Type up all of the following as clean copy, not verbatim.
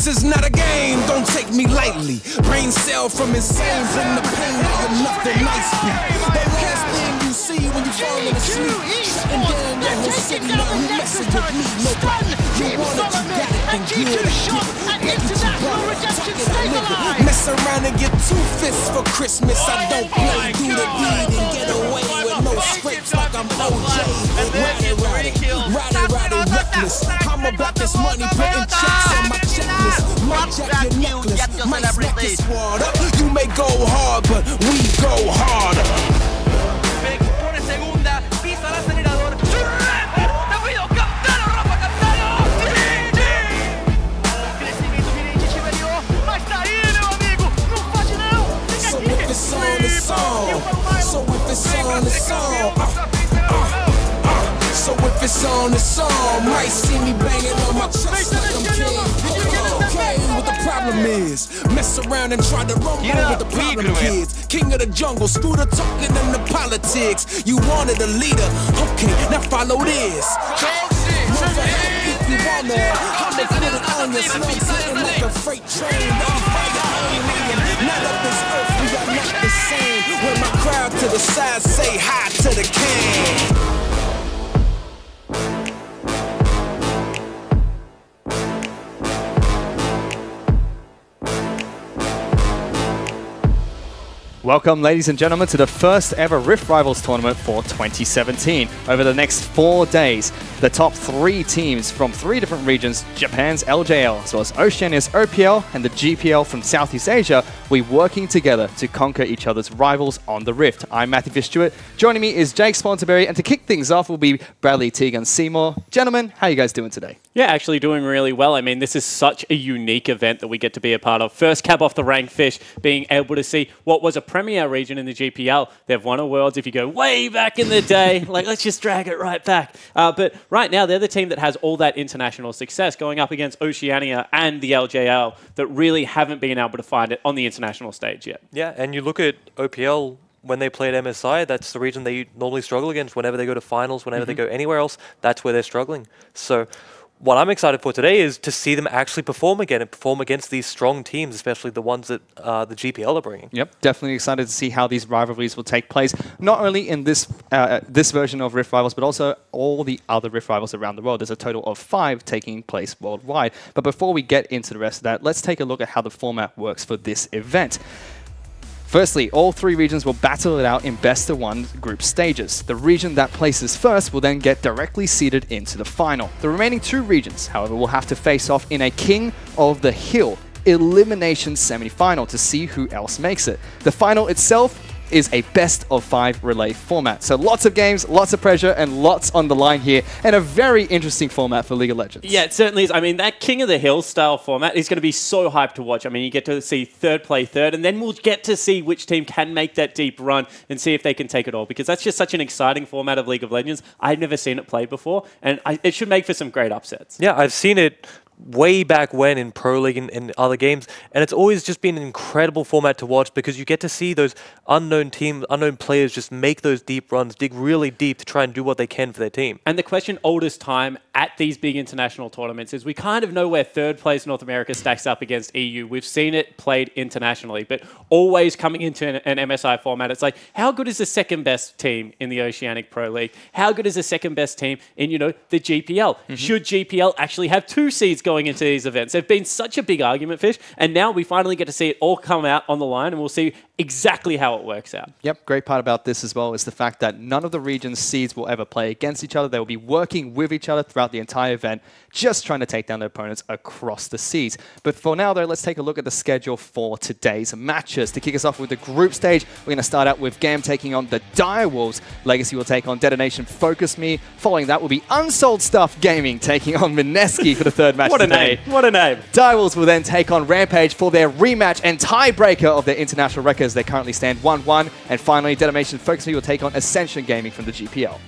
is not a game, don't take me lightly. Brain cell from insane, bring the pain out of nothing nice be. The last thing you see when you falling asleep, shutting down your whole city, now you messing with me. Nobody, you want it, you got it, then good. Mess around and get 2 fists for Christmas. I don't play, do the deed and get away with no scrapes like I'm OJ. Ride, reckless. I'm about this money, putting checks on my checklist. Might jack your necklace, might smack your squad up. You may go hard, but we go harder. So if it's on the song, so if it's on the song, might see me banging on my chest like I'm king. Okay, what the problem is, mess around and try to rumble with the problem kids. King of the jungle, scooter talking in the politics. You wanted a leader, okay, now follow this. Never have if you wanna, I'ma put it on your slow, sitting like a freight train. Not of this earth, we are not the same. When my crowd to the side say hi to the king. Welcome, ladies and gentlemen, to the first ever Rift Rivals tournament for 2017. Over the next 4 days, the top 3 teams from 3 different regions, Japan's LJL, as well as Oceania's OPL and the GPL from Southeast Asia, will be working together to conquer each other's rivals on the Rift. I'm Matthew Fish-Stewart. Joining me is Jake Sponterberry, and to kick things off will be Bradley Teagan Seymour. Gentlemen, how are you guys doing today? Yeah, actually doing really well. I mean, this is such a unique event that we get to be a part of. First cab off the rank, Fish, being able to see what was a premier region in the GPL. They've won a Worlds if you go way back in the day. Like, let's just drag it right back. But right now, they're the team that has all that international success going up against Oceania and the LJL that really haven't been able to find it on the international stage yet. Yeah, and you look at OPL, when they play at MSI, that's the region they normally struggle against. Whenever they go to finals, whenever they go anywhere else, that's where they're struggling. So what I'm excited for today is to see them actually perform again and perform against these strong teams, especially the ones that the GPL are bringing. Yep, definitely excited to see how these rivalries will take place, not only in this this version of Rift Rivals, but also all the other Rift Rivals around the world. There's a total of 5 taking place worldwide. But before we get into the rest of that, let's take a look at how the format works for this event. Firstly, all 3 regions will battle it out in best-of-1 group stages. The region that places first will then get directly seeded into the final. The remaining 2 regions, however, will have to face off in a King of the Hill elimination semi-final to see who else makes it. The final itself is a best-of-5 relay format. So lots of games, lots of pressure, and lots on the line here, and a very interesting format for League of Legends. Yeah, it certainly is. I mean, that King of the Hill style format is going to be so hyped to watch. I mean, you get to see third play third, and then we'll get to see which team can make that deep run and see if they can take it all, because that's just such an exciting format of League of Legends. I've never seen it played before, and it should make for some great upsets. Yeah, I've seen it way back when in Pro League and other games, and it's always just been an incredible format to watch because you get to see those unknown players just make those deep runs, dig really deep to try and do what they can for their team. And the question oldest time at these big international tournaments is we kind of know where third place North America stacks up against EU. We've seen it played internationally, but always coming into an MSI format, it's like, how good is the second best team in the Oceanic Pro League? How good is the second best team in, you know, the GPL? Should GPL actually have 2 seeds going into these events? They've been such a big argument, Fish, and now we finally get to see it all come out on the line, and we'll see exactly how it works out. Yep, great part about this as well is the fact that none of the region's seeds will ever play against each other. They will be working with each other throughout the entire event, just trying to take down their opponents across the seas. But for now, though, let's take a look at the schedule for today's matches. To kick us off with the group stage, we're going to start out with GAM taking on the Direwolves. Legacy will take on Detonation Focus Me. Following that will be Unsold Stuff Gaming taking on Mineski for the 3rd match What a today. name. What a name. Direwolves will then take on Rampage for their rematch and tiebreaker of their international records. They currently stand 1-1. And finally, Detonation Focus Me will take on Ascension Gaming from the GPL.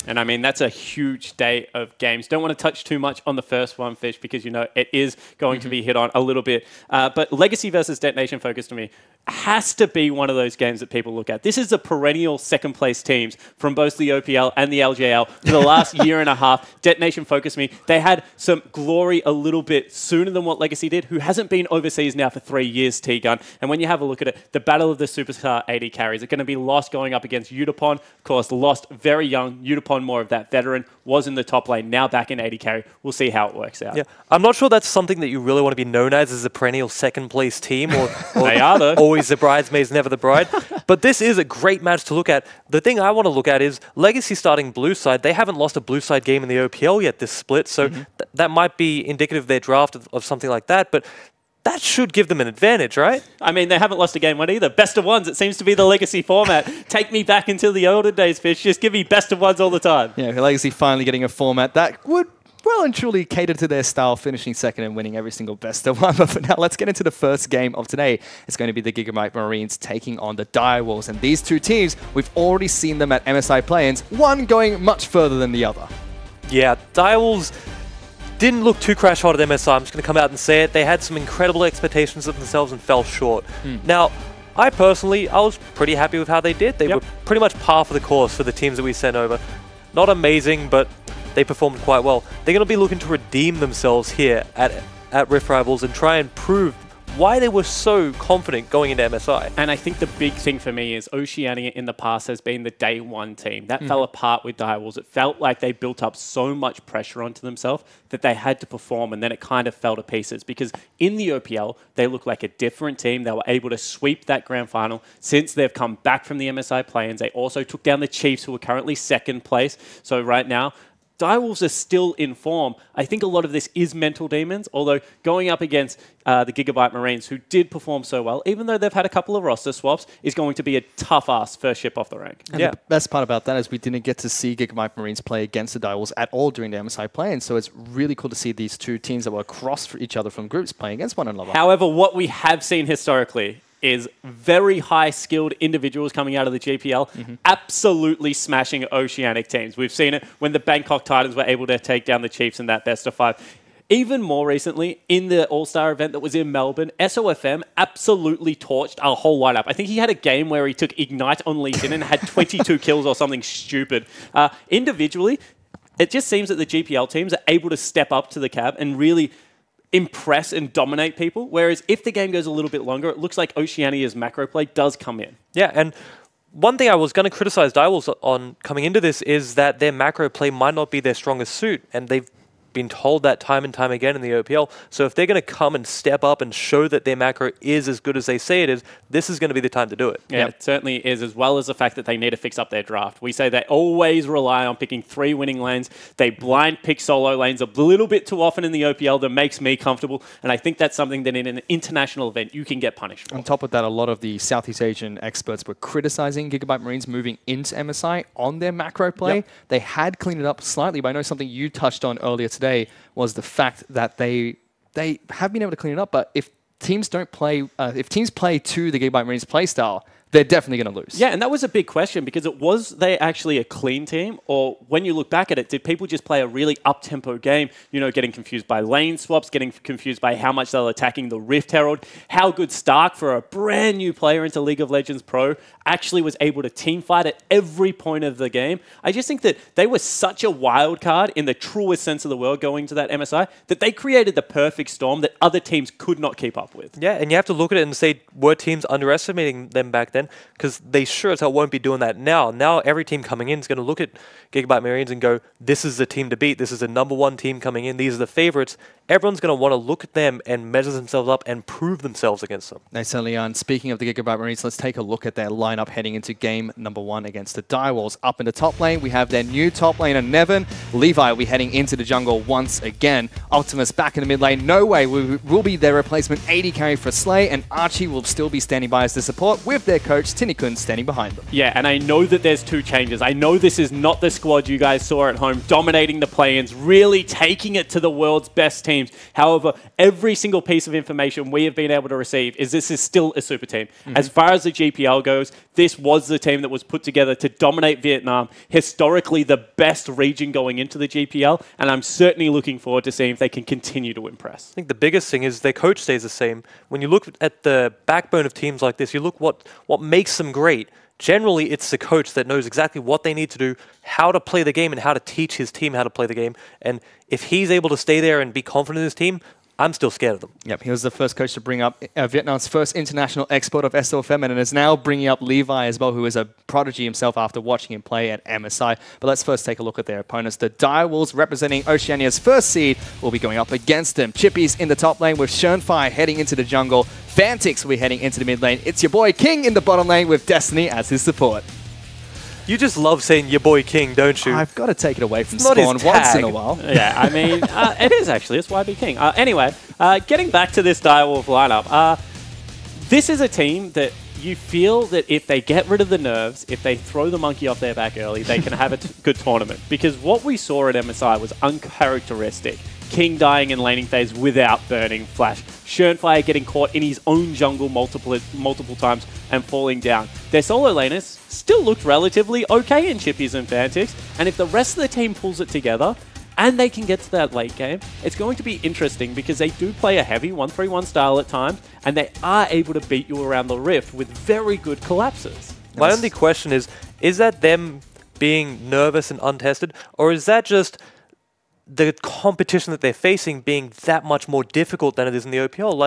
And I mean, that's a huge day of games. Don't want to touch too much on the first one, Fish, because, you know, it is going to be hit on a little bit. But Legacy versus Detonation Focus to me, has to be one of those games that people look at. This is a perennial second-place teams from both the OPL and the LJL for the last year and a half. Detonation focused me. They had some glory a little bit sooner than what Legacy did, who hasn't been overseas now for 3 years, T-Gun. And when you have a look at it, the battle of the superstar AD carries are going to be lost going up against Yutapon. Of course, lost very young. Yutapon, more of that veteran, was in the top lane, now back in AD carry. We'll see how it works out. Yeah, I'm not sure that's something that you really want to be known as a perennial second-place team, or They are, though. Always the bridesmaids, never the bride. But this is a great match to look at. The thing I want to look at is Legacy starting blue side. They haven't lost a blue side game in the OPL yet this split, so that might be indicative of their draft of something like that. But that should give them an advantage, right? I mean, they haven't lost a game one either. Best of ones, it seems to be the Legacy format. Take me back into the olden days, Fish. Just give me best of ones all the time. Yeah, Legacy finally getting a format that would well and truly cater to their style, finishing second and winning every single best of one. But for now, let's get into the first game of today. It's going to be the Gigabyte Marines taking on the Direwolves. And these two teams, we've already seen them at MSI Play-ins, one going much further than the other. Yeah, Direwolves didn't look too crash hot at MSI. I'm just going to come out and say it. They had some incredible expectations of themselves and fell short. Now, I was pretty happy with how they did. They were pretty much par for the course for the teams that we sent over. Not amazing, but they performed quite well. They're going to be looking to redeem themselves here at Rift Rivals and try and prove why they were so confident going into MSI. And I think the big thing for me is Oceania in the past has been the day one team. That fell apart with Direwolves. It felt like they built up so much pressure onto themselves that they had to perform, and then it kind of fell to pieces because in the OPL, they look like a different team. They were able to sweep that grand final. Since they've come back from the MSI play-ins, they also took down the Chiefs, who are currently second place. So right now, Direwolves are still in form. I think a lot of this is mental demons, although going up against the Gigabyte Marines, who did perform so well, even though they've had a couple of roster swaps, is going to be a tough-ass first ship off the rank. And the best part about that is we didn't get to see Gigabyte Marines play against the Direwolves at all during the MSI play-in, so it's really cool to see these two teams that were across for each other from groups playing against one another. However, what we have seen historically is very high-skilled individuals coming out of the GPL, absolutely smashing Oceanic teams. We've seen it when the Bangkok Titans were able to take down the Chiefs in that best of 5. Even more recently, in the All-Star event that was in Melbourne, SOFM absolutely torched our whole lineup. I think he had a game where he took Ignite on Lee Sin and had 22 kills or something stupid. Individually, it just seems that the GPL teams are able to step up to the cab and really impress and dominate people, whereas if the game goes a little bit longer, it looks like Oceania's macro play does come in. Yeah, and one thing I was going to criticize Direwolves on coming into this is that their macro play might not be their strongest suit, and they've been told that time and time again in the OPL. So if they're going to come and step up and show that their macro is as good as they say it is, this is going to be the time to do it. Yeah, it certainly is, as well as the fact that they need to fix up their draft. We say they always rely on picking 3 winning lanes. They blind pick solo lanes a little bit too often in the OPL that makes me comfortable, and I think that's something that in an international event you can get punished for. On top of that, a lot of the Southeast Asian experts were criticizing Gigabyte Marines moving into MSI on their macro play. They had cleaned it up slightly, but I know something you touched on earlier today was the fact that they have been able to clean it up, but if teams don't play, if teams play to the Gigabyte Marines playstyle, they're definitely going to lose. Yeah, and that was a big question because was they actually a clean team, or when you look back at it, did people just play a really up-tempo game, you know, getting confused by lane swaps, getting confused by how much they were attacking the Rift Herald, how good Stark, for a brand new player into League of Legends Pro, actually was able to team fight at every point of the game. I just think that they were such a wild card in the truest sense of the word going to that MSI that they created the perfect storm that other teams could not keep up with. Yeah, and you have to look at it and say, were teams underestimating them back then? Because they sure as hell won't be doing that now. Now every team coming in is going to look at Gigabyte Marines and go, this is the team to beat. This is the #1 team coming in. These are the favorites. Everyone's going to want to look at them and measure themselves up and prove themselves against them. They certainly are. And speaking of the Gigabyte Marines, let's take a look at their lineup heading into game #1 against the Direwolves. Up in the top lane, we have their new top laner, Nevin. Levi will be heading into the jungle once again. Optimus back in the mid lane. No Way will be their replacement AD carry for Slay, and Archie will still be standing by as the support with their coach Tinny Kun standing behind them. Yeah, and I know that there's 2 changes. I know this is not the squad you guys saw at home, dominating the play-ins, really taking it to the world's best teams. However, every single piece of information we have been able to receive is this is still a super team. As far as the GPL goes, this was the team that was put together to dominate Vietnam, historically the best region going into the GPL, and I'm certainly looking forward to seeing if they can continue to impress. I think the biggest thing is their coach stays the same. When you look at the backbone of teams like this, you look what makes them great. Generally, it's the coach that knows exactly what they need to do, how to play the game, and how to teach his team how to play the game. And if he's able to stay there and be confident in his team, I'm still scared of them. Yep, he was the first coach to bring up Vietnam's first international export of SOFM, and is now bringing up Levi as well, who is a prodigy himself after watching him play at MSI. But let's first take a look at their opponents. The Direwolves, representing Oceania's first seed, will be going up against them. Chippy's in the top lane with Schönfire heading into the jungle. Fantix will be heading into the mid lane. It's your boy King in the bottom lane with Destiny as his support. You just love saying your boy King, don't you? I've got to take it away from It's not his Spawn once in a tag. while. Yeah, I mean, it is actually. It's YB King. Anyway, getting back to this Direwolf lineup, this is a team that you feel that if they get rid of the nerves, if they throw the monkey off their back early, they can have a good tournament. Because what we saw at MSI was uncharacteristic. King dying in laning phase without burning Flash. Schönfire getting caught in his own jungle multiple times and falling down. Their solo laners still looked relatively okay in Chippies and Fantix, and if the rest of the team pulls it together, and they can get to that late game, it's going to be interesting because they do play a heavy 1-3-1 style at times, and they are able to beat you around the rift with very good collapses. My only question is that them being nervous and untested, or is that just the competition that they're facing being that much more difficult than it is in the OPL?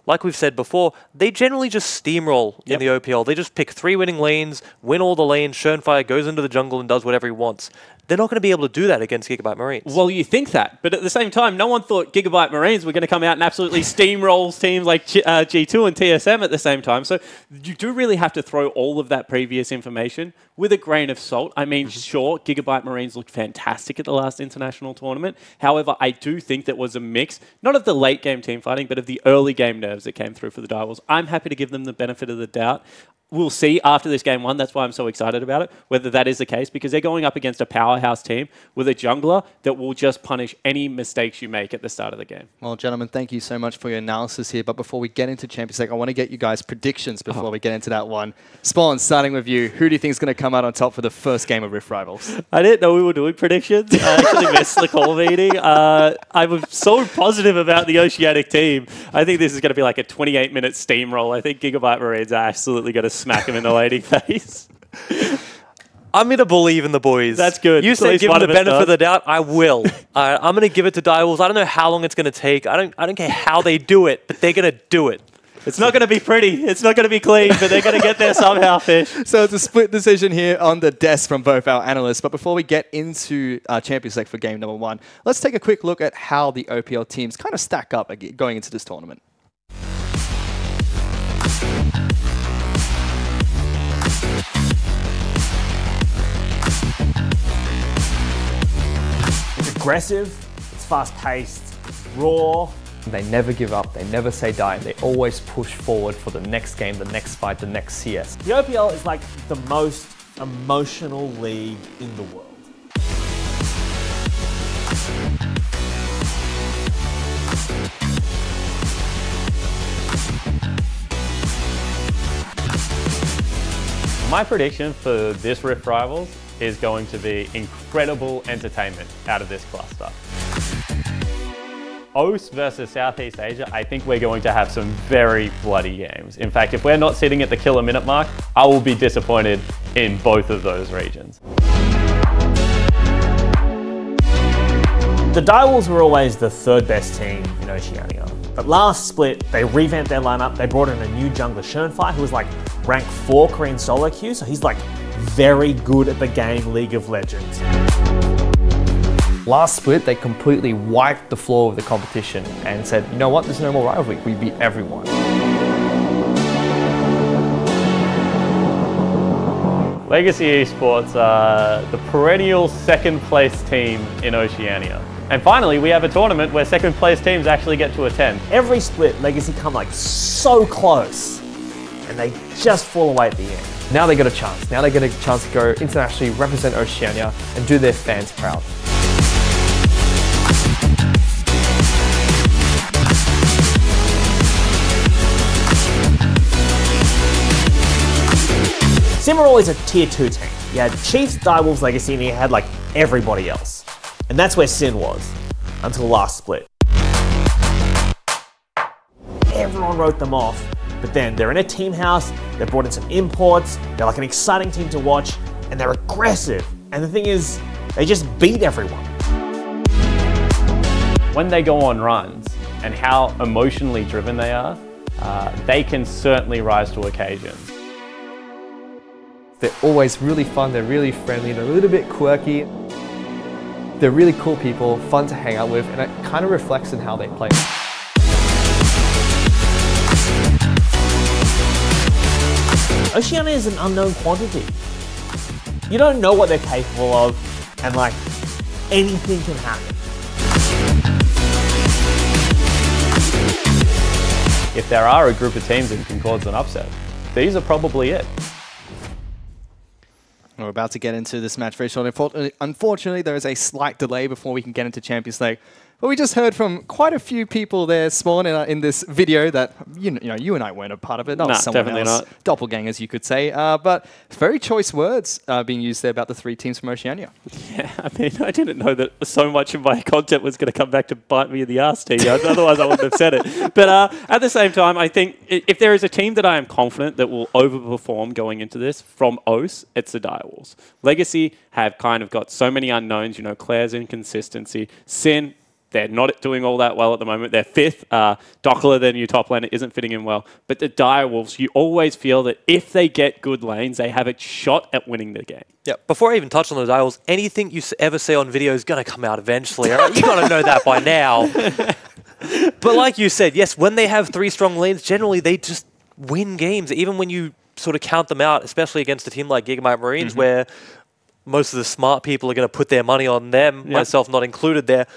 Like we've said before, they generally just steamroll in the OPL. They just pick 3 winning lanes, win all the lanes, Schönfire goes into the jungle and does whatever he wants. They're not going to be able to do that against Gigabyte Marines. Well, you think that, but at the same time, no one thought Gigabyte Marines were going to come out and absolutely steamrolls teams like G2 and TSM at the same time. So you do really have to throw all of that previous information with a grain of salt. I mean, sure, Gigabyte Marines looked fantastic at the last international tournament. However, I do think that was a mix, not of the late game team fighting, but of the early game nerves that came through for the Direwolves. I'm happy to give them the benefit of the doubt. We'll see after this game 1. That's why I'm so excited about it, whether that is the case, because they're going up against a powerhouse team with a jungler that will just punish any mistakes you make at the start of the game. Well, gentlemen, thank you so much for your analysis here. But before we get into Champions League, I want to get you guys predictions before we get into that one. Spawn, starting with you, who do you think is going to come out on top for the first game of Rift Rivals? I didn't know we were doing predictions. I actually missed the call meeting. I was so positive about the Oceanic team. I think this is going to be like a 28-minute steamroll. I think Gigabyte Marines are absolutely going to smack him in the laning phase. I'm going to believe in the boys. That's good. You At said least give one them the of us benefit of does. the doubt. I will. I'm going to give it to Direwolves. I don't know how long it's going to take. I don't care how they do it, but they're going to do it. It's not going to be pretty. It's not going to be clean, but they're going to get there somehow, Fish. So it's a split decision here on the desk from both our analysts. But before we get into Champions League for game number 1, let's take a quick look at how the OPL teams kind of stack up going into this tournament. It's aggressive, it's fast-paced, it's raw. They never give up, they never say die, they always push forward for the next game, the next fight, the next CS. The OPL is like the most emotional league in the world. My prediction for this Rift Rivals is going to be incredible entertainment out of this cluster. OS versus Southeast Asia, I think we're going to have some very bloody games. In fact, if we're not sitting at the killer minute mark, I will be disappointed in both of those regions. The Direwolves were always the 3rd best team in Oceania. But last split, they revamped their lineup, they brought in a new jungler, Schönfire, who was like rank 4 Korean solo queue, so he's like very good at the game League of Legends. Last split, they completely wiped the floor of the competition and said, you know what, there's no more rivalry, we beat everyone. Legacy Esports are the perennial 2nd place team in Oceania. And finally, we have a tournament where 2nd place teams actually get to attend. Every split, Legacy come like so close, and they just fall away at the end. Now they got a chance. Now they get a chance to go internationally, represent Oceania, and do their fans proud. Cimarron is a tier 2 team. You had Chiefs, Direwolves, Legacy, and you had like everybody else. And that's where Sin was, until last split. Everyone wrote them off, but then they're in a team house, they brought in some imports, they're like an exciting team to watch, and they're aggressive. And the thing is, they just beat everyone. When they go on runs and how emotionally driven they are, they can certainly rise to occasions. They're always really fun, they're really friendly, they're a little bit quirky. They're really cool people, fun to hang out with, and it kind of reflects in how they play. Oceania is an unknown quantity. You don't know what they're capable of, and like, anything can happen. If there are a group of teams that can cause an upset, these are probably it. We're about to get into this match very shortly. Unfortunately, there is a slight delay before we can get into Champions League. But we just heard from quite a few people there, Spawn, in this video that you and I weren't a part of it. That was someone definitely else. not. Doppelgangers, you could say. But very choice words being used there about the 3 teams from Oceania. Yeah, I mean, I didn't know that so much of my content was going to come back to bite me in the ass, T. Otherwise, I wouldn't have said it. But at the same time, I think if there is a team that I am confident that will overperform going into this from OCE, it's the Direwolves. Legacy have kind of got so many unknowns. Claire's inconsistency. Sin, they're not doing all that well at the moment. They're 5th. Dockler, their new top laner, isn't fitting in well. But the Direwolves, you always feel that if they get good lanes, they have a shot at winning the game. Yeah, before I even touch on the Direwolves, anything you ever say on video is going to come out eventually. Right? You got to know that by now. But like you said, yes, when they have 3 strong lanes, generally they just win games. Even when you sort of count them out, especially against a team like Gigabyte Marines, where most of the smart people are going to put their money on them, myself not included there.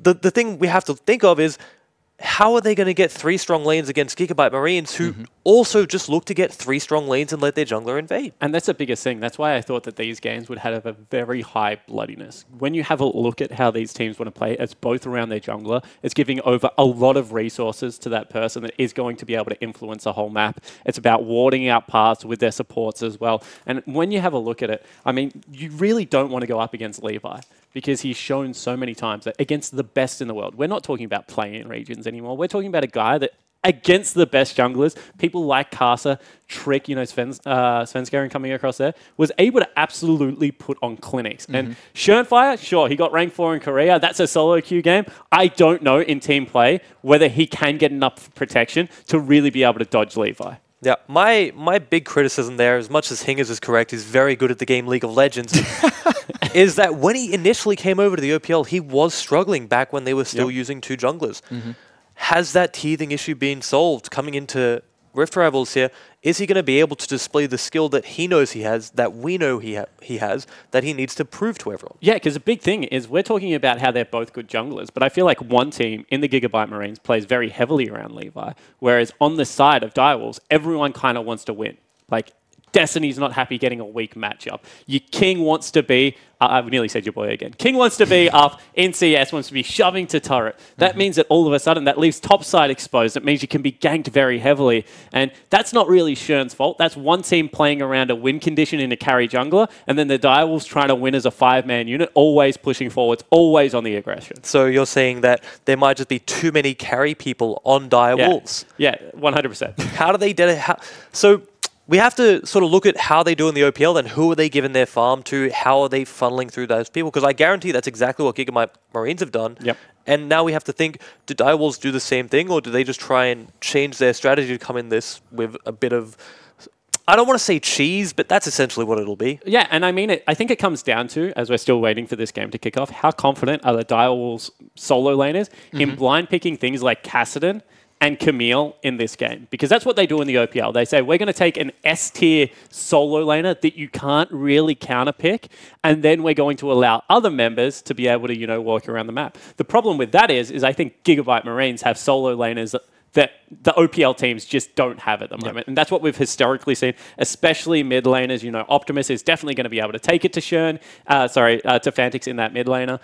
The thing we have to think of is, how are they going to get 3 strong lanes against Gigabyte Marines who also just look to get 3 strong lanes and let their jungler invade? And that's the biggest thing. That's why I thought that these games would have a very high bloodiness. When you have a look at how these teams want to play, it's both around their jungler. It's giving over a lot of resources to that person that is going to be able to influence the whole map. It's about warding out paths with their supports as well. And when you have a look at it, I mean, you really don't want to go up against Levi, because he's shown so many times that against the best in the world, we're not talking about play-in regions anymore. We're talking about a guy that, against the best junglers, people like Kasa, Trick, Svenskeren coming across there, was able to absolutely put on clinics. And Schönfire, sure, he got rank 4 in Korea. That's a solo queue game. I don't know in team play whether he can get enough protection to really be able to dodge Levi. Yeah, my big criticism there, as much as Hingers is correct, he's very good at the game League of Legends, is that when he initially came over to the OPL, he was struggling back when they were still using 2 junglers. Has that teething issue been solved coming into Rift Rivals here? Is he going to be able to display the skill that he knows he has, that we know he has, that he needs to prove to everyone? Yeah, because the big thing is we're talking about how they're both good junglers, but I feel like one team in the Gigabyte Marines plays very heavily around Levi, whereas on the side of Direwolves, everyone kind of wants to win. Like, Destiny's not happy getting a weak matchup. Your King wants to be, I've nearly said your boy again. King wants to be up, NCS wants to be shoving to turret. That means that all of a sudden that leaves top side exposed. It means you can be ganked very heavily. And that's not really Schön's fault. That's one team playing around a win condition in a carry jungler, and then the Direwolves trying to win as a 5-man unit, always pushing forwards, always on the aggression. So you're saying that there might just be too many carry people on Direwolves? Yeah, 100%. How do they do it? So we have to sort of look at how they do in the OPL, then who are they giving their farm to, how are they funneling through those people, because I guarantee that's exactly what Gigabyte Marines have done. Yep. And now we have to think, do Direwolves do the same thing, or do they just try and change their strategy to come in this with a bit of, I don't want to say cheese, but that's essentially what it'll be. Yeah, and I mean, I think it comes down to, as we're still waiting for this game to kick off, how confident are the Direwolves solo laners in blind picking things like Kassadin and Camille in this game, because that's what they do in the OPL. They say, we're going to take an S-tier solo laner that you can't really counterpick, and then we're going to allow other members to be able to, walk around the map. The problem with that is I think Gigabyte Marines have solo laners that the OPL teams just don't have at the moment. And that's what we've historically seen, especially mid laners. You know, Optimus is definitely going to be able to take it to to Fantix in that mid laner.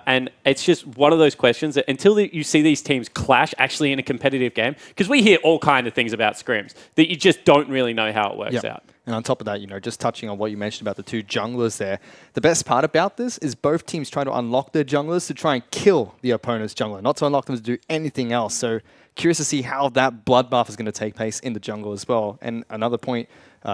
And it's just one of those questions that until you see these teams clash actually in a competitive game, because we hear all kinds of things about scrims that you just don't really know how it works out. And on top of that, you know, just touching on what you mentioned about the two junglers there, the best part about this is both teams trying to unlock their junglers to try and kill the opponent's jungler, not to unlock them to do anything else. So curious to see how that bloodbath is going to take place in the jungle as well. And another point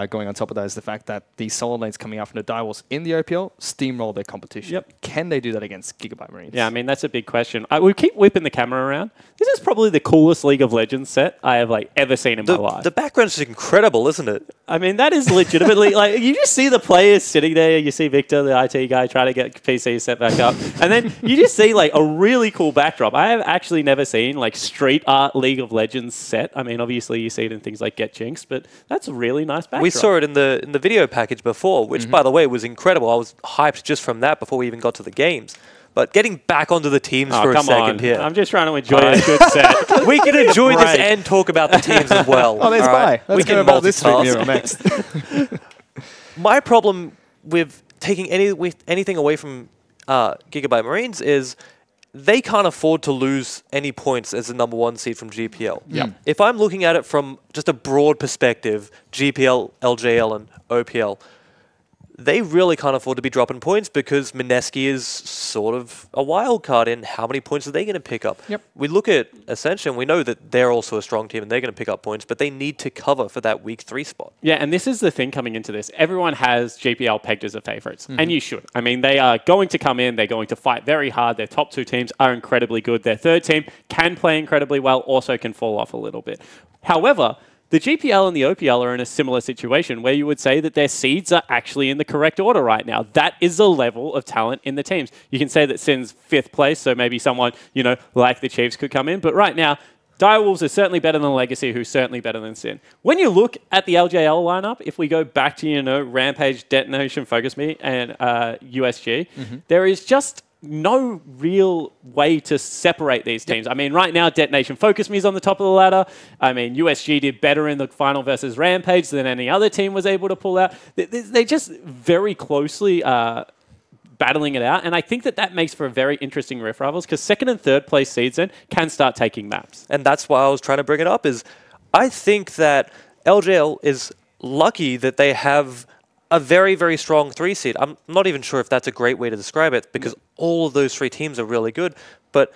going on top of that is the fact that these solo lanes coming out from the Direwolves in the OPL steamroll their competition. Can they do that against Gigabyte Marines? Yeah, I mean, that's a big question. We keep whipping the camera around. This is probably the coolest League of Legends set I have ever seen in my life. The background's incredible, isn't it? I mean, that is legitimately, you just see the players sitting there. You see Victor, the IT guy, trying to get PC set back up. And then you just see, a really cool backdrop. I have actually never seen, street art League of Legends set. I mean, obviously, you see it in things like Get Jinx, but that's a really nice backdrop. We saw it in the video package before, which, by the way, was incredible. I was hyped just from that before we even got to the games. But getting back onto the teams for a second here. I'm just trying to enjoy a good set. We can enjoy this and talk about the teams as well. Oh, there's right? Let's go about this next. My problem with taking anything away from Gigabyte Marines is they can't afford to lose any points as the #1 seed from GPL. If I'm looking at it from just a broad perspective, GPL, LJL, and OPL, they really can't afford to be dropping points because Mineski is sort of a wild card in how many points are they going to pick up. We look at Ascension, we know that they're also a strong team and they're going to pick up points, but they need to cover for that week 3 spot. Yeah, and this is the thing coming into this. Everyone has GPL pegged as a favourites, and you should. I mean, they are going to come in, they're going to fight very hard. Their top 2 teams are incredibly good. Their third team can play incredibly well, also can fall off a little bit. However, the GPL and the OPL are in a similar situation where you would say that their seeds are actually in the correct order right now. That is the level of talent in the teams. You can say that Sin's 5th place, so maybe someone, like the Chiefs could come in. But right now, Direwolves are certainly better than Legacy, who's certainly better than Sin. When you look at the LJL lineup, if we go back to, Rampage, Detonation, Focus Me, and USG, there is just no real way to separate these teams. I mean, right now, Detonation Focus Me is on the top of the ladder. I mean, USG did better in the final versus Rampage than any other team was able to pull out. They just very closely battling it out, and I think that makes for a very interesting Rift Rivals because 2nd and 3rd place seeds then can start taking maps. And that's why I was trying to bring it up is I think that LJL is lucky that they have a very, very strong 3 seed. I'm not even sure if that's a great way to describe it because all of those 3 teams are really good. But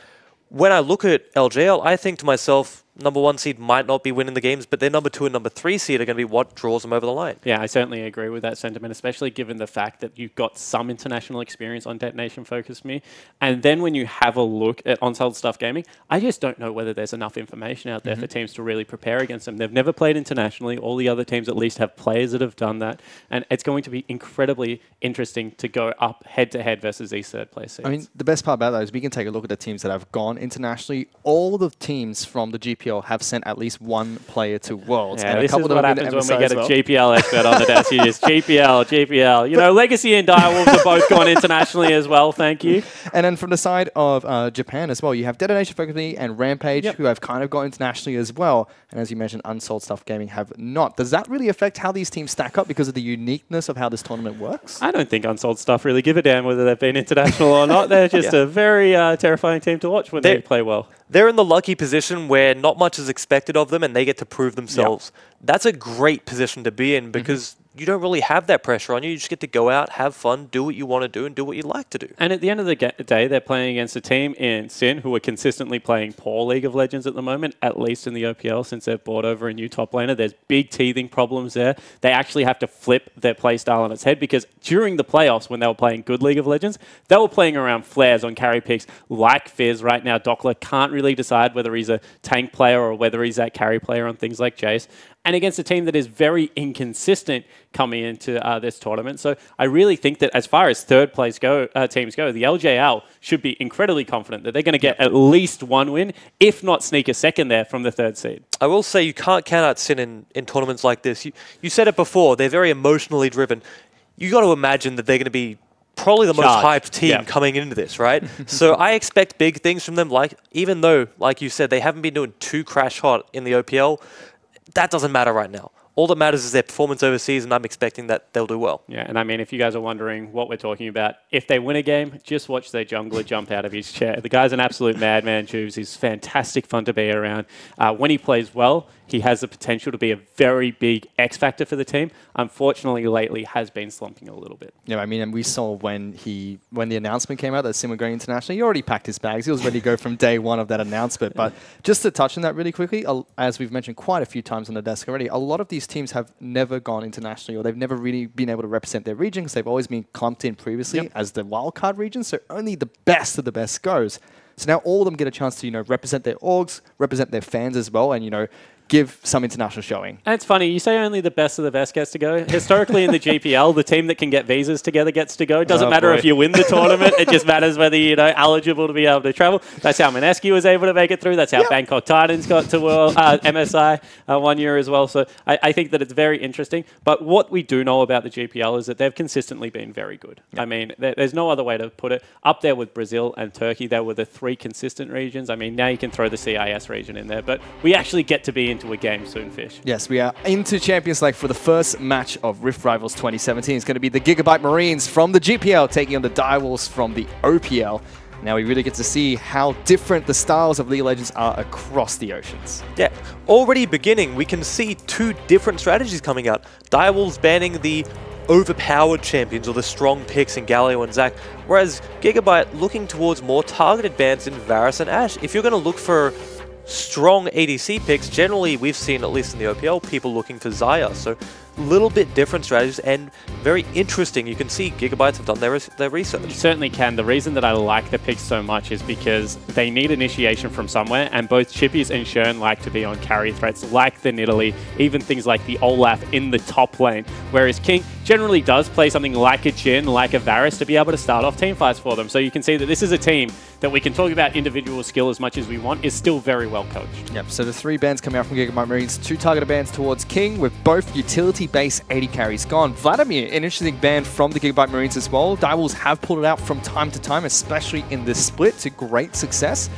when I look at LJL, I think to myself, #1 seed might not be winning the games, but their #2 and #3 seed are going to be what draws them over the line. Yeah, I certainly agree with that sentiment, especially given the fact that you've got some international experience on Detonation Focus Me. And then when you have a look at Unsold Stuff Gaming, I just don't know whether there's enough information out there for teams to really prepare against them. They've never played internationally. All the other teams at least have players that have done that. And it's going to be incredibly interesting to go up head-to-head versus these 3rd place seeds. I mean, the best part about that is we can take a look at the teams that have gone internationally. All the teams from the GPL have sent at least 1 player to Worlds. Yeah, and this is what happens when we get a well. GPL expert on the desk. You just GPL. Legacy and Direwolves have both gone internationally as well, thank you. And then from the side of Japan as well, you have Detonation Focus Me and Rampage, who have kind of gone internationally as well. And as you mentioned, Unsold Stuff Gaming have not. Does that really affect how these teams stack up because of the uniqueness of how this tournament works? I don't think Unsold Stuff really give a damn whether they've been international or not. They're just a very terrifying team to watch when they play well. They're in the lucky position where not much is expected of them and they get to prove themselves. That's a great position to be in because you don't really have that pressure on you. You just get to go out, have fun, do what you want to do, and do what you like to do. And at the end of the day, they're playing against a team in Sin who are consistently playing poor League of Legends at the moment, at least in the OPL since they've brought over a new top laner. There's big teething problems there. They actually have to flip their playstyle on its head because during the playoffs when they were playing good League of Legends, they were playing around flares on carry picks like Fizz. Right now, Dockler can't really decide whether he's a tank player or whether he's that carry player on things like Jace. And against a team that is very inconsistent coming into this tournament. So I really think that as far as 3rd place teams go, the LJL should be incredibly confident that they're going to get at least 1 win, if not sneak a 2nd there from the 3rd seed. I will say you can't count out Sin in tournaments like this. You said it before, they're very emotionally driven. You got to imagine that they're going to be probably the most Charged. hyped team Yeah. coming into this, right? So I expect big things from them. Like, even though, like you said, they haven't been doing too crash hot in the OPL, that doesn't matter right now. All that matters is their performance overseas, and I'm expecting that they'll do well. Yeah, and I mean, if you guys are wondering what we're talking about, if they win a game, just watch their jungler jump out of his chair. The guy's an absolute madman, Juves. He's fantastic fun to be around. When he plays well, he has the potential to be a very big X factor for the team. Unfortunately, lately has been slumping a little bit. Yeah, I mean, and we saw when the announcement came out that Sim were going international, he already packed his bags. He was ready to go from day one of that announcement. But just to touch on that really quickly, as we've mentioned quite a few times on the desk already, a lot of these teams have never gone internationally, or they've never really been able to represent their region because they've always been clumped in previously as the wildcard region. So only the best of the best goes. So now all of them get a chance to, represent their orgs, represent their fans as well, and, give some international showing. And it's funny, you say only the best of the best gets to go. Historically in the GPL, the team that can get visas together gets to go. It doesn't matter if you win the tournament. It just matters whether you're eligible to be able to travel. That's how Mineski was able to make it through. That's how Bangkok Titans got to MSI 1 year as well. So I think that it's very interesting. But what we do know about the GPL is that they've consistently been very good. I mean, there's no other way to put it. Up there with Brazil and Turkey, they were the three consistent regions. I mean, now you can throw the CIS region in there. But we actually get to be into a game soon, Fish. Yes, we are into Champions League for the first match of Rift Rivals 2017. It's going to be the Gigabyte Marines from the GPL taking on the Direwolves from the OPL. Now we really get to see how different the styles of League of Legends are across the oceans. Yeah, already beginning, we can see two different strategies coming out. Direwolves banning the overpowered champions or the strong picks in Galio and Zac, whereas Gigabyte looking towards more targeted bans in Varus and Ashe. If you're going to look for strong ADC picks, generally we've seen, at least in the OPL, people looking for Xayah. So a little bit different strategies and very interesting. You can see Gigabytes have done their research. You certainly can. The reason that I like the picks so much is because they need initiation from somewhere, and both Chippies and Shern like to be on carry threats like the Nidalee, even things like the Olaf in the top lane, whereas King generally does play something like a Jhin, like a Varus to be able to start off team fights for them. So you can see that this is a team that we can talk about individual skill as much as we want, is still very well coached. Yep, so the 3 bans coming out from Gigabyte Marines, 2 targeted bans towards King, with both utility-based 80 carries gone. Vladimir, an interesting ban from the Gigabyte Marines as well. Direwolves have pulled it out from time to time, especially in this split, to great success.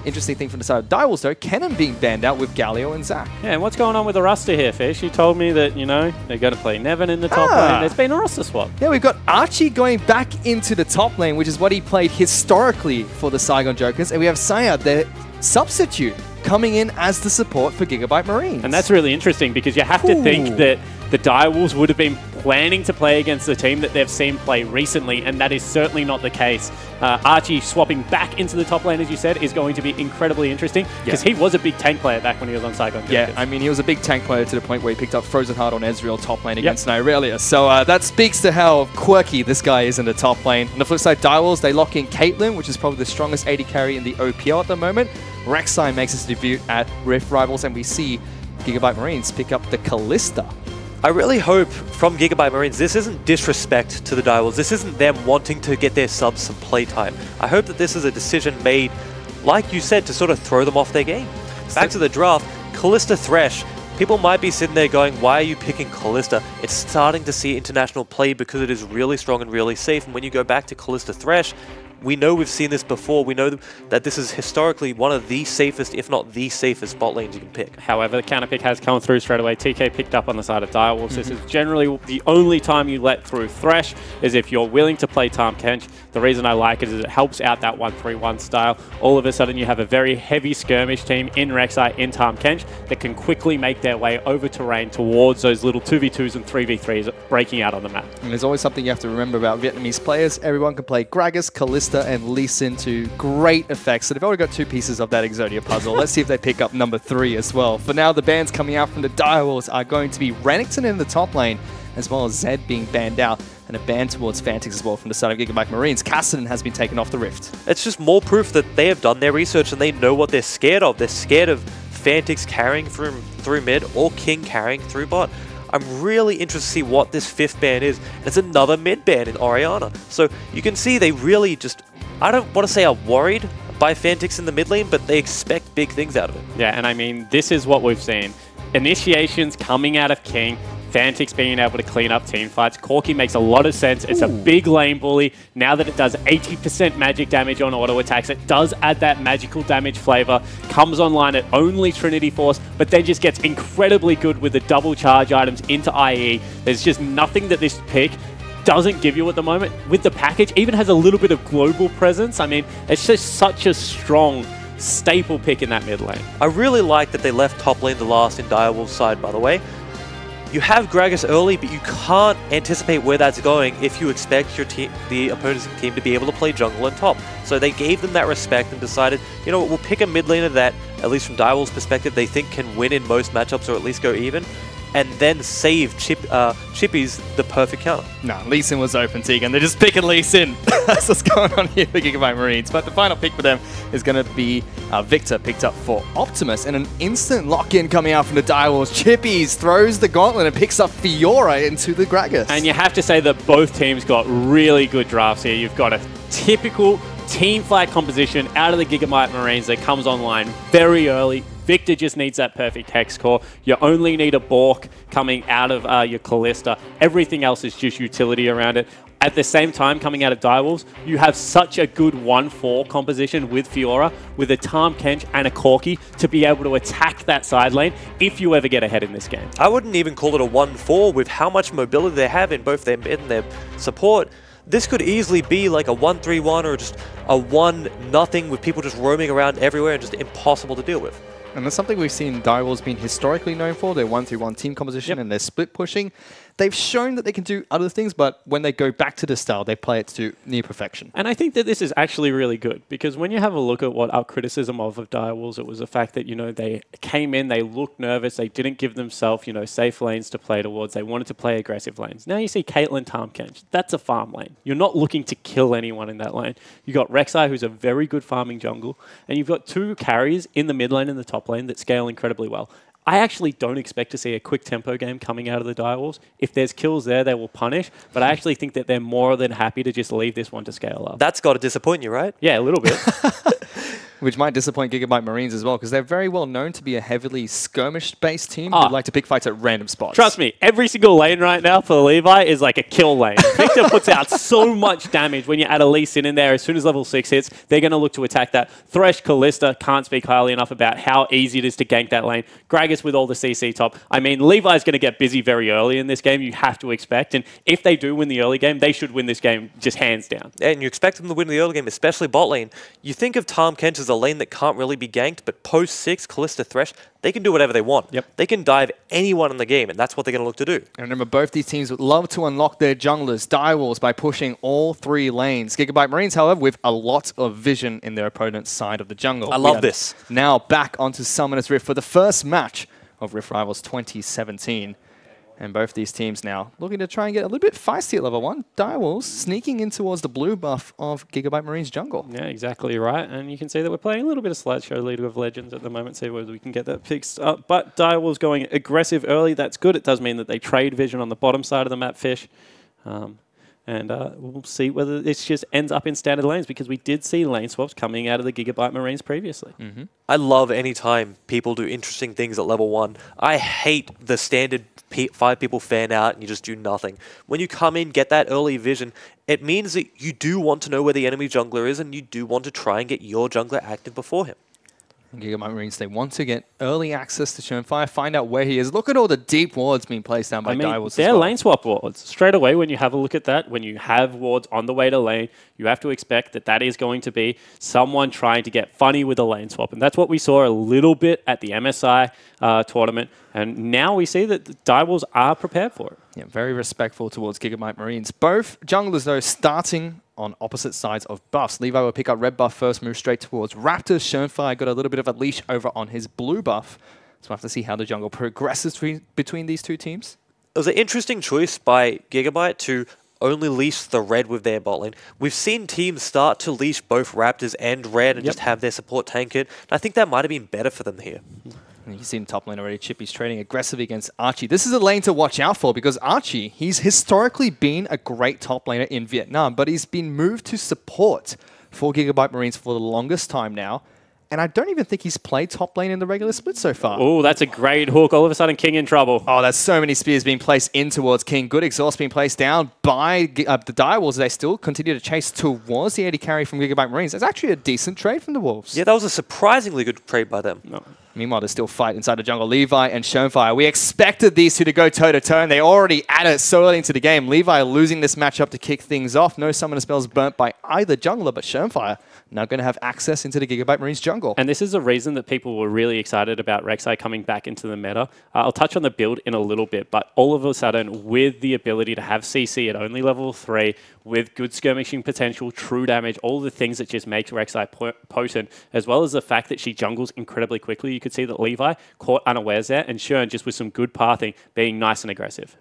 Interesting thing from the side of Direwolves, though, Kennen being banned out with Galio and Zac. Yeah, and what's going on with the roster here, Fish? You told me that, they're going to play Nevin in the top lane. There's been a roster swap. Yeah, we've got Archie going back into the top lane, which is what he played historically for the Saigon Jokers, and we have Saya, their substitute, coming in as the support for Gigabyte Marines. And that's really interesting because you have to think that the Direwolves would have been planning to play against the team that they've seen play recently, and that is certainly not the case. Archie swapping back into the top lane, as you said, is going to be incredibly interesting because he was a big tank player back when he was on Saigon Jokers. Yeah, I mean, he was a big tank player to the point where he picked up Frozen Heart on Ezreal top lane against Nyrelia. So that speaks to how quirky this guy is in the top lane. On the flip side, Direwolves, they lock in Caitlyn, which is probably the strongest AD carry in the OPL at the moment. Rek'Sai makes his debut at Rift Rivals, and we see Gigabyte Marines pick up the Kalista. I really hope from Gigabyte Marines this isn't disrespect to the Direwolves. This isn't them wanting to get their subs some playtime. I hope that this is a decision made, like you said, to sort of throw them off their game. Back to the draft, Kalista Thresh. People might be sitting there going, why are you picking Kalista? It's starting to see international play because it is really strong and really safe. And when you go back to Kalista Thresh, we know we've seen this before. We know that this is historically one of the safest, if not the safest, bot lanes you can pick. However, the counter pick has come through straight away. TK picked up on the side of Direwolves. This is generally the only time you let through Thresh is if you're willing to play Tahm Kench. The reason I like it is it helps out that 1-3-1 style. All of a sudden, you have a very heavy skirmish team in Rek'Sai, in Tahm Kench, that can quickly make their way over terrain towards those little 2v2s and 3v3s breaking out on the map. And there's always something you have to remember about Vietnamese players. Everyone can play Gragas, Kalista, and Lee Sin to great effect. So they've already got 2 pieces of that Exodia puzzle. Let's see if they pick up number 3 as well. For now, the bans coming out from the Direwolves are going to be Renekton in the top lane, as well as Zed being banned out, and a ban towards Fantix as well from the side of Gigabyte Marines. Kassadin has been taken off the Rift. It's just more proof that they have done their research and they know what they're scared of. They're scared of Fantix carrying through mid or King carrying through bot. I'm really interested to see what this 5th ban is. It's another mid ban in Orianna. So you can see they really just, I don't want to say are worried by Fantix in the mid lane, but they expect big things out of it. Yeah, and I mean, this is what we've seen. Initiations coming out of King, Fantix being able to clean up team fights. Corki makes a lot of sense. It's a big lane bully. Now that it does 80% magic damage on auto attacks, it does add that magical damage flavor. Comes online at only Trinity Force, but then just gets incredibly good with the double charge items into IE. There's just nothing that this pick doesn't give you at the moment. With the package, even has a little bit of global presence. I mean, it's just such a strong staple pick in that mid lane. I really like that they left top lane the last in Direwolf's side, by the way. You have Gragas early, but you can't anticipate where that's going if you expect your team, the opponent's team, to be able to play jungle and top. So they gave them that respect and decided, you know what, we'll pick a mid laner that, at least from Direwolf's perspective, they think can win in most matchups or at least go even, and then save Chippy's the perfect counter. No, Lee Sin was open, Tegan. They're just picking Lee Sin. That's what's going on here for Gigabyte Marines. But the final pick for them is going to be Victor, picked up for Optimus. And an instant lock-in coming out from the Direwolves. Chippies throws the gauntlet and picks up Fiora into the Gragas. And you have to say that both teams got really good drafts here. You've got a typical team fight composition out of the Gigabyte Marines that comes online very early. Victor just needs that perfect Hex Core. You only need a Bork coming out of your Kalista. Everything else is just utility around it. At the same time, coming out of Direwolves, you have such a good 1-4 composition with Fiora, with a Tahm Kench and a Corki to be able to attack that side lane if you ever get ahead in this game. I wouldn't even call it a 1-4 with how much mobility they have in both their mid and their support. This could easily be like a 1-3-1 or just a 1-0 with people just roaming around everywhere and just impossible to deal with. And that's something we've seen Direwolves being historically known for, their 1-3-1 team composition and their split pushing. They've shown that they can do other things, but when they go back to this style, they play it to near perfection. And I think that this is actually really good, because when you have a look at what our criticism of Direwolves, it was the fact that, you know, they came in, they looked nervous, they didn't give themselves, you know, safe lanes to play towards, they wanted to play aggressive lanes. Now you see Caitlyn Tahm Kench, that's a farm lane. You're not looking to kill anyone in that lane. You've got Rek'Sai, who's a very good farming jungle, and you've got two carries in the mid lane and the top lane that scale incredibly well. I actually don't expect to see a quick tempo game coming out of the Direwolves. If there's kills there, they will punish, but I actually think that they're more than happy to just leave this one to scale up. That's got to disappoint you, right? Yeah, a little bit. Which might disappoint Gigabyte Marines as well, because they're very well known to be a heavily skirmish-based team who like to pick fights at random spots. Trust me, every single lane right now for Levi is like a kill lane. Victor puts out so much damage when you add a Lee Sin in there. As soon as level 6 hits, they're going to look to attack that. Thresh, Kalista, can't speak highly enough about how easy it is to gank that lane. Gragas with all the CC top. I mean, Levi's going to get busy very early in this game, you have to expect. And if they do win the early game, they should win this game just hands down. And you expect them to win the early game, especially bot lane. You think of Tahm Kench as a lane that can't really be ganked, but post 6, Kalista, Thresh, they can do whatever they want. Yep. They can dive anyone in the game, and that's what they're going to look to do. And remember, both these teams would love to unlock their junglers, Direwolves, by pushing all 3 lanes. Gigabyte Marines, however, with a lot of vision in their opponent's side of the jungle. I love this. Now back onto Summoner's Rift for the first match of Rift Rivals 2017. And both these teams now looking to try and get a little bit feisty at level 1. Direwolves sneaking in towards the blue buff of Gigabyte Marines jungle. Yeah, exactly right. And you can see that we're playing a little bit of Slideshow League of Legends at the moment, see whether we can get that fixed up. But Direwolves going aggressive early, that's good. It does mean that they trade vision on the bottom side of the map, Fish. And we'll see whether this just ends up in standard lanes, because we did see lane swaps coming out of the Gigabyte Marines previously. I love any time people do interesting things at level 1. I hate the standard 5 people fan out and you just do nothing. When you come in, get that early vision, it means that you do want to know where the enemy jungler is and you do want to try and get your jungler active before him. Gigabyte Marines, they want to get early access to Churnfire, find out where he is. Look at all the deep wards being placed down by Direwolves. They're lane swap wards. Straight away, when you have a look at that, when you have wards on the way to lane, you have to expect that that is going to be someone trying to get funny with a lane swap. And that's what we saw a little bit at the MSI tournament. And now we see that the Direwolves are prepared for it. Yeah, very respectful towards Gigabyte Marines. Both junglers, though, starting on opposite sides of buffs. Levi will pick up red buff first, move straight towards Raptors. Churnfire got a little bit of a leash over on his blue buff. So we'll have to see how the jungle progresses between these two teams. It was an interesting choice by Gigabyte to only leash the red with their bot lane. We've seen teams start to leash both Raptors and red and just have their support tank it. And I think that might have been better for them here. And you see in top lane already, Chippy's trading aggressively against Archie. This is a lane to watch out for because Archie, he's historically been a great top laner in Vietnam, but he's been moved to support for Gigabyte Marines for the longest time now. And I don't even think he's played top lane in the regular split so far. Oh, that's a great hook. All of a sudden, King in trouble. Oh, there's so many spears being placed in towards King. Good exhaust being placed down by the Direwolves. They still continue to chase towards the AD carry from Gigabyte Marines. That's actually a decent trade from the Wolves. Yeah, that was a surprisingly good trade by them. No. Meanwhile, there's still fight inside the jungle. Levi and Schoenfire. We expected these two to go toe-to-toe, and they already at it so early into the game. Levi losing this matchup to kick things off. No summoner spells burnt by either jungler, but Schoenfire now going to have access into the Gigabyte Marines jungle. And this is the reason that people were really excited about Rek'Sai coming back into the meta. I'll touch on the build in a little bit, but all of a sudden, with the ability to have CC at only level 3, with good skirmishing potential, true damage, all the things that just make Rek'Sai potent, as well as the fact that she jungles incredibly quickly, you could see that Levi caught unawares there, and Shern just with some good pathing, being nice and aggressive.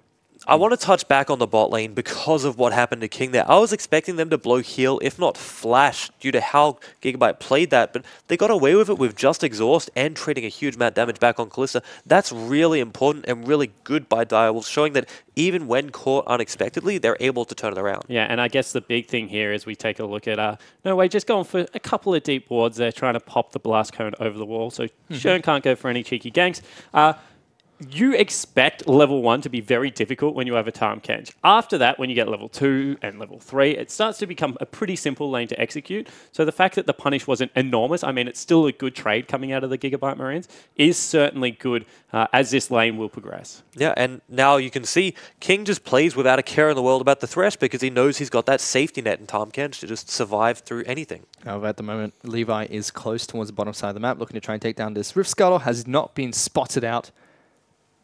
I want to touch back on the bot lane because of what happened to King there. I was expecting them to blow heal, if not flash, due to how Gigabyte played that, but they got away with it with just exhaust and trading a huge amount of damage back on Kalista. That's really important and really good by Direwolves, showing that even when caught unexpectedly, they're able to turn it around. Yeah, and I guess the big thing here is we take a look at No Way just going for a couple of deep wards there, trying to pop the blast cone over the wall, so Shern can't go for any cheeky ganks. You expect level 1 to be very difficult when you have a Tahm Kench. After that, when you get level 2 and level 3, it starts to become a pretty simple lane to execute. So the fact that the punish wasn't enormous, I mean, it's still a good trade coming out of the Gigabyte Marines, is certainly good as this lane will progress. Yeah, and now you can see King just plays without a care in the world about the Thresh because he knows he's got that safety net in Tahm Kench to just survive through anything. However, at the moment, Levi is close towards the bottom side of the map, looking to try and take down this Rift Scuttle. Has not been spotted out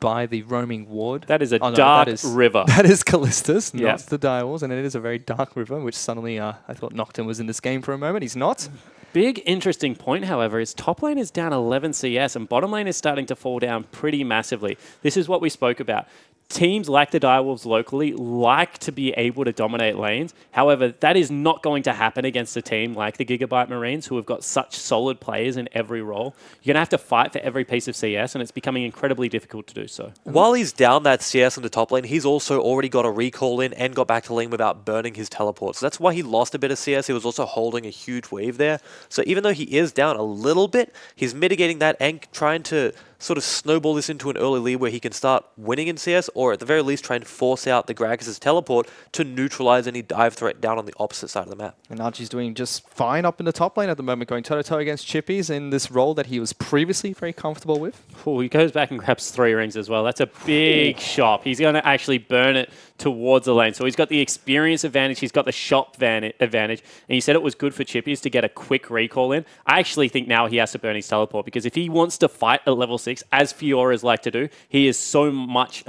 by the roaming ward. That is a dark river. That is Kalista's, Yeah. not the Direwolves, and it is a very dark river, which suddenly I thought Nocturne was in this game for a moment. He's not. Big interesting point, however, is top lane is down 11 CS and bottom lane is starting to fall down pretty massively. This is what we spoke about. Teams like the Direwolves locally like to be able to dominate lanes. However, that is not going to happen against a team like the Gigabyte Marines, who have got such solid players in every role. You're going to have to fight for every piece of CS, and it's becoming incredibly difficult to do so. While he's down that CS in the top lane, he's also already got a recall in and got back to lane without burning his teleport. So that's why he lost a bit of CS. He was also holding a huge wave there. So even though he is down a little bit, he's mitigating that and trying to sort of snowball this into an early lead where he can start winning in CS, or at the very least try and force out the Gragas' teleport to neutralize any dive threat down on the opposite side of the map. And Archie's doing just fine up in the top lane at the moment, going toe-to-toe against Chippies in this role that he was previously very comfortable with. Oh, he goes back and grabs 3 rings as well. That's a big shot. He's going to actually burn it towards the lane. So he's got the experience advantage, he's got the shot advantage, and he said it was good for Chippies to get a quick recall in. I actually think now he has to burn his teleport, because if he wants to fight at level 6, as Fiora's like to do, he is so much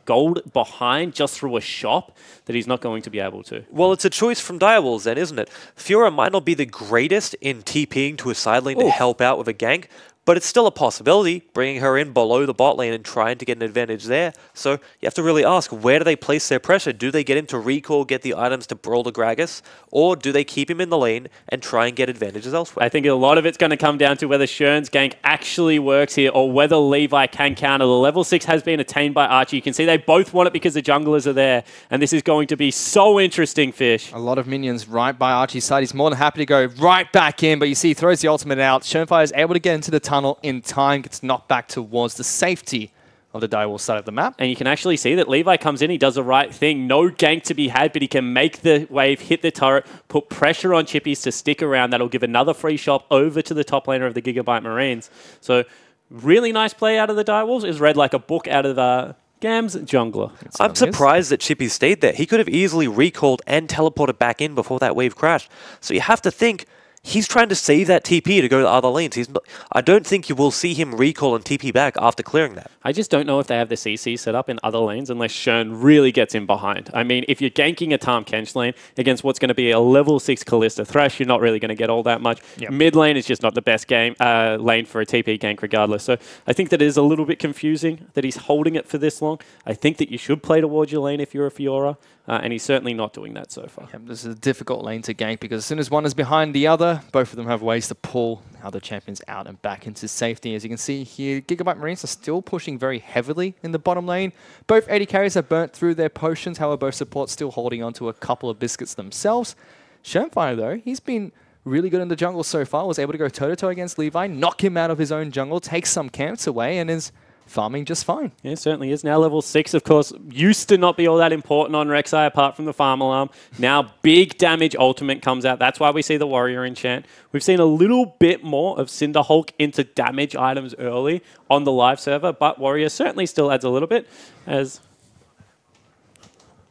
gold behind just through a shop that he's not going to be able to. Well, it's a choice from Direwolves then, isn't it? Fiora might not be the greatest in TPing to a side lane to help out with a gank, but it's still a possibility, bringing her in below the bot lane and trying to get an advantage there. So you have to really ask, where do they place their pressure? Do they get him to recall, get the items to brawl the Gragas, or do they keep him in the lane and try and get advantages elsewhere? I think a lot of it's going to come down to whether Shern's gank actually works here, or whether Levi can counter. The level 6 has been attained by Archie. You can see they both want it because the junglers are there, and this is going to be so interesting, Fish. A lot of minions right by Archie's side. He's more than happy to go right back in, but you see he throws the ultimate out. Schoenfire is able to get into the tunnel in time, gets knocked back towards the safety of the Direwolf side of the map. And you can actually see that Levi comes in, he does the right thing. No gank to be had, but he can make the wave, hit the turret, put pressure on Chippies to stick around. That'll give another free shot over to the top laner of the Gigabyte Marines. So really nice play out of the Direwolves. Is read like a book out of Gam's jungler. I'm surprised that Chippy stayed there. He could have easily recalled and teleported back in before that wave crashed. So you have to think, he's trying to save that TP to go to other lanes. I don't think you will see him recall and TP back after clearing that. I just don't know if they have the CC set up in other lanes unless Shern really gets in behind. I mean, if you're ganking a Tahm Kench lane against what's going to be a level 6 Kalista Thresh, you're not really going to get all that much. Yep. Mid lane is just not the best lane for a TP gank regardless. So I think that it is a little bit confusing that he's holding it for this long. I think that you should play towards your lane if you're a Fiora. And he's certainly not doing that so far. Yeah, this is a difficult lane to gank because as soon as one is behind the other, both of them have ways to pull other champions out and back into safety. As you can see here, Gigabyte Marines are still pushing very heavily in the bottom lane. Both AD carries have burnt through their potions, however both supports still holding on to a couple of biscuits themselves. Schoenfire though, he's been really good in the jungle so far. Was able to go toe-to-toe against Levi, knock him out of his own jungle, take some camps away, and is farming just fine. Yeah, it certainly is. Now level 6, of course, used to not be all that important on Rek'Sai apart from the farm alarm. Now big damage ultimate comes out. That's why we see the warrior enchant. We've seen a little bit more of Cinderhulk into damage items early on the live server, but warrior certainly still adds a little bit as...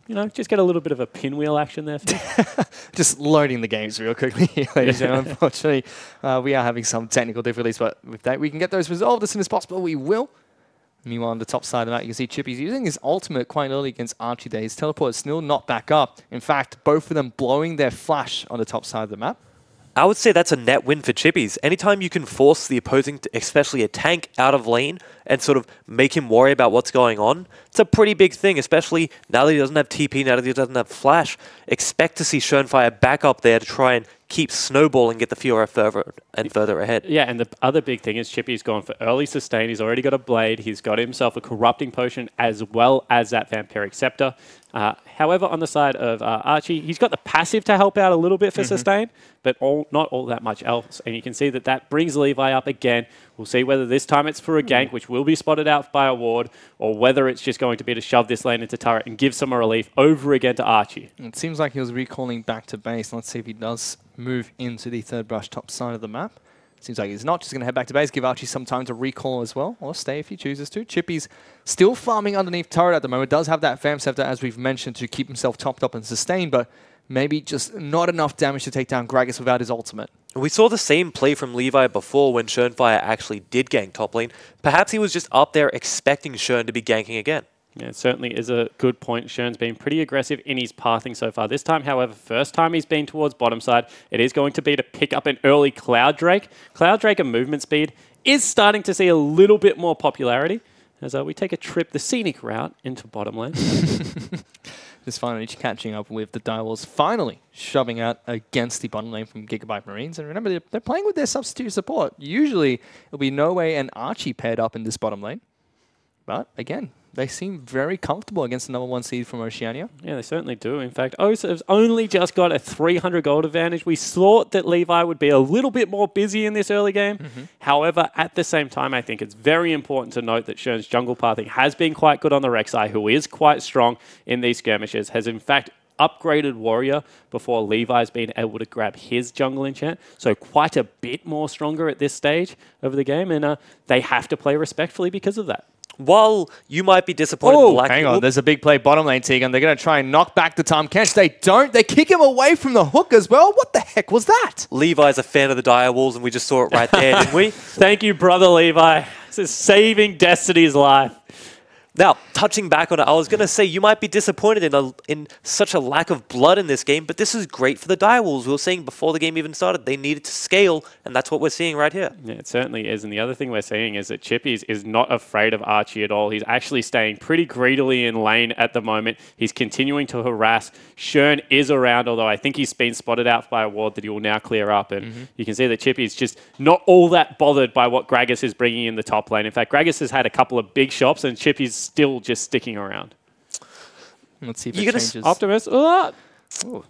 You know, just get a little bit of a pinwheel action there. Just loading the games real quickly here, ladies and gentlemen. Unfortunately, we are having some technical difficulties, but with that, we can get those resolved as soon as possible. We will. Meanwhile, on the top side of that, you can see Chippy's using his ultimate quite early against Archie there. His teleport is still not back up. In fact, both of them blowing their flash on the top side of the map. I would say that's a net win for Chippies. Anytime you can force the opposing, especially a tank, out of lane and sort of make him worry about what's going on, it's a pretty big thing, especially now that he doesn't have TP, now that he doesn't have Flash. Expect to see Schönfire back up there to try and keep snowballing, get the Fiora further and further ahead. Yeah, and the other big thing is Chippy's gone for early sustain. He's already got a Blade. He's got himself a Corrupting Potion as well as that Vampiric Scepter. However, on the side of Archie, he's got the passive to help out a little bit for sustain, but not all that much else. And you can see that that brings Levi up again. We'll see whether this time it's for a gank, which will be spotted out by a ward, or whether it's just going to be to shove this lane into turret and give some relief over again to Archie. It seems like he was recalling back to base. Let's see if he does move into the third brush top side of the map. Seems like he's not. Just going to head back to base, give Archie some time to recall as well, or stay if he chooses to. Chippy's still farming underneath turret at the moment. Does have that Fam Scepter, as we've mentioned, to keep himself topped up and sustained, but maybe just not enough damage to take down Gragas without his ultimate. We saw the same play from Levi before when Schönfire actually did gank top lane. Perhaps he was just up there expecting Schön to be ganking again. Yeah, it certainly is a good point. Schön's been pretty aggressive in his pathing so far. This time, however, first time he's been towards bottom side, it is going to be to pick up an early Cloud Drake. Cloud Drake and movement speed is starting to see a little bit more popularity as we take a trip the scenic route into bottom lane. Just finally catching up with the Direwolves, finally shoving out against the bottom lane from Gigabyte Marines. And remember, they're playing with their substitute support. Usually, it'll be No Way and Archie paired up in this bottom lane. But again, they seem very comfortable against the #1 seed from Oceania. Yeah, they certainly do. In fact, Osa has only just got a 300 gold advantage. We thought that Levi would be a little bit more busy in this early game. However, at the same time, I think it's very important to note that Schön's jungle pathing has been quite good on the Rek'Sai, who is quite strong in these skirmishes, has in fact upgraded Warrior before Levi's been able to grab his jungle enchant. So quite a bit more stronger at this stage of the game, and they have to play respectfully because of that. While you might be disappointed... Oh, hang on. There's a big play bottom lane, Tegan. They're going to try and knock back the Tahm Kench. They don't. They kick him away from the hook as well. What the heck was that? Levi's a fan of the Direwolves, and we just saw it right there, didn't we? Thank you, brother Levi. This is saving Destiny's life. Now, touching back on it, I was going to say you might be disappointed in such a lack of blood in this game, but this is great for the Direwolves. We were saying before the game even started, they needed to scale, and that's what we're seeing right here. Yeah, it certainly is. And the other thing we're seeing is that Chippies is not afraid of Archie at all. He's actually staying pretty greedily in lane at the moment. He's continuing to harass. Schön is around, although I think he's been spotted out by a ward that he will now clear up. And you can see that Chippy's just not all that bothered by what Gragas is bringing in the top lane. In fact, Gragas has had a couple of big shops, and Chippy's still just sticking around. Let's see if it changes. Optimus. Ooh.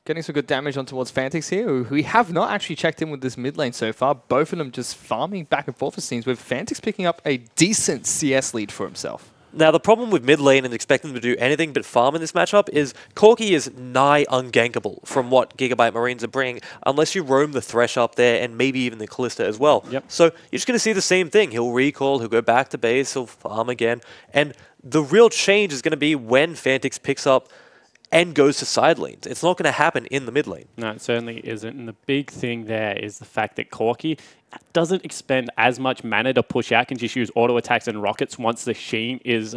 Getting some good damage on towards Fantix here, who we have not actually checked in with this mid lane so far. Both of them just farming back and forth, it seems, with Fantix picking up a decent CS lead for himself. Now, the problem with mid lane and expecting them to do anything but farm in this matchup is Corki is nigh ungankable from what Gigabyte Marines are bringing, unless you roam the Thresh up there and maybe even the Callista as well. So you're just going to see the same thing. He'll recall, he'll go back to base, he'll farm again. And the real change is going to be when Fantix picks up and goes to side lanes. It's not going to happen in the mid lane. No, it certainly isn't. And the big thing there is the fact that Corki doesn't expend as much mana to push out, can just use auto attacks and rockets once the Sheen is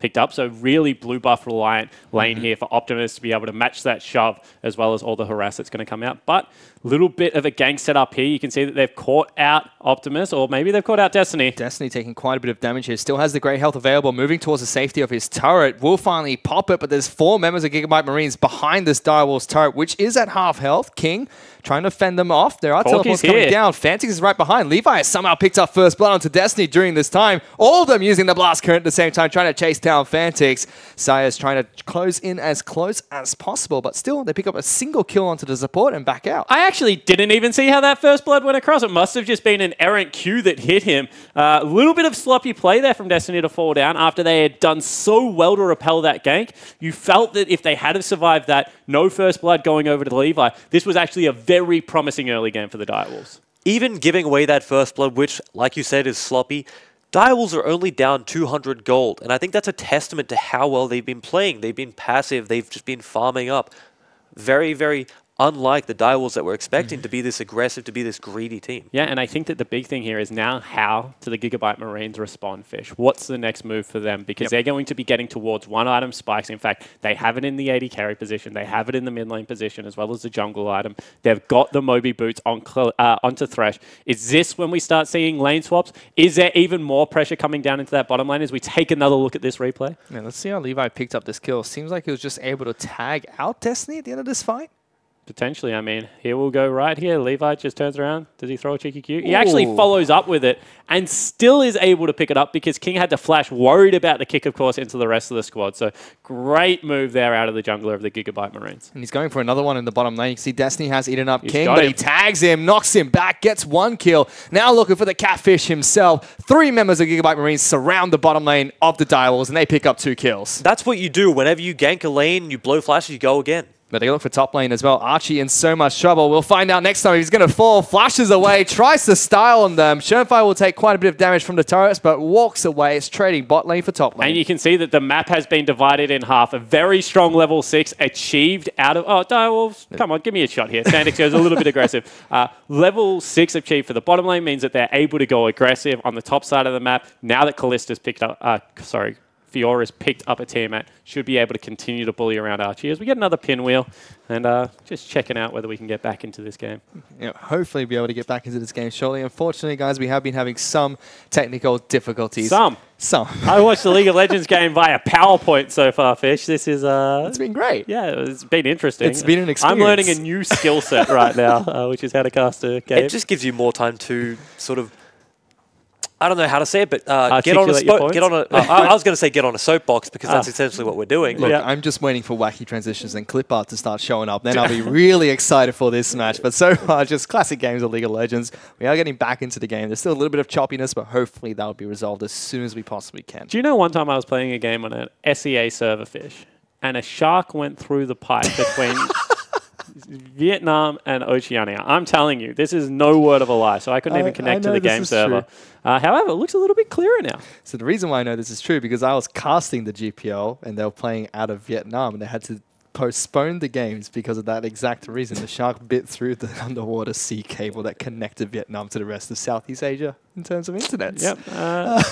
picked up. So really blue buff reliant lane here for Optimus to be able to match that shove as well as all the harass that's going to come out. But a little bit of a gank set up here. You can see that they've caught out Optimus, or maybe they've caught out Destiny. Destiny taking quite a bit of damage here. Still has the great health available, moving towards the safety of his turret. Will finally pop it, but there's 4 members of Gigabyte Marines behind this Direwolves turret, which is at half health. King trying to fend them off. There are teleports coming down. Fantix is right right behind. Levi has somehow picked up first blood onto Destiny during this time. All of them using the blast current at the same time, trying to chase down Fantix. Saya's trying to close in as close as possible, but still, they pick up a single kill onto the support and back out. I actually didn't even see how that first blood went across. It must have just been an errant Q that hit him. A little bit of sloppy play there from Destiny to fall down after they had done so well to repel that gank. You felt that if they had have survived that, no first blood going over to Levi, this was actually a very promising early game for the Direwolves. Even giving away that first blood, which, like you said, is sloppy, Direwolves are only down 200 gold, and I think that's a testament to how well they've been playing. They've been passive, they've just been farming up. Very, very unlike the Direwolves that we're expecting to be this aggressive, to be this greedy team. Yeah, and I think that the big thing here is now how do the Gigabyte Marines respond, Fish? What's the next move for them? Because they're going to be getting towards one item spikes. In fact, they have it in the AD carry position. They have it in the mid lane position as well as the jungle item. They've got the Moby boots on onto Thresh. Is this when we start seeing lane swaps? Is there even more pressure coming down into that bottom lane as we take another look at this replay? Yeah, let's see how Levi picked up this kill. Seems like he was just able to tag out Destiny at the end of this fight. Potentially, I mean, here we'll go right here. Levi just turns around. Does he throw a cheeky Q? He actually follows up with it and still is able to pick it up because King had to flash, worried about the kick, of course, into the rest of the squad. So great move there out of the jungler of the Gigabyte Marines. And he's going for another one in the bottom lane. You can see Destiny has eaten up King, but he tags him, knocks him back, gets one kill. Now looking for the Catfish himself. 3 members of Gigabyte Marines surround the bottom lane of the Direwolves, and they pick up 2 kills. That's what you do. Whenever you gank a lane, you blow flashes, you go again. But they look for top lane as well. Archie in so much trouble. We'll find out next time if he's going to fall. Flashes away, tries to style on them. Shernfire will take quite a bit of damage from the turrets, but walks away. It's trading bot lane for top lane. And you can see that the map has been divided in half. A very strong level 6 achieved out of... Oh, Direwolves, come on, give me a shot here. Sandix goes a little bit aggressive. Level 6 achieved for the bottom lane means that they're able to go aggressive on the top side of the map. Now that Callista's picked up... Fiora's picked up a Tiamat, should be able to continue to bully around Archie as we get another pinwheel and just checking out whether we can get back into this game. Yeah, hopefully be able to get back into this game shortly. Unfortunately, guys, we have been having some technical difficulties. Some. I watched the League of Legends game via PowerPoint so far, Fish. This is... it's been great. Yeah, it's been interesting. It's been an experience. I'm learning a new skill set right now, which is how to cast a game. It just gives you more time to sort of... I don't know how to say it, but get on a I was going to say get on a soapbox because that's essentially what we're doing. Look, I'm just waiting for wacky transitions and clip art to start showing up. Then I'll be really excited for this match. But so far, just classic games of League of Legends. We are getting back into the game. There's still a little bit of choppiness, but hopefully that will be resolved as soon as we possibly can. Do you know one time I was playing a game on an SEA server, Fish, and a shark went through the pipe between... Vietnam and Oceania. I'm telling you, this is no word of a lie, so I couldn't even connect to the game server. However, it looks a little bit clearer now. So the reason why I know this is true, because I was casting the GPL and they were playing out of Vietnam and they had to postpone the games because of that exact reason. The shark bit through the underwater sea cable that connected Vietnam to the rest of Southeast Asia in terms of internets. Yep,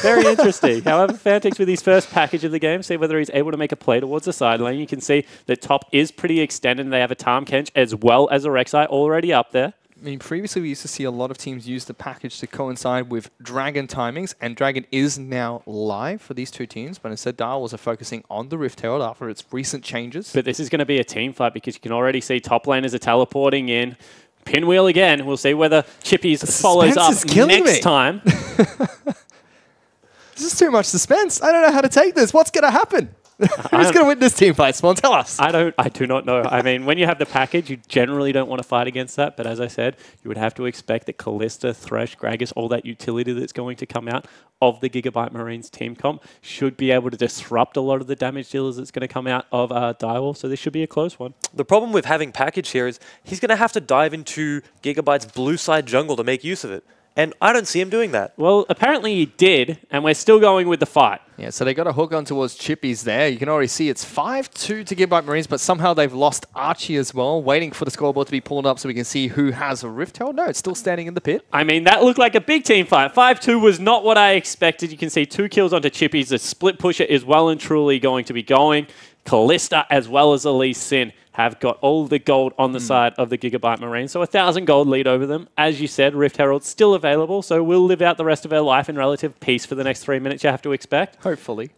very interesting. However, Fantix with his first package of the game, see whether he's able to make a play towards the side lane. You can see the top is pretty extended. They have a Tahm Kench as well as a Rek'Sai already up there. I mean, previously we used to see a lot of teams use the package to coincide with Dragon timings, and Dragon is now live for these two teams, but instead Direwolves are focusing on the Rift Herald after its recent changes. But this is going to be a team fight because you can already see top laners are teleporting in. Pinwheel again. We'll see whether Chippies follows up next time. This is too much suspense. I don't know how to take this. What's going to happen? Who's going to win this team fight, Spawn? Tell us. I do not know. I mean, when you have the package, you generally don't want to fight against that. But as I said, you would have to expect that Kalista, Thresh, Gragas, all that utility that's going to come out of the Gigabyte Marines team comp should be able to disrupt a lot of the damage dealers that's going to come out of Direwolf. So this should be a close one. The problem with having package here is he's going to have to dive into Gigabyte's blue side jungle to make use of it. And I don't see him doing that. Well, apparently he did, and we're still going with the fight. Yeah, so they got a hook on towards Chippies there. You can already see it's 5-2 to Gigabyte Marines, but somehow they've lost Archie as well, waiting for the scoreboard to be pulled up so we can see who has a Rift Herald. No, it's still standing in the pit. I mean, that looked like a big team fight. 5-2 was not what I expected. You can see 2 kills onto Chippies. The split pusher is well and truly going to be going. Kalista as well as Elise Sin have got all the gold on the side of the Gigabyte Marine. So 1,000 gold lead over them. As you said, Rift Herald's still available, so we'll live out the rest of our life in relative peace for the next 3 minutes, you have to expect. Hopefully.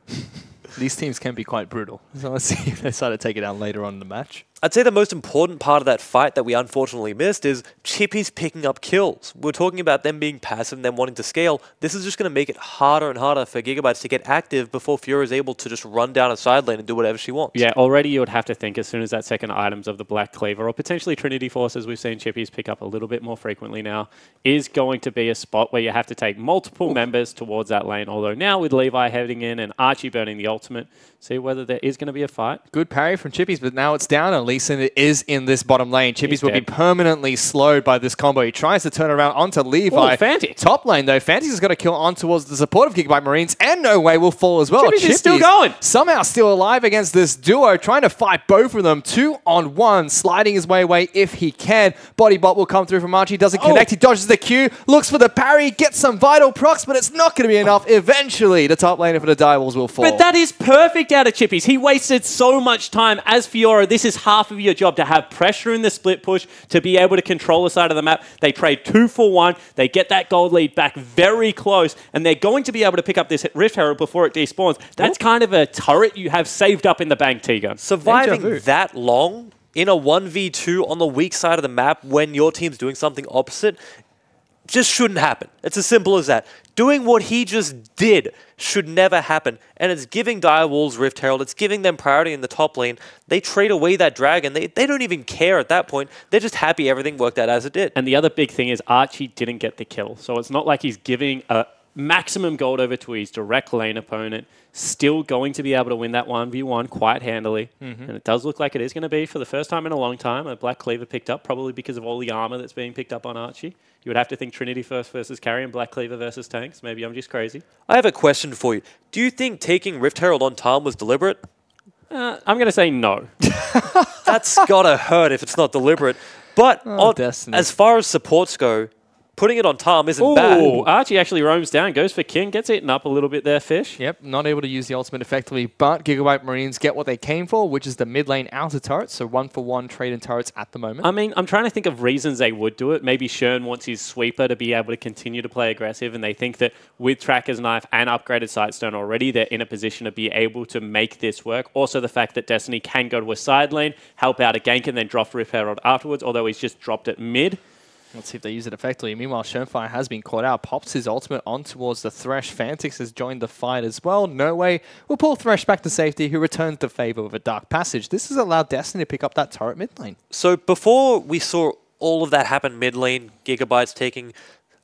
These teams can be quite brutal. So let's see if they decide to take it out later on in the match. I'd say the most important part of that fight that we unfortunately missed is Chippy's picking up kills. We're talking about them being passive and them wanting to scale. This is just going to make it harder and harder for Gigabytes to get active before Fiora is able to just run down a side lane and do whatever she wants. Yeah, already you would have to think as soon as that second items of the Black Cleaver, or potentially Trinity Force, as we've seen Chippies pick up a little bit more frequently now, is going to be a spot where you have to take multiple members towards that lane. Although now with Levi heading in and Archie burning the ultimate, see whether there is going to be a fight. Good parry from Chippies, but now it's down at least, and it is in this bottom lane. Chippies will be permanently slowed by this combo. He tries to turn around onto Levi. Fantix. Top lane, though. Fantix has got a kill on towards the support of Gigabyte Marines, and No Way will fall as well. Chippies is still going. Somehow still alive against this duo, trying to fight both of them. 2-on-1, sliding his way away if he can. Body bot will come through from Archie. Doesn't connect. He dodges the Q, looks for the parry, gets some vital procs, but it's not going to be enough. Eventually, the top laner for the Direwolves will fall. But that is perfect out of Chippies. He wasted so much time. As Fiora, this is half of your job, to have pressure in the split push, to be able to control the side of the map. They trade 2 for 1. They get that gold lead back very close, and they're going to be able to pick up this Rift Herald before it despawns. That's kind of a turret you have saved up in the bank, Tiga. Surviving that long in a 1v2 on the weak side of the map when your team's doing something opposite just shouldn't happen. It's as simple as that. Doing what he just did should never happen. And it's giving Direwolves Rift Herald. It's giving them priority in the top lane. They trade away that dragon. They don't even care at that point. They're just happy everything worked out as it did. And the other big thing is Archie didn't get the kill. So it's not like he's giving a maximum gold over to his direct lane opponent. Still going to be able to win that 1v1 quite handily. And it does look like it is going to be, for the first time in a long time, a Black Cleaver picked up, probably because of all the armor that's being picked up on Archie. You would have to think Trinity first versus carry and Black Cleaver versus tanks. Maybe I'm just crazy. I have a question for you. Do you think taking Rift Herald on Tarm was deliberate? I'm going to say no. That's gotta hurt if it's not deliberate. But as far as supports go, putting it on Tarm isn't bad. Archie actually roams down, goes for King, gets eaten up a little bit there, Fish. Yep, not able to use the ultimate effectively, but Gigabyte Marines get what they came for, which is the mid lane outer turrets, so 1-for-1 trade in turrets at the moment. I mean, I'm trying to think of reasons they would do it. Maybe Shern wants his sweeper to be able to continue to play aggressive, and they think that with Tracker's Knife and upgraded Sightstone already, they're in a position to be able to make this work. Also, the fact that Destiny can go to a side lane, help out a gank, and then drop Rift Herald afterwards, although he's just dropped it mid. Let's see if they use it effectively. Meanwhile, Shernfire has been caught out, pops his ultimate on towards the Thresh. Fantix has joined the fight as well. No Way will pull Thresh back to safety, who returns the favor with a Dark Passage. This has allowed Destiny to pick up that turret mid lane. So before we saw all of that happen mid lane, Gigabytes taking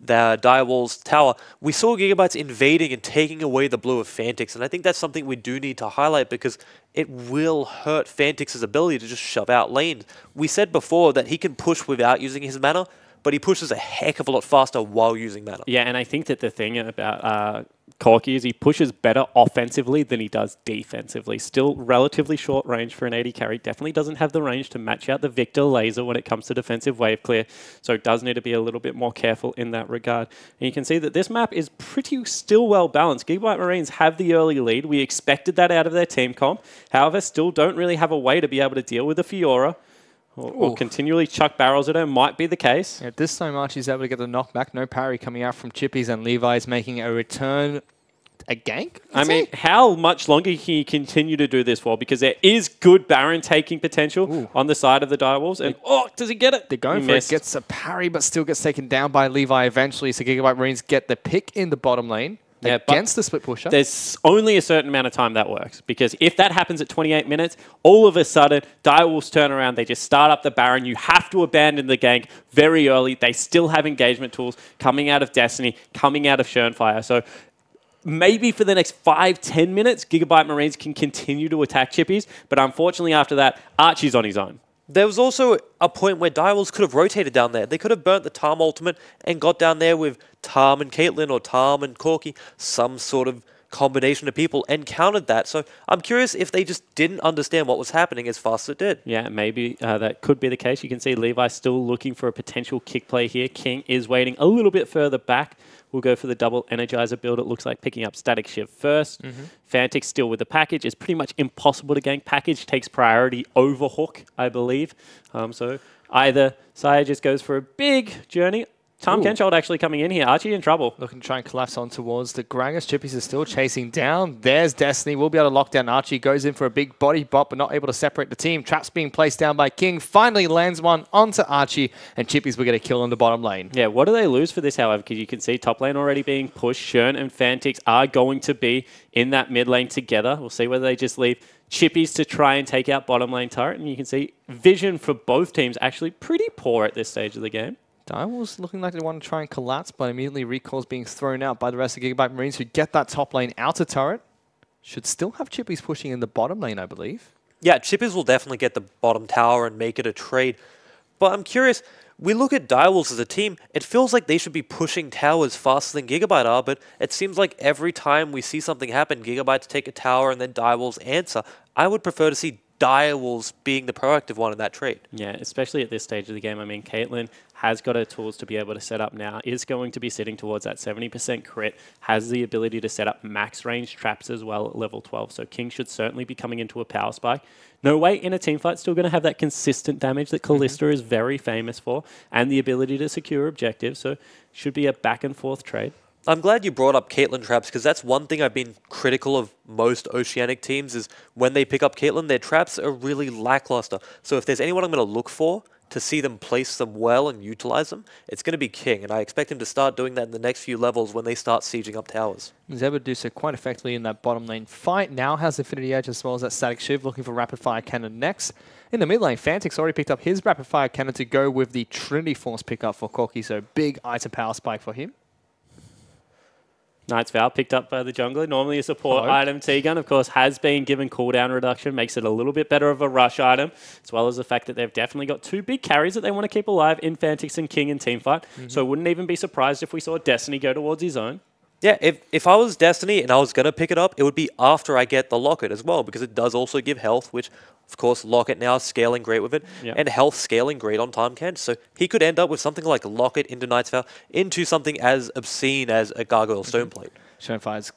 the Direwolves tower, we saw Gigabytes invading and taking away the blue of Fantix, and I think that's something we do need to highlight because it will hurt Fantix's ability to just shove out lanes. We said before that he can push without using his mana, but he pushes a heck of a lot faster while using mana. Yeah, and I think that the thing about Corki is he pushes better offensively than he does defensively. Still relatively short range for an AD carry. Definitely doesn't have the range to match out the Victor laser when it comes to defensive wave clear. So does need to be a little bit more careful in that regard. And you can see that this map is pretty still well balanced. Gigabyte Marines have the early lead. We expected that out of their team comp. However, still don't really have a way to be able to deal with the Fiora. Or continually chuck barrels at her might be the case. Yeah, this time Archie's able to get the knockback. No parry coming out from Chippies, and Levi's making a return. A gank? I mean, how much longer can you continue to do this for? Because there is good Baron taking potential on the side of the Direwolves. And, does he get it? They're going for it. Gets a parry, but still gets taken down by Levi eventually. So Gigabyte Marines get the pick in the bottom lane. Against the split pusher. There's only a certain amount of time that works. Because if that happens at 28 minutes, all of a sudden, Direwolves turn around. They just start up the Baron. You have to abandon the gank very early. They still have engagement tools coming out of Destiny, coming out of Shernfire. So maybe for the next 5-10 minutes, Gigabyte Marines can continue to attack Chippies. But unfortunately, after that, Archie's on his own. There was also a point where Direwolves could have rotated down there. They could have burnt the Tarm ultimate and got down there with Tarm and Caitlyn or Tarm and Corki, some sort of combination of people, and countered that. So I'm curious if they just didn't understand what was happening as fast as it did. Yeah, maybe that could be the case. You can see Levi still looking for a potential kick play here. King is waiting a little bit further back. We'll go for the double Energizer build. It looks like picking up Static Shiv first. Fantix still with the package. It's pretty much impossible to gank. Package takes priority over Hook, I believe. So either Saya just goes for a big journey. Tom Kensholt actually coming in here. Archie in trouble. Looking to try and collapse on towards the Gragas. Chippies is still chasing down. There's Destiny. We'll be able to lock down Archie. Goes in for a big body bop, but not able to separate the team. Traps being placed down by King. Finally lands one onto Archie, and Chippies will get a kill in the bottom lane. Yeah, what do they lose for this, however? Because you can see top lane already being pushed. Shern and Fantix are going to be in that mid lane together. We'll see whether they just leave Chippies to try and take out bottom lane turret. And you can see vision for both teams actually pretty poor at this stage of the game. Direwolves looking like they want to try and collapse, but immediately recalls being thrown out by the rest of Gigabyte Marines who get that top lane outer turret. Should still have Chippies pushing in the bottom lane, I believe. Yeah, Chippies will definitely get the bottom tower and make it a trade. But I'm curious, we look at Direwolves as a team, it feels like they should be pushing towers faster than Gigabyte are, but it seems like every time we see something happen, Gigabytes take a tower and then Direwolves answer. I would prefer to see Direwolves being the proactive one in that trade. Yeah, especially at this stage of the game. I mean, Caitlyn has got her tools to be able to set up now, is going to be sitting towards that 70% crit, has the ability to set up max range traps as well at level 12. So King should certainly be coming into a power spike. No way in a team fight, still going to have that consistent damage that Kalista is very famous for, and the ability to secure objectives. So should be a back and forth trade. I'm glad you brought up Caitlyn traps, because that's one thing I've been critical of most Oceanic teams is when they pick up Caitlyn, their traps are really lackluster. So if there's anyone I'm going to look for to see them place them well and utilize them, it's going to be King, and I expect him to start doing that in the next few levels when they start sieging up towers. He's able to do so quite effectively in that bottom lane fight. Now has Infinity Edge as well as that Static Shiv, looking for Rapid Fire Cannon next. In the mid lane, Fantix already picked up his Rapid Fire Cannon to go with the Trinity Force pickup for Corki, so big item power spike for him. Knight's Vow picked up by the jungler. Normally a support item. T-Gun, of course, has been given cooldown reduction. Makes it a little bit better of a rush item, as well as the fact that they've definitely got two big carries that they want to keep alive in Fantix and King in teamfight. So wouldn't even be surprised if we saw Destiny go towards his own. Yeah, if I was Destiny and I was going to pick it up, it would be after I get the Locket as well, because it does also give health, which, of course, Locket now is scaling great with it, and health scaling great on Tahm Kench. So he could end up with something like Locket into Knight's Vow, into something as obscene as a Gargoyle Stoneplate. Shonefire's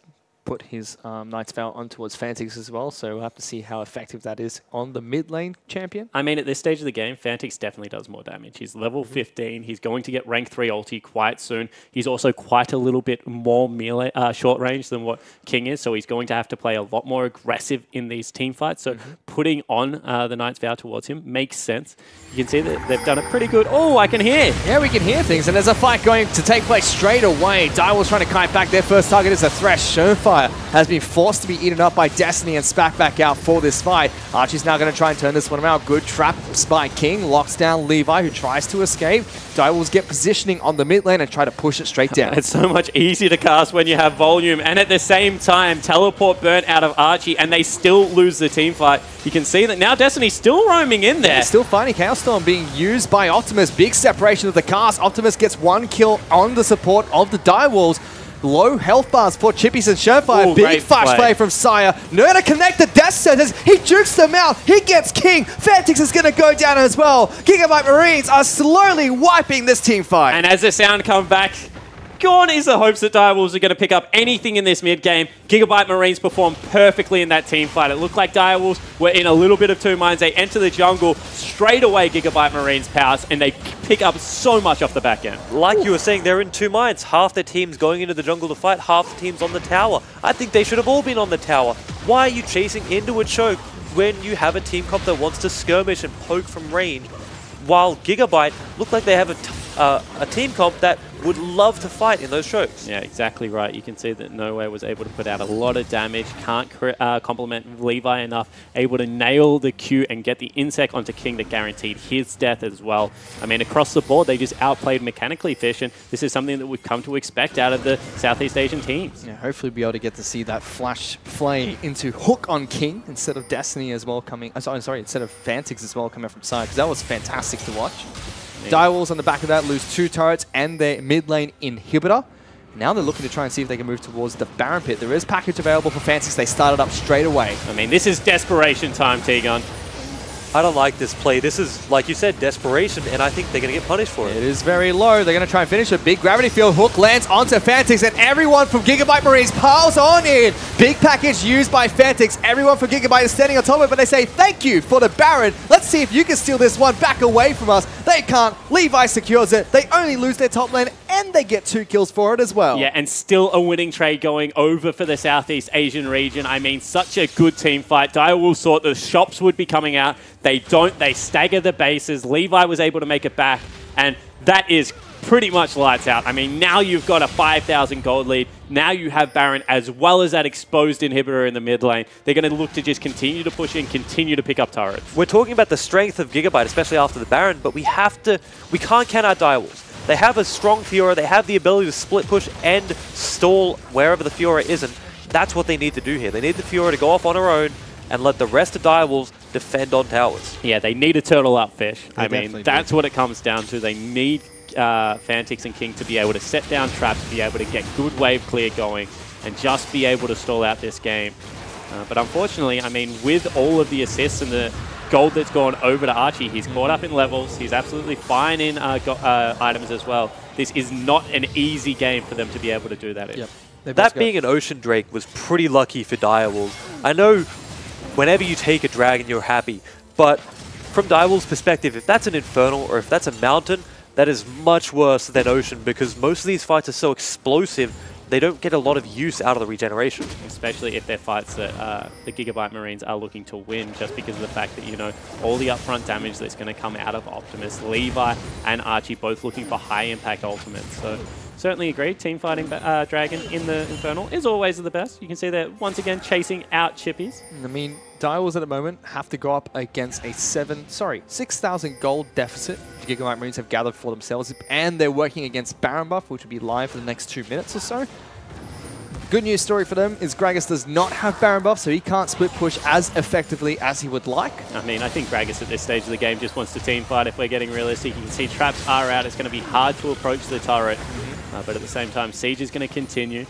put his Knight's Vow on towards Fantix as well, so we'll have to see how effective that is on the mid lane champion. I mean, at this stage of the game, Fantix definitely does more damage. He's level 15. He's going to get rank 3 ulti quite soon. He's also quite a little bit more melee, short range than what King is, so he's going to have to play a lot more aggressive in these team fights. So putting on the Knight's Vow towards him makes sense. You can see that they've done it pretty good. Oh, I can hear. Yeah, we can hear things, and there's a fight going to take place straight away. Direwolves trying to kite back. Their first target is a Thresh. Shonefire has been forced to be eaten up by Destiny and spat back out for this fight. Archie's now going to try and turn this one around. Good trap by King. Locks down Levi, who tries to escape. Direwolves get positioning on the mid lane and try to push it straight down. It's so much easier to cast when you have volume, and at the same time, teleport burnt out of Archie, and they still lose the team fight. You can see that now Destiny's still roaming in there. He's still finding Chaos Storm being used by Optimus. Big separation of the cast. Optimus gets one kill on the support of the Direwolves. Low health bars for Chippies and Shonefire. Ooh, big flash play from Sire. Nerda connect the death sentence. He jukes them out. He gets King. Fantix is going to go down as well. Gigabyte Marines are slowly wiping this team fight. And as the sound comes back, gone is the hopes that Direwolves are going to pick up anything in this mid-game. Gigabyte Marines performed perfectly in that team fight. It looked like Direwolves were in a little bit of two minds. They enter the jungle, straight away Gigabyte Marines pounce, and they pick up so much off the back end. Like you were saying, they're in two minds. Half their team's going into the jungle to fight, half the team's on the tower. I think they should have all been on the tower. Why are you chasing into a choke when you have a team comp that wants to skirmish and poke from range, while Gigabyte look like they have a team comp that would love to fight in those chokes? Yeah, exactly right. You can see that Nowhere was able to put out a lot of damage, can't compliment Levi enough, able to nail the Q and get the insect onto King that guaranteed his death as well. I mean, across the board, they just outplayed mechanically Fish, and this is something that we've come to expect out of the Southeast Asian teams. Yeah, hopefully be able to get to see that flash play into Hook on King instead of Destiny as well coming, sorry, instead of Fantix as well coming from side, because that was fantastic to watch. Direwolves on the back of that lose 2 turrets and their mid lane inhibitor. Now they're looking to try and see if they can move towards the Baron Pit. There is package available for Fantix. They started up straight away. I mean, this is desperation time, T-Gun. I don't like this play. This is, like you said, desperation, and I think they're going to get punished for it. It is very low. They're going to try and finish a big gravity field. Hook lands onto Fantix, and everyone from Gigabyte Marines piles on in. Big package used by Fantix. Everyone from Gigabyte is standing on top of it, but they say, thank you for the Baron. Let's see if you can steal this one back away from us. They can't. Levi secures it. They only lose their top lane, and they get 2 kills for it as well. Yeah, and still a winning trade going over for the Southeast Asian region. I mean, such a good team fight. Direwolves thought the shops would be coming out. They don't. They stagger the bases. Levi was able to make it back, and that is pretty much lights out. I mean, now you've got a 5,000 gold lead. Now you have Baron as well as that exposed inhibitor in the mid lane. They're going to look to just continue to push in, continue to pick up turrets. We're talking about the strength of Gigabyte, especially after the Baron, but we can't count out Direwolves. They have a strong Fiora. They have the ability to split push and stall wherever the Fiora isn't. That's what they need to do here. They need the Fiora to go off on her own and let the rest of Direwolves defend on towers. Yeah, they need a turtle up fish. They I mean, that's what it comes down to. They need Fantix and King to be able to set down traps, be able to get good wave clear going, and just be able to stall out this game. But unfortunately, I mean, with all of the assists and the gold that's gone over to Archie, he's caught up in levels. He's absolutely fine in items as well. This is not an easy game for them to be able to do that in. Yep. That being an Ocean Drake was pretty lucky for Direwolves. I know whenever you take a dragon, you're happy. But from Direwolves' perspective, if that's an Infernal or if that's a Mountain, that is much worse than Ocean because most of these fights are so explosive, they don't get a lot of use out of the regeneration. Especially if they're fights that the Gigabyte Marines are looking to win just because of the fact that, you know, all the upfront damage that's going to come out of Optimus, Levi and Archie both looking for high impact ultimates. So certainly agree, team fighting Dragon in the Infernal is always the best. You can see that once again chasing out Chippies. I mean, Direwolves at the moment have to go up against a 6,000 gold deficit the Gigabyte Marines have gathered for themselves, and they're working against Baron buff, which will be live for the next 2 minutes or so. Good news story for them is Gragas does not have Baron buff, so he can't split push as effectively as he would like. I mean, I think Gragas at this stage of the game just wants to team fight if we're getting realistic. You can see traps are out. It's going to be hard to approach the turret, but at the same time, Siege is going to continue.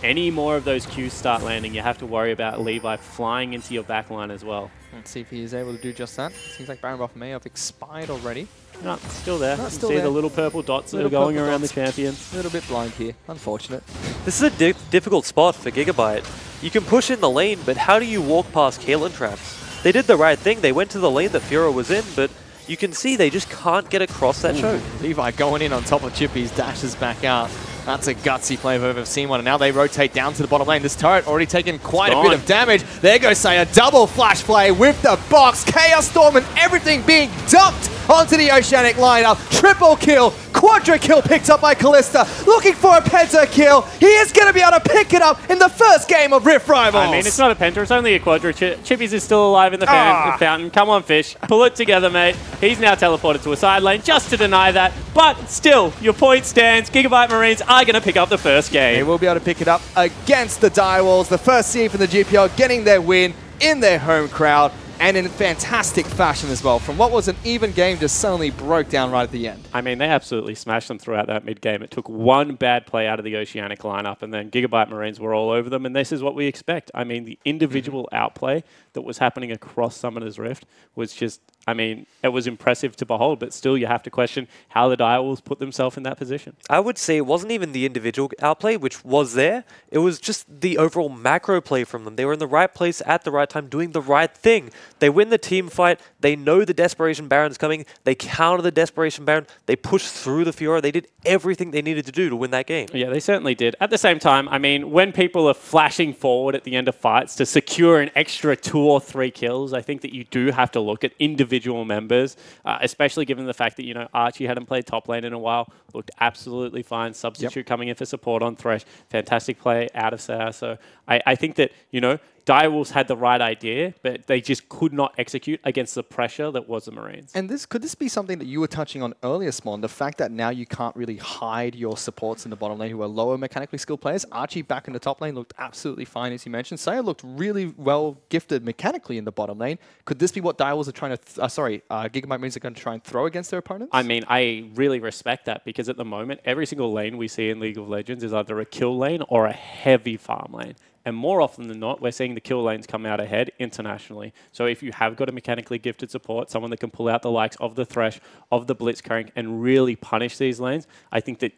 Any more of those Qs start landing, you have to worry about Levi flying into your backline as well. Let's see if he is able to do just that. Seems like Baron buff may have expired already. No, it's still there. No, You still see there. the little purple dots that are Little going purple around dots. the champions. A little bit blind here, unfortunate. This is a difficult spot for Gigabyte. You can push in the lane, but how do you walk past Caitlyn traps? They did the right thing. They went to the lane that Fiora was in, but you can see they just can't get across that choke. Levi going in on top of Chippy's, dashes back out. That's a gutsy play if I've ever seen one. And now they rotate down to the bottom lane. This turret already taken quite a bit of damage. There goes Saya, double flash play with the box. Chaos Storm and everything being dumped onto the Oceanic lineup. Triple kill, quadra kill picked up by Callista. Looking for a penta kill. He is going to be able to pick it up in the first game of Rift Rivals. I mean, it's not a penta, it's only a quadra. Chippies is still alive in the fountain. Come on, Fish. Pull it together, mate. He's now teleported to a side lane just to deny that. But still, your point stands. Gigabyte Marines are going to pick up the first They game. will be able to pick it up against the Direwolves. The first seed from the GPL getting their win in their home crowd. And in fantastic fashion as well. From what was an even game, just suddenly broke down right at the end. I mean, they absolutely smashed them throughout that mid-game. It took one bad play out of the Oceanic lineup, and then Gigabyte Marines were all over them, and this is what we expect. I mean, the individual outplay that was happening across Summoner's Rift was just, I mean, it was impressive to behold, but still you have to question how the Direwolves put themselves in that position. I would say it wasn't even the individual outplay, which was there. It was just the overall macro play from them. They were in the right place at the right time, doing the right thing. They win the team fight. They know the Desperation Baron's coming. They counter the Desperation Baron. They pushed through the Fiora. They did everything they needed to do to win that game. Yeah, they certainly did. At the same time, I mean, when people are flashing forward at the end of fights to secure an extra 2 or 3 kills, I think that you do have to look at individual members, especially given the fact that, you know, Archie hadn't played top lane in a while, looked absolutely fine. Substitute coming in for support on Thresh. Fantastic play out of Sayar. So I think that, you know, Direwolves had the right idea, but they just could not execute against the pressure that was the Marines. And could this be something that you were touching on earlier, Smon? The fact that now you can't really hide your supports in the bottom lane who are lower mechanically skilled players. Archie back in the top lane looked absolutely fine, as you mentioned. Saya looked really well gifted mechanically in the bottom lane. Could this be what Direwolves are trying to, Gigabyte Marines are going to try and throw against their opponents? I mean, I really respect that because at the moment, every single lane we see in League of Legends is either a kill lane or a heavy farm lane. And more often than not, we're seeing the kill lanes come out ahead internationally. So if you have got a mechanically gifted support, someone that can pull out the likes of the Thresh, of the Blitzcrank, and really punish these lanes, I think that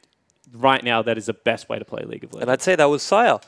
right now that is the best way to play League of Legends. And I'd say that was Sire.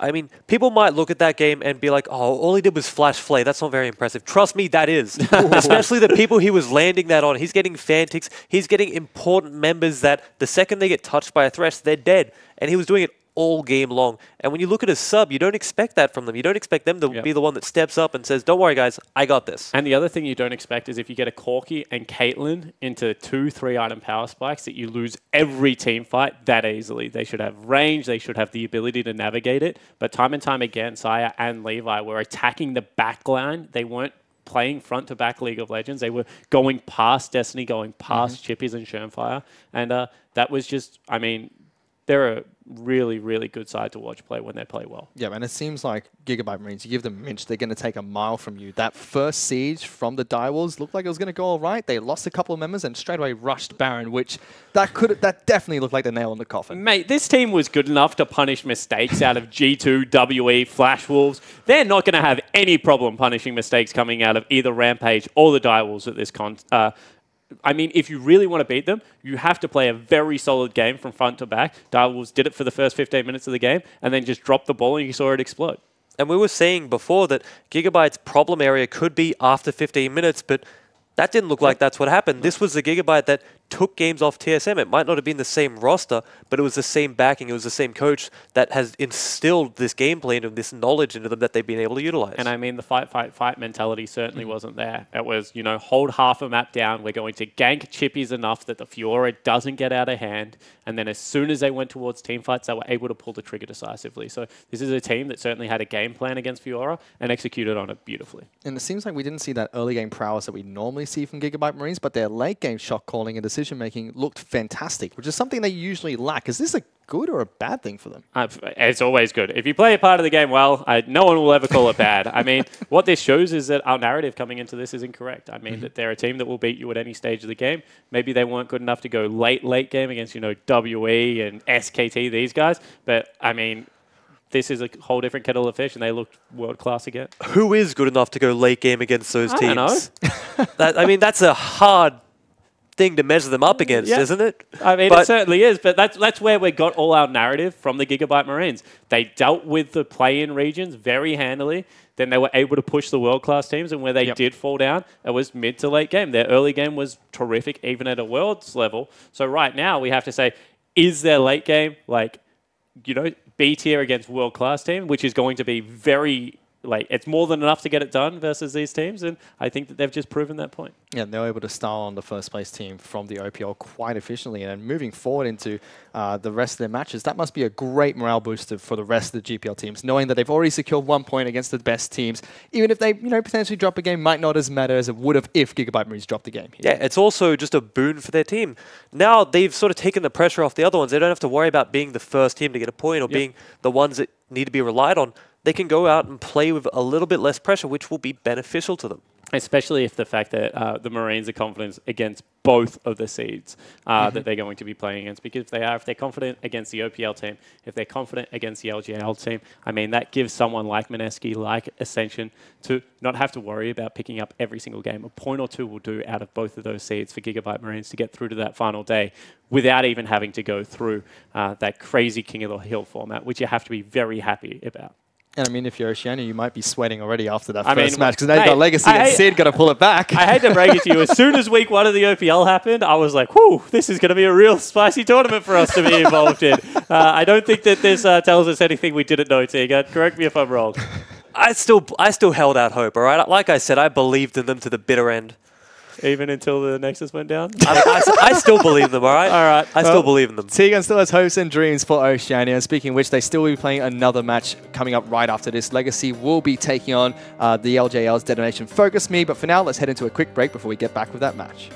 I mean, people might look at that game and be like, oh, all he did was flash Flay. That's not very impressive. Trust me, that is. Especially the people he was landing that on. He's getting Fantix. He's getting important members that the second they get touched by a Thresh, they're dead. And he was doing it all game long. And when you look at a sub, you don't expect that from them. You don't expect them to be the one that steps up and says, don't worry, guys, I got this. And the other thing you don't expect is if you get a Corki and Caitlyn into 2-3 item power spikes, that you lose every team fight that easily. They should have range. They should have the ability to navigate it. But time and time again, Sire and Levi were attacking the backline. They weren't playing front-to-back League of Legends. They were going past Destiny, going past Chippies and Shermfire. And that was just, I mean, they're a really, really good side to watch play when they play well. Yeah, and it seems like Gigabyte Marines, you give them a minch, they're going to take a mile from you. That first siege from the Direwolves looked like it was going to go all right. They lost a couple of members and straight away rushed Baron, which that definitely looked like the nail in the coffin. Mate, this team was good enough to punish mistakes out of G2, WE, Flash Wolves. They're not going to have any problem punishing mistakes coming out of either Rampage or the Direwolves at this I mean, if you really want to beat them, you have to play a very solid game from front to back. Direwolves did it for the first 15 minutes of the game and then just dropped the ball and you saw it explode. And we were saying before that Gigabyte's problem area could be after 15 minutes, but that didn't look like that's what happened. This was the Gigabyte that took games off TSM. It might not have been the same roster, but it was the same backing. It was the same coach that has instilled this gameplay and this knowledge into them that they've been able to utilize. And I mean, the fight mentality certainly wasn't there. It was, you know, hold half a map down. We're going to gank Chippies enough that the Fiora doesn't get out of hand. And then as soon as they went towards team fights, they were able to pull the trigger decisively. So this is a team that certainly had a game plan against Fiora and executed on it beautifully. And it seems like we didn't see that early game prowess that we normally see from Gigabyte Marines, but their late game shot calling and decision making looked fantastic, which is something they usually lack. Is this a good or a bad thing for them? It's always good. If you play a part of the game well, no one will ever call it bad. I mean, what this shows is that our narrative coming into this is incorrect. I mean, that they're a team that will beat you at any stage of the game. Maybe they weren't good enough to go late game against, you know, WE and SKT, these guys. But, I mean, this is a whole different kettle of fish, and they looked world-class again. Who is good enough to go late game against those teams? I don't know. I mean, that's a hard thing to measure them up against, isn't it? I mean, it certainly is, but that's where we got all our narrative from the Gigabyte Marines. They dealt with the play-in regions very handily. Then they were able to push the world-class teams, and where they did fall down, it was mid to late game. Their early game was terrific, even at a world's level. So right now, we have to say, is their late game, like, you know, B tier against world-class team, which is going to be very... like, it's more than enough to get it done versus these teams, and I think that they've just proven that point. Yeah, they were able to style on the first place team from the OPL quite efficiently, and moving forward into the rest of their matches, that must be a great morale booster for the rest of the GPL teams, knowing that they've already secured 1 point against the best teams. Even if they, you know, potentially drop a game, might not as matter as it would have if Gigabyte Marines dropped the game. Yeah, it's also just a boon for their team. Now they've sort of taken the pressure off the other ones. They don't have to worry about being the first team to get a point or being the ones that need to be relied on. They can go out and play with a little bit less pressure, which will be beneficial to them. Especially if the fact that the Marines are confident against both of the seeds that they're going to be playing against. Because if they're confident against the OPL team, if they're confident against the LGL team, I mean, that gives someone like Mineski, like Ascension, to not have to worry about picking up every single game. A point or two will do out of both of those seeds for Gigabyte Marines to get through to that final day without even having to go through that crazy King of the Hill format, which you have to be very happy about. And I mean, if you're Oceania, you might be sweating already after that first match, because now hey, you've got Legacy and Sid got to pull it back. I hate to break it to you. As soon as week 1 of the OPL happened, I was like, whew, this is going to be a real spicy tournament for us to be involved in. I don't think that this tells us anything we didn't know, Tegan. Correct me if I'm wrong. I still held out hope, all right? Like I said, I believed in them to the bitter end. Even until the Nexus went down? I still believe in them, all right? All right. I still believe in them. Tegan still has hopes and dreams for Oceania. Speaking of which, they still will be playing another match coming up right after this. Legacy will be taking on the LJL's Detonation Focus Me. But for now, let's head into a quick break before we get back with that match.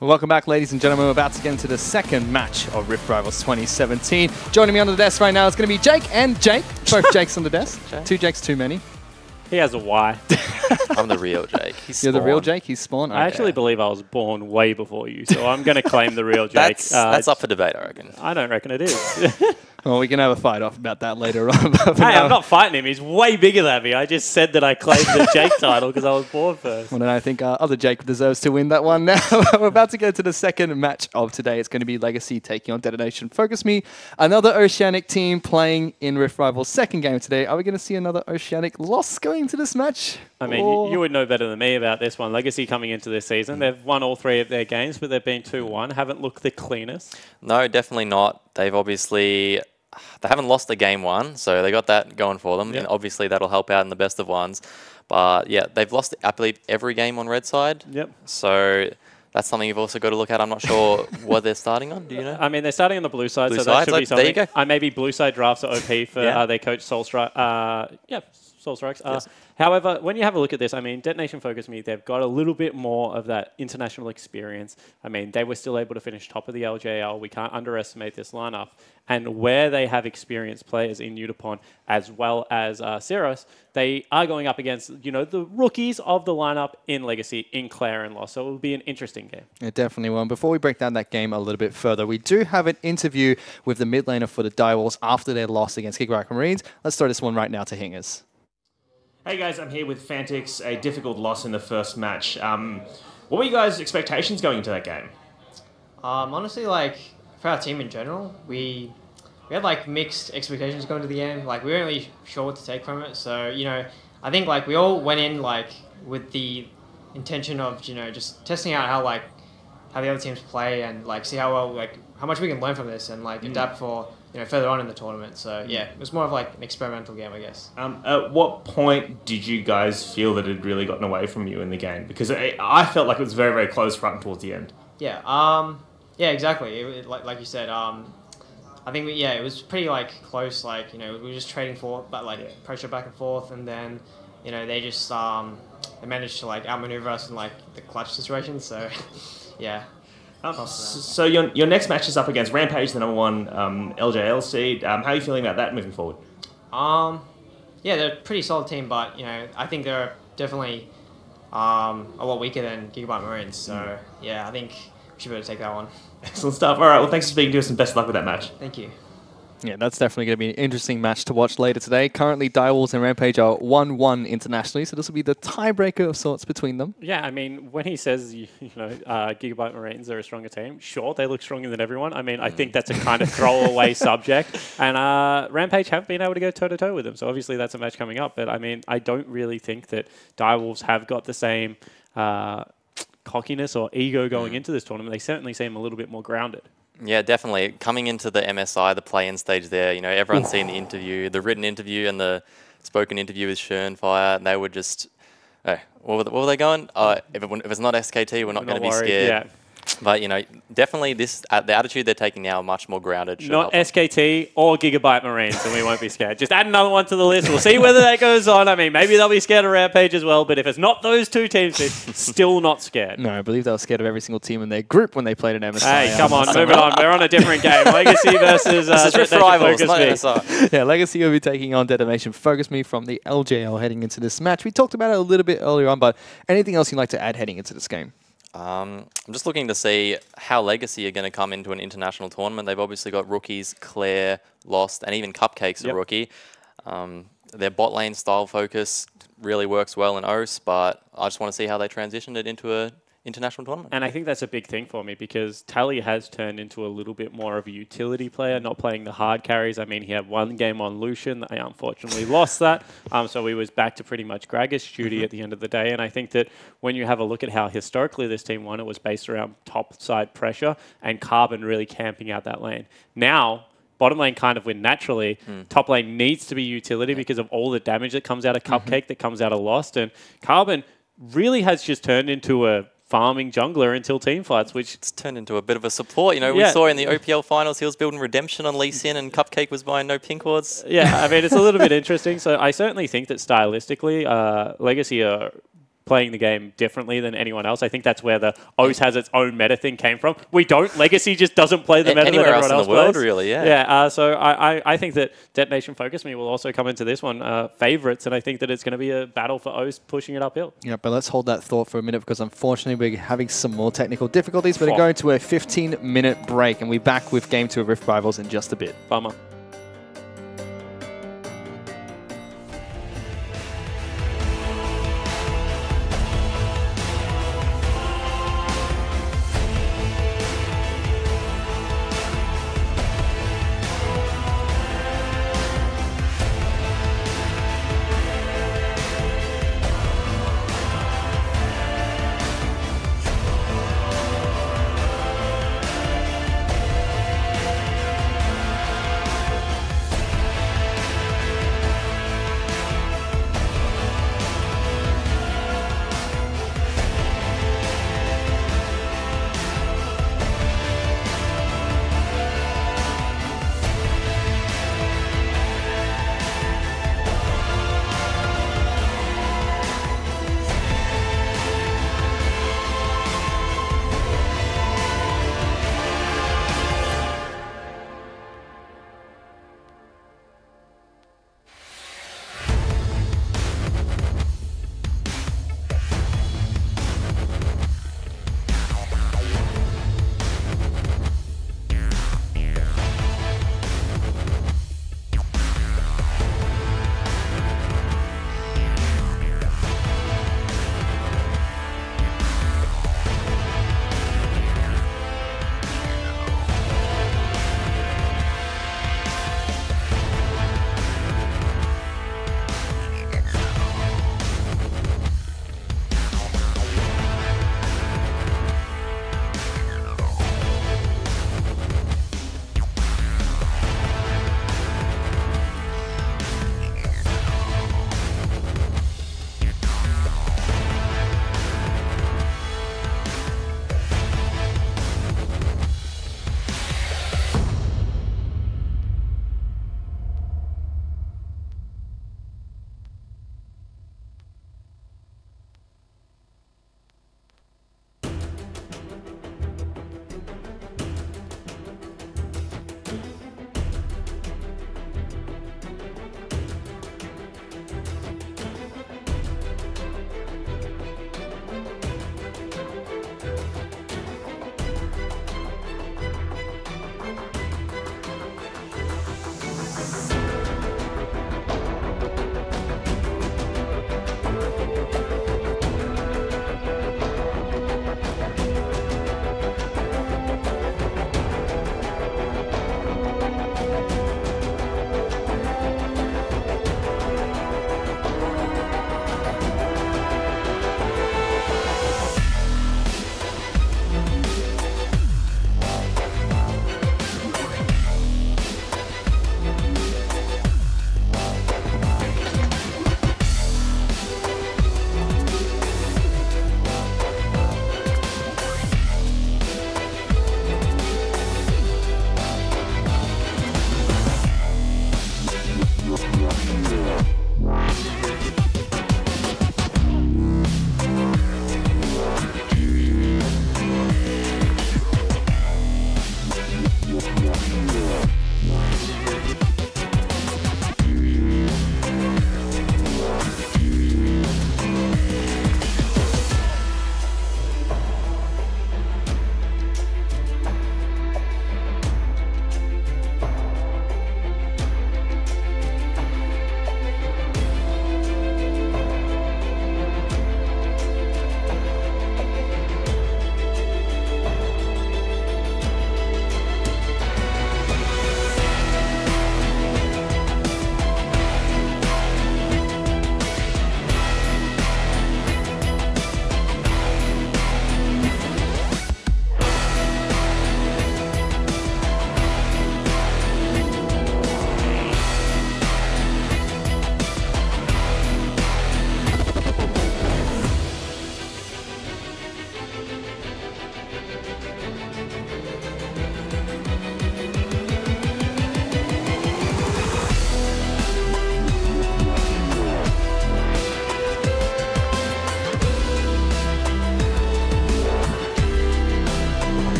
Welcome back, ladies and gentlemen. We're about to get into the second match of Rift Rivals 2017. Joining me on the desk right now is going to be Jake and Jake. Both Jakes on the desk. Two Jakes too many. He has a Y. I'm the real Jake. You're the real Jake? He's Spawn? Okay. I actually believe I was born way before you, so I'm going to claim the real Jake. That's up for debate, I reckon. I don't reckon it is. Well, we can have a fight off about that later on. Hey, I'm not fighting him. He's way bigger than me. I just said that I claimed the Jake title because I was born first. Well, then I think other Jake deserves to win that one now. We're about to go to the second match of today. It's going to be Legacy taking on Detonation Focus Me. Another Oceanic team playing in Rift Rivals' second game today. Are we going to see another Oceanic loss going into this match? I mean, you would know better than me about this one. Legacy coming into this season, they've won all 3 of their games, but they've been 2-1. Haven't looked the cleanest. No, definitely not. They've obviously... They haven't lost a game 1, so they got that going for them. Yep. And obviously, that'll help out in the best of ones. But yeah, they've lost, I believe, every game on red side. Yep. So that's something you've also got to look at. I'm not sure what they're starting on. Do you know? I mean, they're starting on the blue side, Blue so side? that should be something. There you go. Maybe blue side drafts are OP for their coach Soul Strike. Soul Strikes. Yes. However, when you have a look at this, I mean, Detonation Focus Me, they've got a little bit more of that international experience. I mean, they were still able to finish top of the LJL. We can't underestimate this lineup. And where they have experienced players in Udapon as well as Ceros, they are going up against, you know, the rookies of the lineup in Legacy, in Claire and Lost. So it will be an interesting game. It definitely will. And before we break down that game a little bit further, we do have an interview with the mid laner for the Direwolves after their loss against Gigabyte Marines. Let's throw this one right now to Hingers. Hey guys, I'm here with Fantix, a difficult loss in the first match. What were you guys' expectations going into that game? Honestly, like, for our team in general, we had, like, mixed expectations going to the game. Like, we weren't really sure what to take from it. So, you know, I think, like, we all went in, like, with the intention of, you know, just testing out how the other teams play and, like, see how well, like, how much we can learn from this and, like, adapt for, you know, further on in the tournament. So, yeah, it was more of, like, an experimental game, I guess. At what point did you guys feel that it had really gotten away from you in the game? Because I felt like it was very, very close right towards the end. Yeah, yeah, exactly. Like you said, I think, it was pretty, like, close. Like, you know, we were just trading for, but, like, pressure back and forth. And then, you know, they just, they managed to, like, outmaneuver us in, like, the clutch situation. So, yeah. So your next match is up against Rampage, the #1 LJL seed. How are you feeling about that moving forward? Yeah, they're a pretty solid team, but, you know, I think they're definitely a lot weaker than Gigabyte Marines. So, yeah, I think we should be able to take that one. Excellent stuff. All right, well, thanks for speaking to us and best of luck with that match. Thank you. Yeah, that's definitely going to be an interesting match to watch later today. Currently, Direwolves and Rampage are 1-1 internationally, so this will be the tiebreaker of sorts between them. Yeah, I mean, when he says, you know, Gigabyte Marines are a stronger team, sure, they look stronger than everyone. I mean, I think that's a kind of throwaway subject. And Rampage have been able to go toe-to-toe with them, so obviously that's a match coming up. But, I mean, I don't really think that Direwolves have got the same cockiness or ego going into this tournament. They certainly seem a little bit more grounded. Yeah, definitely. Coming into the MSI, the play-in stage there, you know, everyone's seen the interview, the written interview and the spoken interview with Schönfire, and they were just, what were they going? If it's not SKT, we're not going to be scared. Yeah. But, you know, definitely the attitude they're taking now are much more grounded. Not SKT or Gigabyte Marines, and we won't be scared. Just add another one to the list. We'll see whether that goes on. I mean, maybe they'll be scared of Rampage as well, but if it's not those two teams, they're still not scared. No, I believe they were scared of every single team in their group when they played an MSI. Hey, come on, moving on. We're on a different game. Legacy versus Rift Rivals, not MSI. Yeah, Legacy will be taking on Detonation Focus Me from the LJL heading into this match. We talked about it a little bit earlier on, but anything else you'd like to add heading into this game? I'm just looking to see how Legacy are going to come into an international tournament. They've obviously got rookies, Claire, Lost, and even Cupcake's a rookie. Their bot lane style focus really works well in OS, but I just want to see how they transition it into a international tournament. And I think that's a big thing for me because Tally has turned into a little bit more of a utility player, not playing the hard carries. I mean, he had one game on Lucian. I unfortunately lost that. So he was back to pretty much Gragas duty at the end of the day. And I think that when you have a look at how historically this team won, it was based around top side pressure and Carbon really camping out that lane. Now, bottom lane kind of win naturally. Top lane needs to be utility because of all the damage that comes out of Cupcake, that comes out of Lost. And Carbon really has just turned into a farming jungler until team fights, which it's turned into a bit of a support. You know, we saw in the OPL finals, he was building redemption on Lee Sin and Cupcake was buying no pink wards. Yeah, I mean, it's a little bit interesting. So I certainly think that stylistically, Legacy are playing the game differently than anyone else. I think that's where the OOS has its own meta thing came from. We don't. Legacy just doesn't play the meta Anywhere that else everyone in else the world, plays. really, yeah. Yeah, so I think that Detonation Focus Me will also come into this one favorites, and I think that it's going to be a battle for OOS pushing it uphill. Yeah, but let's hold that thought for a minute because unfortunately we're having some more technical difficulties. We're going to a 15-minute break and we're back with Game 2 of Rift Rivals in just a bit. Bummer.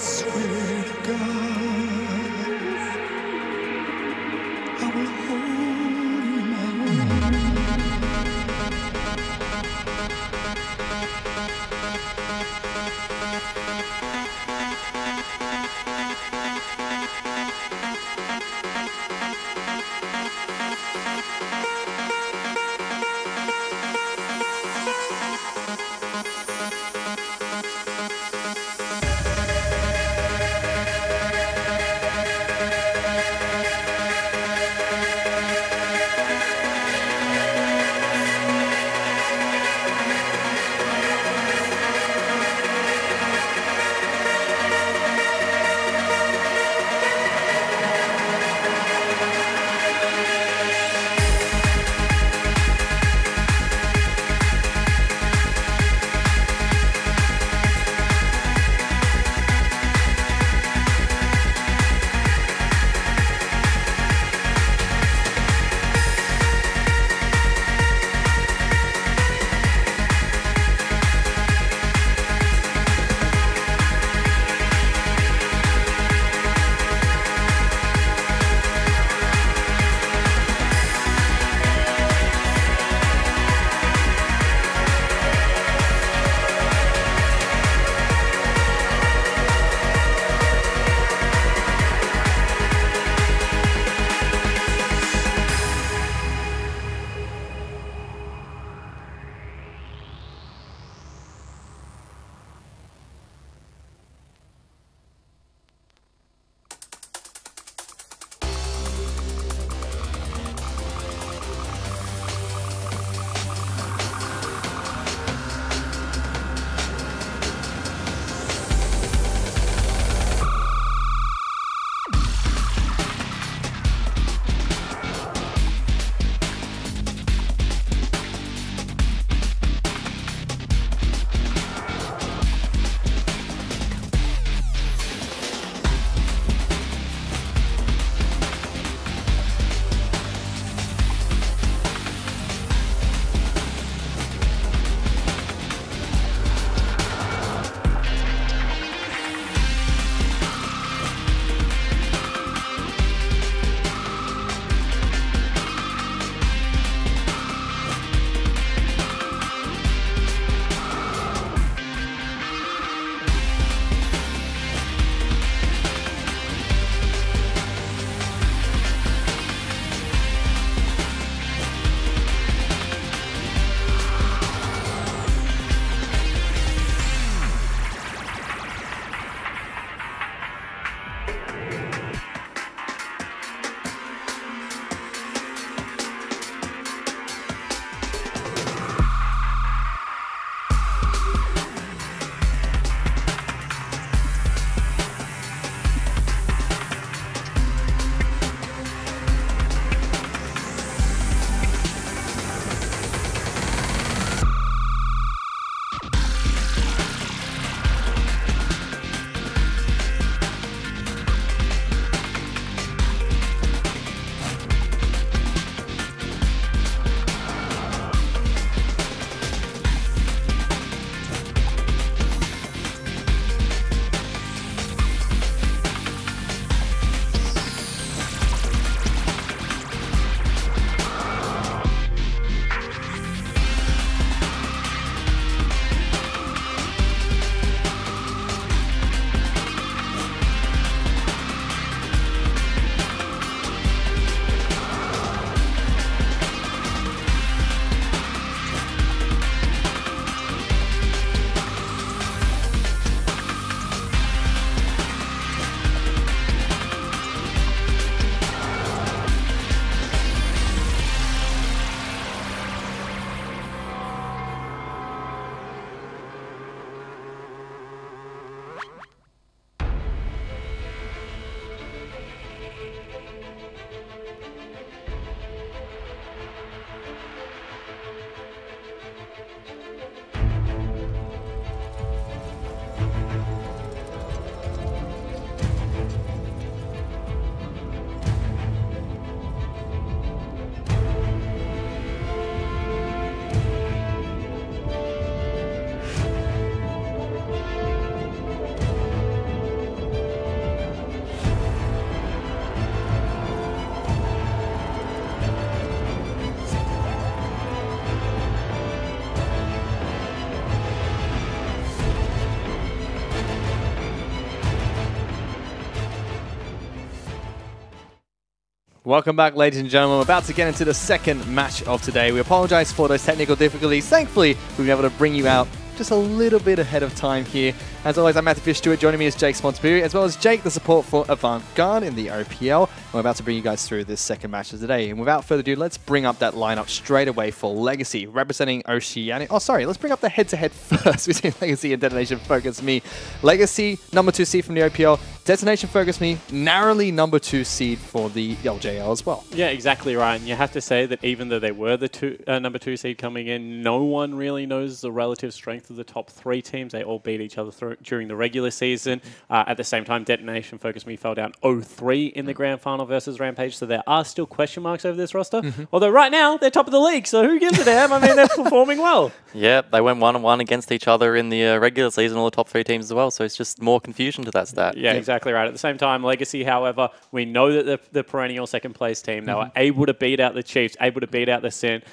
swear to God, I will hold you in my Welcome back, ladies and gentlemen. We're about to get into the second match of today. We apologize for those technical difficulties. Thankfully, we've been able to bring you out just a little bit ahead of time here. As always, I'm Matthew Fish-Stewart. Joining me is Jake Sponsbury, as well as Jake, the support for Avant-Garde in the OPL. We're about to bring you guys through this second match of the day. And without further ado, let's bring up that lineup straight away for Legacy, representing Oceania. Oh, sorry, let's bring up the head-to-head first between Legacy and Detonation Focus Me. Legacy, number 2 seed from the OPL. Detonation Focus Me, narrowly number 2 seed for the LJL as well. Yeah, exactly right. And you have to say that even though they were the number 2 seed coming in, no one really knows the relative strength of the top 3 teams. They all beat each other during the regular season. At the same time, Detonation Focus Me fell down 0-3 in the grand final versus Rampage, so there are still question marks over this roster. Although right now, they're top of the league, so who gives a damn? I mean, they're performing well. Yeah, they went 1-1 against each other in the regular season, all the top 3 teams as well, so it's just more confusion to that stat. Yeah, exactly right. At the same time, Legacy, however, we know that the perennial second place team, they were able to beat out the Chiefs, able to beat out the Sin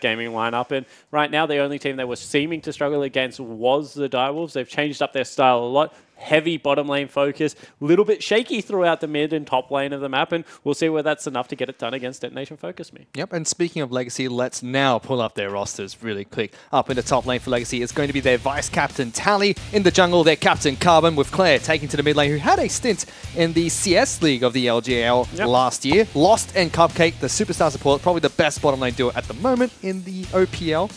gaming lineup, and right now the only team they were seeming to struggle against was the Direwolves. They've changed up their style a lot. Heavy bottom lane focus, a little bit shaky throughout the mid and top lane of the map, and we'll see where that's enough to get it done against Detonation Focus Me. Yep, and speaking of Legacy, let's now pull up their rosters really quick. Up in the top lane for Legacy is going to be their vice captain, Tally. In the jungle, their captain, Carbon, with Claire taking to the mid lane, who had a stint in the CS League of the LGL last year. Lost and Cupcake, the superstar support, probably the best bottom lane duo at the moment in the OPL.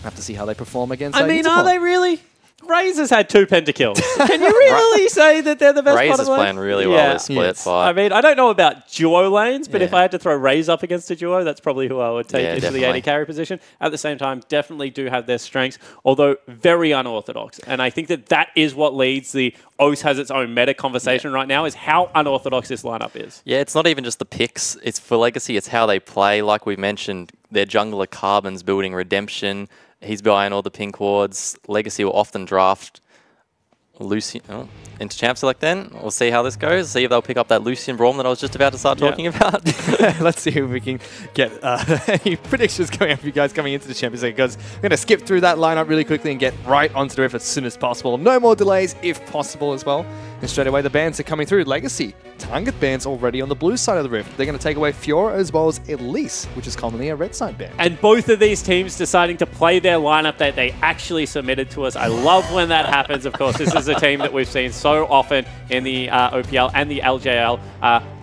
Have to see how they perform against I mean, are they really? Razor's had 2 pentakills. Can you really say that they're the best Razor's bottom lane? playing really well this split fight. I mean, I don't know about duo lanes, but if I had to throw Razor up against a duo, that's probably who I would take into the AD carry position. At the same time, definitely do have their strengths, although very unorthodox. And I think that that is what leads the OS has its own meta conversation right now, is how unorthodox this lineup is. Yeah, it's not even just the picks. It's for Legacy, it's how they play. Like we mentioned, their jungler Carbon's building Redemption. He's buying all the pink wards. Legacy will often draft Lucian into Champ Select then. We'll see how this goes. See if they'll pick up that Lucian Braum that I was just about to start talking about. Let's see if we can get any predictions going up for you guys coming into the Champions League, because we're going to skip through that lineup really quickly and get right onto the Rift as soon as possible. No more delays if possible as well. And straight away the bans are coming through. Legacy, target bans already on the blue side of the Rift. They're going to take away Fiora as well as Elise, which is commonly a red side ban. And both of these teams deciding to play their lineup that they actually submitted to us. I love when that happens, of course. This is a team that we've seen so often in the OPL and the LJL.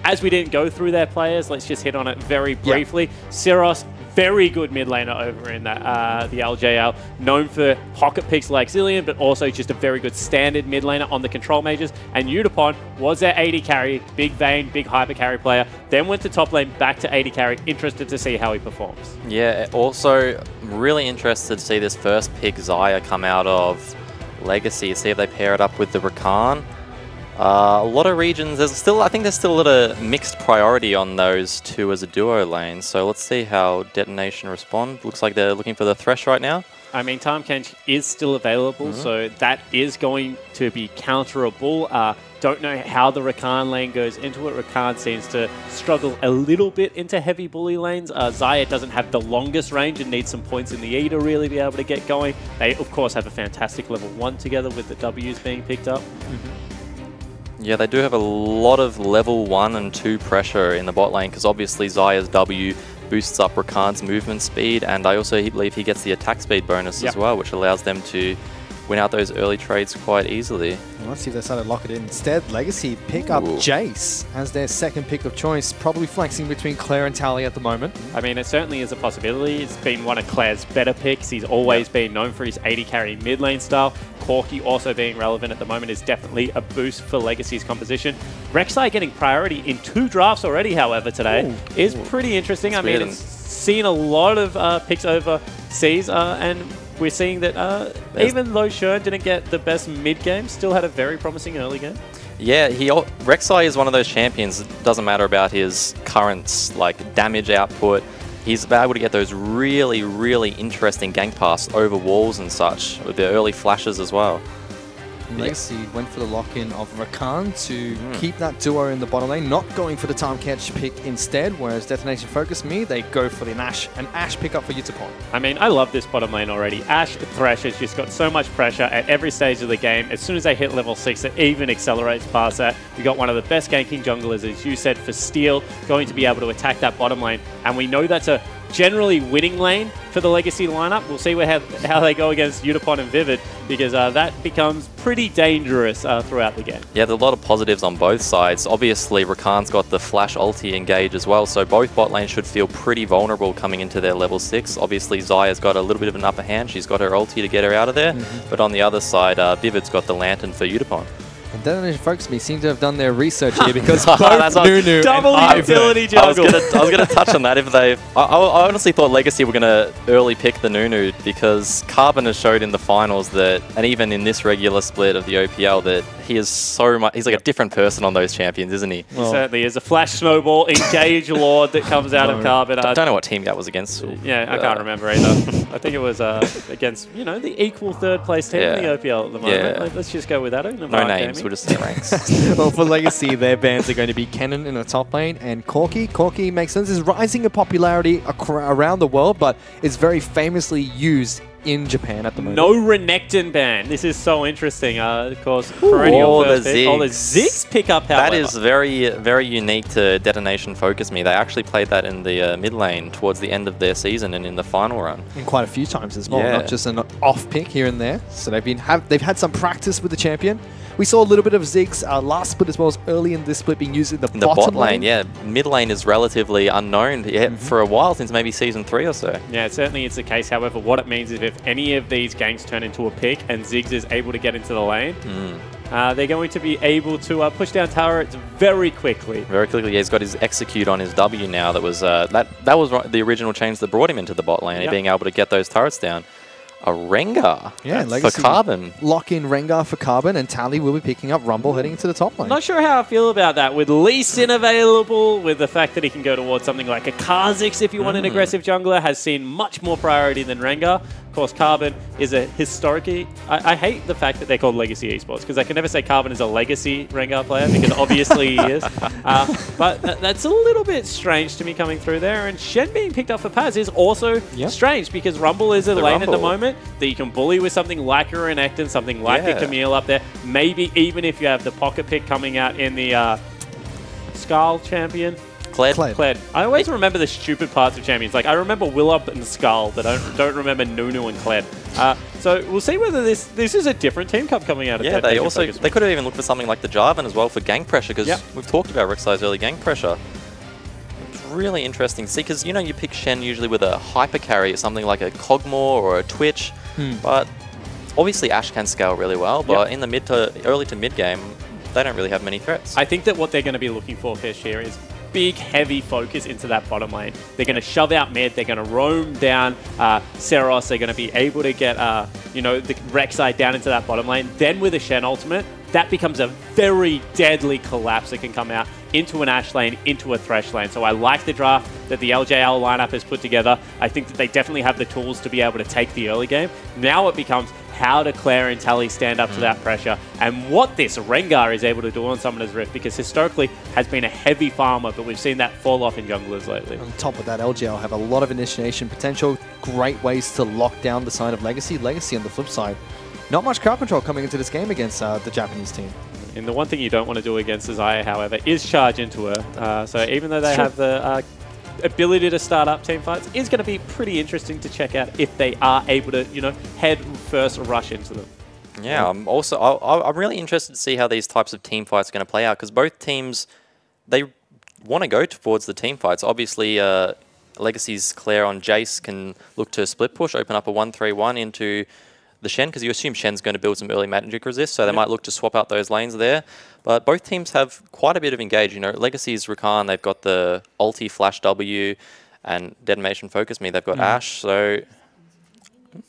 As we didn't go through their players, let's just hit on it very briefly. Siros, very good mid laner over in the LJL, known for pocket picks like Zillion, but also just a very good standard mid laner on the control mages. And Udapon was their AD carry, big Vayne, big hyper carry player, then went to top lane, back to AD carry. Interested to see how he performs. Yeah, also really interested to see this first pick Xayah come out of Legacy, see if they pair it up with the Rakan. A lot of regions, I think there's still a lot of mixed priority on those 2 as a duo lane. So let's see how Detonation respond. Looks like they're looking for the Thresh right now. I mean, Tahm Kench is still available, so that is going to be counterable. Don't know how the Rakan lane goes into it. Rakan seems to struggle a little bit into heavy bully lanes. Xayah doesn't have the longest range and needs some points in the E to really be able to get going. They, of course, have a fantastic level 1 together with the Ws being picked up. Yeah, they do have a lot of level 1 and 2 pressure in the bot lane, because obviously Xayah's W boosts up Rakan's movement speed, and I also believe he gets the attack speed bonus as well, which allows them to win out those early trades quite easily. Well, let's see if they decide to lock it in. Instead, Legacy pick up Jace as their second pick of choice, probably flexing between Claire and Tally at the moment. I mean, it certainly is a possibility. It's been one of Claire's better picks. He's always been known for his AD carry mid lane style. Corki also being relevant at the moment is definitely a boost for Legacy's composition. Rek'Sai getting priority in 2 drafts already, however, today is pretty interesting. I mean, it's seen a lot of picks overseas, and we're seeing that even though Shern didn't get the best mid game, still had a very promising early game. Yeah, Rek'Sai is one of those champions. It doesn't matter about his current damage output. He's able to get those really, really interesting gank paths over walls and such, with the early flashes as well. Legacy went for the lock-in of Rakan to keep that duo in the bottom lane, not going for the Time Catch pick instead, whereas Detonation Focus Me, they go for an Ashe pickup for Yutapon. I mean, I love this bottom lane already. Ashe Thresh has just got so much pressure at every stage of the game. As soon as they hit level 6, it even accelerates past that. We got one of the best ganking junglers, as you said, for Steel, going to be able to attack that bottom lane. And we know that's a generally winning lane for the Legacy lineup. We'll see how they go against Yutapon and Vivid, because that becomes pretty dangerous throughout the game. Yeah, there's a lot of positives on both sides. Obviously, Rakan's got the Flash ulti engage as well, so both bot lanes should feel pretty vulnerable coming into their level 6. Obviously, Xayah's got a little bit of an upper hand. She's got her ulti to get her out of there. But on the other side, Vivid's got the Lantern for Yutapon. And Detonation Focus Me seem to have done their research here, because both Nunu double and the utility jungle. I was gonna touch on that. If I honestly thought Legacy were gonna early pick the Nunu, because Carbon has showed in the finals that, and even in this regular split of the OPL, that he is so much. He's like a different person on those champions, isn't he? He certainly is. A Flash Snowball, Engage Lord that comes out of Carbon. I don't know what team that was against. Yeah, I can't remember either. I think it was against, the equal third place team in the OPL at the moment. Yeah. Let's just go with that. No names, we'll just say ranks. Well, for Legacy, their bans are going to be Kennen in the top lane and Corki. Corki makes sense, is rising in popularity around the world, but is very famously used in Japan at the moment. No Renekton ban. This is so interesting. Of course, perennial first pick. Oh, the Ziggs pick up, however. That is very, very unique to Detonation Focus Me. They actually played that in the mid lane towards the end of their season and in the final run. And quite a few times as well, not just an off pick here and there. So they've had some practice with the champion. We saw a little bit of Ziggs last split as well as early in this split being used in the bottom lane. Yeah. Mid lane is relatively unknown for a while, since maybe Season 3 or so. Yeah, certainly it's the case. However, what it means is if any of these ganks turn into a pick and Ziggs is able to get into the lane, they're going to be able to push down turrets very quickly. Very quickly, yeah. He's got his execute on his W now. That was that was the original change that brought him into the bot lane, being able to get those turrets down. A Rengar for Carbon. Lock in Rengar for Carbon, and Tally will be picking up Rumble heading into the top lane. Not sure how I feel about that. With Lee Sin available, with the fact that he can go towards something like a Kha'Zix if you want an aggressive jungler, has seen much more priority than Rengar. Of course, Carbon is a historically... I hate the fact that they're called Legacy Esports, because I can never say Carbon is a legacy Rengar player, because obviously he is. But that's a little bit strange to me coming through there. And Shen being picked up for Paz is also strange, because Rumble is a lane at the moment that you can bully with something like a Renekton, something like a Camille up there. Maybe even if you have the pocket pick coming out in the Skull champion. Kled. I always remember the stupid parts of champions. Like, I remember Willup and Skull, but I don't remember Nunu and Kled. So we'll see whether this is a different team cup coming out of they could have even looked for something like the Jarvan as well for gank pressure, because we've talked about Rek'Sai's early gank pressure. It's really interesting to see, because you pick Shen usually with a hyper carry, something like a Kog'Maw or a Twitch, but obviously Ashe can scale really well, but in the early to mid game, they don't really have many threats. I think that what they're going to be looking for, Fish, here is big, heavy focus into that bottom lane. They're going to shove out mid. They're going to roam down Seros. They're going to be able to get, the Rek'Sai down into that bottom lane. Then with a Shen ultimate, that becomes a very deadly collapse that can come out into an Ashe lane, into a Thresh lane. So I like the draft that the LJL lineup has put together. I think that they definitely have the tools to be able to take the early game. Now it becomes how do Claire and Tally stand up to that pressure, and what this Rengar is able to do on Summoner's Rift, because historically has been a heavy farmer, but we've seen that fall off in junglers lately. On top of that, LGL have a lot of initiation potential, great ways to lock down the side of Legacy. Legacy on the flip side, not much crowd control coming into this game against the Japanese team. And the one thing you don't want to do against Xayah, however, is charge into her. So even though they have the ability to start up team fights, is going to be pretty interesting to check out if they are able to, head first or rush into them. Yeah, I'm really interested to see how these types of team fights are going to play out, because both teams, they want to go towards the team fights. Obviously, Legacy's Claire on Jace can look to split push, open up a 1-3-1 into the Shen, because you assume Shen's going to build some early magic resist, so they might look to swap out those lanes there. But both teams have quite a bit of engage. Legacy's Rakan, they've got the ulti Flash W, and Detonation Focus Me, they've got Ashe. So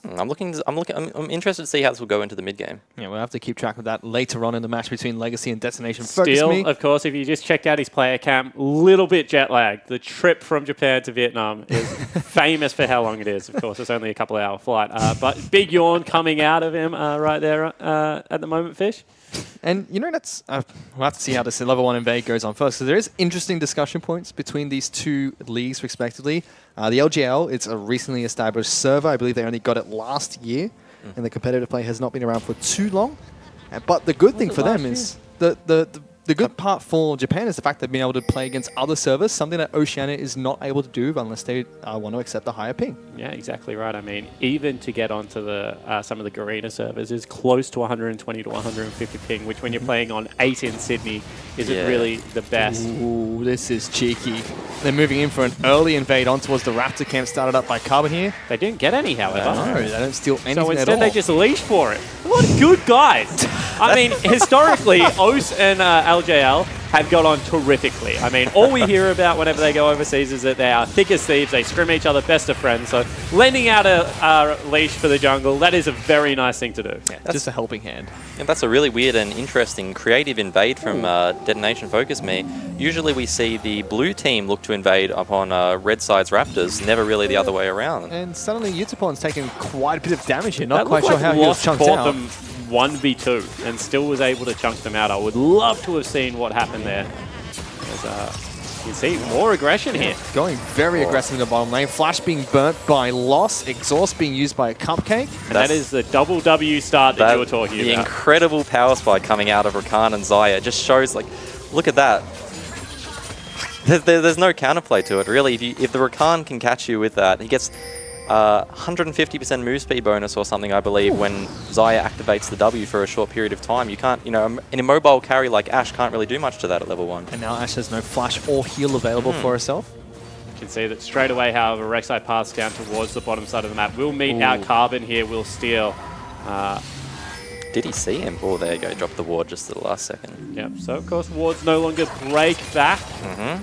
I'm interested to see how this will go into the mid game. Yeah, we'll have to keep track of that later on in the match between Legacy and Destination Focus Still, Me. of course, if you just checked out his player cam, little bit jet lagged. The trip from Japan to Vietnam is famous for how long it is. Of course, it's only a couple of hour flight. But big yawn coming out of him right there at the moment, Fish. And, you know, that's we'll have to see how this level 1 invade goes on first. So there is interesting discussion points between these two leagues, respectively. The LGL, it's a recently established server. I believe they only got it last year, and the competitive play has not been around for too long. But the good thing for them is the good part for Japan is the fact they've been able to play against other servers, something that Oceania is not able to do unless they want to accept a higher ping. Yeah, exactly right. I mean, even to get onto the some of the Garena servers is close to 120 to 150 ping, which when you're playing on 8 in Sydney isn't really the best. Ooh, this is cheeky. They're moving in for an early invade on towards the Raptor camp started up by Carbon here. They didn't get any, however. No, they don't steal anything So at all. instead they just leash for it. What good guys. I mean, historically, OS and LJL have got on terrifically. I mean, all we hear about whenever they go overseas is that they are thick as thieves, they scrim each other, best of friends. So lending out a leash for the jungle, that is a very nice thing to do. Yeah, just a helping hand. And that's a really weird and interesting creative invade from Detonation Focus Me. Usually we see the blue team look to invade upon red side's Raptors, never really the other way around. And suddenly Utopon's taken quite a bit of damage here. That Not quite looked sure like how he was Lost chunked caught out. them 1v2 and still was able to chunk them out. I would love to have seen what happened there. As, you see more aggression here. Going very aggressive in the bottom lane. Flash being burnt by Loss. Exhaust being used by a Cupcake. And that is the double W start that you were talking the about. incredible power spike coming out of Rakan and Xayah just shows, like, look at that. There's no counterplay to it, really. If the Rakan can catch you with that, he gets 150% move speed bonus or something, I believe, when Xayah activates the W for a short period of time. You can't, you know, an immobile carry like Ashe can't really do much to that at level 1. And now Ashe has no flash or heal available for herself. You can see that straight away, however, Rek'Sai paths down towards the bottom side of the map. We'll meet out Carbon here, we'll steal. Did he see him? Oh, there you go. Dropped the ward just at the last second. Yep, so of course wards no longer break back.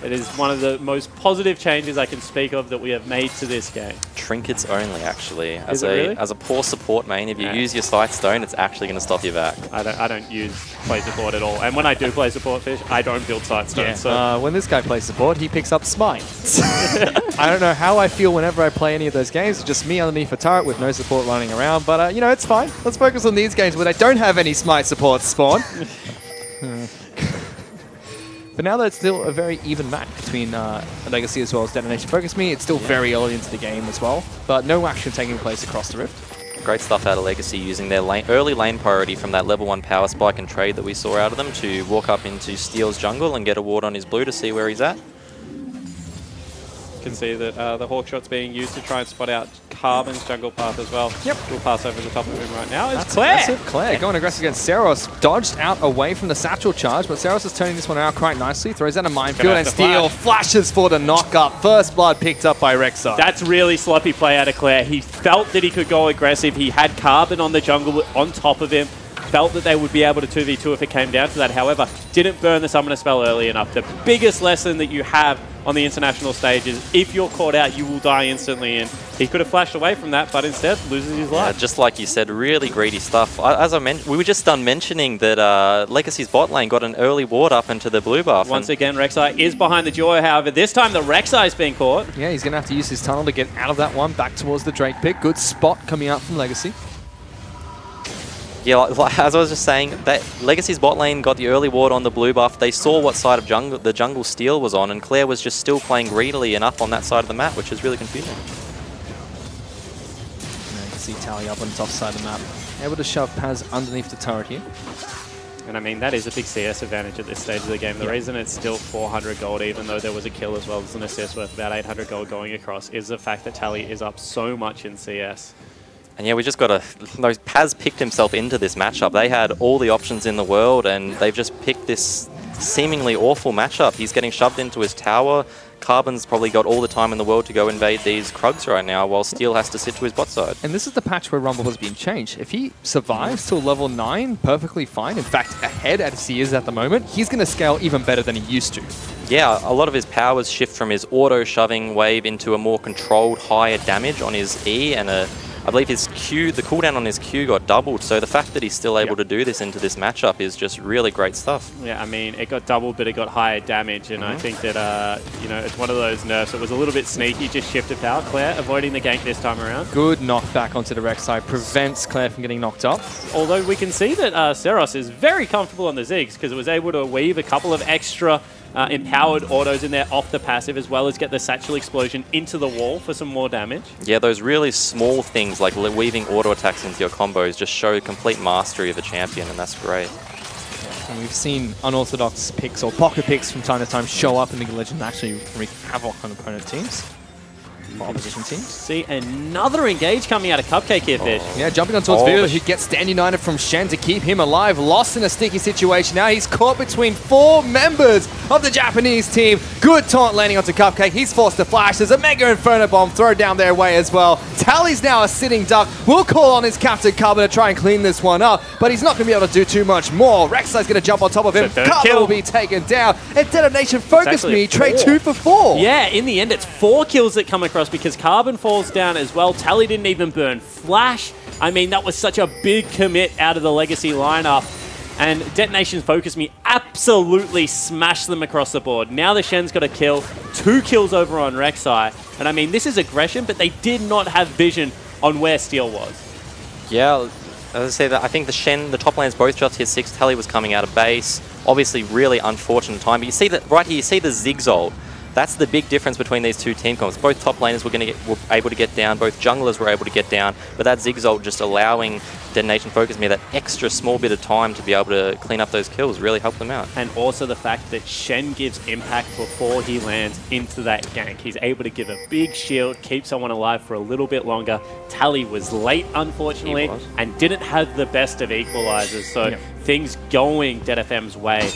It is one of the most positive changes I can speak of that we have made to this game. Trinkets only, actually. Is it really? As a poor support main, if you use your Sight Stone, it's actually going to stop your back. I don't use play support at all. And when I do play support, Fish, I don't build Sight Stone. Yeah. So When this guy plays support, he picks up Smite. I don't know how I feel whenever I play any of those games. It's just me underneath a turret with no support running around. But, you know, it's fine. Let's focus on these games where they don't have any Smite support spawn. But now that it's still a very even match between Legacy as well as Detonation Focus Me, it's still very early into the game as well. But no action taking place across the Rift. Great stuff out of Legacy using their early lane priority from that level 1 power spike and trade that we saw out of them to walk up into Steel's jungle and get a ward on his blue to see where he's at. you can see that the Hawk Shot's being used to try and spot out Carbon's jungle path as well. Yep. We'll pass over the top of him right now. It's That's Claire. aggressive. Claire going aggressive against Seros. Dodged out away from the satchel charge, but Seros is turning this one out quite nicely. Throws out a minefield and Steel flashes for the knock-up. First blood picked up by Rek'Sai. That's really sloppy play out of Claire. He felt that he could go aggressive. He had Carbon on the jungle on top of him. Felt that they would be able to 2v2 if it came down to that. However, didn't burn the Summoner spell early enough. The biggest lesson that you have on the international stage is if you're caught out, you will die instantly. And he could have flashed away from that, but instead loses his life. Just like you said, really greedy stuff. As I mentioned, we were just done mentioning that Legacy's bot lane got an early ward up into the blue buff. Once again, Rek'Sai is behind the Joy. However, this time the Rek'Sai is being caught. Yeah, he's going to have to use his tunnel to get out of that one, back towards the Drake pick. Good spot coming out from Legacy. Yeah, like, as I was just saying, that Legacy's bot lane got the early ward on the blue buff. They saw what side of the jungle Steel was on, and Claire was just still playing greedily enough on that side of the map, which is really confusing. And you can see Tally up on the top side of the map. Able to shove Paz underneath the turret here. And I mean, that is a big CS advantage at this stage of the game. The reason it's still 400 gold, even though there was a kill as well as an assist worth about 800 gold going across, is the fact that Tally is up so much in CS. And yeah, we just got to... Paz picked himself into this matchup. They had all the options in the world, and they've just picked this seemingly awful matchup. He's getting shoved into his tower. Carbon's probably got all the time in the world to go invade these Krugs right now, while Steel has to sit to his bot side. And this is the patch where Rumble has been changed. If he survives till level 9, perfectly fine. In fact, ahead as he is at the moment, he's going to scale even better than he used to. Yeah, a lot of his powers shift from his auto-shoving wave into a more controlled, higher damage on his E and a I believe his Q, the cooldown on his Q got doubled, so the fact that he's still able to do this into this matchup is just really great stuff. Yeah, I mean, it got doubled, but it got higher damage, and I think that, you know, it's one of those nerfs that was a little bit sneaky, just shifted power. Claire avoiding the gank this time around. Good knockback onto the Rek'Sai, prevents Claire from getting knocked up. Although we can see that Seros is very comfortable on the Ziggs, because it was able to weave a couple of extra empowered autos in there off the passive, as well as get the Satchel Explosion into the wall for some more damage. Yeah, those really small things like weaving auto attacks into your combos just show complete mastery of a champion, and that's great. And we've seen unorthodox picks or pocket picks from time to time show up in League of Legends and actually wreak havoc on opponent teams. For opposition teams. See another engage coming out of Cupcake here, Fish. Yeah, jumping on towards Vira, who gets Stand United from Shen to keep him alive. Lost in a sticky situation. Now he's caught between 4 members of the Japanese team. Good taunt landing onto Cupcake. He's forced to flash. There's a Mega Inferno Bomb thrown down their way as well. Tally's now a sitting duck. Will call on his captain Carbon to try and clean this one up, but he's not going to be able to do too much more. Rek'Sai's going to jump on top of him. Carbon will be taken down. And Detonation Focus Me, trade 2 for 4. Yeah, in the end, it's 4 kills that come across because Carbon falls down as well. Tally didn't even burn Flash. I mean, that was such a big commit out of the Legacy lineup. And Detonation Focus Me absolutely smashed them across the board. Now the Shen's got a kill. 2 kills over on Rek'Sai. And I mean, this is aggression, but they did not have vision on where Steel was. Yeah, as I say, that I think the Shen, the top lanes both dropped tier 6. Tally was coming out of base. Obviously, really unfortunate time. But you see that right here, you see the Ziggs ult. That's the big difference between these two team comps. Both top laners were able to get down, both junglers were able to get down, but that Ziggs ult just allowing Detonation Focus Me that extra small bit of time to be able to clean up those kills really helped them out. And also the fact that Shen gives impact before he lands into that gank. He's able to give a big shield, keep someone alive for a little bit longer. Tally was late, unfortunately, and didn't have the best of equalizers, so things going Dead FM's way.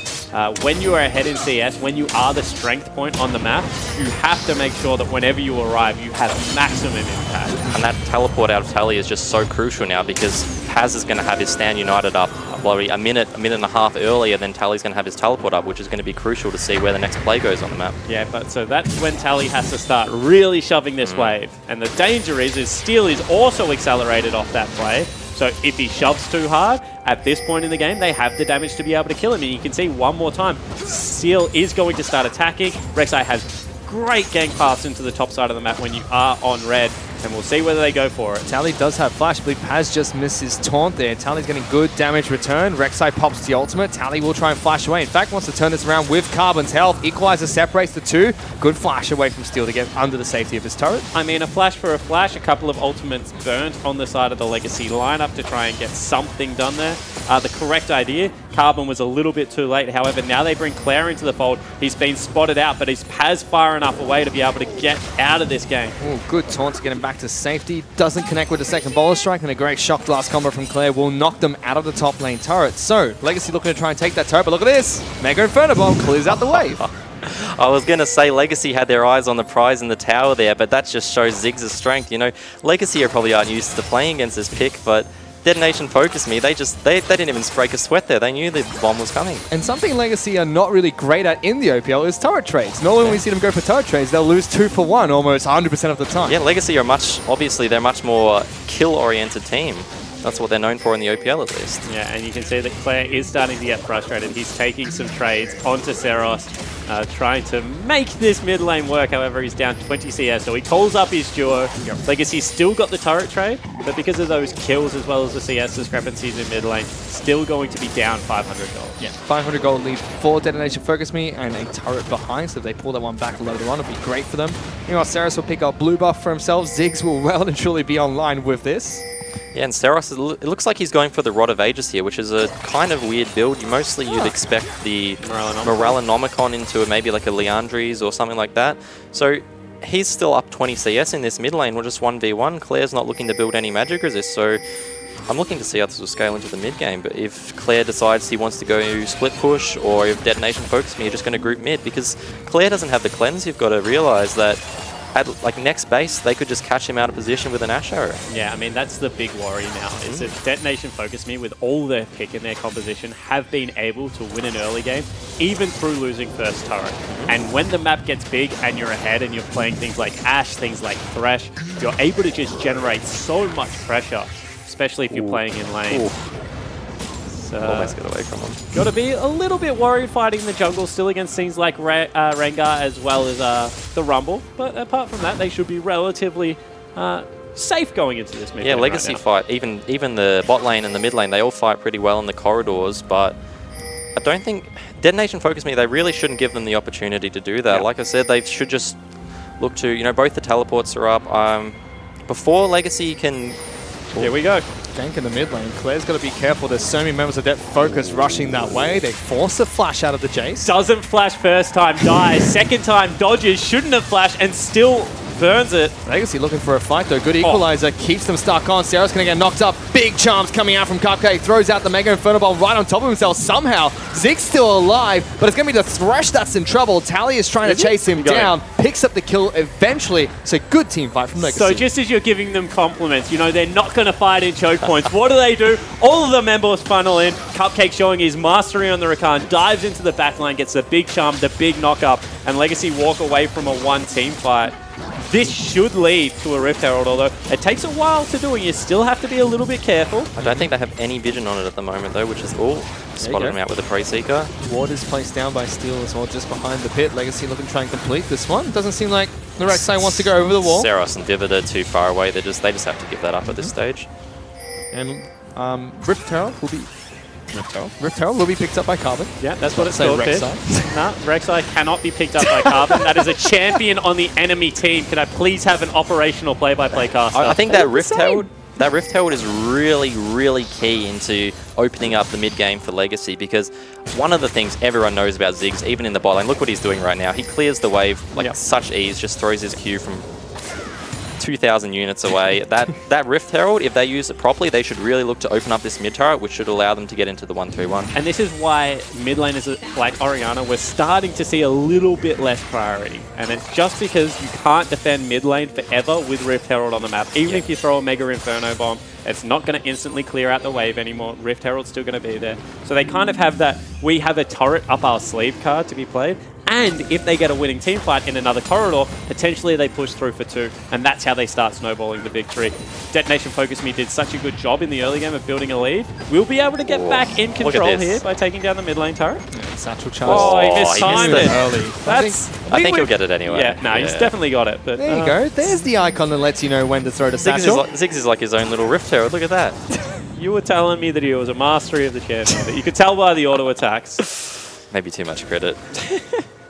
When you are ahead in CS, when you are the strength point on the map, you have to make sure that whenever you arrive, you have maximum impact. And that teleport out of Tally is just so crucial now because Paz is going to have his Stand United up probably a minute and a half earlier than Tally's going to have his teleport up, which is going to be crucial to see where the next play goes on the map. Yeah, but so that's when Tally has to start really shoving this wave. And the danger is Steel is also accelerated off that play. So if he shoves too hard, at this point in the game, they have the damage to be able to kill him. And you can see one more time, Steel is going to start attacking. Rek'Sai has great gank paths into the top side of the map when you are on red, and we'll see whether they go for it. Tally does have flash. I believe Paz just missed his taunt there. Tally's getting good damage return. Rek'Sai pops the ultimate. Tally will try and flash away. In fact, wants to turn this around with Carbon's health. Equalizer separates the two. Good flash away from Steel to get under the safety of his turret. I mean, a flash for a flash, a couple of ultimates burnt on the side of the Legacy lineup to try and get something done there. The correct idea. Carbon was a little bit too late. However, now they bring Claire into the fold. He's been spotted out, but he's Paz far enough away to be able to get out of this game. Ooh, good taunt to get him back to safety. Doesn't connect with the second Boulder Strike, and a great Shock Blast combo from Claire will knock them out of the top lane turret. So, Legacy looking to try and take that turret, but look at this. Mega Inferno Bomb clears out the wave. I was going to say Legacy had their eyes on the prize in the tower there, but that just shows Ziggs' strength. You know, Legacy probably aren't used to playing against this pick, but Detonation Focus Me, they didn't even break a sweat there. They knew the bomb was coming. And something Legacy are not really great at in the OPL is turret trades. Normally when we see them go for turret trades, they'll lose 2 for 1 almost 100% of the time. Yeah, Legacy are obviously they're much more kill-oriented team. That's what they're known for in the OPL at least. Yeah, and you can see that Claire is starting to get frustrated. He's taking some trades onto Seros, trying to make this mid lane work. However, he's down 20 CS, so he calls up his duo. Legacy still got the turret trade, but because of those kills as well as the CS discrepancies in mid lane, still going to be down 500 gold. Yeah, 500 gold lead for Detonation Focus Me and a turret behind, so if they pull that one back later on, it'll be great for them. Meanwhile, Seros will pick up blue buff for himself. Ziggs will well and truly be online with this. Yeah, and Seros, it looks like he's going for the Rod of Aegis here, which is a kind of weird build. You'd expect the Morellonomicon into maybe like a Liandry's or something like that. So he's still up 20 CS in this mid lane. We're just 1v1. Claire's not looking to build any magic resist, so I'm looking to see how this will scale into the mid game. But if Claire decides he wants to go split push, or if Detonation Focus Me, you're just going to group mid, because Claire doesn't have the cleanse. You've got to realize that at like next base, they could just catch him out of position with an Ash Arrow. Yeah, I mean, that's the big worry now, is that Detonation Focus Me, with all their pick in their composition, have been able to win an early game, even through losing first turret. And when the map gets big and you're ahead and you're playing things like Ash, things like Thresh, you're able to just generate so much pressure, especially if you're playing in lane. Almost get away from him. Got to be a little bit worried fighting the jungle still against things like Rengar as well as the Rumble. But apart from that, they should be relatively safe going into this mid Yeah, lane legacy right fight. Even the bot lane and the mid lane, they all fight pretty well in the corridors. But I don't think Detonation Focus Me. They really shouldn't give them the opportunity to do that. Yeah. Like I said, they should just look to, you know, both the teleports are up. Before Legacy can. Here we go. Gank in the mid lane. Claire's got to be careful. There's so many members of that Focus rushing that way. They force a flash out of the Jace. Doesn't flash first time, dies. Second time, dodges. Shouldn't have flashed and still burns it. Legacy looking for a fight though. Good equalizer. Keeps them stuck on. Sarah's going to get knocked up. Big charms coming out from Cupcake. Throws out the Mega Inferno Ball right on top of himself somehow. Zig's still alive, but it's going to be the Thresh that's in trouble. Tally is trying to chase him down. Picks up the kill eventually. It's a good team fight from Legacy. So just as you're giving them compliments, you know, they're not going to fight in choke points. What do? All of the members funnel in. Cupcake showing his mastery on the Rakan. Dives into the backline, gets the big charm, the big knock-up, and Legacy walk away from a one-team fight. This should lead to a Rift Herald, although it takes a while to do, and you still have to be a little bit careful. I don't think they have any vision on it at the moment, though, which is all. Spotted him out with a Prey Seeker. Ward is placed down by Steel as well, just behind the pit. Legacy looking to try and complete this one. Doesn't seem like the Rek'Sai wants to go over the wall. Seros and Vivid are too far away. They just have to give that up at this stage. And Rift Herald will be... Rift Herald will be picked up by Carbon. Yeah, that's what it's Say called. Rek'Sai. No, Rek'Sai cannot be picked up by Carbon. That is a champion on the enemy team. Can I please have an operational play-by-play caster? I think that Rift Herald is really, really key into opening up the mid game for Legacy, because one of the things everyone knows about Ziggs, even in the bot lane, look what he's doing right now. He clears the wave like such ease, just throws his Q from 2,000 units away. That Rift Herald, if they use it properly, they should really look to open up this mid turret, which should allow them to get into the 1-3-1. And this is why mid laners like Orianna, we're starting to see a little bit less priority. And it's just because you can't defend mid lane forever with Rift Herald on the map. Even if you throw a Mega Inferno Bomb, it's not going to instantly clear out the wave anymore. Rift Herald's still going to be there. So they kind of have that, we have a turret up our sleeve card to be played. And if they get a winning team fight in another corridor, potentially they push through for 2. And that's how they start snowballing the victory. Detonation Focus Me did such a good job in the early game of building a lead. We'll be able to get back in control here by taking down the mid lane turret. Yeah, Satchel Charge. Oh, he mistimed it. Early. I think he'll get it anyway. Yeah, no, he's definitely got it. But there you go. There's the icon that lets you know when to throw the Satchel. Ziggs is like his own little Rift Herald. Look at that. You were telling me that he was a mastery of the champion, but you could tell by the auto attacks. Maybe too much credit.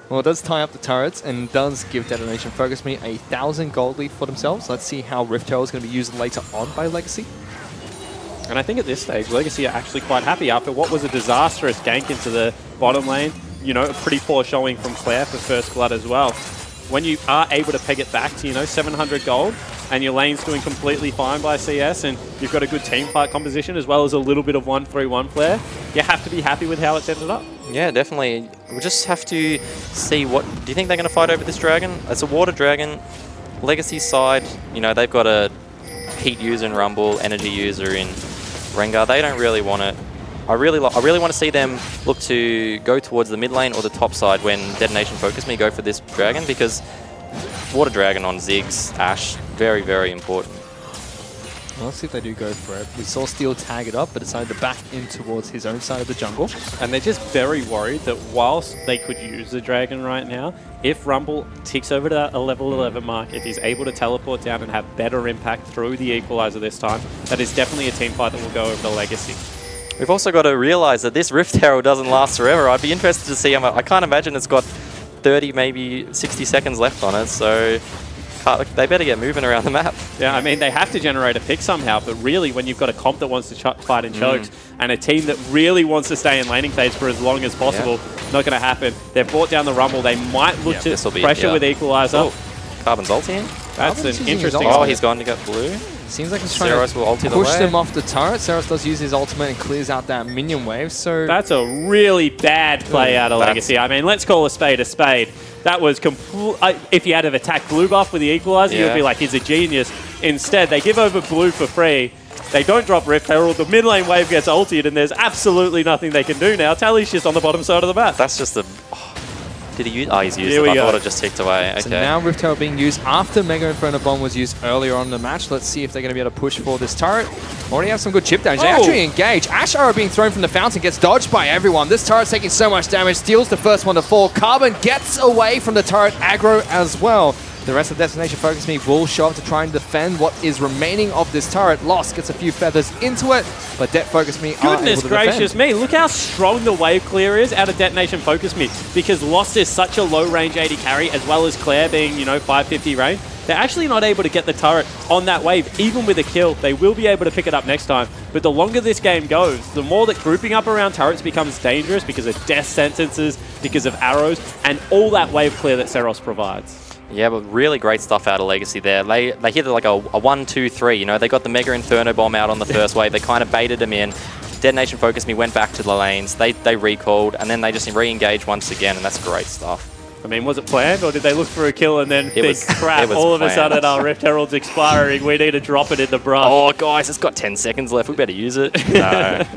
Well, it does tie up the turrets and does give Detonation Focus Me 1,000 gold lead for themselves. Let's see how Rift Herald is going to be used later on by Legacy. And I think at this stage, Legacy are actually quite happy after what was a disastrous gank into the bottom lane. You know, a pretty poor showing from Claire for First Blood as well. When you are able to peg it back to, you know, 700 gold, and your lane's doing completely fine by CS, and you've got a good team fight composition as well as a little bit of 1-3-1 flair, you have to be happy with how it's ended up. Yeah, definitely. We'll just have to see what... Do you think they're going to fight over this dragon? It's a water dragon. Legacy side, you know, they've got a heat user in Rumble, energy user in Rengar. They don't really want it. I really want to see them look to go towards the mid lane or the top side when Detonation Focus Me go for this dragon, because water dragon on Ziggs, Ashe, very, very important. Well, let's see if they do go for it. We saw Steel tag it up, but decided to back in towards his own side of the jungle. And they're just very worried that whilst they could use the dragon right now, if Rumble ticks over to a level 11 mark, if he's able to teleport down and have better impact through the equalizer this time, that is definitely a team fight that will go over to Legacy. We've also got to realize that this Rift Herald doesn't last forever. I'd be interested to see how much. I can't imagine it's got 30, maybe 60 seconds left on it, so they better get moving around the map. Yeah, I mean, they have to generate a pick somehow, but really when you've got a comp that wants to fight in chokes and a team that really wants to stay in laning phase for as long as possible, not going to happen. They've brought down the Rumble. They might look to pressure with Equalizer. Oh, Carbon's ulti in? That's an interesting... Oh, he's gone to get blue. Seems like he's trying to push them off the turret. Seros does use his ultimate and clears out that minion wave, so... That's a really bad play out of Legacy. I mean, let's call a spade a spade. That was if he had have attacked blue buff with the equalizer, you'd be like, he's a genius. Instead, they give over blue for free. They don't drop Rift Herald. The mid lane wave gets ulted, and there's absolutely nothing they can do now. Tally's just on the bottom side of the map. That's just a... Did he use? Oh, he's used it. I thought it just ticked away. Okay. So now Rift Herald being used after Mega Inferno Bomb was used earlier on in the match. Let's see if they're going to be able to push for this turret. Already have some good chip damage. They actually engage. Ash Arrow being thrown from the fountain gets dodged by everyone. This turret's taking so much damage. Steals the first one to fall. Carbon gets away from the turret aggro as well. The rest of Destination Focus Me will show up to try and defend what is remaining of this turret. Lost gets a few feathers into it, but Det Focus Me are able to gracious defend. me, look how strong the wave clear is out of Detonation Focus Me, because Lost is such a low range AD carry, as well as Claire being, 550 range. They're actually not able to get the turret on that wave, even with a kill. They will be able to pick it up next time. But the longer this game goes, the more that grouping up around turrets becomes dangerous because of death sentences, because of arrows, and all that wave clear that Seros provides. Yeah, but really great stuff out of Legacy there. They hit like a 1-2-3, They got the Mega Inferno Bomb out on the first wave. They kind of baited them in. Detonation Focus Me went back to the lanes. They recalled, and then they just re-engaged once again, and that's great stuff. I mean, was it planned, or did they look for a kill and then think, crap, all of a sudden our Rift Herald's expiring, we need to drop it in the brush? Oh, guys, it's got 10 seconds left. We better use it. No.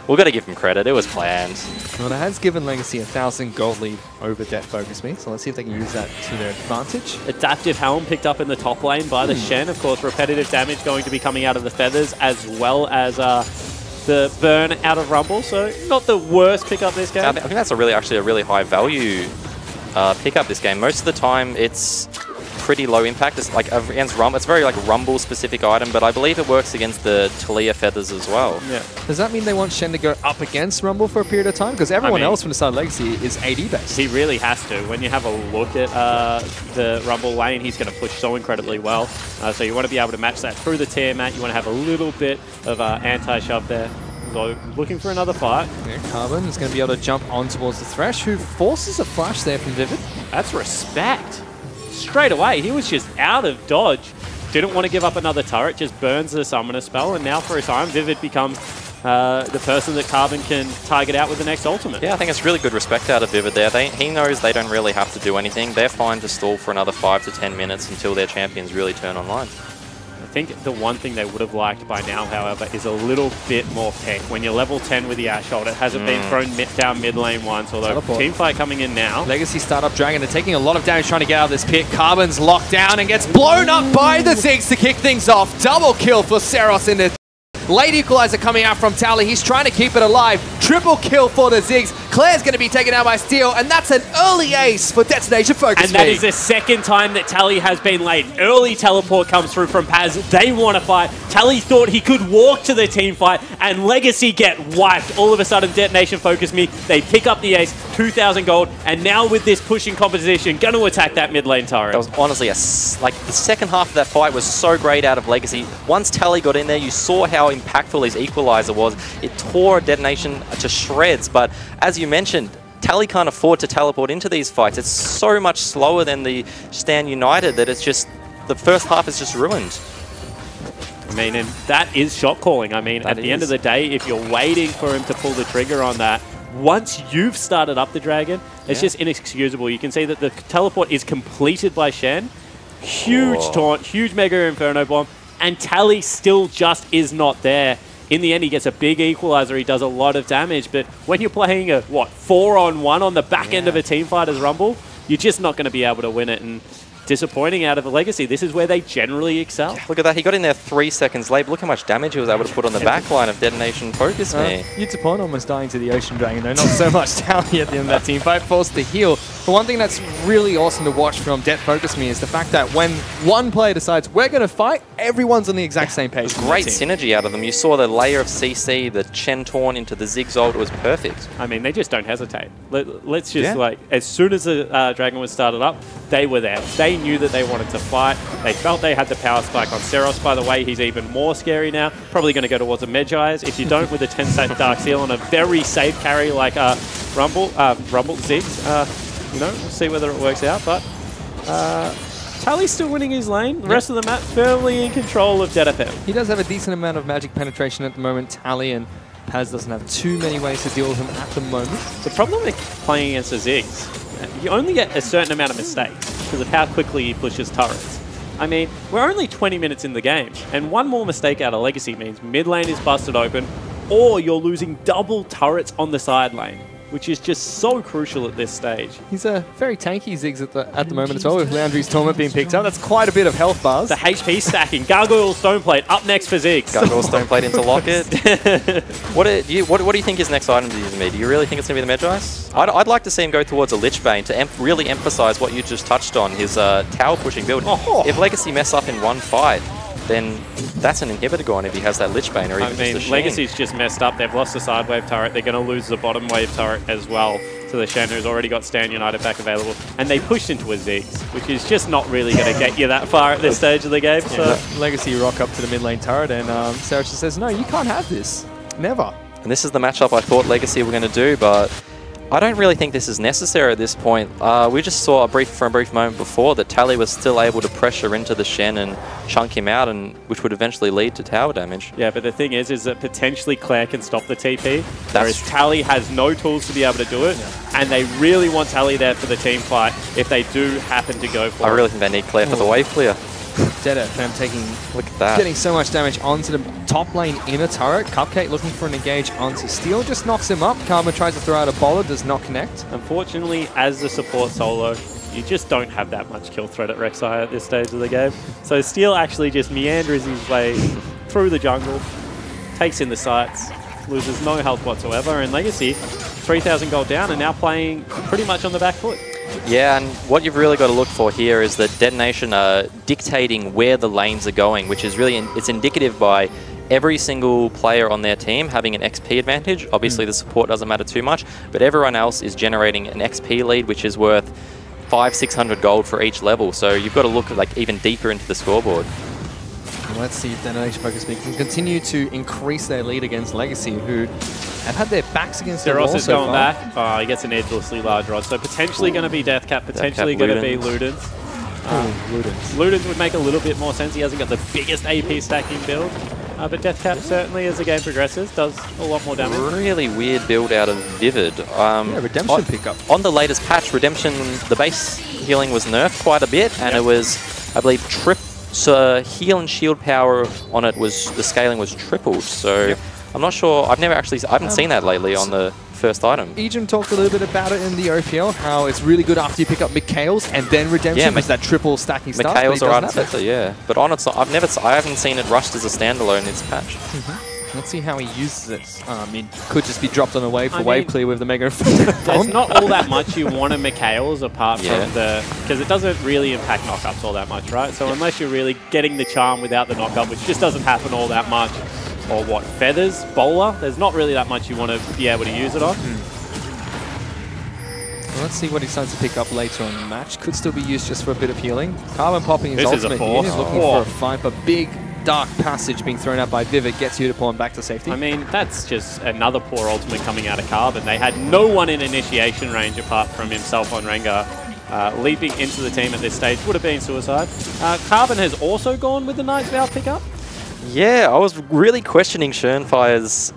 We've got to give them credit. It was planned. Well, it has given Legacy 1,000 gold lead over Det Focus Me, so let's see if they can use that to their advantage. Adaptive Helm picked up in the top lane by the Shen. Of course, repetitive damage going to be coming out of the feathers, as well as the burn out of Rumble. So not the worst pickup this game. I think that's actually a really high value pickup this game. Most of the time, it's pretty low impact. It's like against Rumble. It's very like Rumble specific item, but I believe it works against the Talia feathers as well. Yeah. Does that mean they want Shen to go up against Rumble for a period of time? Because everyone else from the side of Legacy is AD based. He really has to. When you have a look at the Rumble lane, he's going to push so incredibly well. So you want to be able to match that through the Tiamat. You want to have a little bit of anti-shove there. So looking for another fight. Yeah, Carbon is going to be able to jump on towards the Thresh, who forces a flash there from Vivid. That's respect. Straight away, he was just out of dodge. Didn't want to give up another turret, just burns the Summoner spell, and now for a time, Vivid becomes the person that Carbon can target out with the next ultimate. Yeah, I think it's really good respect out of Vivid there. He knows they don't really have to do anything. They're fine to stall for another 5 to 10 minutes until their champions really turn online. I think the one thing they would have liked by now, however, is a little bit more pick. When you're level 10 with the Ashhold, it hasn't been thrown down mid lane once, although Teamfight coming in now. Legacy Startup Dragon, they're taking a lot of damage trying to get out of this pit. Carbon's locked down and gets blown up by the Ziggs to kick things off. Double kill for Seros in the late equalizer coming out from Tally. He's trying to keep it alive. Triple kill for the Ziggs. Claire's going to be taken out by Steel, and that's an early ace for Destination Focus. And that is the second time that Tally has been late. Early teleport comes through from Paz. They want to fight. Tally thought he could walk to the team fight, and Legacy get wiped. All of a sudden, Detonation Focus Me. They pick up the ace, 2,000 gold, and now with this pushing composition, going to attack that mid lane turret. That was honestly like the second half of that fight was so great out of Legacy. Once Tally got in there, you saw how impactful his equalizer was. It tore Detonation to shreds, but as you mentioned, Tally can't afford to teleport into these fights. It's so much slower than the Stand United that it's just, the first half is just ruined. I mean, and that is shot calling. I mean, at the end of the day, if you're waiting for him to pull the trigger on that, once you've started up the Dragon, it's just inexcusable. You can see that the teleport is completed by Shen. Huge taunt, huge Mega Inferno Bomb, and Tally still just is not there. In the end, he gets a big equalizer. He does a lot of damage, but when you're playing a, 4-on-1 on the back end of a teamfight as Rumble, you're just not going to be able to win it. And disappointing out of a Legacy. This is where they generally excel. Yeah, look at that. He got in there 3 seconds late. Look how much damage he was able to put on the back line of Detonation Focus Me. Yutapon almost dying to the Ocean Dragon, though. Not so much Tally at the end of that team fight. Forced to heal. But one thing that's really awesome to watch from Det Focus Me is the fact that when one player decides we're going to fight, everyone's on the exact same page. Great synergy out of them. You saw the layer of CC, the Chen Torn into the Ziggs ult. It was perfect. I mean, they just don't hesitate. Let's just, like, as soon as the Dragon was started up, they were there. They knew that they wanted to fight. They felt they had the power spike on Seros. By the way, he's even more scary now. Probably going to go towards a Medjai's. If you don't with a 10-stat Dark Seal on a very safe carry like Rumble Ziggs, you know, we'll see whether it works out. But Tally's still winning his lane. The rest of the map firmly in control of Det FM. He does have a decent amount of magic penetration at the moment, Tally, and Paz doesn't have too many ways to deal with him at the moment. The problem with playing against the Ziggs, you only get a certain amount of mistakes because of how quickly he pushes turrets. I mean, we're only 20 minutes in the game, and one more mistake out of Legacy means mid lane is busted open, or you're losing double turrets on the side lane, which is just so crucial at this stage. He's a very tanky Ziggs at the moment as well, with Landry's Torment being picked up. That's quite a bit of health bars. The HP stacking. Gargoyle Stoneplate up next for Ziggs. Gargoyle Stoneplate into Locket. What do you think his next item is going to be? Do you really think it's going to be the Medjais? I'd like to see him go towards a Lich Bane to really emphasize what you just touched on, his tower pushing build. Oh. If Legacy mess up in one fight, then that's an inhibitor gone if he has that Lich Bane or even just a Shen. Legacy's just messed up. They've lost the side wave turret. They're going to lose the bottom wave turret as well to the Shen, who's already got Stand United back available. And they pushed into a Ziggs, which is just not really going to get you that far at this stage of the game. So Legacy rock up to the mid lane turret, and Sarah just says, no, you can't have this. Never. And this is the matchup I thought Legacy were going to do, but I don't really think this is necessary at this point. We just saw for a brief moment before that Tally was still able to pressure into the Shen and chunk him out, and which would eventually lead to tower damage. Yeah, but the thing is that potentially Claire can stop the TP, whereas Tally has no tools to be able to do it, and they really want Tally there for the team fight if they do happen to go for it. I really think they need Claire for the wave clear. Dead Fam taking, look at that, getting so much damage onto the top lane inner turret. Cupcake looking for an engage onto Steel, just knocks him up. Karma tries to throw out a bowler, does not connect. Unfortunately, as the support solo, you just don't have that much kill threat at Rek'Sai at this stage of the game. So Steel actually just meanders his way through the jungle, takes in the sights, loses no health whatsoever, and Legacy, 3,000 gold down, and now playing pretty much on the back foot. Yeah, and what you've really got to look for here is that Detonation are dictating where the lanes are going, which is really, it's indicative by every single player on their team having an XP advantage. Obviously the support doesn't matter too much, but everyone else is generating an XP lead, which is worth 500-600 gold for each level. So you've got to look like even deeper into the scoreboard. Let's see if Detonation Focus can continue to increase their lead against Legacy, who have had their backs against the wall so going far. back. Oh, he gets an edgelessly large rod. So potentially going to be Deathcap, potentially going to be Ludens. Ludens would make a little bit more sense. He hasn't got the biggest AP stacking build. But Deathcap certainly, as the game progresses, does a lot more damage. Really weird build out of Vivid. Yeah, Redemption pickup. On the latest patch, Redemption, the base healing was nerfed quite a bit, and it was, I believe, so heal and shield power on it was, the scaling was tripled. So I'm not sure, I haven't seen that lately on the first item. Ejim talked a little bit about it in the OPL, how it's really good after you pick up Mikhail's and then Redemption, because that triple stacking stuff. Mikhail's are right better, yeah. But on its, I haven't seen it rushed as a standalone in this patch. Let's see how he uses it. It could just be dropped on a wave for wave clear with the Mega. There's not all that much you want to Mikhail's apart from the... Because it doesn't really impact knockups all that much, right? So unless you're really getting the charm without the knockup, which just doesn't happen all that much, or what, Feathers, Bowler, there's not really that much you want to be able to use it on. Well, let's see what he starts to pick up later on in the match. Could still be used just for a bit of healing. Carbon popping his ultimate here. He's looking for a fight, but big dark passage being thrown out by Vivid gets Unicorn back to safety. I mean, that's just another poor ultimate coming out of Carbon. They had no one in initiation range apart from himself on Rengar. Leaping into the team at this stage would have been suicide. Carbon has also gone with the Knight's Vow pickup. Yeah, I was really questioning Schernfire's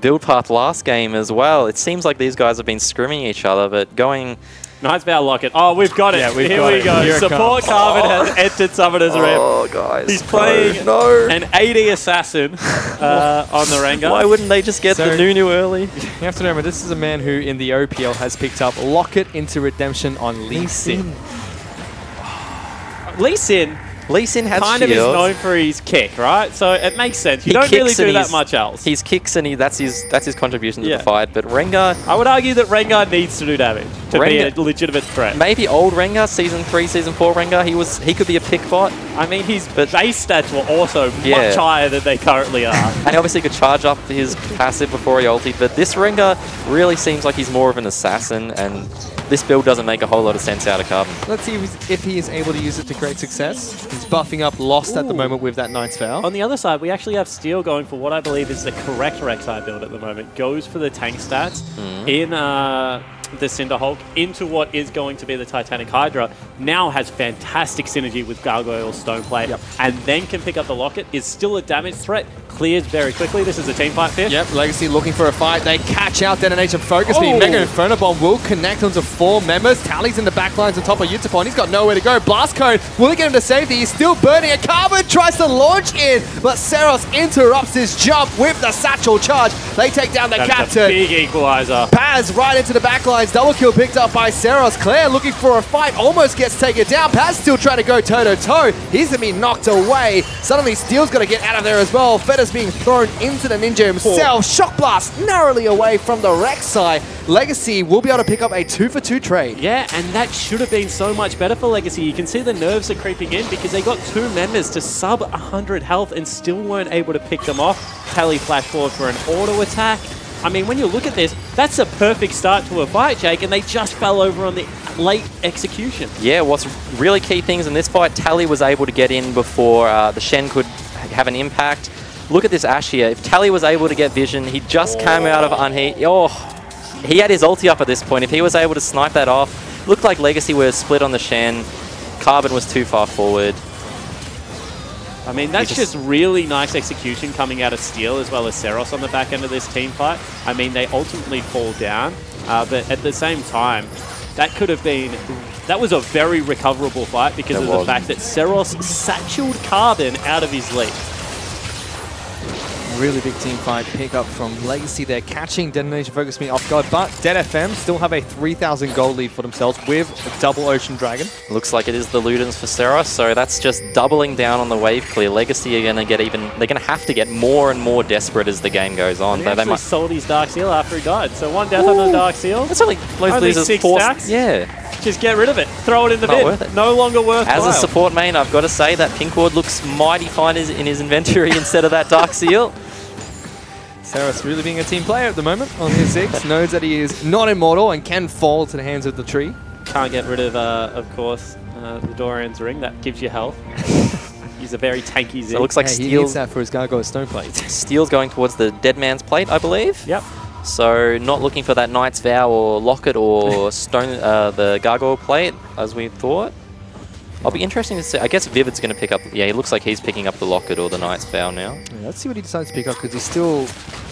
build path last game as well. It seems like these guys have been scrimming each other, but going... Knight's Vow Locket. Oh, we've got it. Yeah, Here we go. Support Carbon has entered Summoner's Rift. Oh, guys. He's playing an AD Assassin on the Rengar. Why wouldn't they just get the Nunu early? You have to remember, this is a man who in the OPL has picked up Locket into Redemption on Lee Sin. Lee Sin has kind of is known for his kick, right? So it makes sense. You don't really do that much else. His kicks and that's his contribution to the fight. But Rengar, I would argue that Rengar needs to do damage to be a legitimate threat. Maybe old Rengar, Season 3, Season 4 Rengar, he could be a pick bot. I mean, his base stats were also much higher than they currently are. And he obviously could charge up his passive before he ulted. But this Rengar really seems like he's more of an assassin, and this build doesn't make a whole lot of sense out of Carbon. Let's see if he is able to use it to great success. He's buffing up Lost at the moment with that Knight's Vow. On the other side, we actually have Steel going for what I believe is the correct Rek'Sai build at the moment. Goes for the tank stats in the Cinderhulk into what is going to be the Titanic Hydra, now has fantastic synergy with Gargoyle's Stoneplate, and then can pick up the Locket, is still a damage threat, clears very quickly. This is a team fight, Fish. Yep, Legacy looking for a fight. They catch out Detonation Focus Me. Mega Inferno Bomb will connect onto 4 members. Tally's in the back lines on top of Utapon. He's got nowhere to go. Blast Cone will he get him to safety? He's still burning. A Carbon tries to launch in, but Seros interrupts his jump with the satchel charge. They take down the captain. Big equalizer. Paz right into the back lines. Double kill picked up by Seros. Claire looking for a fight. Almost gets taken down. Paz still trying to go toe-to-toe. He's going to be knocked away. Suddenly Steel's got to get out of there as well. Feda's being thrown into the Ninja himself. Shock Blast narrowly away from the Rek'Sai. Legacy will be able to pick up a 2-for-2 trade. Yeah, and that should have been so much better for Legacy. You can see the nerves are creeping in because they got 2 members to sub 100 health and still weren't able to pick them off. Tally flash forward for an auto attack. I mean, when you look at this, that's a perfect start to a fight, Jake, and they just fell over on the late execution. Yeah, what's really key things in this fight, Tally was able to get in before the Shen could have an impact. Look at this Ashe here. If Tally was able to get vision, he just came out of Unheat. Oh, he had his ulti up at this point. If he was able to snipe that off, looked like Legacy were split on the Shen. Carbon was too far forward. I mean, that's just really nice execution coming out of Steel as well as Seros on the back end of this team fight. I mean, they ultimately fall down, but at the same time, that could have been... That was a very recoverable fight because of the fact that Seros satcheled Carbon out of his lead. Really big team fight pick up from Legacy. They're catching Detonation Focus Me off guard, but Dead FM still have a 3,000 gold lead for themselves with a double Ocean Dragon. Looks like it is the Ludens for Seros, so that's just doubling down on the wave clear. Legacy are going to get even, they're going to have to get more and more desperate as the game goes on. He actually sold his Dark Seal after he died, so 1 death on the Dark Seal. That's only 6 stacks. Yeah. Just get rid of it. Throw it in the bin. Worth it. No longer worthwhile. As a support main, I've got to say that Pink Ward looks mighty fine in his inventory instead of that Dark Seal. Seros really being a team player at the moment on his 6. Knows that he is not immortal and can fall to the hands of the tree. Can't get rid of course, the Dorian's Ring. That gives you health. He's a very tanky Zig. So it looks like he needs that for his Gargoyle Stoneplate. Steel's going towards the Dead Man's Plate, I believe. Yep. So not looking for that Knight's Vow or Locket or the Gargoyle Plate, as we thought. I'll be interesting to see. I guess Vivid's going to pick up... Yeah, he looks like he's picking up the Locket or the Knight's Vow now. Yeah, let's see what he decides to pick up, because he's still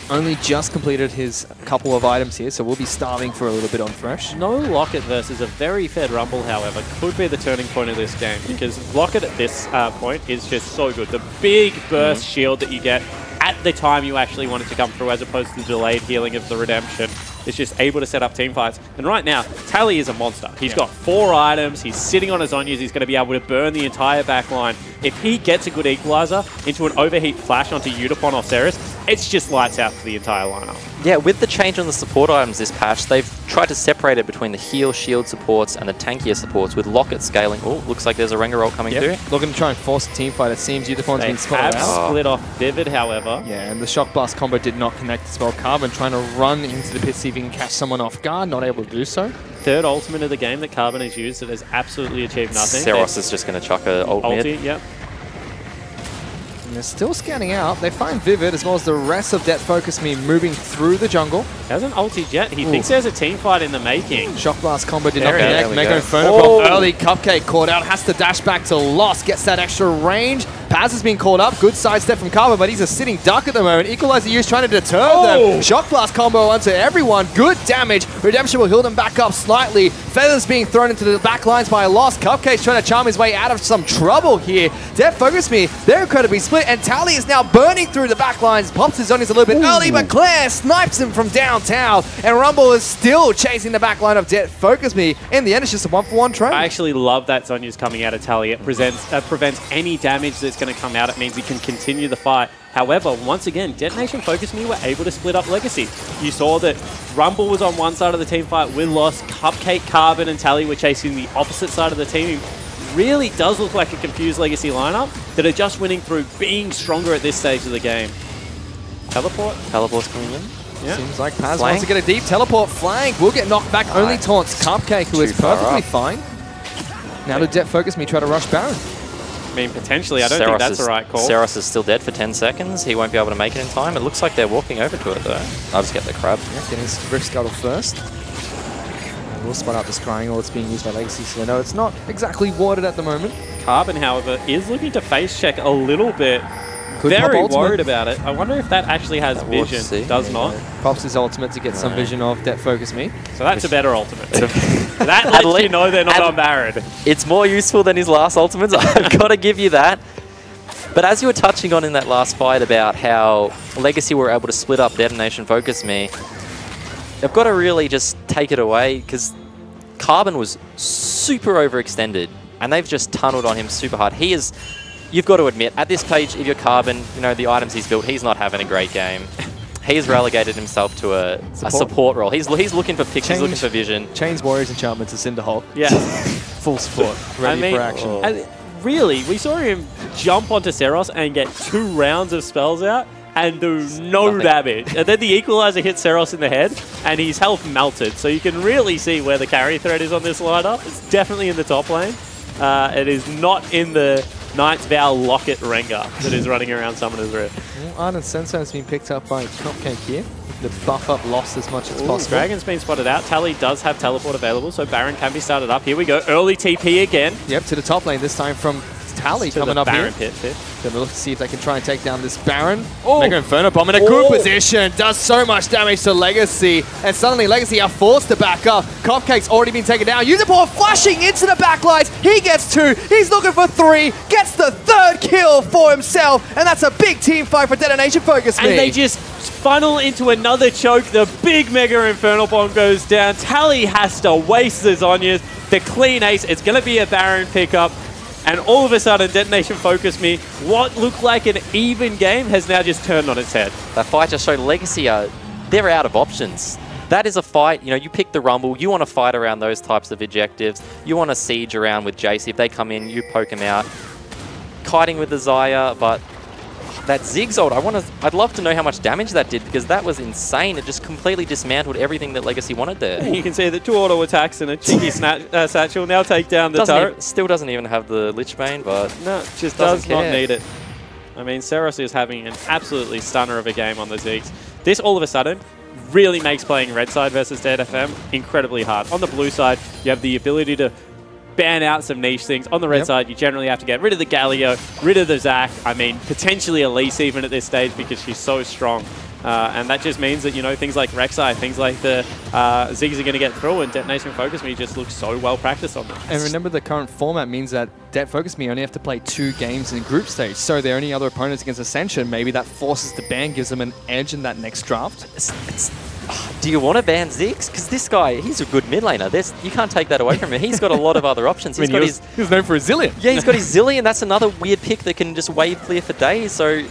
only just completed his couple of items here, so we'll be starving for a little bit on Fresh. No Locket versus a very fed Rumble, however, could be the turning point of this game, because Locket at this point is just so good. The big burst shield that you get at the time you actually want it to come through, as opposed to the delayed healing of the Redemption, is just able to set up team fights. And right now, Tally is a monster. He's got 4 items, he's sitting on his Zhonya's, he's going to be able to burn the entire back line. If he gets a good equalizer into an overheat flash onto Utapon or Ceres, it's just lights out for the entire lineup. Yeah, with the change on the support items this patch, they've tried to separate it between the heal shield supports and the tankier supports, with Locket scaling. Oh, looks like there's a Rengar roll coming through. Looking to try and force a team fight. It seems Utapon's been spotted out. Split off Vivid, however. Yeah, and the Shock Blast combo did not connect as well. Carbon trying to run into the pit, see if he can catch someone off guard, not able to do so. Third ultimate of the game that Carbon has used that has absolutely achieved nothing. Seros is just going to chuck a ult mid. Yep. And they're still scanning out. They find Vivid as well as the rest of Debt Focus Me moving through the jungle. Hasn't ulted yet. He thinks there's a team fight in the making. Shock Blast combo did not connect. There Mega Inferno Bomb early. Cupcake caught out. Has to dash back to Lost. Gets that extra range. Paz has been called up. Good sidestep from Carbon, but he's a sitting duck at the moment. Equalizer use trying to deter them. Shock Blast combo onto everyone. Good damage. Redemption will heal them back up slightly. Feathers being thrown into the back lines by Lost. Cupcake's trying to charm his way out of some trouble here. Death Focus Me, they're incredibly split, and Tally is now burning through the back lines. Pops his Zhonya's a little bit early, but Claire snipes him from downtown, and Rumble is still chasing the back line of Death Focus Me. In the end, it's just a 1-for-1 trade. I actually love that Zhonya's coming out of Tally. It prevents any damage that's going to come out. It means he can continue the fight. However, once again, Detonation Focus Me were able to split up Legacy. You saw that Rumble was on one side of the team fight with Lost. Cupcake, Carbon, and Tally were chasing the opposite side of the team. It really does look like a confused Legacy lineup that are just winning through being stronger at this stage of the game. Teleport? Teleport's coming in. Yeah. Seems like Paz wants to get a deep teleport flank. Will get knocked back. Only taunts Cupcake, who is perfectly fine. Now to Debt Focus Me try to rush Baron. I mean, potentially, I don't think that's the right call. Seros is still dead for 10 seconds. He won't be able to make it in time. It looks like they're walking over to it, though. I'll just get the crab. Yeah, getting his Rift Scuttle first. We'll spot out the scrying, or it's being used by Legacy, so no, it's not exactly warded at the moment. Carbon, however, is looking to face check a little bit. Could Very pop ultimate. worried about it. I wonder if that actually has vision. Does not. Pops his ultimate to get some vision of Debt Focus Me. So that's a better ultimate. That lets you know they're not on Baron. It's more useful than his last ultimates. I've got to give you that. But as you were touching on in that last fight about how Legacy were able to split up Detonation Focus Me, they've got to really just take it away, because Carbon was super overextended and they've just tunneled on him super hard. He is, you've got to admit, at this page, if you're Carbon, you know, the items he's built, he's not having a great game. He's relegated himself to a support role. He's looking for picks, he's looking for vision. Chains Warriors Enchantment to Cinderhulk. Yeah. Full support, ready for action. And really, we saw him jump onto Seros and get 2 rounds of spells out and do no damage. And then the Equalizer hits Seros in the head and his health melted. So you can really see where the carry threat is on this lineup. It's definitely in the top lane. It is not in the Knight's Vow Locket Rengar that is running around Summoner's Rift. Well, Ardent Sensor has been picked up by Cupcake here. The buff up Lost as much as possible. Dragon's been spotted out. Tally does have teleport available, so Baron can be started up. Here we go. Early TP again. Yep, to the top lane, this time from Tally coming up Baron here. pit. Gonna look to see if they can try and take down this Baron. Mega Inferno Bomb in a good position. Does so much damage to Legacy. And suddenly Legacy are forced to back up. Cupcake's already been taken down. Unicorn flashing into the backlines. He gets 2. He's looking for 3. Gets the 3rd kill for himself. And that's a big team fight for Detonation Focus Me. And they just funnel into another choke. The big Mega Infernal Bomb goes down. Tally has to waste the Zhonya's. The clean ace. It's going to be a Baron pickup. And all of a sudden, Detonation Focus Me, what looked like an even game has now just turned on its head. That fight just showed Legacy they're out of options. That is a fight, you know, you pick the Rumble, you want to fight around those types of objectives. You want to siege around with Jace. If they come in, you poke them out. Kiting with the Xayah, but that Ziggs ult, I'd love to know how much damage that did, because that was insane. It just completely dismantled everything that Legacy wanted there. You can see the 2 auto attacks and a cheeky satchel now take down the turret. Still doesn't even have the Lich Bane, but no, just does not need it. I mean, Seros is having an absolutely stunner of a game on the Ziggs. This all of a sudden really makes playing red side versus Dead FM incredibly hard. On the blue side, you have the ability to ban out some niche things. On the red side, you generally have to get rid of the Galio, rid of the Zac. I mean, potentially Elise even at this stage, because she's so strong. And that just means that, you know, things like Rek'Sai, things like the Ziggs are going to get through, and Detonation Focus Me just looks so well practiced on them. And remember, the current format means that Det Focus Me only have to play 2 games in group stage. So their only other opponents against Ascension, maybe that forces the ban, gives them an edge in that next draft. Do you want to ban Ziggs? Because this guy, he's a good mid laner. You can't take that away from him. He's got a lot of other options. He was known for his Zillion. Yeah, he's got his Zillion. That's another weird pick that can just wave clear for days. So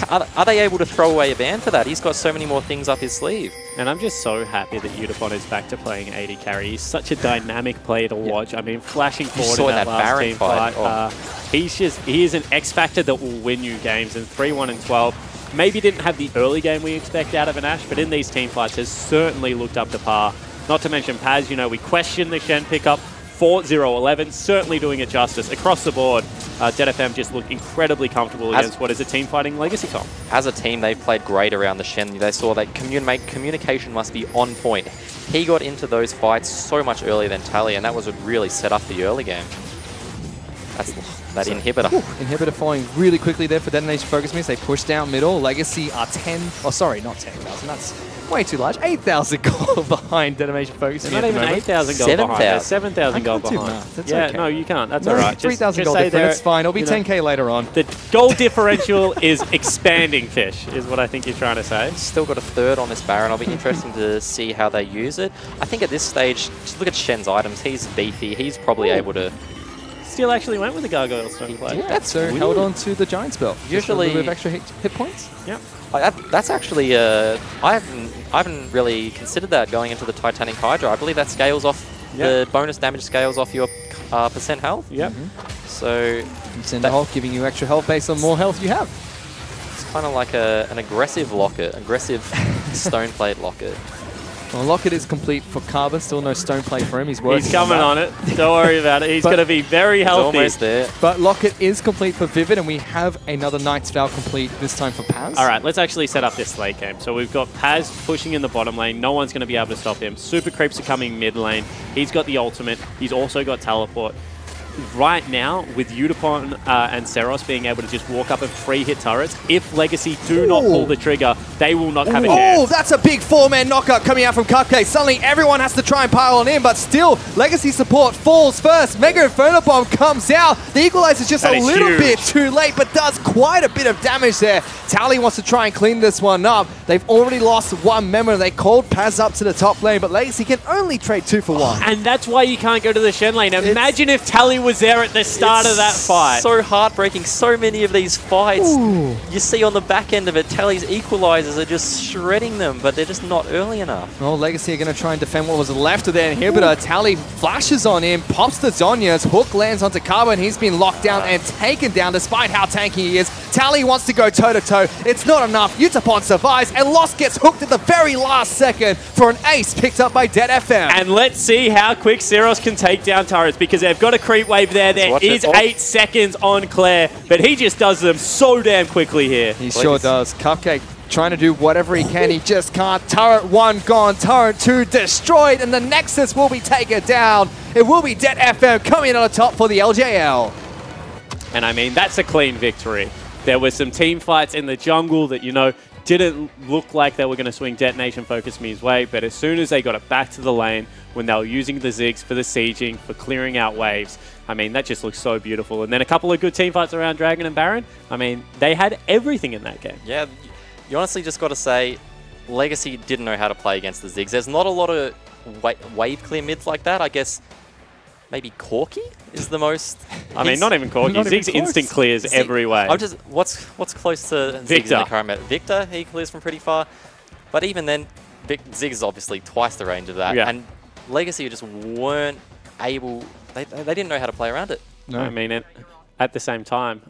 are they able to throw away a ban for that? He's got so many more things up his sleeve. And I'm just so happy that Yutapon is back to playing AD carry. He's such a dynamic player to watch. I mean, flashing forward in that last Baron team fight. He is an X factor that will win you games. And 3-1 and 12. Maybe didn't have the early game we expect out of an Ashe, but in these team fights has certainly looked up to par. Not to mention Paz, you know, we questioned the Shen pickup. 4-0-11, certainly doing it justice. Across the board, Dead FM just looked incredibly comfortable against what is a team fighting Legacy comp. As a team, they played great around the Shen. They saw that communication must be on point. He got into those fights so much earlier than Tally, and that was what really set up the early game. That's that inhibitor. Inhibitor falling really quickly there for Detonation Focus Me. They push down middle. Legacy are 10, oh sorry, not 10,000. That's way too large. 8,000 gold behind Detonation Focus Me. Not even 8,000 gold behind. They're 7,000 gold behind. Yeah, okay. No, you can't. That's all right. 3,000 gold difference. It's fine. It'll be 10k later on. The gold differential is expanding, Fish, is what I think you're trying to say. Still got a 3rd on this Baron. I'll be interesting to see how they use it. I think at this stage, just look at Shen's items. He's beefy. He's probably able to... Still actually went with the Gargoyle Stone play. Yeah, so held on to the Giant spell. Usually, a little bit of extra hit points. Yep. That's actually I haven't really considered that going into the Titanic Hydra. I believe that scales off the bonus damage scales off your percent health. Yep. So Cinderhulk giving you extra health based on more health you have. It's kind of like an aggressive locket, aggressive stone plate locket. Well, Locket is complete for Carbon. Still no stone play for him. He's working. He's coming on it. Don't worry about it. He's going to be very healthy. Almost there. But Locket is complete for Vivid, and we have another Knight's Vow complete this time for Paz. All right, let's actually set up this late game. So we've got Paz pushing in the bottom lane. No one's going to be able to stop him. Super Creeps are coming mid lane. He's got the ultimate. He's also got teleport. Right now, with Udapon and Seros being able to just walk up and free hit turrets, if Legacy do not pull the trigger, they will not have a chance. Oh, that's a big 4-man knockup coming out from Cupcake. Suddenly, everyone has to try and pile on in, but still, Legacy support falls first. Mega Inferno Bomb comes out. The Equalizer is just a little bit too late, but does quite a bit of damage there. Tally wants to try and clean this one up. They've already lost one member. They called Paz up to the top lane, but Legacy can only trade 2 for 1. And that's why you can't go to the Shen lane. Imagine if Tally was there at the start of that fight. So heartbreaking. So many of these fights, Ooh. you see on the back end of it, Tally's equalizers are just shredding them, but they're just not early enough. Well, Legacy are going to try and defend what was left of their inhibitor. Tally flashes on him, pops the Zhonya's, hook lands onto Carbon. He's been locked down and taken down despite how tanky he is. Tally wants to go toe-to-toe. It's not enough. Utapon survives, and Lost gets hooked at the very last second for an ace picked up by Dead FM. And let's see how quick Seros can take down turrets, because they've got a creep wave there. There is 8 seconds on Claire, but he just does them so damn quickly here. He sure does. Cupcake trying to do whatever he can. He just can't. Turret 1 gone. Turret 2 destroyed, and the Nexus will be taken down. It will be Dead FM coming in on the top for the LJL. And I mean, that's a clean victory. There were some team fights in the jungle that, you know, didn't look like they were going to swing Detonation Focus Me's way, but as soon as they got it back to the lane, when they were using the Ziggs for the sieging, for clearing out waves, I mean, that just looks so beautiful. And then a couple of good team fights around Dragon and Baron. I mean, they had everything in that game. Yeah, you honestly just got to say, Legacy didn't know how to play against the Ziggs. There's not a lot of wave clear mids like that. I guess maybe Corki is the most. I mean, not even Corki. Ziggs instant clears every way. I'm just what's close to Ziggs in the current meta? Victor, he clears from pretty far, but even then, Ziggs is obviously twice the range of that. Yeah. And Legacy just weren't able. They didn't know how to play around it. No. I mean, at the same time,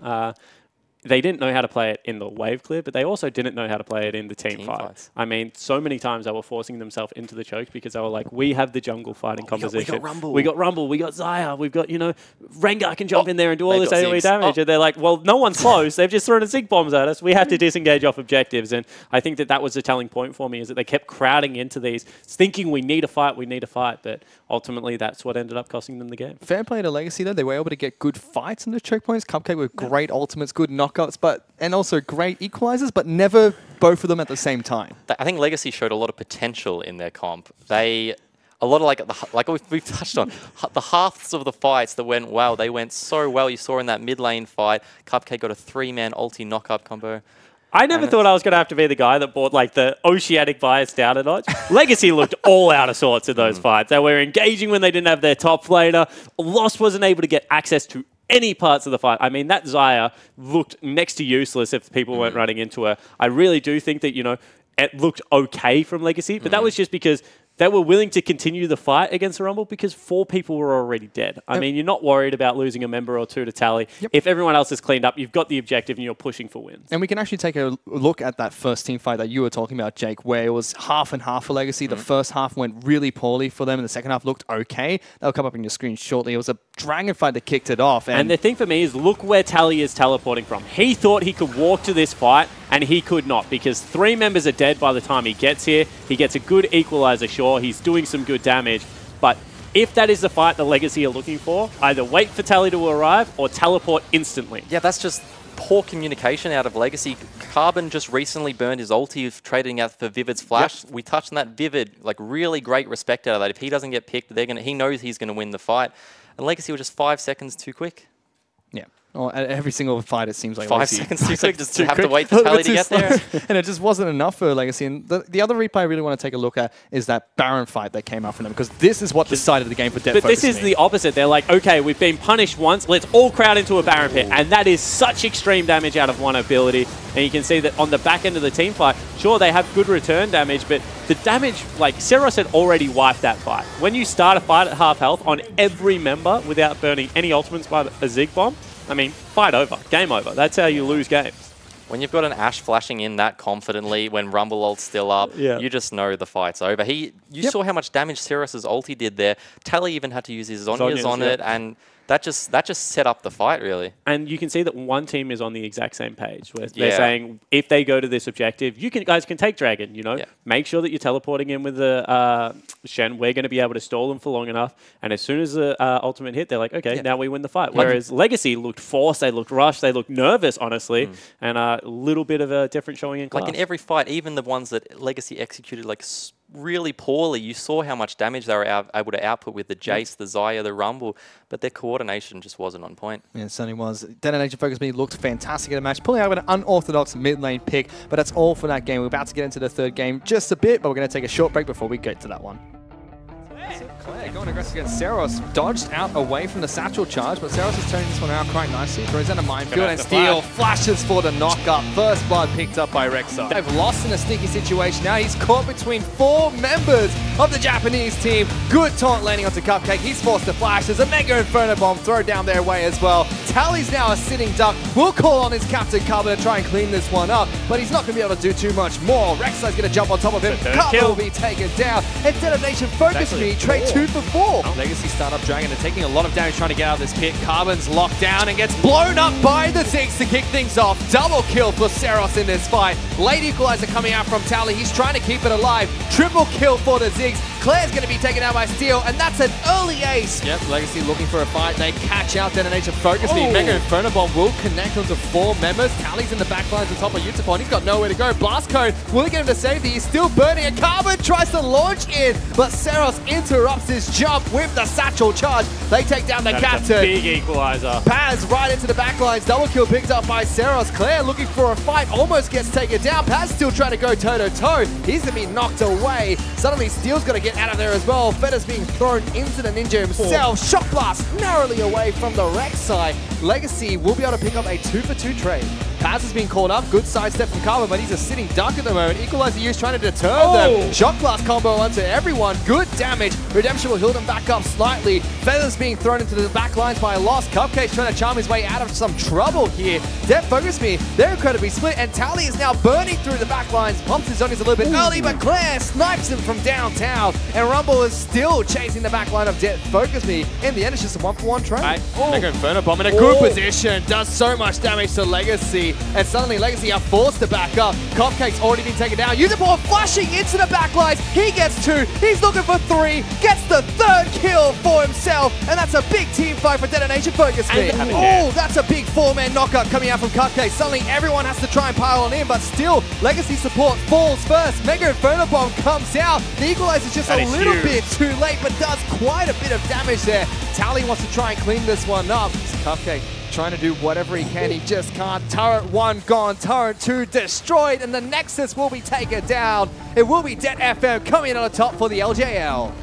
they didn't know how to play it in the wave clear, but they also didn't know how to play it in the team fights. I mean, so many times they were forcing themselves into the chokes because they were like, we have the jungle fighting composition. We got Rumble. We got Xayah. We've got, you know, Rengar can jump in there and do all this AoE damage. And they're like, well, no one's close. They've just thrown a Zig bombs at us. We have to disengage off objectives. And I think that was the telling point for me, is that they kept crowding into these, thinking we need a fight. But ultimately that's what ended up costing them the game. Fair play to Legacy, though. They were able to get good fights in the choke points. Cupcake with great ultimates, good knockouts, and also great equalizers, but never both of them at the same time. I think Legacy showed a lot of potential in their comp. A lot of like we've touched on, the halves of the fights that went well, they went so well. You saw in that mid lane fight, Cupcake got a 3-man ulti knockup combo. I never thought I was going to have to be the guy that bought like the Oceanic bias down a notch. Legacy looked all out of sorts in those fights. They were engaging when they didn't have their top laner. Lost wasn't able to get access to any parts of the fight. I mean, that Xayah looked next to useless if people weren't running into her. I really do think that, you know, it looked okay from Legacy, but that was just because they were willing to continue the fight against the Rumble because 4 people were already dead. I mean, you're not worried about losing a member or 2 to Tally. If everyone else is cleaned up, you've got the objective and you're pushing for wins. And we can actually take a look at that first team fight that you were talking about, Jake, where it was half and half for Legacy. The first half went really poorly for them, and the second half looked okay. That'll come up on your screen shortly. It was a Dragon fight that kicked it off. And the thing for me is, look where Tally is teleporting from. He thought he could walk to this fight, and he could not, because 3 members are dead by the time he gets here. He gets a good equalizer, sure. He's doing some good damage, but if that is the fight the Legacy are looking for, either wait for Tally to arrive or teleport instantly. Yeah, that's just poor communication out of Legacy. Carbon just recently burned his ulti of trading out for Vivid's flash. We touched on that. Vivid, like, really great respect out of that. If he doesn't get picked, he knows he's going to win the fight. And Legacy were just 5 seconds too quick. Yeah. Well, at every single fight, it seems like 5 seconds too quick. Just have to wait for Tally to get there. And it just wasn't enough for Legacy. And the other replay I really want to take a look at is that Baron fight that came up for them, because this is what decided the game for Dead But Focus this is the opposite. They're like, okay, we've been punished once. Let's all crowd into a Baron pit. And that is such extreme damage out of one ability. And you can see that on the back end of the team fight, sure, they have good return damage, but the damage, like, Seros had already wiped that fight. When you start a fight at half health on every member without burning any ultimates by a Zig bomb, I mean, fight over. Game over. That's how you lose games. When you've got an Ashe flashing in that confidently, when Rumble ult's still up, you just know the fight's over. You saw how much damage Seros's ulti did there. Tally even had to use his Zhonya's on it, and that just set up the fight, really. And you can see that one team is on the exact same page, where they're saying, if they go to this objective, guys can take Dragon, you know? Make sure that you're teleporting in with the Shen. We're going to be able to stall them for long enough. And as soon as the ultimate hit, they're like, okay, now we win the fight. Whereas Legacy looked forced, they looked rushed, they looked nervous, honestly, and a little bit of a different showing in class. Like in every fight, even the ones that Legacy executed like really poorly, you saw how much damage they were able to output with the Jace, the Xayah, the Rumble, but their coordination just wasn't on point. Yeah, it certainly was. Detonation Focus Me looked fantastic in the match, pulling out an unorthodox mid lane pick, but that's all for that game. We're about to get into the third game just a bit, but we're going to take a short break before we get to that one. Claire going aggressive against Seros, dodged out away from the satchel charge, but Seros is turning this one out quite nicely. Throws out a minefield and Steel flashes for the knockup. First blood picked up by Rek'Sai. They've lost in a sticky situation. Now he's caught between 4 members of the Japanese team. Good taunt landing onto Cupcake. He's forced to flash. There's a Mega Inferno Bomb thrown down their way as well. Tally's now a sitting duck. Will call on his Captain Carver to try and clean this one up, but he's not going to be able to do too much more. Rek'Sai's going to jump on top of him. Carver will be taken down. And Detonation Focus Me trade 2 for 4. Legacy Startup Dragon are taking a lot of damage trying to get out of this pit. Carbon's locked down and gets blown up by the Ziggs to kick things off. Double kill for Seros in this fight. Late Equalizer coming out from Tally. He's trying to keep it alive. Triple kill for the Ziggs. Claire's going to be taken out by Steel, and that's an early ace. Yep, Legacy looking for a fight. They catch out Detonation Focus Me. Mega Inferno Bomb will connect onto 4 members. Tally's in the back lines on top of Utapon. He's got nowhere to go. Blast Cone will get him to safety. He's still burning, and Carbon tries to launch in, but Seros interrupts his jump with the satchel charge. They take down the captain. Big equalizer. Paz right into the back lines. Double kill picked up by Seros. Claire looking for a fight, almost gets taken down. Paz still trying to go toe-to-toe. He's going to be knocked away. Suddenly Steel's going to get out of there as well. Feda's being thrown into the ninja himself. Shock Blast narrowly away from the Rek'Sai. Legacy will be able to pick up a 2-for-2 trade. Paz has been called up. Good sidestep from Carver, but he's a sitting duck at the moment. Equalizer use trying to deter them. Shock Blast combo onto everyone. Good damage. Redemption will heal them back up slightly. Feathers being thrown into the back lines by Lost. Cupcake trying to charm his way out of some trouble here. Depth Focus Me. They're incredibly split, and Tally is now burning through the back lines. Pumps his zonies a little bit early, but Claire snipes him from downtown, and Rumble is still chasing the back line of Depth Focus Me. In the end, it's just a 1-for-1 trade. Mega Inferno Bomb in a good position. Does so much damage to Legacy, and suddenly Legacy are forced to back up. Cupcake's already been taken down. Utapon flashing into the back lines. He gets 2. He's looking for 3. Gets the 3rd kill for himself, and that's a big team fight for Detonation Focus Me. Oh, that's a big 4-man knockup coming out from Cupcake. Suddenly everyone has to try and pile on in, but still Legacy support falls first. Mega Inferno Bomb comes out. The equalizer is just a little bit too late, but does quite a bit of damage there. Tally wants to try and clean this one up. Cupcake trying to do whatever he can, he just can't. Turret 1 gone, turret 2 destroyed, and the Nexus will be taken down. It will be Det FM coming in on the top for the LJL.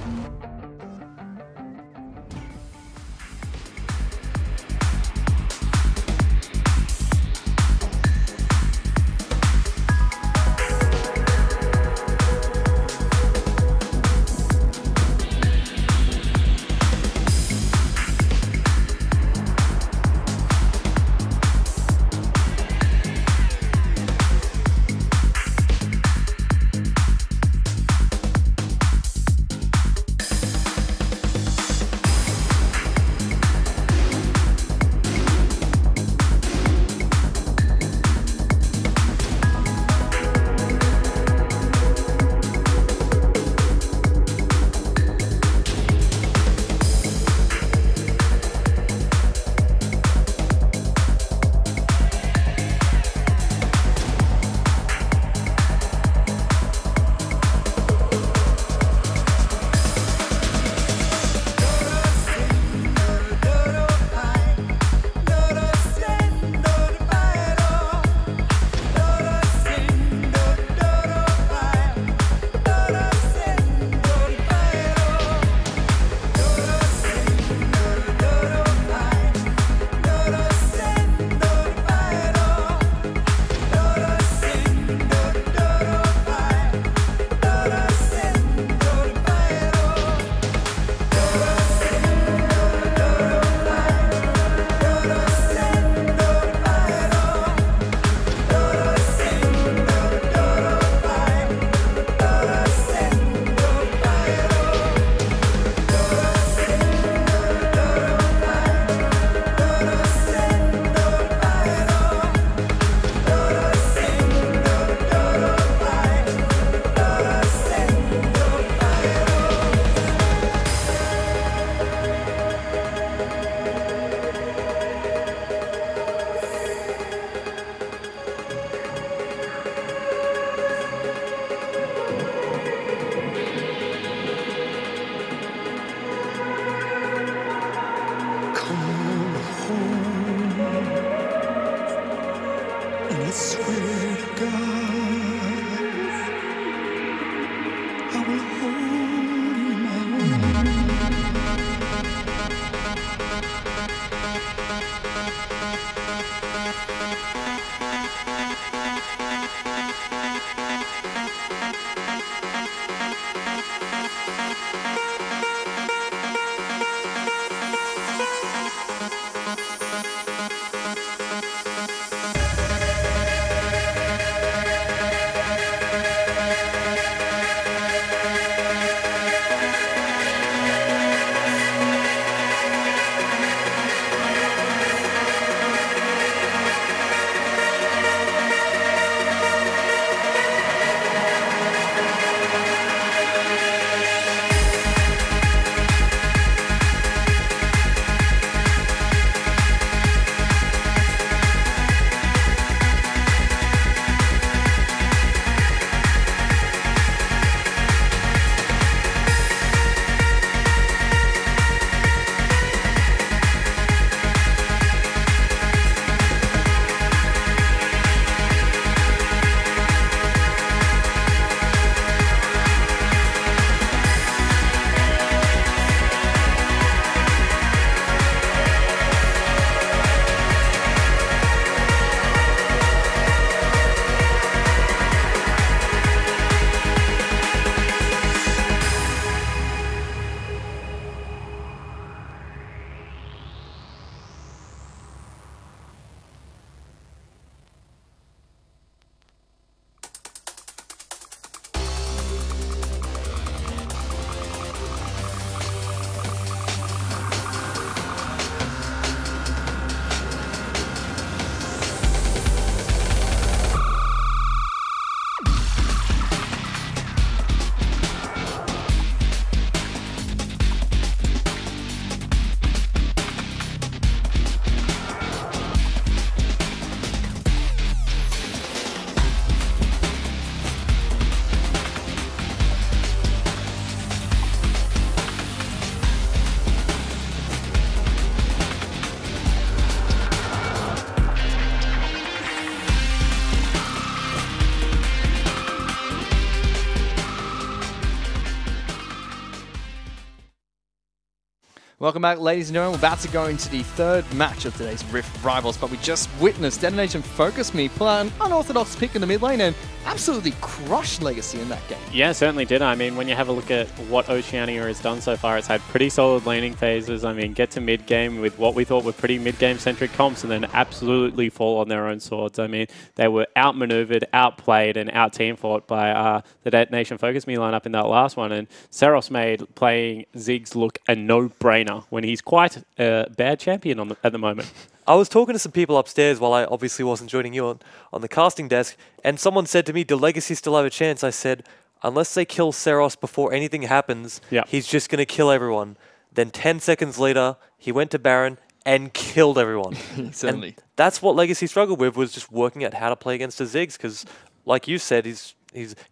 Welcome back, ladies and gentlemen. We're about to go into the third match of today's Rift Rivals, but we just witnessed Detonation Focus Me pull out an unorthodox pick in the mid lane and absolutely crush Legacy in that game. Yeah, certainly did. I mean, when you have a look at what Oceania has done so far, it's had pretty solid laning phases. I mean, get to mid-game with what we thought were pretty mid-game-centric comps and then absolutely fall on their own swords. I mean, they were outmaneuvered, outplayed, and out-team fought by the Detonation Focus Me lineup in that last one. And Seros made playing Ziggs look a no-brainer when he's quite a bad champion at the moment. I was talking to some people upstairs while I obviously wasn't joining you on the casting desk, and someone said to me, do Legacy still have a chance? I said, unless they kill Seros before anything happens, he's just going to kill everyone. Then 10 seconds later, he went to Baron and killed everyone. Certainly. And that's what Legacy struggled with, was just working out how to play against the Ziggs, because like you said, he's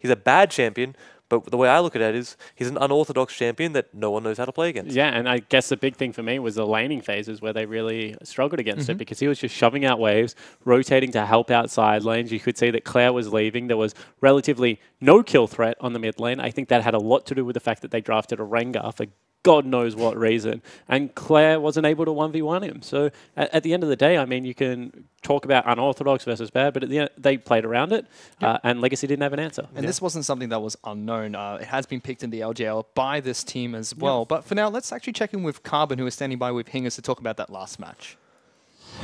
a bad champion, but the way I look at it is he's an unorthodox champion that no one knows how to play against. Yeah, and I guess the big thing for me was the laning phases where they really struggled against it, because he was just shoving out waves, rotating to help out side lanes. You could see that Claire was leaving. There was relatively no kill threat on the mid lane. I think that had a lot to do with the fact that they drafted a Rengar for God knows what reason, and Claire wasn't able to 1v1 him. So at the end of the day, I mean, you can talk about unorthodox versus bad, but at the end, they played around it, and Legacy didn't have an answer. And this wasn't something that was unknown. It has been picked in the LGL by this team as well. But for now, let's actually check in with Carbon, who is standing by with Hingers to talk about that last match.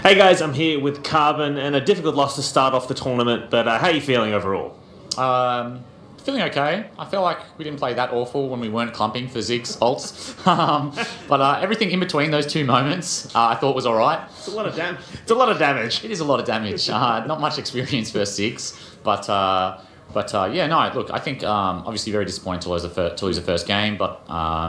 Hey guys, I'm here with Carbon, and a difficult loss to start off the tournament, but how are you feeling overall? Feeling okay. I feel like we didn't play that awful when we weren't clumping for Ziggs ults. But everything in between those two moments I thought was alright. It's a lot of damage. It's a lot of damage. It is a lot of damage. Not much experience for Ziggs. But yeah, no, look, I think obviously very disappointing to lose the first game, but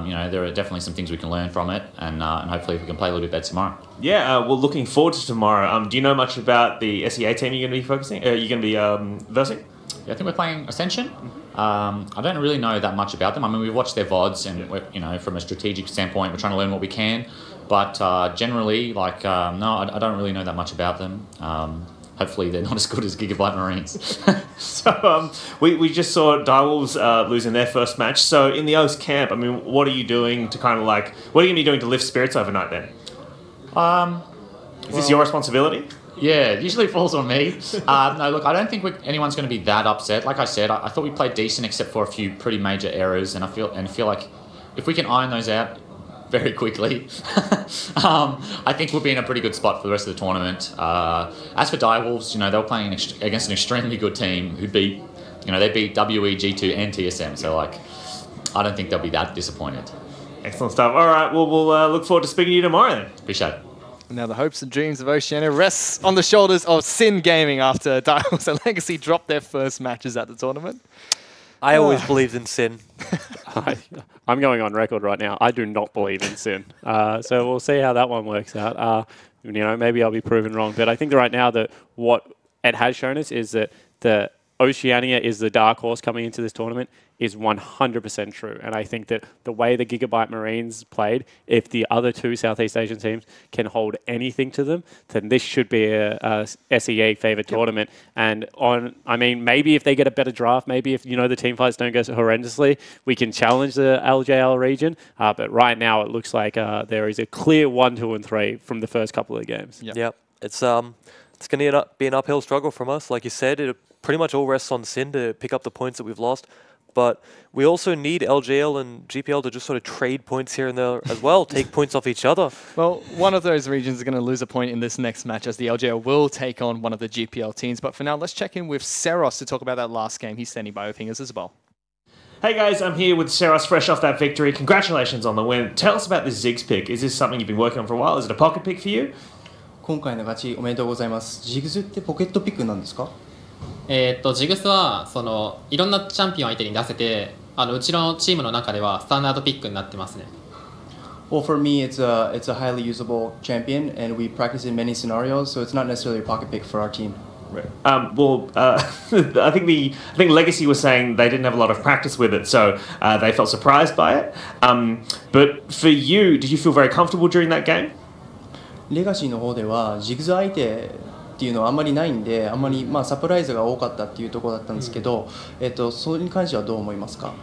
you know, there are definitely some things we can learn from it, and hopefully we can play a little bit better tomorrow. Yeah, well, looking forward to tomorrow. Do you know much about the SEA team you're going to be focusing? You're going to be versing? Yeah, I think we're playing Ascension. I don't really know that much about them. I mean, we've watched their VODs, and we're, you know, from a strategic standpoint, we're trying to learn what we can. But generally, like, no, I don't really know that much about them. Hopefully, they're not as good as Gigabyte Marines. So we just saw Direwolves losing their first match. So in the OS camp, I mean, what are you doing to kind of like, what are you going to be doing to lift spirits overnight then? Is this your responsibility? Yeah, it usually falls on me. No, look, I don't think anyone's going to be that upset. Like I said, I thought we played decent except for a few pretty major errors, and I feel like if we can iron those out very quickly, I think we'll be in a pretty good spot for the rest of the tournament. As for Direwolves, you know, they were playing against an extremely good team who beat, you know, they beat WE, G2, and TSM. So like, I don't think they'll be that disappointed. Excellent stuff. All right, well, we'll look forward to speaking to you tomorrow then. Appreciate it. Now the hopes and dreams of Oceania rests on the shoulders of Sin Gaming after Direwolves and Legacy dropped their first matches at the tournament. I always believed in Sin. I'm going on record right now. I do not believe in Sin. So we'll see how that one works out. You know, maybe I'll be proven wrong. But I think right now that what it has shown us is that the Oceania is the dark horse coming into this tournament is 100% true. And I think that the way the Gigabyte Marines played, if the other two Southeast Asian teams can hold anything to them, then this should be a SEA favored tournament. And I mean, maybe if they get a better draft, maybe if, you know, the team fights don't go so horrendously, we can challenge the LJL region. But right now it looks like there is a clear 1, 2, and 3 from the first couple of games. Yep. It's going to be an uphill struggle from us. Like you said, it pretty much all rests on Sin to pick up the points that we've lost. But we also need LGL and GPL to just sort of trade points here and there as well, take points off each other. Well, one of those regions is going to lose a point in this next match as the LGL will take on one of the GPL teams. But for now, let's check in with Seros to talk about that last game. He's standing by with Fingers as well. Hey guys, I'm here with Seros, fresh off that victory. Congratulations on the win. Tell us about this Ziggs pick. Is this something you've been working on for a while? Is it a pocket pick for you? 今回の勝ちおめでとうございます。ジグズってポケットピックなんですか？ジグスはそのいろんなチャンピオン相手に出せて、うちのチームの中ではスタンダードピックになってますね。Well, for me, it's a highly usable champion, and we practice in many scenarios, so it's not necessarily a pocket pick for our team. Right. I think Legacy was saying they didn't have a lot of practice with it, so they felt surprised by it. But for you, did you feel very comfortable during that game? レガシーの方ではジグズ相手っていうのはあんまりないんで、あんまりサプライズが多かったっていうところだったんですけど、それに関してはどう思いますか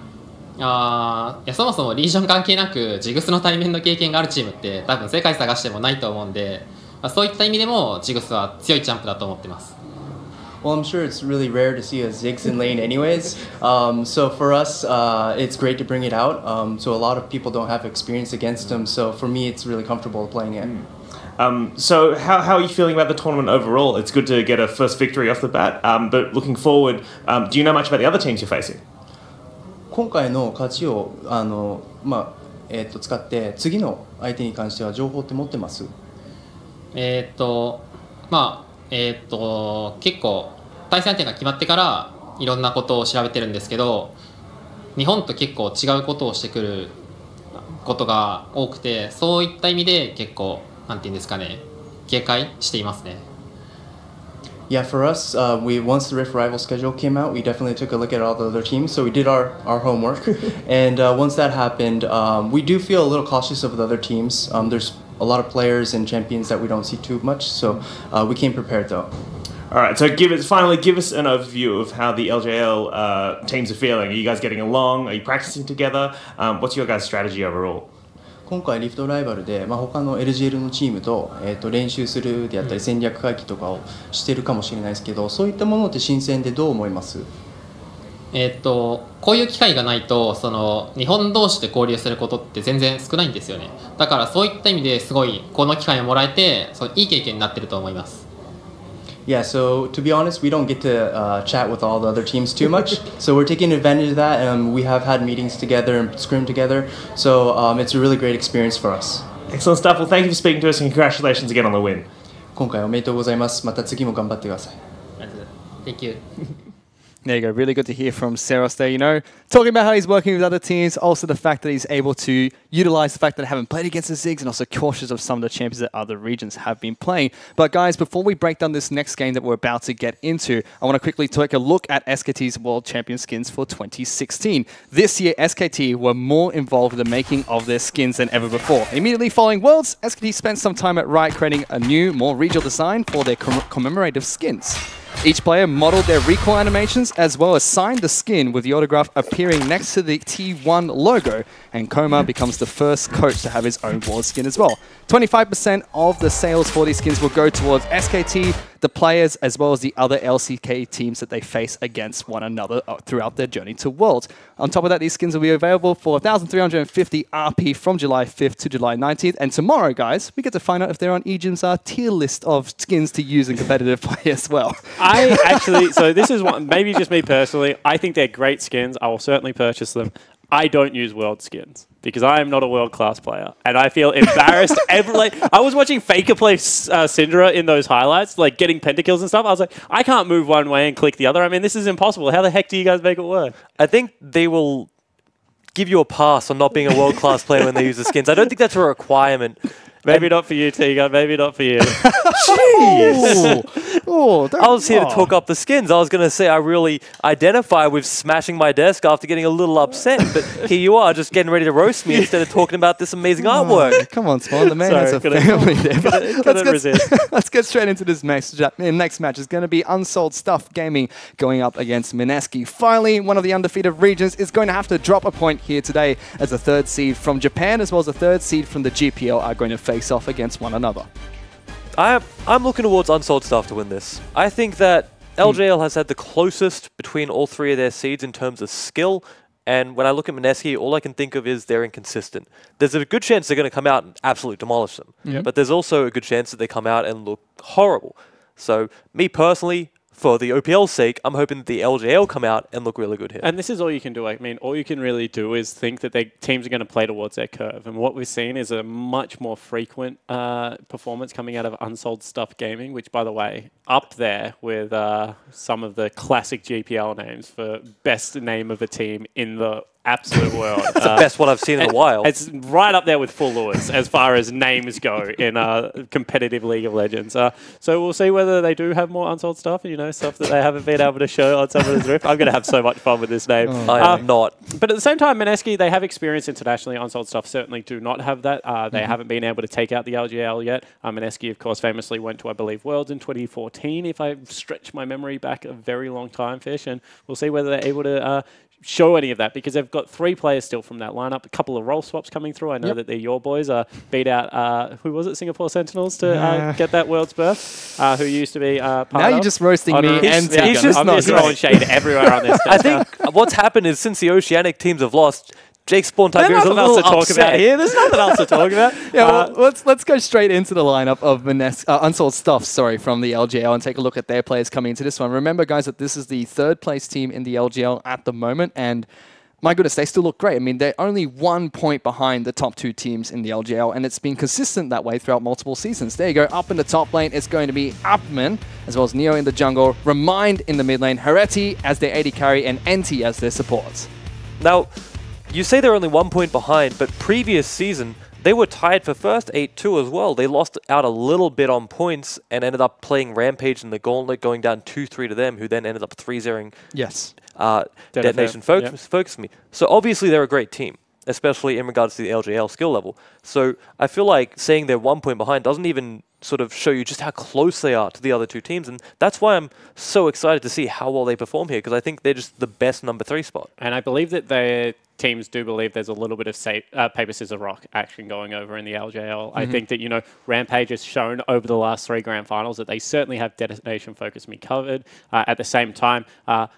いやそもそもリージョン関係なくジグスの対面の経験があるチームって多分世界探してもないと思うんで、そういった意味でもジグスは強いチャンプだと思ってます。Well, I'm sure it's really rare to see a Ziggs in lane anyways. So for us, it's great to bring it out. So a lot of people don't have experience against them. So for me, it's really comfortable playing it. So how are you feeling about the tournament overall? It's good to get a first victory off the bat. But looking forward, do you know much about the other teams you're facing? 今回の勝ちを使って次の相手に関しては情報って持ってます？結構対戦相手が決まってからいろんなことを調べてるんですけど、日本と結構違うことをしてくることが多くて、そういった意味で結構なんていうんですかね、警戒していますね。Yeah, for us, once the Rift Rival schedule came out, we definitely took a look at all the other teams. So we did our homework, and once that happened, we do feel a little cautious of the other teams. There's a lot of players and champions that we don't see too much, so we came prepared though. All right, so finally give us an overview of how the LJL teams are feeling. Are you guys getting along? Are you practicing together? What's your guys' strategy overall? 今回リフトライバルで、他の LGL のチームと、練習するであったり戦略会議とかをしてるかもしれないですけど、そういったものって新鮮でどう思います？こういう機会がないと日本同士で交流することって全然少ないんですよね。だからそういった意味ですごいこの機会をもらえていい経験になってると思います。Yeah, so to be honest, we don't get to chat with all the other teams too much. So we're taking advantage of that, and we have had meetings together and scrim together. So it's a really great experience for us. Excellent stuff. Well, thank you for speaking to us, and congratulations again on the win. 今回おめでとうございます。また次も頑張ってください。Thank you. There you go. Really good to hear from Seros there, talking about how he's working with other teams, also the fact that he's able to utilize the fact that I haven't played against the Ziggs and also cautious of some of the champions that other regions have been playing. But guys, before we break down this next game that we're about to get into, I want to quickly take a look at SKT's World Champion skins for 2016. This year, SKT were more involved in the making of their skins than ever before. Immediately following Worlds, SKT spent some time at Riot creating a new, more regional design for their commemorative skins. Each player modeled their recoil animations as well as signed the skin with the autograph appearing next to the T1 logo, and Koma becomes the first coach to have his own World skin as well. 25% of the sales for these skins will go towards SKT, the players, as well as the other LCK teams that they face against one another throughout their journey to Worlds. On top of that, these skins will be available for 1,350 RP from July 5th to July 19th. And tomorrow, guys, we get to find out if they're on EGIM's tier list of skins to use in competitive play as well. I actually, so this is one, maybe just me personally, I think they're great skins. I will certainly purchase them. I don't use World skins because I am not a world-class player, and I feel embarrassed. I was watching Faker play Syndra in those highlights, getting pentakills and stuff. I was like, I can't move one way and click the other. I mean, this is impossible. How the heck do you guys make it work? I think they will give you a pass on not being a world-class player when they use the skins. I don't think that's a requirement. Maybe not for you, Tiga. Maybe not for you. Jeez! I was here to talk up the skins. I was going to say I really identify with smashing my desk after getting a little upset, but here you are, just getting ready to roast me instead of talking about this amazing artwork. Come on, Spawn. The man has a family there. Let's get straight into this next match. It's going to be Unsold Stuff Gaming going up against Mineski. Finally, one of the undefeated regions is going to have to drop a point here today, as the third seed from Japan as well as the third seed from the GPL are going to face off against one another. I'm looking towards Unsold Stuff to win this. I think that LJL has had the closest between all three of their seeds in terms of skill, and when I look at Mineski, all I can think of is they're inconsistent. There's a good chance they're going to come out and absolutely demolish them, but there's also a good chance that they come out and look horrible. So, me personally, for the OPL's sake, I'm hoping that the LJL come out and look really good here. And this is all you can do. I mean, all you can really do is think that teams are going to play towards their curve. And what we've seen is a much more frequent performance coming out of Unsold Stuff Gaming, which, by the way, up there with some of the classic GPL names for best name of a team in the absolute world. It's the best one I've seen in a while. It's right up there with Full Lewis as far as names go in competitive League of Legends. So we'll see whether they do have more Unsold stuff, stuff that they haven't been able to show on some of this riff. I'm going to have so much fun with this name. I am not. But at the same time, Mineski, they have experience internationally. Unsold stuff certainly do not have that. They haven't been able to take out the LGL yet. Mineski, of course, famously went to, I believe, Worlds in 2014, if I stretch my memory back a very long time, Fish. And we'll see whether they're able to show any of that because they've got 3 players still from that lineup. A couple of role swaps coming through. I know that they're your boys. Beat out who was it? Singapore Sentinels to get that world's berth. Who used to be part now you're just roasting me and he's just throwing shade everywhere on this. I think what's happened is since the Oceanic teams have lost, Jake Spawn Tiger is a else little to talk upset. about here. There's nothing else to talk about. Yeah, well, let's go straight into the lineup of Unsold Stuff, from the LGL and take a look at their players coming into this one. Remember, guys, that this is the 3rd place team in the LGL at the moment, and my goodness, they still look great. I mean, they're only 1 point behind the top 2 teams in the LGL, and it's been consistent that way throughout multiple seasons. There you go. Up in the top lane, it's going to be Upman, as well as Neo in the jungle, Remind in the mid lane, Hereti as their AD carry, and Enti as their supports. Now, you say they're only 1 point behind, but previous season, they were tied for first 8-2 as well. They lost out a little bit on points and ended up playing Rampage in the Gauntlet, going down 2-3 to them, who then ended up 3-0ing Detonation Focus Me. So obviously they're a great team, especially in regards to the LGL skill level. So I feel like saying they're 1 point behind doesn't even sort of show you just how close they are to the other 2 teams, and that's why I'm so excited to see how well they perform here, because I think they're just the best number 3 spot. And I believe that their teams do believe there's a little bit of paper, scissors, rock action going over in the LJL. I think that, you know, Rampage has shown over the last 3 grand finals that they certainly have Detonation Focus Me covered. At the same time,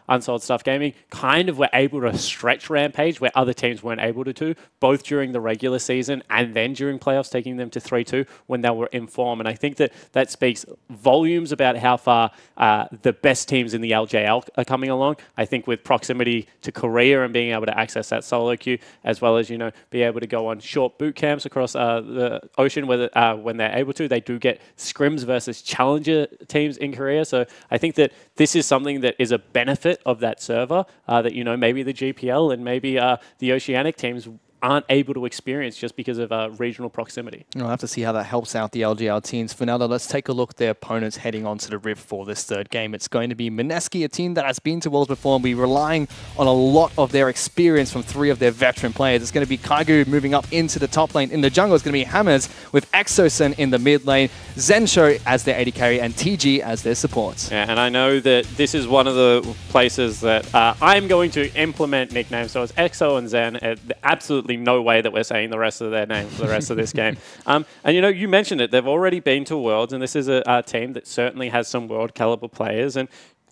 Unsold Stuff Gaming kind of were able to stretch Rampage where other teams weren't able to, both during the regular season and then during playoffs, taking them to 3-2 when they were in form. And I think that that speaks volumes about how far the best teams in the LJL are coming along. I think with proximity to Korea and being able to access that solo queue, as well as, you know, be able to go on short boot camps across the ocean when they're able to. They do get scrims versus challenger teams in Korea. So I think that this is something that is a benefit of that server that, you know, maybe the GPL and maybe the Oceanic teams aren't able to experience just because of regional proximity. We'll have to see how that helps out the LGL teams. For now, though, let's take a look at their opponents heading onto the Rift for this 3rd game. It's going to be Mineski, a team that has been to Worlds before and be relying on a lot of their experience from 3 of their veteran players. It's going to be Kaigu moving up into the top lane. In the jungle, it's going to be Hammers with Exosen in the mid lane, Zensho as their AD carry, and TG as their supports. Yeah, and I know that this is one of the places that I'm going to implement nicknames. So it's Exo and Zen. Absolutely no way that we're saying the rest of their name for the rest of this game. And, you know, you mentioned it. They've already been to Worlds, and this is a team that certainly has some world caliber players. And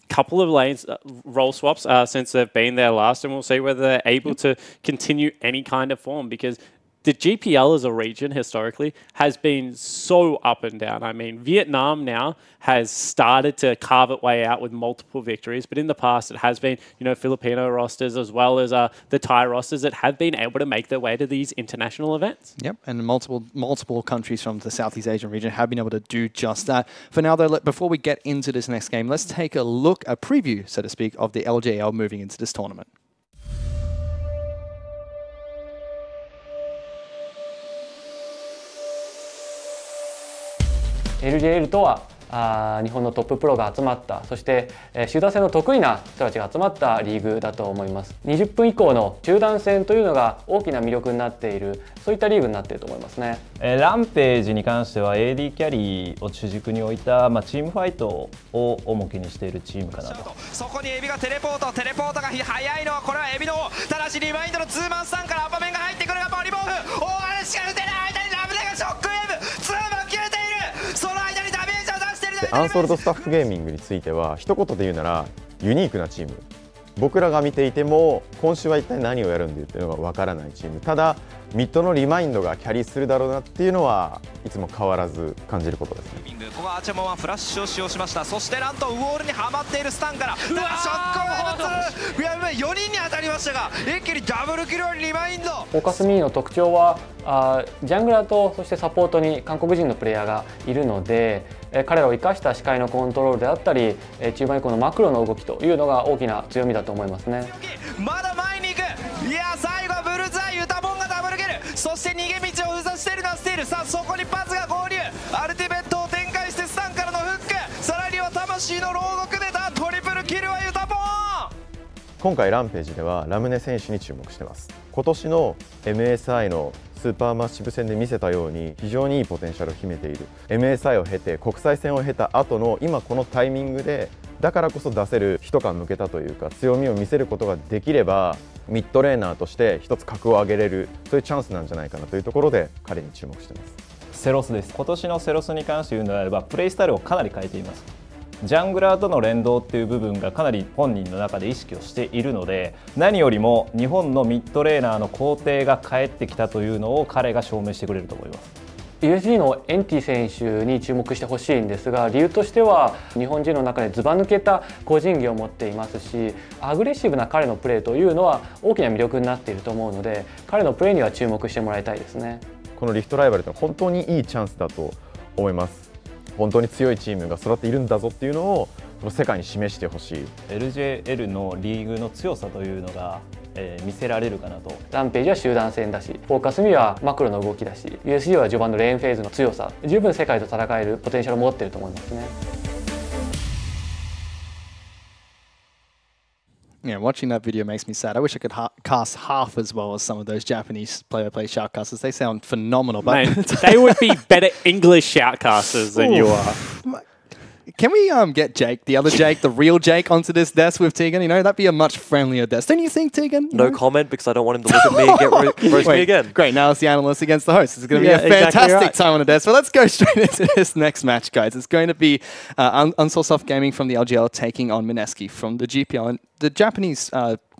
couple of lanes role swaps since they've been there last, and we'll see whether they're able to continue any kind of form, because the GPL as a region historically has been so up and down. I mean, Vietnam now has started to carve its way out with multiple victories, but in the past it has been, you know, Filipino rosters as well as the Thai rosters that have been able to make their way to these international events. Yep, and multiple countries from the Southeast Asian region have been able to do just that. For now, though, before we get into this next game, let's take a look, a preview, so to speak, of the LJL moving into this tournament. LJL とは日本のトッププロが集まった、そして集団戦の得意な人たちが集まったリーグだと思います。20分以降の集団戦というのが大きな魅力になっている、そういったリーグになっていると思いますね。ランページに関しては AD キャリーを主軸に置いた、チームファイトを重きにしているチームかなと。そこにエビがテレポートが速いのはこれはエビの方。ただしリマインドのツーマンスタンからアパメンが入ってくるがボリボーフ。あれしか打てない間にラブネがショックウェーブ。ツーマン切れている。その間にダメージを出している。アンソールドスタッフゲーミングについては一言で言うならユニークなチーム。僕らが見ていても今週は一体何をやるんだっていうのがわからないチーム。ただミッドのリマインドがキャリーするだろうなっていうのはいつも変わらず感じることですね。ここはアチェモンはフラッシュを使用しました。そしてなんとウォールにはまっているスタンからショックウェーブ24人に当たりましたが一気にダブルキルリマインド。フォーカスミーの特徴はジャングラーとそしてサポートに韓国人のプレイヤーがいるので、彼らを生かした視界のコントロールであったり中盤以降のマクロの動きというのが大きな強みだと思いますね。まだ前に行く。いや最後はブルーズアイユタボンがダブルキル。そして逃げ道を封鎖しているのはスティール。さあそこにパズが合流。アルティメットを展開してスタンからのフック。さらには魂の牢獄でたトリプルキルはユタボン。今回ランページではラムネ選手に注目してます。今年の MSI のスーパーマッシブ戦で見せたように非常にいいポテンシャルを秘めている MSI を経て国際戦を経た後の今このタイミングでだからこそ出せる一缶抜けたというか強みを見せることができればミッドレーナーとして一つ格を上げれるそういうチャンスなんじゃないかなというところで彼に注目しています。セロスです。今年のセロスに関して言うのであればプレイスタイルをかなり変えています。ジャングラーとの連動っていう部分がかなり本人の中で意識をしているので何よりも日本のミッドレーナーの工程が返ってきたというのを彼が証明してくれると思います。USG のエンティ選手に注目してほしいんですが理由としては日本人の中でずば抜けた個人技を持っていますしアグレッシブな彼のプレーというのは大きな魅力になっていると思うので彼のプレーには注目してもらいたいですね。このリフトライバルって本当にいいチャンスだと思います。本当に強いチームが育っているんだぞっていうのを世界に示してほしい LJL のリーグの強さというのが、見せられるかなと。ランページは集団戦だしフォーカスミはマクロの動きだし USG は序盤のレーンフェーズの強さ十分世界と戦えるポテンシャルを持っていると思いますね。Yeah, watching that video makes me sad. I wish I could cast half as well as some of those Japanese play-by-play shoutcasters. They sound phenomenal. But Mate, they would be better English shoutcasters than you are. Can we get Jake, the other Jake, the real Jake, onto this desk with Tegan? You know, that'd be a much friendlier desk. Don't you think, Tegan? No comment because I don't want him to look at me and get roast me again. Great, now it's the analyst against the host. It's going to be a fantastic time on the desk. But let's go straight into this next match, guys. It's going to be Unsoulsoft Gaming from the LGL taking on Mineski from the GPL. And the Japanese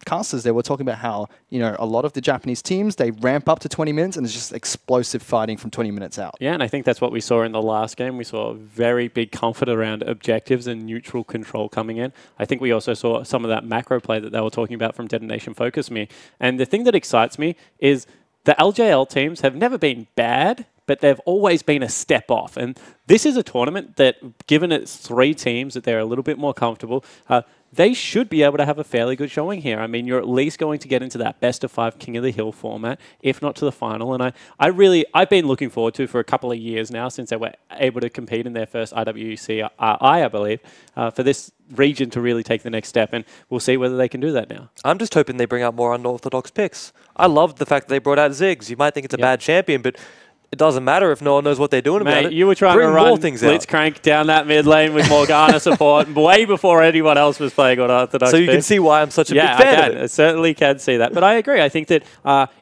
casters there were talking about how, you know, a lot of the Japanese teams, they ramp up to 20 minutes and it's just explosive fighting from 20 minutes out. Yeah, and I think that's what we saw in the last game. We saw very big comfort around objectives and neutral control coming in. I think we also saw some of that macro play that they were talking about from Detonation Focus Me. And the thing that excites me is the LJL teams have never been bad, but they've always been a step off. And this is a tournament that, given it's 3 teams, that they're a little bit more comfortable, they should be able to have a fairly good showing here. I mean, you're at least going to get into that best of 5 King of the Hill format, if not to the final. And I've been looking forward to for a couple of years now since they were able to compete in their first IWC I believe, for this region to really take the next step. And we'll see whether they can do that now. I'm just hoping they bring out more unorthodox picks. I love the fact that they brought out Ziggs. You might think it's a bad champion, but it doesn't matter if no one knows what they're doing about it. You were trying to run Blitzcrank down that mid lane with Morgana support way before anyone else was playing on Orthodox. So you can see why I'm such a big fan of it. I certainly can see that. But I agree. I think that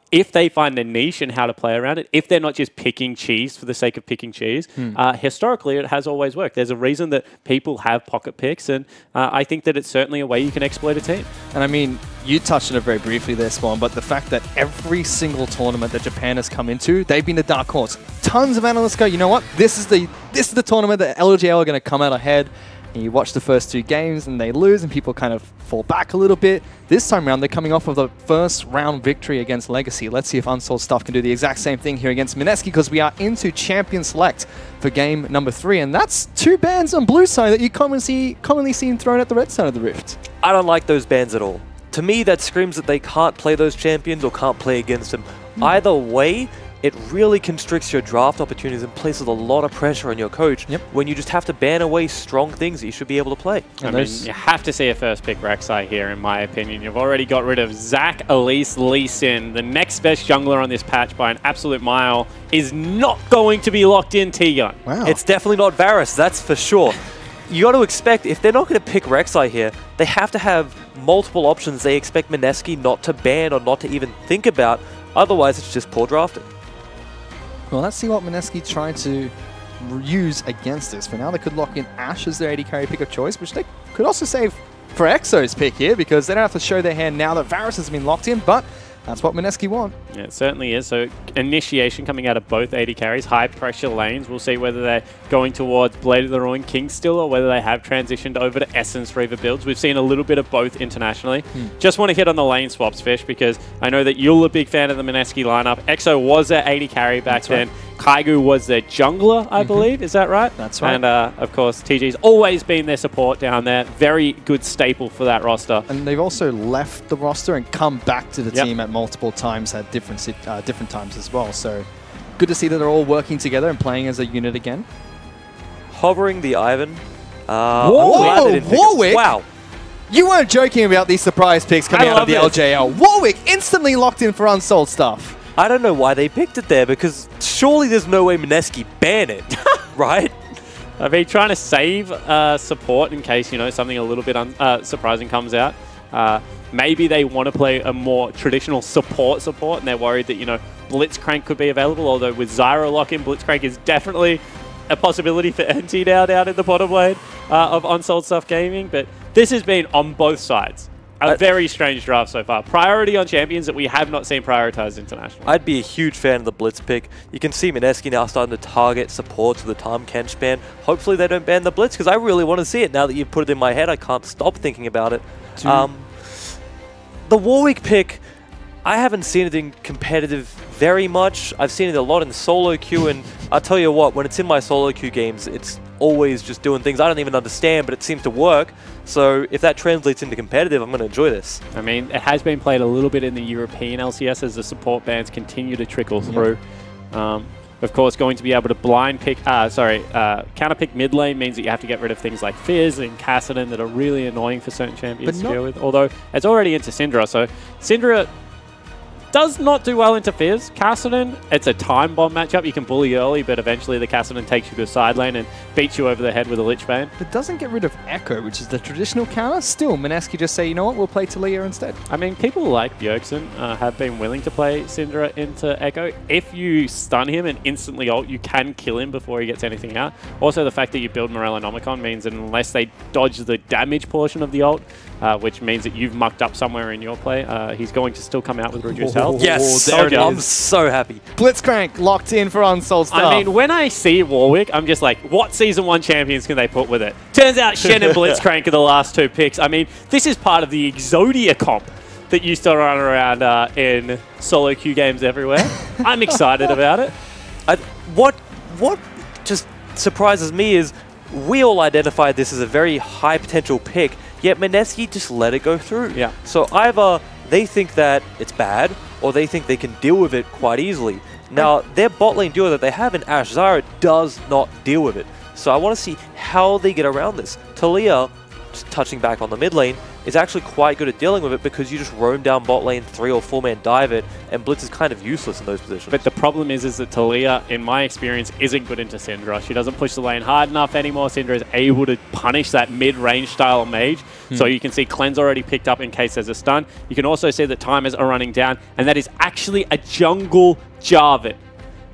if they find a niche and how to play around it, if they're not just picking cheese for the sake of picking cheese, historically it has always worked. There's a reason that people have pocket picks, and I think that it's certainly a way you can exploit a team. And I mean, you touched on it very briefly there, Spawn, but the fact that every single tournament that Japan has come into, they've been a dark horse. Tons of analysts go, you know what, this is the tournament that LGL are going to come out ahead. And you watch the first 2 games and they lose and people kind of fall back a little bit. This time around, they're coming off of the first round victory against Legacy. Let's see if Unsoulsoft can do the exact same thing here against Mineski, because we are into Champion Select for game number 3. And that's 2 bans on blue side that you commonly seen thrown at the red side of the Rift. I don't like those bans at all. To me, that screams that they can't play those champions or can't play against them. Either way, it really constricts your draft opportunities and places a lot of pressure on your coach when you just have to ban away strong things that you should be able to play. I mean, you have to see a first pick Rek'Sai here, in my opinion. You've already got rid of Zach, Elise, Lee Sin. The next best jungler on this patch by an absolute mile is not going to be locked in T-Gun. Wow. It's definitely not Varus, that's for sure. You got to expect, if they're not going to pick Rek'Sai here, they have to have multiple options they expect Mineski not to ban or not to even think about. Otherwise, it's just poor drafting. Well, let's see what Mineski tried to use against this. For now, they could lock in Ashe as their AD carry pick of choice, which they could also save for Exo's pick here, because they don't have to show their hand now that Varus has been locked in, but that's what Mineski want. Yeah, it certainly is. So initiation coming out of both AD carries, high pressure lanes. We'll see whether they're going towards Blade of the Ruin King still, or whether they have transitioned over to Essence Reaver builds. We've seen a little bit of both internationally. Just want to hit on the lane swaps, Fish, because I know that you're a big fan of the Mineski lineup. Exo was their AD carry back then. Kaigu was their jungler, I believe. Is that right? That's right. And, of course, TG's always been their support down there. Very good staple for that roster. And they've also left the roster and come back to the team at multiple times at different times as well. So good to see that they're all working together and playing as a unit again. Hovering the Ivan. Whoa, Warwick! Wow. You weren't joking about these surprise picks coming out of the LJL. Warwick instantly locked in for Unsoulsoft. I don't know why they picked it there, because surely there's no way Mineski ban it, right? I've been trying to save support in case, you know, something a little bit surprising comes out. Maybe they want to play a more traditional support, and they're worried that, you know, Blitzcrank could be available, although with Zyra lock-in, Blitzcrank is definitely a possibility for NT now down in the bottom lane of Unsold Stuff Gaming. But this has been, on both sides, a very strange draft so far. Priority on champions that we have not seen prioritized internationally. I'd be a huge fan of the Blitz pick. You can see Mineski now starting to target supports with the Tahm Kench ban. Hopefully they don't ban the Blitz, because I really want to see it. Now that you've put it in my head, I can't stop thinking about it. The Warwick pick, I haven't seen it in competitive very much. I've seen it a lot in solo queue, and I'll tell you what, when it's in my solo queue games, it's always just doing things I don't even understand, but it seems to work. So if that translates into competitive, I'm going to enjoy this. I mean, it has been played a little bit in the European LCS as the support bans continue to trickle through. Of course, going to be able to blind pick, counter pick mid lane means that you have to get rid of things like Fizz and Kassadin that are really annoying for certain champions to deal with. Although it's already into Syndra, so Syndra does not do well into Fizz. Kassadin, it's a time bomb matchup. You can bully early, but eventually the Kassadin takes you to a side lane and beats you over the head with a Lich Bane. It doesn't get rid of Echo, which is the traditional counter. Still, Mineski just say, you know what, we'll play Taliyah instead. I mean, people like Bjergsen have been willing to play Syndra into Echo. If you stun him and instantly ult, you can kill him before he gets anything out. Also, the fact that you build Morellonomicon means that unless they dodge the damage portion of the ult, which means that you've mucked up somewhere in your play, he's going to still come out with reduced health. Yes, I'm so happy. Blitzcrank locked in for Unsold Stuff. I mean, when I see Warwick, I'm just like, what Season 1 champions can they put with it? Turns out Shen and Blitzcrank are the last two picks. I mean, this is part of the Exodia comp that used to run around in solo queue games everywhere. I'm excited about it. What just surprises me is we all identified this as a very high potential pick, yet Mineski just let it go through. Yeah. So either they think that it's bad, or they think they can deal with it quite easily. Now, their bot lane duo that they have in Ashe Zyra does not deal with it. So I want to see how they get around this. Taliyah, just touching back on the mid lane, is actually quite good at dealing with it because you just roam down bot lane, 3 or 4 man dive it, and Blitz is kind of useless in those positions. But the problem is that Taliyah, in my experience, isn't good into Syndra. She doesn't push the lane hard enough anymore. Syndra is able to punish that mid-range style mage. So you can see Cleanse already picked up in case there's a stun. You can also see that timers are running down, and that is actually a jungle Jarvan,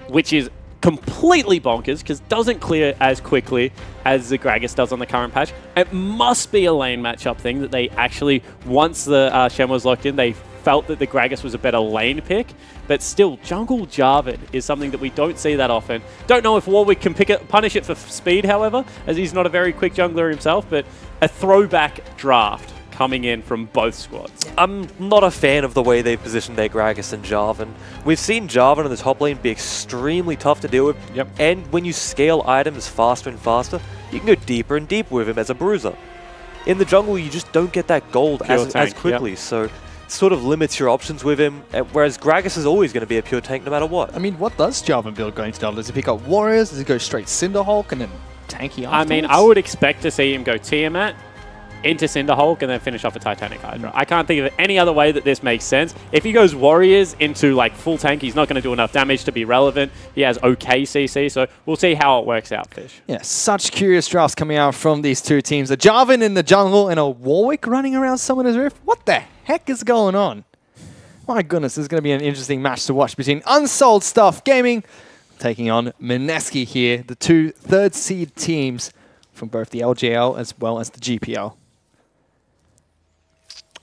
which is completely bonkers because doesn't clear as quickly as the Gragas does on the current patch. It must be a lane matchup thing that they actually, once the Shen was locked in, they felt that the Gragas was a better lane pick. But still, jungle Jarvan is something that we don't see that often. Don't know if Warwick can punish it for speed, however, as he's not a very quick jungler himself, but a throwback draft coming in from both squads. I'm not a fan of the way they've positioned their Gragas and Jarvan. We've seen Jarvan in the top lane be extremely tough to deal with, and when you scale items faster and faster, you can go deeper and deeper with him as a bruiser. In the jungle, you just don't get that gold as quickly, so it sort of limits your options with him, whereas Gragas is always going to be a pure tank no matter what. I mean, what does Jarvan build going to do? Does he pick up Warriors? Does he go straight Cinderhulk and then tanky afterwards? I mean, I would expect to see him go Tiamat into Cinderhulk and then finish off a Titanic Hydra. I can't think of any other way that this makes sense. If he goes Warriors into like full tank, he's not going to do enough damage to be relevant. He has okay CC, so we'll see how it works out, Fish. Yeah, such curious drafts coming out from these two teams. A Jarvan in the jungle and a Warwick running around Summoner's Rift. What the heck is going on? My goodness, this is going to be an interesting match to watch between Unsold Stuff Gaming taking on Mineski here, the two third seed teams from both the LGL as well as the GPL.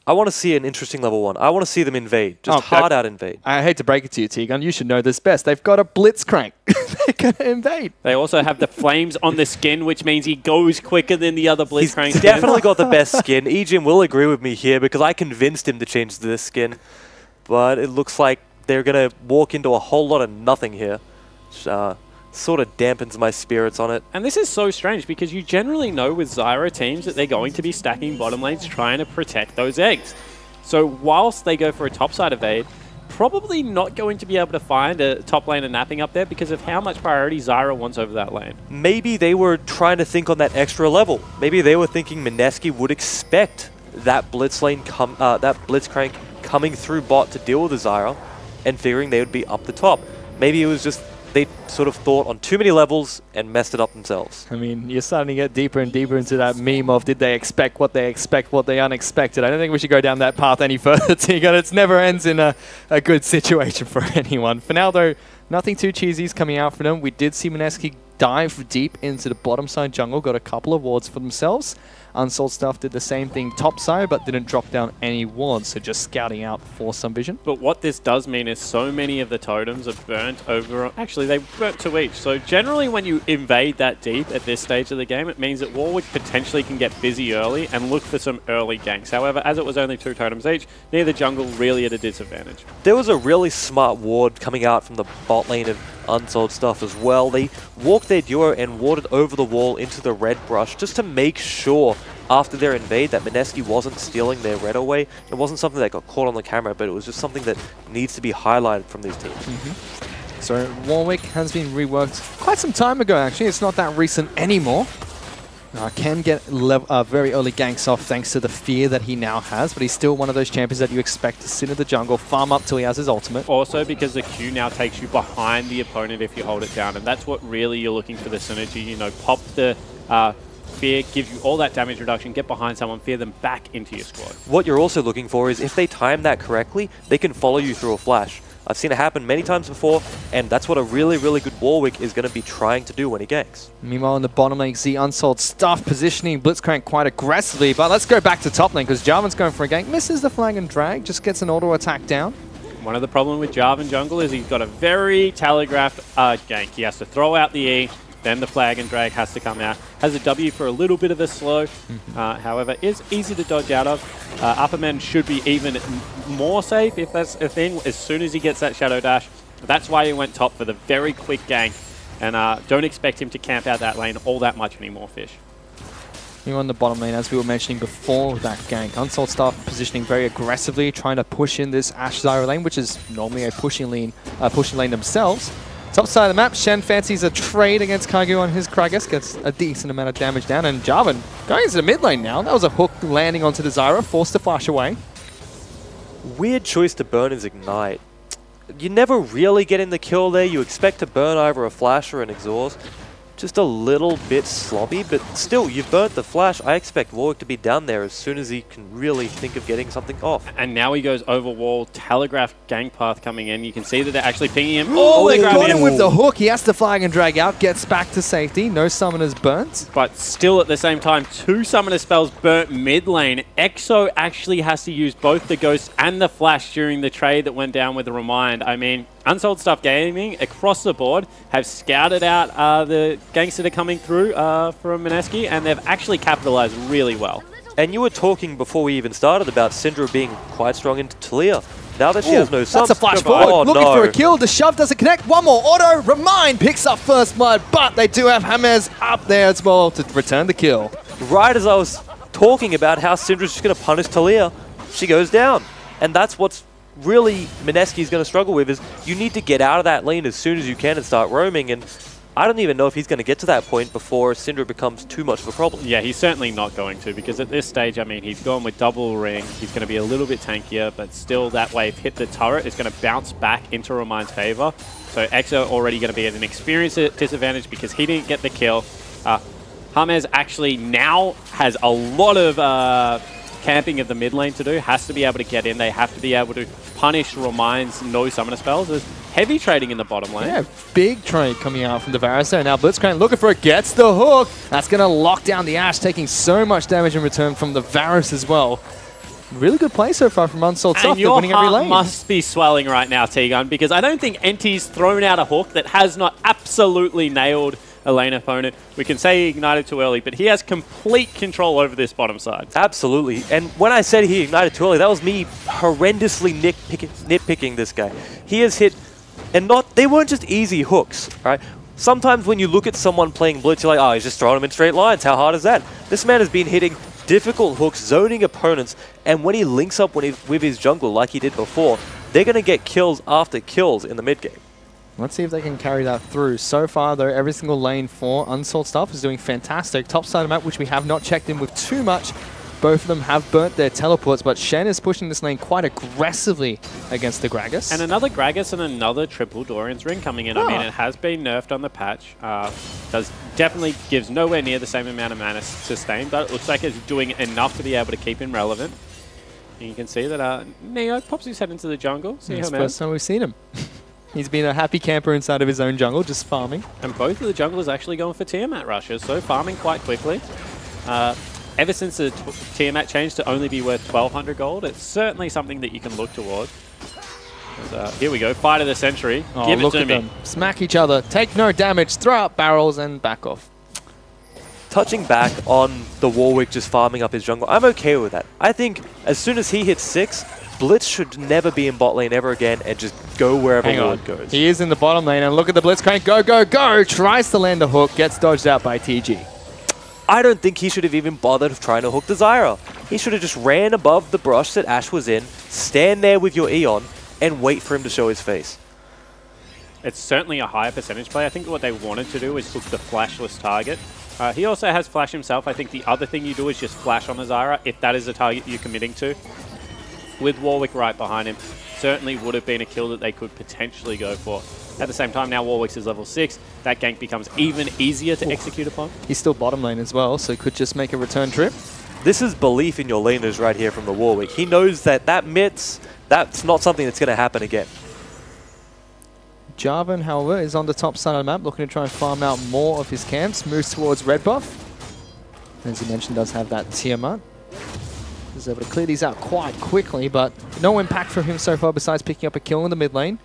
I want to see an interesting level 1. I want to see them invade. Just hard out invade. I hate to break it to you, T-Gun. You should know this best. They've got a Blitzcrank. They're going to invade. They also have the flames on the skin, which means he goes quicker than the other Blitzcrank. He's definitely got the best skin. Ejim will agree with me here because I convinced him to change this skin. But it looks like they're going to walk into a whole lot of nothing here. Sort of dampens my spirits on it. And this is so strange because you generally know with Zyra teams that they're going to be stacking bottom lanes trying to protect those eggs. So whilst they go for a topside evade, probably not going to be able to find a top lane and napping up there because of how much priority Zyra wants over that lane. Maybe they were trying to think on that extra level. Maybe they were thinking Mineski would expect that Blitz lane, that Blitzcrank coming through bot to deal with the Zyra. and figuring they would be up the top. Maybe it was just they sort of thought on too many levels and messed it up themselves. I mean, you're starting to get deeper and deeper into that meme of did they expect what they unexpected. I don't think we should go down that path any further, Tegan. It never ends in a good situation for anyone. For now, though, nothing too cheesy is coming out for them. We did see Mineski dive deep into the bottom side jungle, got a couple of wards for themselves. Unsold Stuff did the same thing top side, but didn't drop down any wards, so just scouting out for some vision. But what this does mean is so many of the totems are burnt over. Actually, they burnt to each. So generally when you invade that deep at this stage of the game, it means that Warwick potentially can get busy early and look for some early ganks. However, as it was only 2 totems each, neither jungle really at a disadvantage. There was a really smart ward coming out from the bot lane of Unsold Stuff as well. They walked their duo and warded over the wall into the red brush just to make sure after their invade that Mineski wasn't stealing their red away. It wasn't something that got caught on the camera, but it was just something that needs to be highlighted from these teams. So Warwick has been reworked quite some time ago, actually. It's not that recent anymore. Can get very early ganks off thanks to the fear that he now has, but he's still one of those champions that you expect to sit in the jungle, farm up till he has his ultimate. Also because the Q now takes you behind the opponent if you hold it down, and that's what really you're looking for the synergy. You know, pop the fear, gives you all that damage reduction, get behind someone, fear them back into your squad. What you're also looking for is if they time that correctly, they can follow you through a flash. I've seen it happen many times before, and that's what a really, really good Warwick is going to be trying to do when he ganks. Meanwhile, in the bottom lane, Z Unsold Stuff positioning Blitzcrank quite aggressively, but let's go back to top lane because Jarvan's going for a gank, misses the flag and drag, just gets an auto attack down. One of the problems with Jarvan jungle is he's got a very telegraphed gank. He has to throw out the E, then the flag and drag has to come out. Has a W for a little bit of a slow, however, is easy to dodge out of. Upperman should be even more safe if that's a thing, as soon as he gets that Shadow Dash. That's why he went top for the very quick gank, and don't expect him to camp out that lane all that much anymore, Fish. Here on the bottom lane, as we were mentioning before that gank, Unsold Stuff positioning very aggressively, trying to push in this Ashe Zyra lane, which is normally a pushing lane themselves. Top side of the map, Shen fancies a trade against Kaigu on his Kragus, gets a decent amount of damage down, and Jarvan going into the mid lane now. That was a hook landing onto the Zyra, forced to flash away. Weird choice to burn his Ignite. You never really get in the kill there. You expect to burn either a flash or an exhaust. Just a little bit sloppy, but still, you've burnt the flash. I expect Warwick to be down there as soon as he can really think of getting something off. And now he goes over wall, telegraph gang path coming in. You can see that they're actually pinging him. Oh, they got him with the hook. He has to flag and drag out, gets back to safety. No summoners burnt. But still at the same time, 2 summoner spells burnt mid lane. EXO actually has to use both the Ghost and the Flash during the trade that went down with the Remind. I mean, Unsold Stuff Gaming across the board have scouted out the ganks that are coming through from Mineski, and they've actually capitalized really well. And you were talking before we even started about Syndra being quite strong into Taliyah. Now that she has no subs, that's a flash forward. Looking for a kill. The shove doesn't connect. One more auto. Remind picks up first blood, but they do have James up there as well to return the kill. Right as I was talking about how Syndra's just going to punish Taliyah, she goes down. And that's what's really Mineski is going to struggle with, is you need to get out of that lane as soon as you can and start roaming, and I don't even know if he's going to get to that point before Syndra becomes too much of a problem. Yeah, he's certainly not going to, because at this stage, I mean, he's gone with double ring. He's going to be a little bit tankier, but still that wave hit the turret. It's going to bounce back into Remind's favor. So EXO already going to be at an experience disadvantage because he didn't get the kill. James actually now has a lot of camping of the mid lane to do, has to be able to get in. They have to be able to punish Remind's no summoner spells. There's heavy trading in the bottom lane. Yeah, big trade coming out from the Varus there. Now Blitzcrank looking for it, gets the hook. That's going to lock down the Ashe, taking so much damage in return from the Varus as well. Really good play so far from Unsold Stuff. They're winning every lane. Must be swelling right now, T-Gun, because I don't think NT's thrown out a hook that has not absolutely nailed a lane opponent. We can say he ignited too early, but he has complete control over this bottom side. Absolutely. And when I said he ignited too early, that was me horrendously nitpicking this guy. He has hit, and they weren't just easy hooks, right? Sometimes when you look at someone playing Blitz, you're like, oh, he's just throwing them in straight lines. How hard is that? This man has been hitting difficult hooks, zoning opponents, and when he links up with his jungle like he did before, they're going to get kills after kills in the mid game. Let's see if they can carry that through. So far, though, every single lane for Unsold Stuff is doing fantastic. Top side of the map, which we have not checked in with too much. Both of them have burnt their teleports, but Shen is pushing this lane quite aggressively against the Gragas. And another Gragas and another triple Dorian's Ring coming in. I mean, it has been nerfed on the patch. Definitely gives nowhere near the same amount of mana sustain, but it looks like it's doing enough to be able to keep him relevant. And you can see that Neo pops his head into the jungle. See It's him the first time we've seen him. He's been a happy camper inside of his own jungle, just farming. And both of the junglers actually going for Tiamat rushes, so farming quite quickly. Ever since the Tiamat changed to only be worth 1,200 gold, it's certainly something that you can look towards. Here we go, fight of the century. Oh, Give it look to at me. them. Smack each other, take no damage, throw out barrels, and back off. Touching back on the Warwick just farming up his jungle, I'm okay with that. I think as soon as he hits 6, Blitz should never be in bot lane ever again and just go wherever Lord goes. He is in the bottom lane, and look at the Blitzcrank. Go, go, go! Tries to land a hook, gets dodged out by TG. I don't think he should have even bothered trying to hook the Zyra. He should have just ran above the brush that Ashe was in, stand there with your Eon, and wait for him to show his face. It's certainly a higher percentage play. I think what they wanted to do is hook the flashless target. He also has flash himself. I think the other thing you do is just flash on the Zyra if that is the target you're committing to. With Warwick right behind him, certainly would have been a kill that they could potentially go for. At the same time, now Warwick's is level 6. That gank becomes even easier to execute upon. He's still bottom lane as well, so could just make a return trip. This is belief in your laners right here from the Warwick. He knows that that's not something that's going to happen again. Jarvan, however, is on the top side of the map, looking to try and farm out more of his camps. Moves towards red buff. As you mentioned, does have that Tiamat. Is able to clear these out quite quickly, but no impact from him so far besides picking up a kill in the mid lane.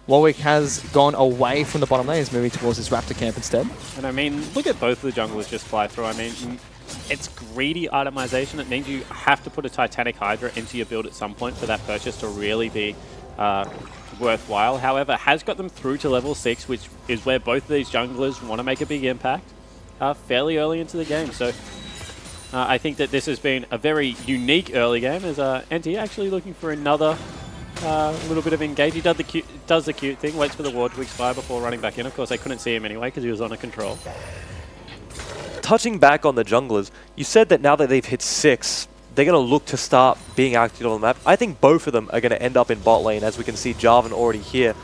Warwick has gone away from the bottom lane, is moving towards his Raptor camp instead. And I mean, look at both of the junglers just fly through. I mean, it's greedy itemization. It means you have to put a Titanic Hydra into your build at some point for that purchase to really be worthwhile. However, has got them through to level 6, which is where both of these junglers want to make a big impact fairly early into the game. So I think that this has been a very unique early game as NT actually looking for another little bit of engage. He does the cute thing, waits for the ward to expire before running back in. Of course, they couldn't see him anyway because he was on a control. Touching back on the junglers, you said that now that they've hit 6, they're going to look to start being active on the map. I think both of them are going to end up in bot lane, as we can see Jarvan already here.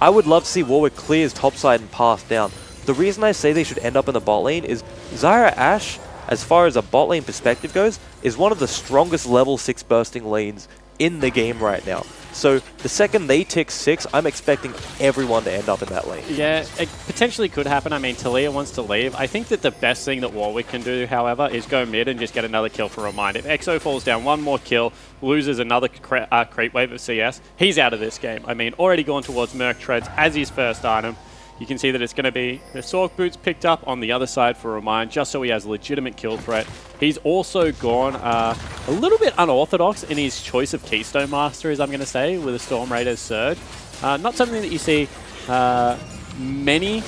I would love to see Warwick clear his top side and pass down. The reason I say they should end up in the bot lane is Zyra Ashe, as far as a bot lane perspective goes, is one of the strongest level 6 bursting lanes in the game right now. So the second they tick 6, I'm expecting everyone to end up in that lane. Yeah, it potentially could happen. I mean, Taliyah wants to leave. I think that the best thing that Warwick can do, however, is go mid and just get another kill for Remind. If EXO falls down one more kill, loses another creep wave of CS, he's out of this game. I mean, already gone towards Merc Treads as his first item. You can see that it's going to be the Sork Boots picked up on the other side for Remind, just so he has a legitimate kill threat. He's also gone a little bit unorthodox in his choice of Keystone Master, as I'm going to say, with a Storm Raider's Surge. Not something that you see many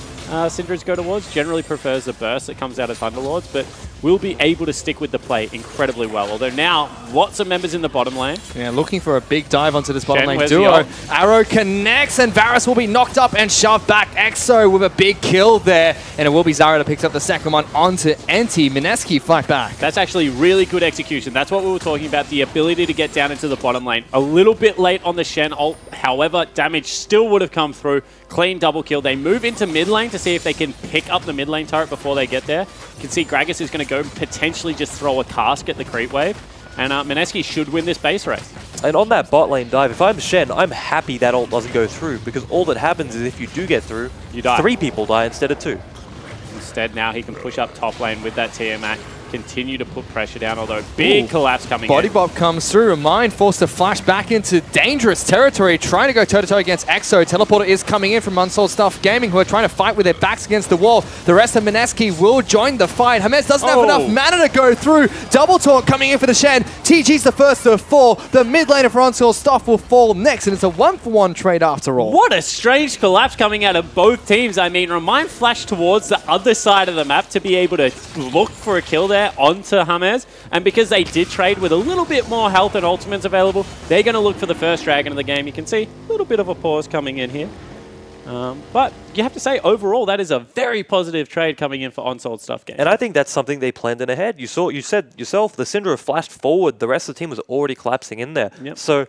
Synders go towards. Generally prefers the burst that comes out of Thunderlords, but will be able to stick with the play incredibly well. Although now, lots of members in the bottom lane. Yeah, looking for a big dive onto this bottom Shen, lane duo. Arrow connects, and Varus will be knocked up and shoved back. EXO with a big kill there, and it will be Zyra that picks up the second one onto NT. Mineski fight back. That's actually really good execution. That's what we were talking about, the ability to get down into the bottom lane. A little bit late on the Shen ult, however, damage still would have come through. Clean double kill. They move into mid lane to see if they can pick up the mid lane turret before they get there. You can see Gragas is going to go and potentially just throw a cask at the creep wave. And Mineski should win this base race. And on that bot lane dive, if I'm Shen, I'm happy that ult doesn't go through, because all that happens is if you do get through, you die. 3 people die instead of 2. Instead, now he can push up top lane with that Tiamat, continue to put pressure down, although big collapse coming Body in. Bop comes through. Remind forced to flash back into dangerous territory, trying to go toe-to-toe against EXO. Teleporter is coming in from Unsold Stuff Gaming, who are trying to fight with their backs against the wall. The rest of Mineski will join the fight. Hermes doesn't have enough mana to go through. Double Taunt coming in for the Shen. TG's the first to fall. The mid laner for Unsold Stuff will fall next, and it's a 1-for-1 trade after all. What a strange collapse coming out of both teams. I mean, Remind flashed towards the other side of the map to be able to look for a kill there onto Hermes. And because they did trade with a little bit more health and ultimates available, they're going to look for the first dragon of the game. You can see a little bit of a pause coming in here. But you have to say, overall, that is a very positive trade coming in for Unsold Stuff Gaming. And I think that's something they planned in ahead. You said yourself, the Syndra flashed forward. The rest of the team was already collapsing in there. Yep. So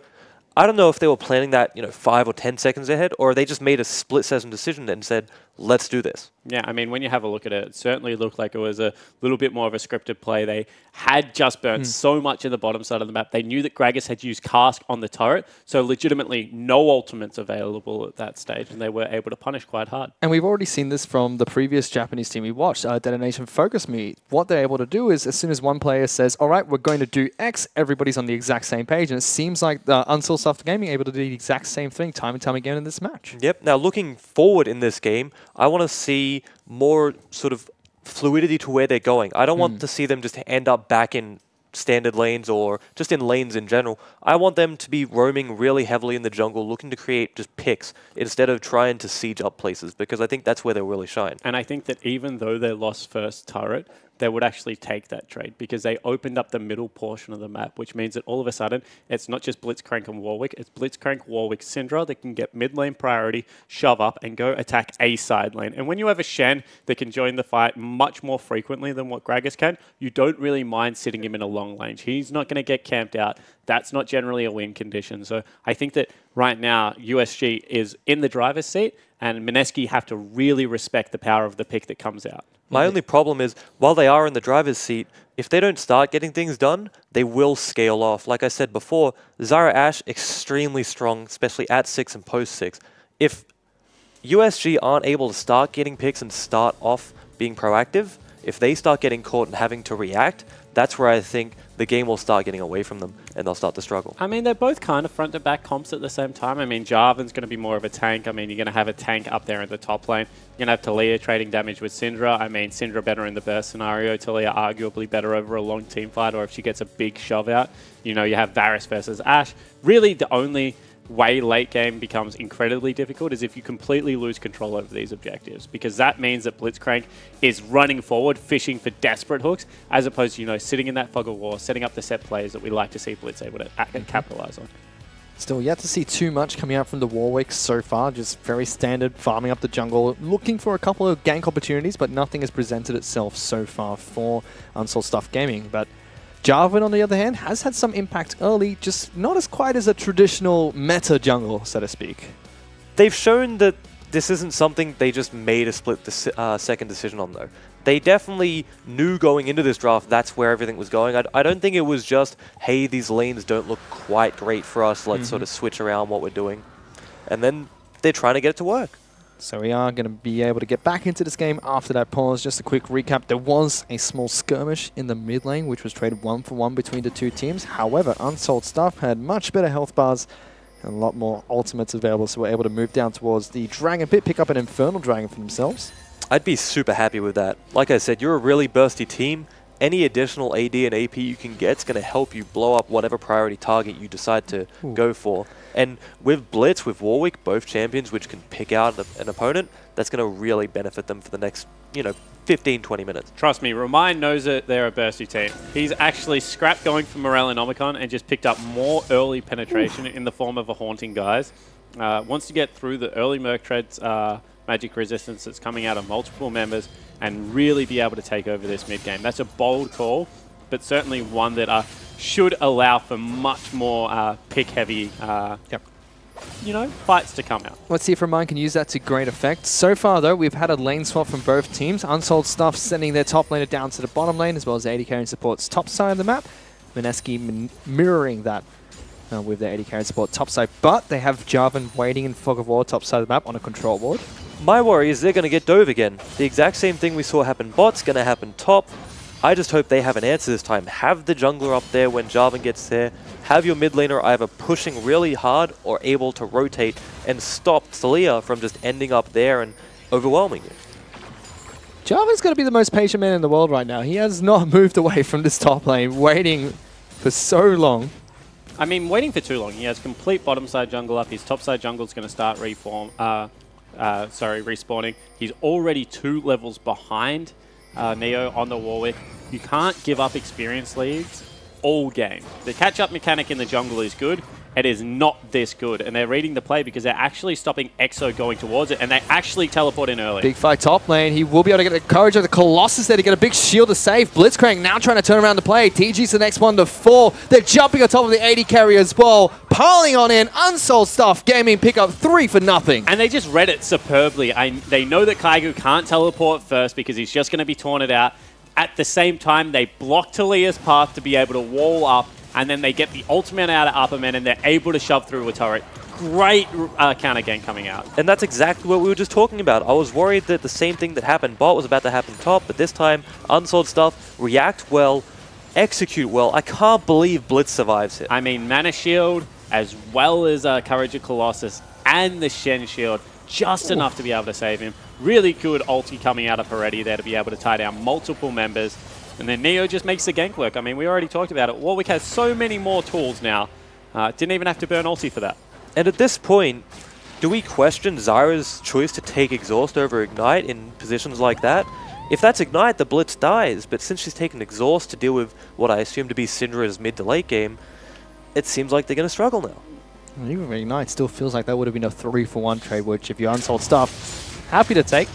I don't know if they were planning that, 5 or 10 seconds ahead, or they just made a split-second decision and said, let's do this. Yeah, I mean, when you have a look at it, it certainly looked like it was a little bit more of a scripted play. They had just burnt so much in the bottom side of the map. They knew that Gragas had used Cask on the turret, so legitimately no ultimates available at that stage, and they were able to punish quite hard. And we've already seen this from the previous Japanese team we watched, Detonation Focus Me. What they're able to do is, as soon as one player says, all right, we're going to do X, everybody's on the exact same page, and it seems like Unsold Stuff Gaming able to do the exact same thing time and time again in this match. Yep. Now, looking forward in this game, I want to see more sort of fluidity to where they're going. I don't want to see them just end up back in standard lanes or just in lanes in general. I want them to be roaming really heavily in the jungle, looking to create just picks instead of trying to siege up places, because I think that's where they'll really shine. And I think that even though they lost first turret, they would actually take that trade because they opened up the middle portion of the map, which means that all of a sudden it's not just Blitzcrank and Warwick, it's Blitzcrank, Warwick, Syndra that can get mid lane priority, shove up and go attack a side lane. And when you have a Shen that can join the fight much more frequently than what Gragas can, you don't really mind sitting him in a long lane. He's not going to get camped out. That's not generally a win condition. So I think that right now USG is in the driver's seat and Mineski have to really respect the power of the pick that comes out. My only problem is, while they are in the driver's seat, if they don't start getting things done, they will scale off. Like I said before, Zara Ashe, extremely strong, especially at 6 and post 6. If USG aren't able to start getting picks and start off being proactive, if they start getting caught and having to react, that's where I think the game will start getting away from them and they'll start to struggle. I mean, they're both kind of front-to-back comps at the same time. I mean, Jarvan's going to be more of a tank. I mean, you're going to have a tank up there in the top lane. You're going to have Talia trading damage with Syndra. I mean, Syndra better in the burst scenario. Talia arguably better over a long team fight, or if she gets a big shove out. You know, you have Varus versus Ashe. Really, the only way late game becomes incredibly difficult is if you completely lose control over these objectives, because that means that Blitzcrank is running forward, fishing for desperate hooks, as opposed to, you know, sitting in that fog of war, setting up the set plays that we like to see Blitz able to capitalize on. Still yet to see too much coming out from the Warwick so far, just very standard, farming up the jungle, looking for a couple of gank opportunities, but nothing has presented itself so far for Unsold Stuff Gaming. But Jarvan, on the other hand, has had some impact early, just not as quite as a traditional meta jungle, so to speak. They've shown that this isn't something they just made a split second decision on, though. They definitely knew going into this draft that's where everything was going. I don't think it was just, hey, these lanes don't look quite great for us, let's sort of switch around what we're doing. And then they're trying to get it to work. So we are going to be able to get back into this game after that pause. Just a quick recap. There was a small skirmish in the mid lane, which was traded 1-for-1 between the two teams. However, Unsold Stuff had much better health bars and a lot more ultimates available, so we're able to move down towards the Dragon Pit, pick up an Infernal Dragon for themselves. I'd be super happy with that. Like I said, you're a really bursty team. Any additional AD and AP you can get is going to help you blow up whatever priority target you decide to go for. And with Blitz, with Warwick, both champions which can pick out an opponent, that's going to really benefit them for the next, 15, 20 minutes. Trust me, Remind knows that they're a bursty team. He's actually scrapped going for Morale and Omicron and just picked up more early penetration in the form of a Haunting Guise. Wants to get through the early Merc Treads magic resistance that's coming out of multiple members and really be able to take over this mid game. That's a bold call, but certainly one that should allow for much more pick-heavy fights to come out. Let's see if Remind can use that to great effect. So far, though, we've had a lane swap from both teams. Unsold Stuff sending their top laner down to the bottom lane, as well as AD carry and support's top side of the map. Mineski mirroring that with their AD carry and support top side, but they have Jarvan waiting in Fog of War top side of the map on a control ward. My worry is they're going to get dove again. The exact same thing we saw happen bot's going to happen top. I just hope they have an answer this time. Have the jungler up there when Jarvan gets there. Have your mid laner either pushing really hard or able to rotate and stop Thalia from just ending up there and overwhelming you. Jarvan's going to be the most patient man in the world right now. He has not moved away from this top lane, waiting for so long. I mean, waiting for too long. He has complete bottom side jungle up. His top side jungle is going to start respawning. He's already 2 levels behind Neo on the Warwick. You can't give up experience leads all game. The catch-up mechanic in the jungle is good. it is not this good. And they're reading the play because they're actually stopping EXO going towards it, and they actually teleport in early. Big fight top lane. He will be able to get the courage of the Colossus there to get a big shield to save. Blitzcrank now trying to turn around the play. TG's the next one to fall. They're jumping on top of the 80 carry as well. Piling on in. Unsold Stuff Gaming pick up 3 for nothing. And they just read it superbly. They know that Kaigu can't teleport first because he's just going to be taunted out. At the same time, they block Talia's path to be able to wall up, and then they get the ultimate out of Upperman, and they're able to shove through a turret. Great counter game coming out. And that's exactly what we were just talking about. I was worried that the same thing that happened bot was about to happen top, but this time, Unsold Stuff, react well, execute well. I can't believe Blitz survives it. I mean, Mana Shield, as well as Courage of Colossus, and the Shen Shield, just enough to be able to save him. Really good ulti coming out of Heredia there to be able to tie down multiple members. And then Neo just makes the gank work. I mean, we already talked about it. Warwick has so many more tools now. Didn't even have to burn ulti for that. And at this point, do we question Zyra's choice to take Exhaust over Ignite in positions like that? If that's Ignite, the Blitz dies. But since she's taken Exhaust to deal with what I assume to be Syndra's mid to late game, it seems like they're going to struggle now. Even Ignite still feels like that would have been a 3-for-1 trade, which if you Unsold Stuff, happy to take.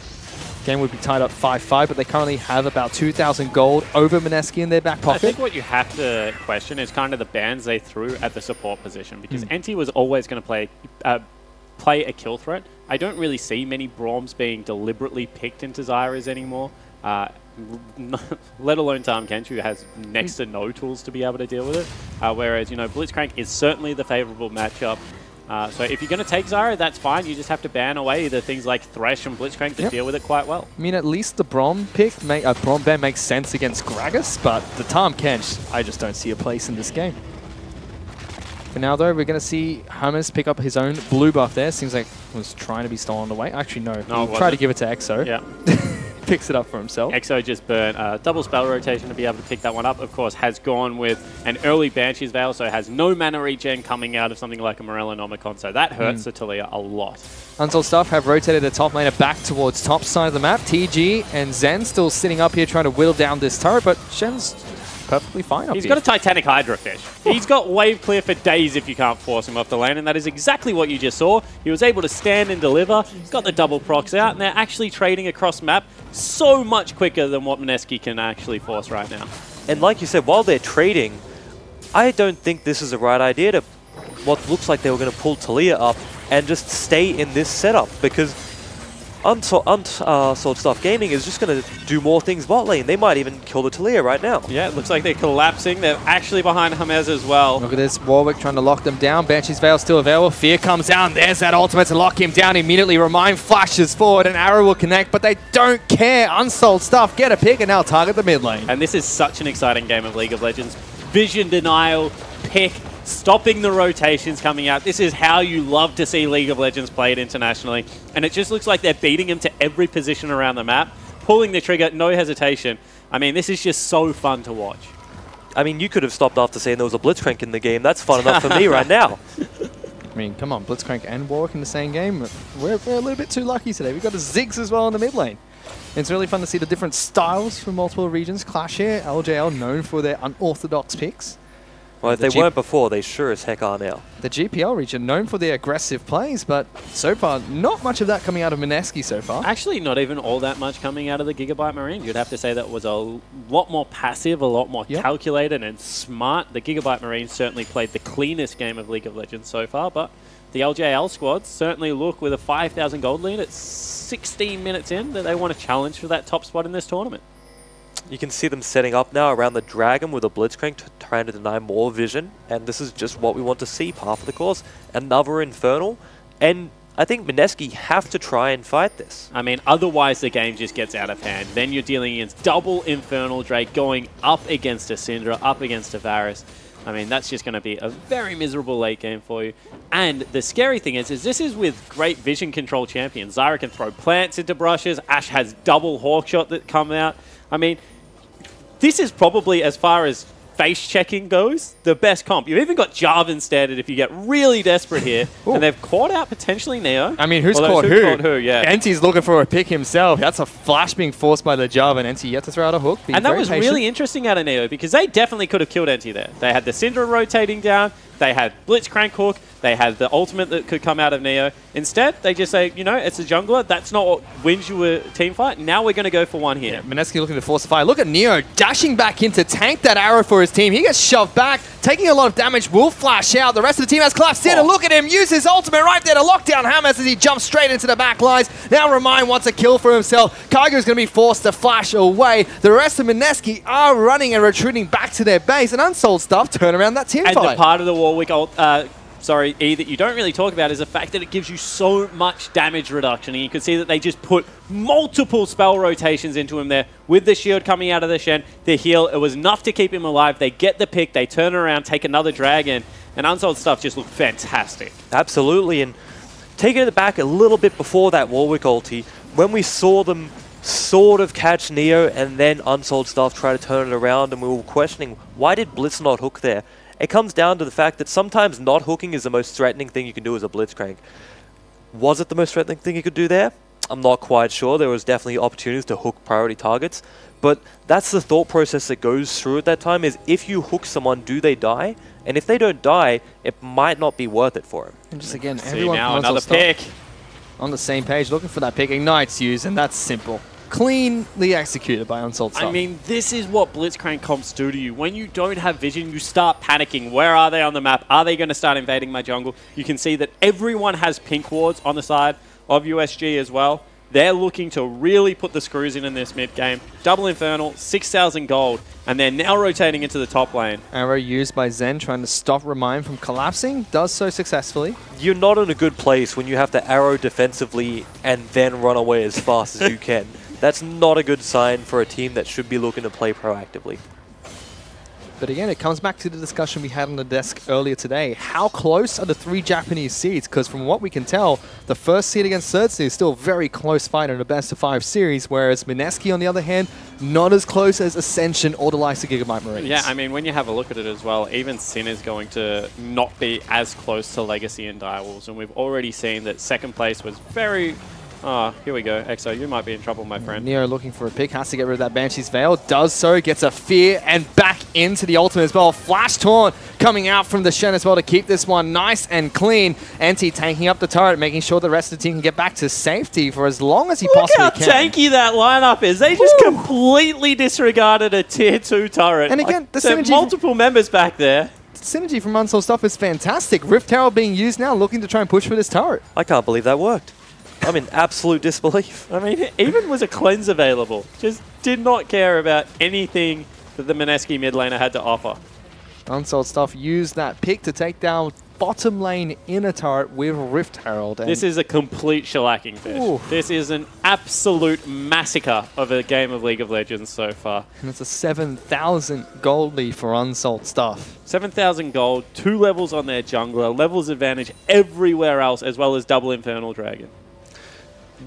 Game would be tied up 5-5, but they currently have about 2,000 gold over Mineski in their back pocket. I think what you have to question is kind of the bans they threw at the support position, because NT was always going to play a kill threat. I don't really see many Brahms being deliberately picked into Zyra's anymore, let alone Tahm Kench, who has next to no tools to be able to deal with it. Whereas, you know, Blitzcrank is certainly the favorable matchup. So if you're going to take Zyra, that's fine. You just have to ban away the things like Thresh and Blitzcrank to deal with it quite well. I mean, at least the Braum pick, Braum ban makes sense against Gragas, but the Tahm Kench, I just don't see a place in this game. For now, though, we're going to see Hummus pick up his own blue buff there. Seems like he was trying to be stolen away. Actually, no. He tried to give it to Exo. Yeah. Picks it up for himself. Exo just burnt double spell rotation to be able to pick that one up. Of course, has gone with an early Banshee's Veil, so has no mana regen coming out of something like a Morellonomicon, so that hurts the Taliyah a lot. Unsold Stuff have rotated the top laner back towards top side of the map. TG and Zen still sitting up here trying to whittle down this turret, but Shen's perfectly fine up He's here. got a Titanic Hydra fish. He's got wave clear for days if you can't force him off the lane, and that is exactly what you just saw. He was able to stand and deliver. He's got the double procs out, and they're actually trading across map so much quicker than what Mineski can actually force right now. And like you said, while they're trading, I don't think this is the right idea to what looks like they were going to pull Taliyah up and just stay in this setup, because Unsold Stuff Gaming is just going to do more things bot lane. They might even kill the Taliyah right now. Yeah, it looks like they're collapsing. They're actually behind Hermes as well. Look at this, Warwick trying to lock them down. Banshee's Veil still available. Fear comes down. There's that ultimate to lock him down immediately. Remind flashes forward. An arrow will connect, but they don't care. Unsold Stuff get a pick and now target the mid lane. And this is such an exciting game of League of Legends. Vision denial, pick, stopping the rotations coming out. This is how you love to see League of Legends played internationally. And it just looks like they're beating him to every position around the map, pulling the trigger, no hesitation. I mean, this is just so fun to watch. I mean, you could have stopped after saying there was a Blitzcrank in the game. That's fun enough for me right now. I mean, come on, Blitzcrank and Warwick in the same game. We're a little bit too lucky today. We've got a Ziggs as well in the mid lane. It's really fun to see the different styles from multiple regions clash here. LJL known for their unorthodox picks. Well, if they weren't before, they sure as heck are now. The GPL region known for their aggressive plays, but so far, not much of that coming out of Mineski so far. Actually, not even all that much coming out of the Gigabyte Marines. You'd have to say that was a lot more passive, a lot more calculated and smart. The Gigabyte Marines certainly played the cleanest game of League of Legends so far, but the LJL squads certainly look with a 5,000 gold lead at 16 minutes in that they want to challenge for that top spot in this tournament. You can see them setting up now around the Dragon with a Blitzcrank trying to deny more vision, and this is just what we want to see, par for the course. Another Infernal, and I think Mineski have to try and fight this. I mean, otherwise the game just gets out of hand. Then you're dealing against double Infernal Drake going up against a Syndra, up against a Varus. I mean, that's just going to be a very miserable late game for you. And the scary thing is this is with great vision control champions. Zyra can throw plants into brushes. Ashe has double Hawkshot that come out. I mean, this is probably, as far as face checking goes, the best comp. You've even got Jarvan standard if you get really desperate here. And they've caught out potentially Neo. I mean, who's caught who? Yeah. NT's looking for a pick himself. That's a flash being forced by the Jarvan. NT yet to throw out a hook. And that was really interesting out of Neo because they definitely could have killed NT there. They had the Syndra rotating down. They had Blitzcrank Hook. They had the ultimate that could come out of Neo. Instead, they just say, you know, it's a jungler. That's not what wins you a team fight. Now we're going to go for one here. Yeah, Mineski looking to force a fire. Look at Neo dashing back in to tank that arrow for his team. He gets shoved back, taking a lot of damage, will flash out. The rest of the team has collapsed in, and look at him use his ultimate right there to lock down Hammers as he jumps straight into the back lines. Now Remind wants a kill for himself. Kaigo's going to be forced to flash away. The rest of Mineski are running and retreating back to their base, and Unsold Stuff turn around that team and fight. The part of the Warwick E that you don't really talk about is the fact that it gives you so much damage reduction. And you can see that they just put multiple spell rotations into him there with the shield coming out of the Shen. The heal, it was enough to keep him alive. They get the pick, they turn around, take another dragon, and Unsold Stuff just looked fantastic. Absolutely, and taking it back a little bit before that Warwick ulti, when we saw them sort of catch Neo and then Unsold Stuff try to turn it around, and we were questioning, why did Blitz not hook there? It comes down to the fact that sometimes not hooking is the most threatening thing you can do as a Blitzcrank. Was it the most threatening thing you could do there? I'm not quite sure. There was definitely opportunities to hook priority targets, but that's the thought process that goes through at that time, is if you hook someone, do they die? And if they don't die, it might not be worth it for him. And just again, See everyone now another pick. On the same page, looking for that pick. Ignite's used, and that's simple. Cleanly executed by Unsold Stuff. I mean, this is what Blitzcrank comps do to you. When you don't have vision, you start panicking. Where are they on the map? Are they going to start invading my jungle? You can see that everyone has pink wards on the side of USG as well. They're looking to really put the screws in this mid game. Double Infernal, 6,000 gold, and they're now rotating into the top lane. Arrow used by Zen trying to stop Remind from collapsing. Does so successfully. You're not in a good place when you have to arrow defensively and then run away as fast as you can. That's not a good sign for a team that should be looking to play proactively. But again, it comes back to the discussion we had on the desk earlier today. How close are the 3 Japanese seeds? Because from what we can tell, the first seed against third seed is still a very close fight in a best-of-5 series, whereas Mineski, on the other hand, not as close as Ascension or the likes of Gigabyte Marines. Yeah, I mean, when you have a look at it as well, even Sin is going to not be as close to Legacy and Direwolves, and we've already seen that second place was very... Oh, here we go. Exo, you might be in trouble, my friend. Neo looking for a pick, has to get rid of that Banshee's Veil. Does so, gets a Fear, and back into the ultimate as well. Flash Taunt coming out from the Shen as well to keep this one nice and clean. NT tanking up the turret, making sure the rest of the team can get back to safety for as long as he possibly can. Look how tanky that lineup is. They just completely disregarded a tier 2 turret. And again, the there are synergy... multiple members back there. Synergy from Unsold Stuff is fantastic. Rift Herald being used now, looking to try and push for this turret. I can't believe that worked. I'm in absolute disbelief. I mean, even was a cleanse available. Just did not care about anything that the Mineski mid laner had to offer. Unsold Stuff used that pick to take down bottom lane inner turret with Rift Herald. This is a complete shellacking fish. Ooh. This is an absolute massacre of a game of League of Legends so far. And it's a 7,000 gold lead for Unsold Stuff. 7,000 gold, 2 levels on their jungler, levels advantage everywhere else, as well as double Infernal Dragon.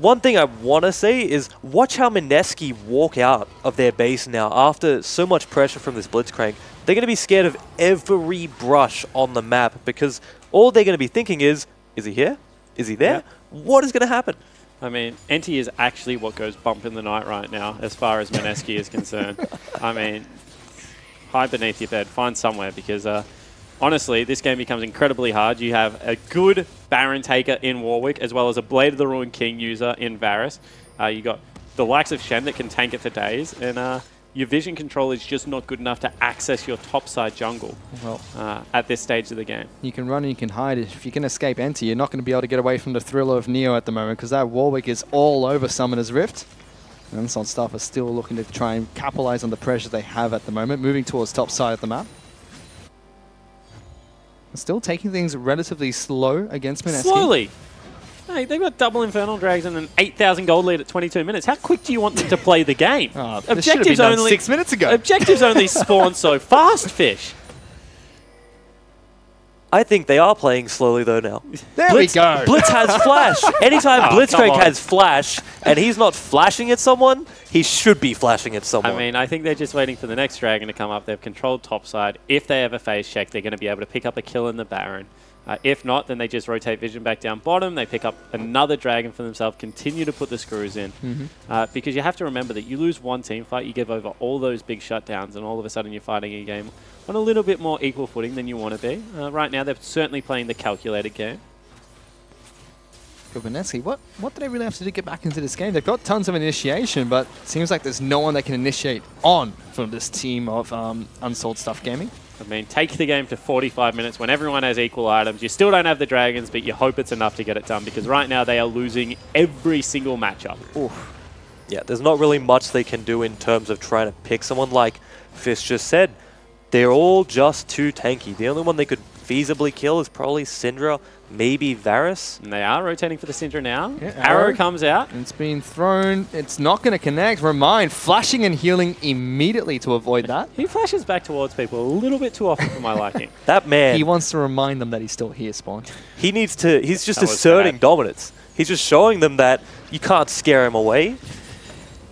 One thing I want to say is watch how Mineski walk out of their base now after so much pressure from this Blitzcrank. They're going to be scared of every brush on the map because all they're going to be thinking is he here? Is he there? Yeah. What is going to happen? I mean, NT is actually what goes bump in the night right now as far as Mineski is concerned. I mean, hide beneath your bed, find somewhere because... honestly, this game becomes incredibly hard. You have a good Baron taker in Warwick, as well as a Blade of the Ruined King user in Varus. You got the likes of Shen that can tank it for days, and your vision control is just not good enough to access your topside jungle at this stage of the game. You can run and you can hide. If you can escape Enter, you're not going to be able to get away from the thriller of Neo at the moment, because that Warwick is all over Summoner's Rift. And Unsold Stuff are still looking to try and capitalize on the pressure they have at the moment, moving towards top side of the map. Still taking things relatively slow against Mineski. Slowly. Hey, they've got double Infernal Dragons and an 8,000 gold lead at 22 minutes. How quick do you want them to play the game? Objectives only 6 minutes ago. Objectives only spawn so fast, Fish. I think they are playing slowly though now. There we go. Blitz has flash. Anytime Blitzcrank has flash and he's not flashing at someone, he should be flashing at someone. I mean, I think they're just waiting for the next dragon to come up. They've controlled topside. If they ever phase check, they're going to be able to pick up a kill in the Baron. If not, then they just rotate Vision back down bottom. They pick up another Dragon for themselves, continue to put the screws in. Because you have to remember that you lose one team fight, you give over all those big shutdowns, and all of a sudden you're fighting a game on a little bit more equal footing than you want to be. Right now, they're certainly playing the calculated game. Vanessa, what do they really have to do to get back into this game? They've got tons of initiation, but it seems like there's no one they can initiate on from this team of Unsold Stuff Gaming. I mean, take the game to 45 minutes when everyone has equal items. You still don't have the Dragons, but you hope it's enough to get it done, because right now they are losing every single matchup. Oof. Yeah, there's not really much they can do in terms of trying to pick someone. Like Fish just said, they're all just too tanky. The only one they could feasibly kill is probably Syndra, maybe Varus. And they are rotating for the Syndra now. Yeah, Arrow comes out. It's been thrown. It's not going to connect. Remind, flashing and healing immediately to avoid that. He flashes back towards people a little bit too often for my liking. That man. He wants to remind them that he's still here, Spawn. He needs to, he's just asserting dominance. He's just showing them that you can't scare him away.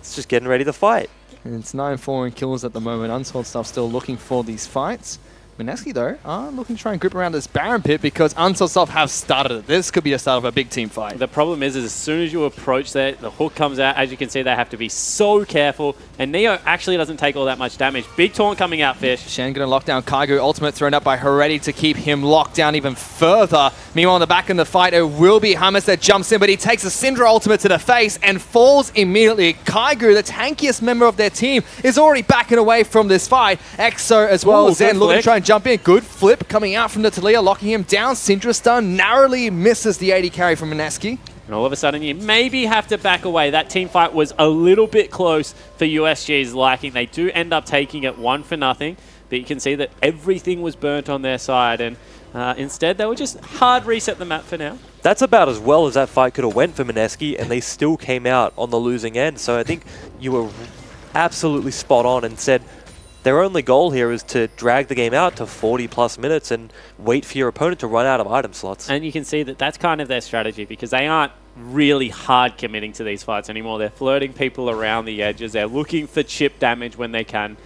It's just getting ready to fight. And it's 9-4 in kills at the moment. Unsold Stuff still looking for these fights. Mineski, though, are looking to try and grip around this Baron pit because Unsold Stuff have started it. This could be the start of a big team fight. The problem is as soon as you approach that, the hook comes out. As you can see, they have to be so careful. And Neo actually doesn't take all that much damage. Big taunt coming out, Fish. Shen going to lock down Kaigu. Ultimate thrown up by Heretti to keep him locked down even further. Meanwhile, in the back in the fight, it will be Hummus that jumps in, but he takes a Syndra ultimate to the face and falls immediately. Kaigu, the tankiest member of their team, is already backing away from this fight. Exo as well. Ooh, Zen looking to try and jump in. Good flip coming out from the Taliyah, locking him down. Syndra stun narrowly misses the AD carry from Mineski. And all of a sudden, you maybe have to back away. That team fight was a little bit close for USG's liking. They do end up taking it 1-0, but you can see that everything was burnt on their side, and instead they were just hard reset the map for now. That's about as well as that fight could have went for Mineski, and they still came out on the losing end. So I think you were absolutely spot on and said their only goal here is to drag the game out to 40+ minutes and wait for your opponent to run out of item slots. And you can see that that's kind of their strategy, because they aren't really hard committing to these fights anymore. They're flirting people around the edges. They're looking for chip damage when they can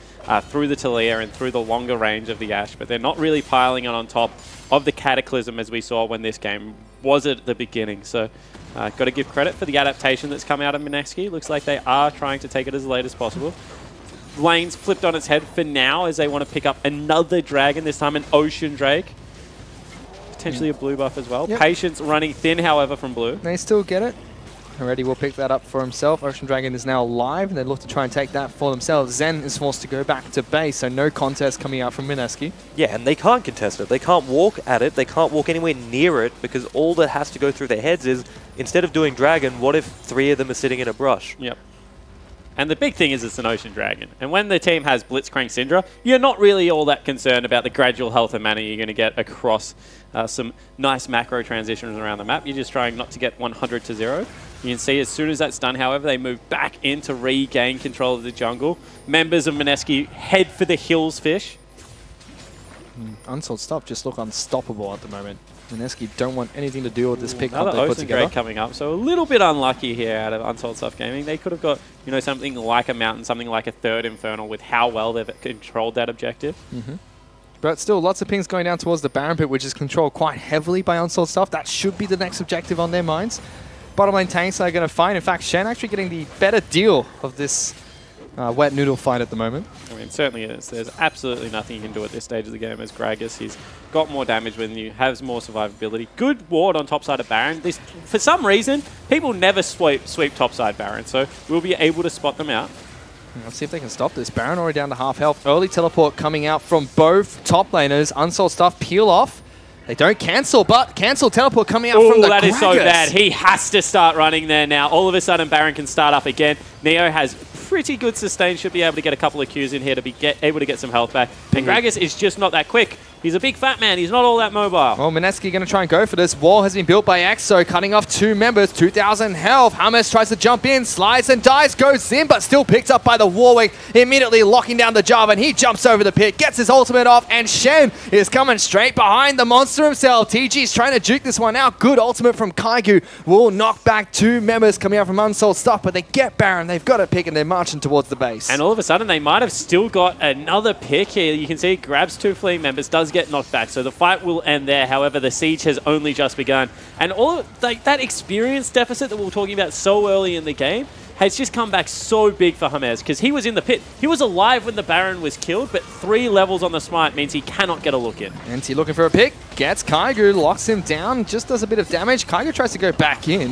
through the Taliyah and through the longer range of the Ashe, but they're not really piling it on top of the Cataclysm as we saw when this game was at the beginning. So got to give credit for the adaptation that's come out of Mineski. Looks like they are trying to take it as late as possible. Lane's flipped on its head for now as they want to pick up another dragon, this time an Ocean Drake. Potentially a blue buff as well. Yep. Patience running thin, however, from blue. They still get it. Heretti will pick that up for himself. Ocean Dragon is now live, and they look to try and take that for themselves. Zen is forced to go back to base, so no contest coming out from Mineski. Yeah, and they can't contest it. They can't walk at it. They can't walk anywhere near it, because all that has to go through their heads is, instead of doing dragon, what if 3 of them are sitting in a brush? Yep. And the big thing is it's an Ocean Dragon. And when the team has Blitzcrank Syndra, you're not really all that concerned about the gradual health and mana you're going to get across some nice macro transitions around the map. You're just trying not to get 100 to 0. You can see as soon as that's done, however, they move back in to regain control of the jungle. Members of Mineski head for the hills, Fish. Unsold Stuff just look unstoppable at the moment. Mineski don't want anything to do with this pick Another they put Ocean together. Drake coming up, so a little bit unlucky here out of Unsold Stuff Gaming. They could have got, you know, something like a Mountain, something like a third Infernal with how well they've controlled that objective. But still, lots of pings going down towards the Baron pit, which is controlled quite heavily by Unsold Stuff. That should be the next objective on their minds. Bottom lane tanks are going to find. In fact, Shen actually getting the better deal of this wet noodle fight at the moment. I mean, certainly is. There's absolutely nothing you can do at this stage of the game as Gragas. He's got more damage than you, has more survivability. Good ward on topside of Baron. This, for some reason, people never sweep topside Baron, so we'll be able to spot them out. Let's see if they can stop this. Baron already down to half health. Early teleport coming out from both top laners. Unsold Stuff peel off. They don't cancel, but cancel teleport coming out from the that is so Gragas. bad. He has to start running there now. All of a sudden, Baron can start up again. Neo has pretty good sustain. Should be able to get a couple of Qs in here to be able to get some health back. And Gragas is just not that quick. He's a big fat man. He's not all that mobile. Well, Mineski going to try and go for this. Wall has been built by Exo, cutting off 2 members, 2,000 health. Hummus tries to jump in, slides and dies, goes in, but still picked up by the Warwick, immediately locking down the Java, and he jumps over the pit, gets his ultimate off, and Shen is coming straight behind the monster himself. TG's trying to juke this one out. Good ultimate from Kaigu. Will knock back 2 members coming out from Unsold Stuff, but they get Baron. They've got a pick, and they're marching towards the base. And all of a sudden, they might have still got another pick here. You can see he grabs 2 fleeing members, does does get knocked back, so the fight will end there. However, the siege has only just begun. And all like that experience deficit that we were talking about so early in the game has just come back so big for James, because he was in the pit. He was alive when the Baron was killed, but 3 levels on the Smite means he cannot get a look in. NT looking for a pick, gets Kaigu, locks him down, just does a bit of damage. Kaigu tries to go back in.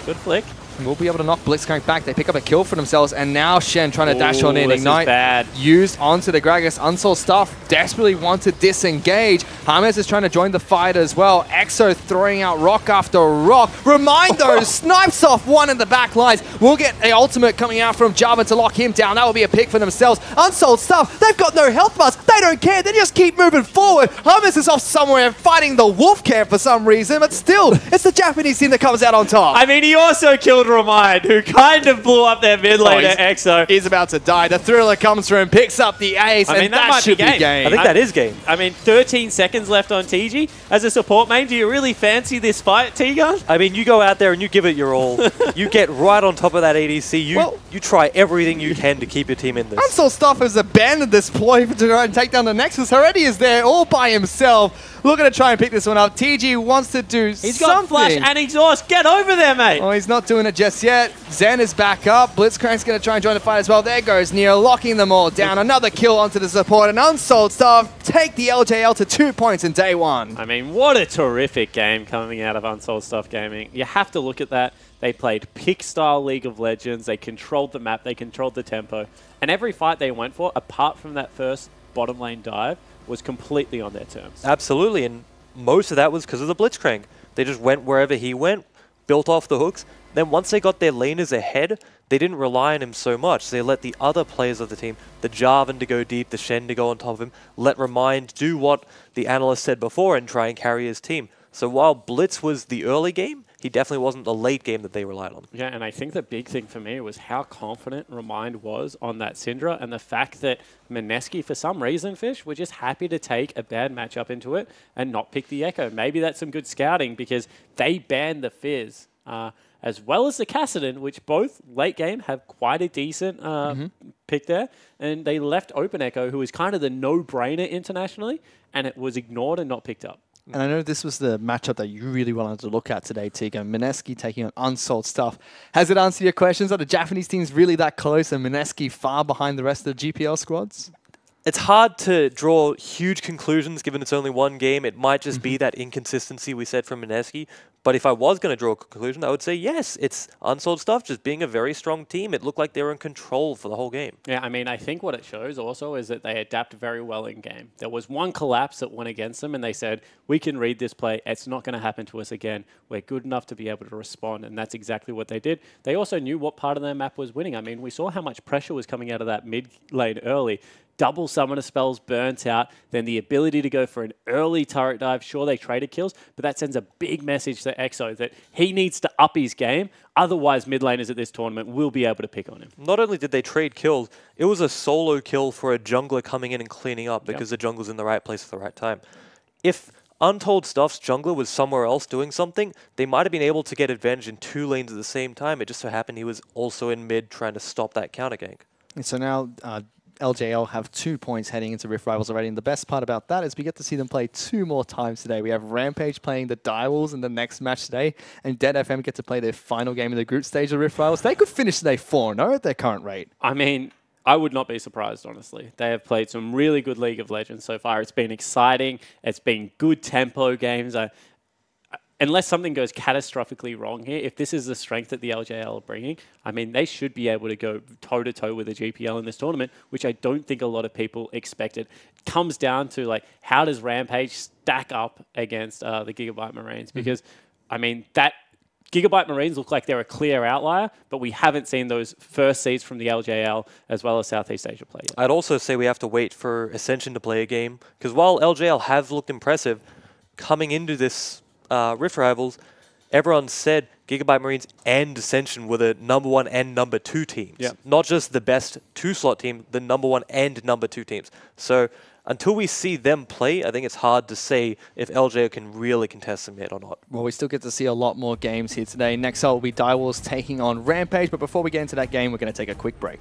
Good flick. And we'll be able to knock Blitzcrank back. They pick up a kill for themselves, and now Shen trying to dash on in. This Ignite is bad. used onto the Gragas. Unsold Stuff desperately want to disengage. James is trying to join the fight as well. Exo throwing out rock after rock. Remindo snipes off one in the back lines. We'll get an ultimate coming out from Java to lock him down. That will be a pick for themselves. Unsold Stuff, they've got no health bars. They don't care. They just keep moving forward. James is off somewhere fighting the Wolf Camp for some reason, but still, it's the Japanese team that comes out on top. I mean, he also killed Remind, who kind of blew up their mid laner, Exo. He's about to die. The Thriller comes through and picks up the ace, I mean, and that that might should be game. I think that is game. I mean, 13 seconds left on TG. As a support main, do you really fancy this fight, T-Gun? I mean, you go out there and you give it your all. You get right on top of that ADC. You try everything you can to keep your team in this. Unsold Stuff has abandoned this ploy to try and take down the Nexus. Already is there all by himself. Looking to try and pick this one up. TG wants to do something. He's got flash and exhaust. Get over there, mate. Oh, he's not doing it just yet. Zen is back up. Blitzcrank's going to try and join the fight as well. There goes Neo, locking them all down. Another kill onto the support. And Unsold Stuff take the LJL to 2 points in day 1. I mean, what a terrific game coming out of Unsold Stuff Gaming. You have to look at that. They played pick-style League of Legends. They controlled the map. They controlled the tempo. And every fight they went for, apart from that first bottom lane dive, was completely on their terms. Absolutely, and most of that was because of the Blitzcrank. They just went wherever he went, built off the hooks. Then once they got their laners ahead, they didn't rely on him so much. They let the other players of the team, the Jarvan to go deep, the Shen to go on top of him, let Remind do what the analyst said before and try and carry his team. So while Blitz was the early game, he definitely wasn't the late game that they relied on. Yeah, and I think the big thing for me was how confident Remind was on that Syndra, and the fact that Mineski, for some reason, Fish, were just happy to take a bad matchup into it and not pick the Echo. Maybe that's some good scouting, because they banned the Fizz, as well as the Kassadin, which both late game have quite a decent pick there, and they left Open Echo, who was kind of the no-brainer internationally, and it was ignored and not picked up. And I know this was the matchup that you really wanted to look at today, Tegan. Mineski taking on Unsold Stuff. Has it answered your questions? Are the Japanese teams really that close and Mineski far behind the rest of the GPL squads? It's hard to draw huge conclusions given it's only one game. It might just be that inconsistency we said from Mineski. But if I was going to draw a conclusion, I would say yes, it's Unsold Stuff just being a very strong team. It looked like they were in control for the whole game. Yeah, I mean, I think what it shows also is that they adapt very well in game. There was one collapse that went against them, and they said, we can read this play. It's not going to happen to us again. We're good enough to be able to respond, and that's exactly what they did. They also knew what part of their map was winning. I mean, we saw how much pressure was coming out of that mid lane early. Double summoner spells burnt out, then the ability to go for an early turret dive. Sure, they traded kills, but that sends a big message to Exo that he needs to up his game. Otherwise, mid laners at this tournament will be able to pick on him. Not only did they trade kills, it was a solo kill for a jungler coming in and cleaning up because the jungler's in the right place at the right time. If Untold Stuff's jungler was somewhere else doing something, they might have been able to get advantage in 2 lanes at the same time. It just so happened he was also in mid trying to stop that counter gank. And so now LJL have 2 points heading into Rift Rivals already, and the best part about that is we get to see them play 2 more times today. We have Rampage playing the Direwolves in the next match today, and Dead FM get to play their final game in the group stage of Rift Rivals. They could finish today 4-0 at their current rate. I mean, I would not be surprised, honestly. They have played some really good League of Legends so far. It's been exciting. It's been good tempo games. Unless something goes catastrophically wrong here, if this is the strength that the LJL are bringing, I mean, they should be able to go toe-to-toe with the GPL in this tournament, which I don't think a lot of people expected. It comes down to, like, how does Rampage stack up against the Gigabyte Marines? Because, I mean, that Gigabyte Marines look like they're a clear outlier, but we haven't seen those first seeds from the LJL as well as Southeast Asia play yet. I'd also say we have to wait for Ascension to play a game, because while LJL have looked impressive, coming into this Rift Rivals, everyone said Gigabyte Marines and Ascension were the #1 and #2 teams. Yep. Not just the best 2-slot team, the #1 and #2 teams. So until we see them play, I think it's hard to say if LJ can really contest the mid or not. Well, we still get to see a lot more games here today. Next up will be Direwolves taking on Rampage, but before we get into that game, we're going to take a quick break.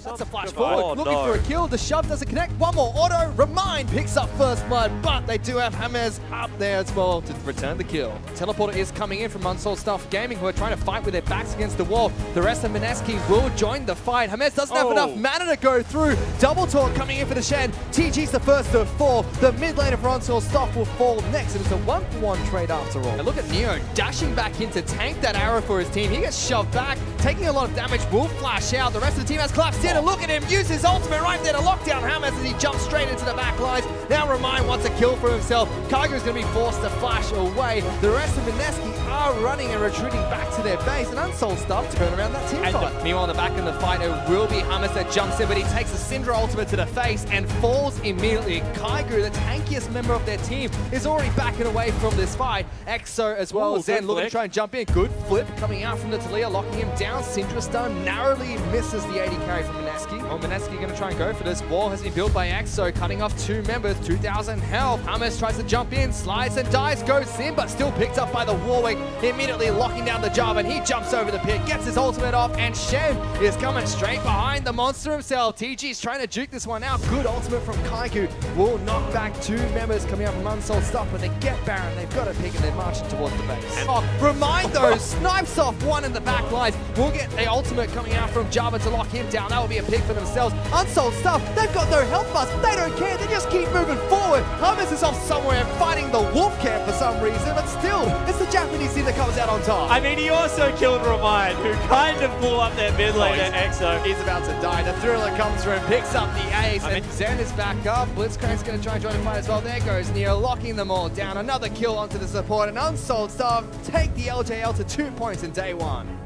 That's a flash Oh, forward, looking no. for a kill. The shove doesn't connect. One more auto. Remind picks up first blood, but they do have James up there as well to return the kill. Teleporter is coming in from Unsold Stuff Gaming, who are trying to fight with their backs against the wall. The rest of Mineski will join the fight. James doesn't have enough mana to go through. Double Talk coming in for the Shen. TG's the first to fall. The mid laner for Unsold Stuff will fall next, and it's a 1-for-1 trade after all. And look at Neo dashing back in to tank that arrow for his team. He gets shoved back, taking a lot of damage, will flash out. The rest of the team has collapsed in, and look at him use his ultimate right there to lock down James as he jumps straight into the back lines. Now Remind wants a kill for himself. Kaigo's going to be forced to flash away. The rest of Mineski are running and retreating back to their base, and Unsold Stuff turn around that team fight. Meanwhile, in the back in the fight, it will be James that jumps in, but he takes a Syndra ultimate to the face and falls immediately. Kaigo, the tankiest member of their team, is already backing away from this fight. Exo as well. Zen looking to try and jump in. Good flip coming out from the Taliyah, locking him down. Syndra stun narrowly misses the 80 carry from Mineski. Oh, Mineski going to try and go for this. Wall has been built by Exo, cutting off 2 members, 2,000 health. James tries to jump in, slides and dies, goes in, but still picked up by the Warwick, immediately locking down the Java, and he jumps over the pit, gets his ultimate off, and Shen is coming straight behind the monster himself. TG's trying to juke this one out. Good ultimate from Kaigo will knock back 2 members coming out from Unsold Stuff, but they get Baron. They've got a pick and they're marching towards the base. And Remind those snipes off one in the back lines. We'll get the ultimate coming out from Java to lock him down. That will be a pick for themselves. Unsold Stuff, they've got no health bars. They don't care. They just keep moving forward. James is off somewhere fighting the wolf camp for some reason, but still, it's the Japanese team that comes out on top. I mean, he also killed Remind, who kind of blew up their mid lane at Exo. He's about to die. The Thriller comes through and picks up the ace, and Zen is back up. Blitzcrank's going to try and join the fight as well. There goes Neo, locking them all down. Another kill onto the support, and Unsold Stuff take the LJL to 2 points in day 1.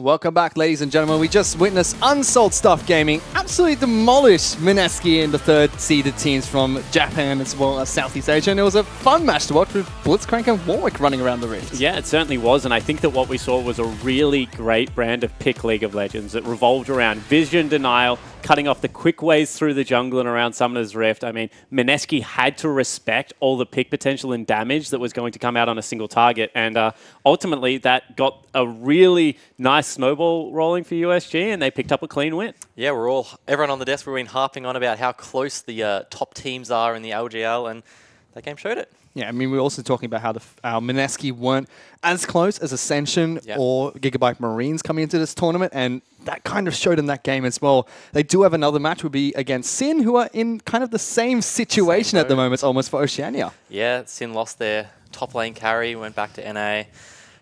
Welcome back, ladies and gentlemen. We just witnessed Unsold Stuff Gaming absolutely demolish Mineski and the third-seeded teams from Japan as well as Southeast Asia, and it was a fun match to watch with Blitzcrank and Warwick running around the rift. Yeah, it certainly was, and I think that what we saw was a really great brand of pick League of Legends that revolved around vision denial, cutting off the quick ways through the jungle and around Summoner's Rift. I mean, Mineski had to respect all the pick potential and damage that was going to come out on a single target, and ultimately that got a really nice snowball rolling for USG, and they picked up a clean win. Yeah, everyone on the desk, we've been harping on about how close the top teams are in the LGL, and that game showed it. Yeah, I mean, we're also talking about how our Mineski weren't as close as Ascension or Gigabyte Marines coming into this tournament, and that kind of showed in that game as well. They do have another match, will be against Sin, who are in kind of the same situation at the moment, almost for Oceania. Yeah, Sin lost their top lane carry, went back to NA.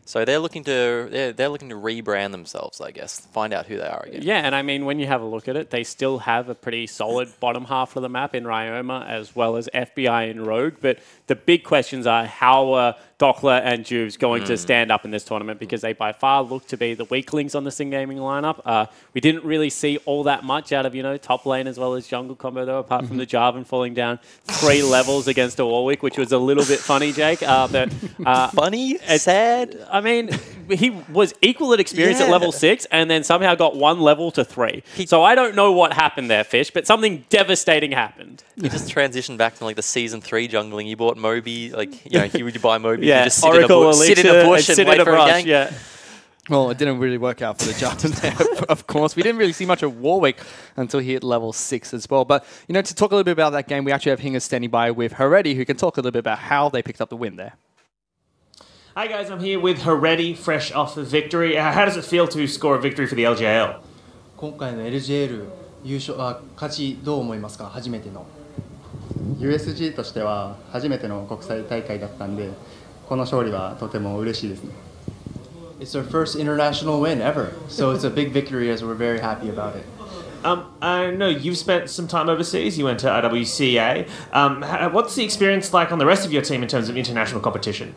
So they're looking to rebrand themselves, I guess, find out who they are again. Yeah, and I mean, when you have a look at it, they still have a pretty solid bottom half of the map in Ryoma as well as FBI and Rogue. But the big questions are how are Dockler and Juves going to stand up in this tournament, because they by far look to be the weaklings on the Sin Gaming lineup. We didn't really see all that much out of, top lane as well as jungle combo, though, apart from the Jarvan falling down 3 levels against a Warwick, which was a little bit funny, Jake. Funny? Sad? I mean, he was equal at experience at level 6 and then somehow got 1 level to 3. So I don't know what happened there, Fish, but something devastating happened. He just transitioned back to the season 3 jungling. He bought Moby, he would buy Moby. Yeah, just Oracle sit in a bush and wait for a gank. Yeah. Well, it didn't really work out for the Jarvan there, of course. We didn't really see much of Warwick until he hit level 6 as well. But, to talk a little bit about that game, we actually have Hinga standing by with Heredi, who can talk a little bit about how they picked up the win there. Hi guys, I'm here with Heredi, fresh off the victory. How does it feel to score a victory for the LGL? 今回の LGL 優勝勝ちどう思いますか？初めての。USG としては初めての国際大会だったんで、この勝利はとても嬉しいですね。It's our first international win ever, so it's a big victory as we're very happy about it. I know you've spent some time overseas. You went to IWCA. What's the experience like on the rest of your team in terms of international competition?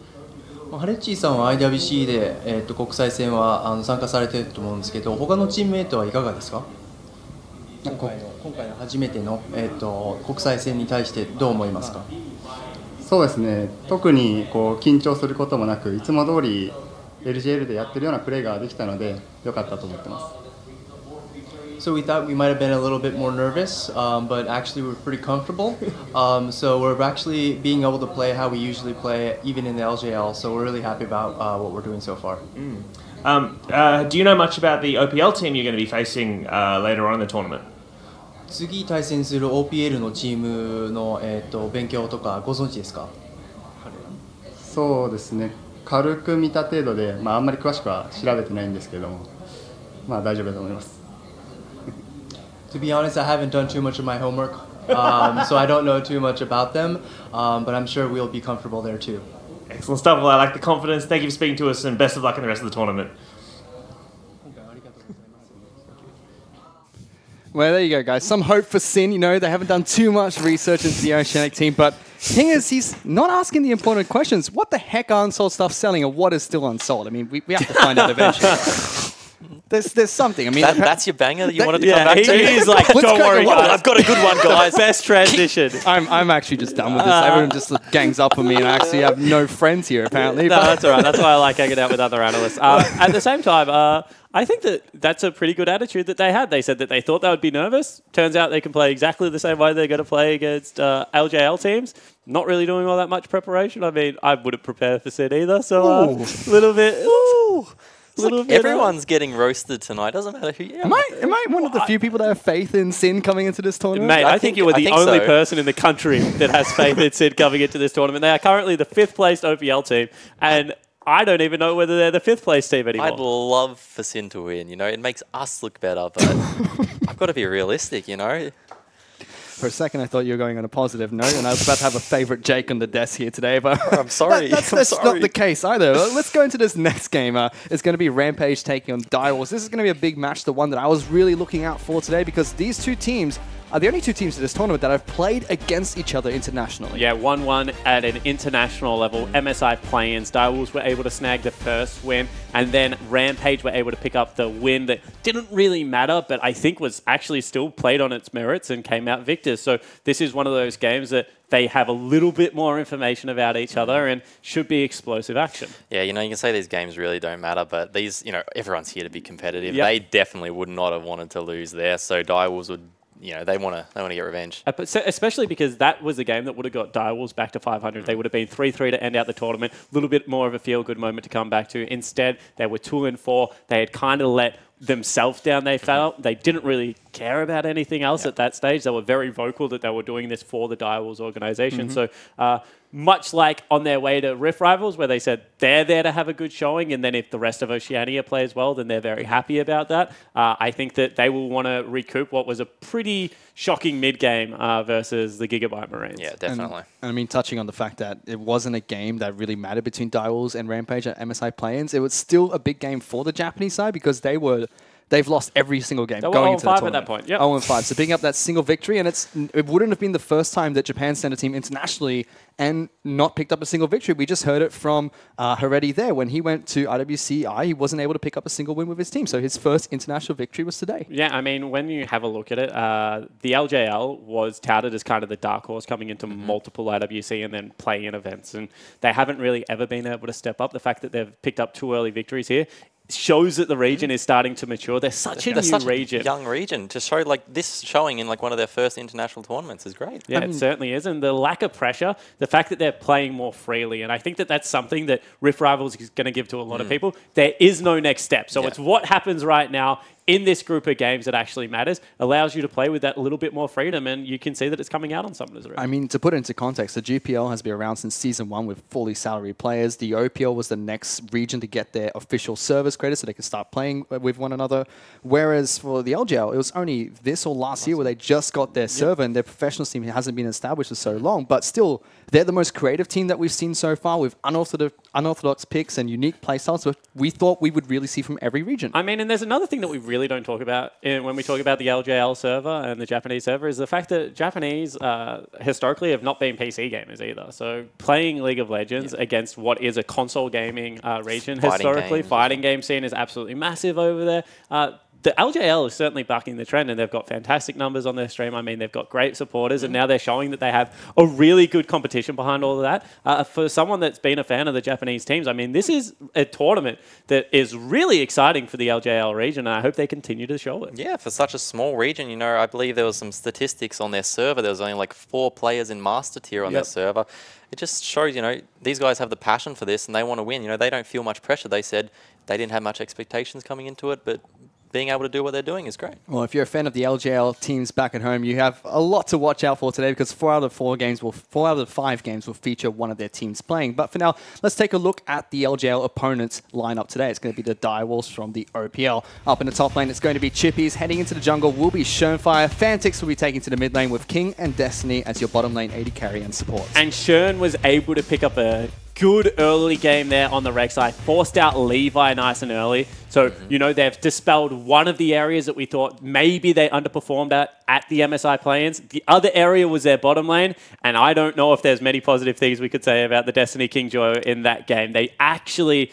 ハレッチーさんは IWC で、国際戦は参加されていると思うんですけど、他のチームメイトはいかがですか？今回の初めての、国際戦に対してどう思いますか？そうですね、特に緊張することもなく、いつも通り LGL でやってるようなプレーができたので良かったと思ってます。So we thought we might have been a little bit more nervous, but actually we're pretty comfortable. So we're actually being able to play how we usually play, even in the LGL. So we're really happy about what we're doing so far. Do you know much about the OPL team you're going to be facing later on in the tournament? 次対戦する OPL のチームの、勉強とかご存知ですか？そうですね、軽く見た程度で、あんまり詳しくは調べてないんですけども、大丈夫だと思います。To be honest, I haven't done too much of my homework, so I don't know too much about them, but I'm sure we'll be comfortable there too. Excellent stuff. Well, I like the confidence. Thank you for speaking to us, and best of luck in the rest of the tournament. Well, there you go, guys. Some hope for Sin. They haven't done too much research into the Oceanic team, but the thing is, he's not asking the important questions. What the heck are unsold stuff selling, or what is still unsold? I mean, we have to find out eventually. There's something. I mean, that's your banger that you wanted to come back to? He's like, don't worry, guys. I've got a good one, guys. Best transition. I'm actually just done with this. Everyone just gangs up on me, and I actually have no friends here, apparently. No, that's all right. That's why I like hanging out with other analysts. At the same time, I think that's a pretty good attitude that they had. They said that they thought they would be nervous. Turns out they can play exactly the same way they're going to play against LJL teams. Not really doing all that much preparation. I mean, I wouldn't prepare for Sin either, so a little bit... Everyone's getting roasted tonight. Doesn't matter who you are. Am I one of the few people that have faith in Sin coming into this tournament? Mate, I think you were the only person in the country that has faith in Sin coming into this tournament. They are currently the 5th placed OPL team, and I don't even know whether they're the 5th place team anymore. I'd love for Sin to win. It makes us look better, but I've got to be realistic. For a second, I thought you were going on a positive note, and I was about to have a favorite Jake on the desk here today, but I'm sorry. That's not the case either. Let's go into this next game. It's going to be Rampage taking on Direwolves. This is going to be a big match, the one that I was really looking out for today, because these two teams are the only two teams in this tournament that have played against each other internationally. Yeah, 1-1 at an international level. MSI play-ins. Direwolves were able to snag the first win, and then Rampage were able to pick up the win that didn't really matter, but I think was actually still played on its merits and came out victors. So this is one of those games that they have a little bit more information about each other and should be explosive action. Yeah, you can say these games really don't matter, but these, everyone's here to be competitive. Yep. They definitely would not have wanted to lose there, so Direwolves would, they want to get revenge. But especially because that was a game that would have got Direwolves back to 500. They would have been 3-3 to end out the tournament. A little bit more of a feel-good moment to come back to. Instead, they were 2-4. They had kind of let themselves down, they felt. They didn't really care about anything else at that stage. They were very vocal that they were doing this for the Direwolves organization. So much like on their way to Rift Rivals, where they said they're there to have a good showing, and then if the rest of Oceania plays well, then they're very happy about that. I think that they will want to recoup what was a pretty shocking mid-game versus the Gigabyte Marines. Yeah, definitely. And I mean, touching on the fact that it wasn't a game that really mattered between Direwolves and Rampage at MSI play-ins, it was still a big game for the Japanese side because they've lost every single game going into the tournament. At that point, yep. 0-5. So picking up that single victory, and it wouldn't have been the first time that Japan sent a team internationally and not picked up a single victory. We just heard it from Heredi there. When he went to IWCI, he wasn't able to pick up a single win with his team. So his first international victory was today. Yeah, I mean, when you have a look at it, the LJL was touted as kind of the dark horse coming into multiple IWC and then play-in events. And they haven't really ever been able to step up. The fact that they've picked up 2 early victories here shows that the region is starting to mature. They're such a new region. A young region. To show this showing in one of their first international tournaments is great. Yeah, it certainly is. And the lack of pressure, the fact that they're playing more freely, and I think that that's something that Rift Rivals is going to give to a lot of people. There is no next step. So it's what happens right now in this group of games that actually matters, allows you to play with that little bit more freedom, and you can see that it's coming out on Summoners Rift. I mean, to put it into context, the GPL has been around since Season 1 with fully salaried players. The OPL was the next region to get their official service credit so they could start playing with one another. Whereas for the LGL, it was only this or last year where they just got their server, and their professional team hasn't been established for so long. But still, they're the most creative team that we've seen so far with unorthodox picks and unique playstyles that we thought we would really see from every region. I mean, and there's another thing that we really don't talk about when we talk about the LJL server and the Japanese server is the fact that Japanese historically have not been PC gamers either. So playing League of Legends against what is a console gaming region historically, fighting game scene is absolutely massive over there. The LJL is certainly bucking the trend, and they've got fantastic numbers on their stream. I mean, they've got great supporters, and now they're showing that they have a really good competition behind all of that. For someone that's been a fan of the Japanese teams, I mean, this is a tournament that is really exciting for the LJL region, and I hope they continue to show it. Yeah, for such a small region, I believe there was some statistics on their server. There was only 4 players in Master Tier on their server. It just shows, these guys have the passion for this, and they want to win. They don't feel much pressure. They said they didn't have much expectations coming into it, but being able to do what they're doing is great. Well, if you're a fan of the LJL teams back at home, you have a lot to watch out for today because 4 out of the 5 games will feature one of their teams playing. But for now, let's take a look at the LJL opponents lineup today. It's going to be the Direwolves from the OPL. Up in the top lane, it's going to be Chippies. Heading into the jungle will be Schernfire. Fantix will be taking to the mid lane with King and Destiny as your bottom lane AD carry and support. And Schern was able to pick up a good early game there on the Rek'Sai, forced out Levi nice and early. So, they've dispelled one of the areas that we thought maybe they underperformed at the MSI play-ins. The other area was their bottom lane, and I don't know if there's many positive things we could say about the Destiny Kingjoy in that game. They actually,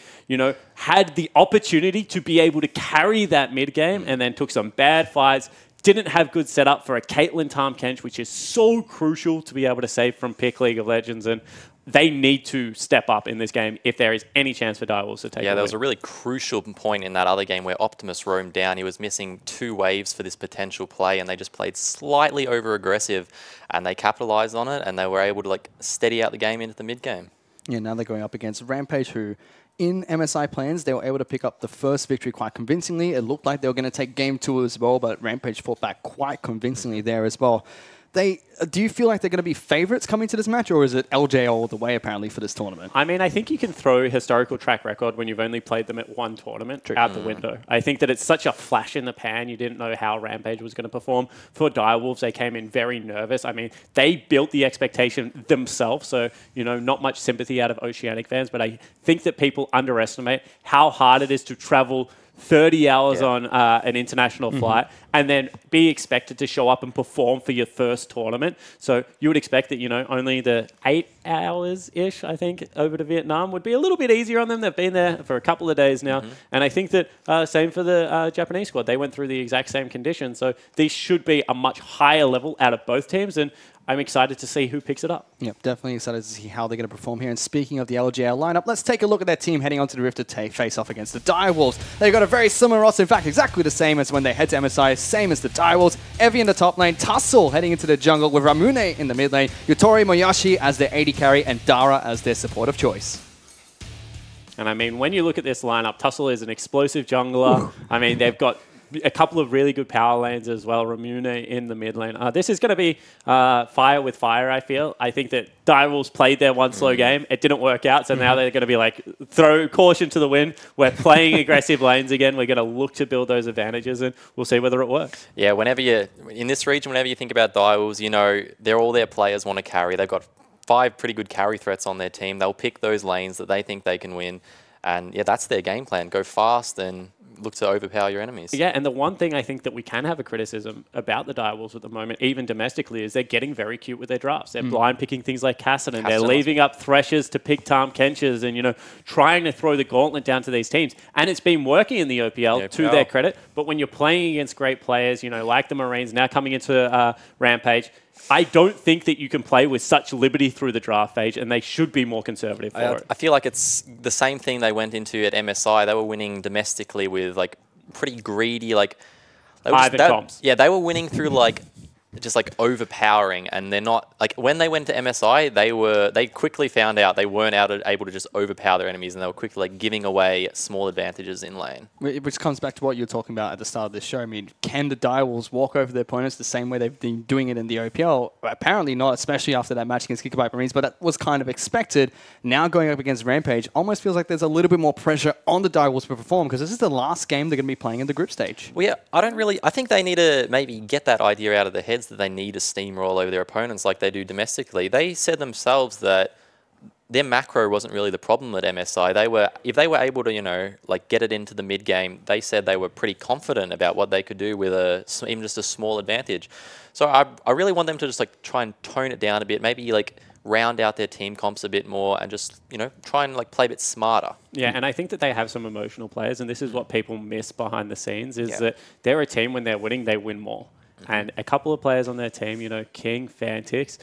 had the opportunity to be able to carry that mid game and then took some bad fights. Didn't have good setup for a Caitlyn Tahm Kench, which is so crucial to be able to save from pick League of Legends, and they need to step up in this game if there is any chance for Direwolves to take it. Yeah, there was a really crucial point in that other game where Optimus roamed down. He was missing 2 waves for this potential play, and they just played slightly over-aggressive, and they capitalized on it, and they were able to steady out the game into the mid-game. Yeah, now they're going up against Rampage, who in MSI plans, they were able to pick up the first victory quite convincingly. It looked like they were going to take game 2 as well, but Rampage fought back quite convincingly there as well. Do you feel like they're going to be favorites coming to this match, or is it LJ all the way, apparently, for this tournament? I mean, I think you can throw historical track record when you've only played them at 1 tournament out the window. I think that it's such a flash in the pan. You didn't know how Rampage was going to perform. For Direwolves, they came in very nervous. I mean, they built the expectation themselves, so, not much sympathy out of Oceanic fans, but I think that people underestimate how hard it is to travel 30 hours on an international flight and then be expected to show up and perform for your first tournament. So you would expect that, you know, only the 8 hours-ish, I think, over to Vietnam would be a little bit easier on them. They've been there for a couple of days now. And I think that same for the Japanese squad. They went through the exact same conditions. So these should be a much higher level out of both teams. And I'm excited to see who picks it up. Yep, definitely excited to see how they're going to perform here. And speaking of the LGL lineup, let's take a look at their team heading onto the Rift to face off against the Direwolves. They've got a very similar roster, in fact, exactly the same as when they head to MSI, same as the Direwolves. Evie in the top lane, Tussle heading into the jungle with Ramune in the mid lane, Yutori Moyashi as their AD carry, and Dara as their support of choice. And I mean, when you look at this lineup, Tussle is an explosive jungler. I mean, they've got a couple of really good power lanes as well. Ramune in the mid lane. This is going to be fire with fire, I feel. I think that Direwolves played their one slow game. It didn't work out, so now they're going to be like, throw caution to the wind. We're playing aggressive lanes again. We're going to look to build those advantages, and we'll see whether it works. Yeah, in this region, whenever you think about Direwolves, you know, all their players want to carry. They've got 5 pretty good carry threats on their team. They'll pick those lanes that they think they can win. And yeah, that's their game plan. Go fast and look to overpower your enemies. Yeah, and the one thing I think that we can have a criticism about the Direwolves at the moment, even domestically, is they're getting very cute with their drafts. They're blind picking things like Kassadin. They're leaving up Threshers to pick Tahm Kench's and, you know, trying to throw the gauntlet down to these teams. And it's been working in the OPL, to their credit. But when you're playing against great players, you know, like the Marines, now coming into Rampage, I don't think that you can play with such liberty through the draft phase, and they should be more conservative for it. I feel like it's the same thing they went into at MSI. They were winning domestically with like pretty greedy, like they were winning through like just like overpowering, and they're not like when they went to MSI, they quickly found out they weren't able to just overpower their enemies, and they were quickly like giving away small advantages in lane. Which comes back to what you were talking about at the start of this show. I mean, can the Direwolves walk over their opponents the same way they've been doing it in the OPL? Apparently not, especially after that match against Gigabyte Marines, but that was kind of expected. Now going up against Rampage, almost feels like there's a little bit more pressure on the Direwolves to perform, because this is the last game they're going to be playing in the group stage. Well, yeah, I think they need to maybe get that idea out of their heads that they need to steamroll over their opponents like they do domestically. They said themselves that their macro wasn't really the problem at MSI. If they were able to, you know, like get it into the mid game, they said they were pretty confident about what they could do with even just a small advantage. So I really want them to just like try and tone it down a bit, maybe like round out their team comps a bit more and just, you know, try and like play a bit smarter. Yeah, and I think that they have some emotional players, and this is what people miss behind the scenes, is that they're a team, when they're winning, they win more. And a couple of players on their team, you know, King, Fantix,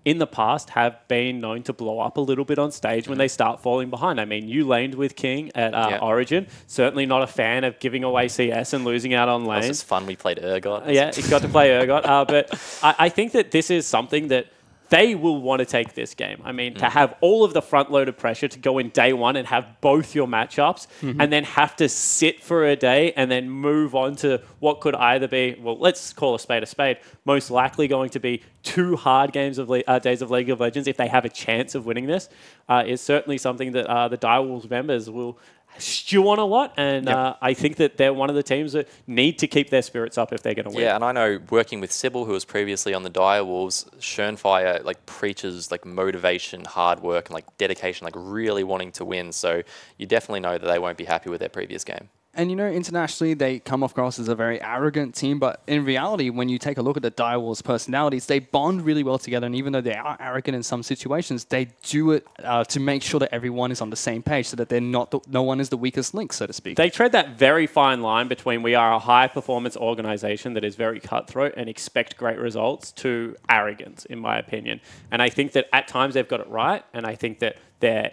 in the past have been known to blow up a little bit on stage when they start falling behind. I mean, you laned with King at Origin. Certainly not a fan of giving away CS and losing out on lanes. It was fun. We played Urgot. Yeah, you got to play Urgot. But I think that this is something that they will want to take this game. I mean, to have all of the front-loaded pressure to go in day one and have both your matchups and then have to sit for a day and then move on to what could either be, well, let's call a spade, most likely going to be 2 hard games of days of League of Legends if they have a chance of winning this, is certainly something that the Direwolves members will stew on a lot, and I think that they're one of the teams that need to keep their spirits up if they're going to win. Yeah, and I know working with Sybil, who was previously on the Direwolves, Schönfire like preaches like motivation, hard work, and like dedication, like really wanting to win. So you definitely know that they won't be happy with their previous game. And, you know, internationally, they come across as a very arrogant team. But in reality, when you take a look at the Direwolves' personalities, they bond really well together. And even though they are arrogant in some situations, they do it to make sure that everyone is on the same page so that they're not no one is the weakest link, so to speak. They tread that very fine line between we are a high-performance organization that is very cutthroat and expect great results to arrogance, in my opinion. And I think that at times they've got it right. And I think that they're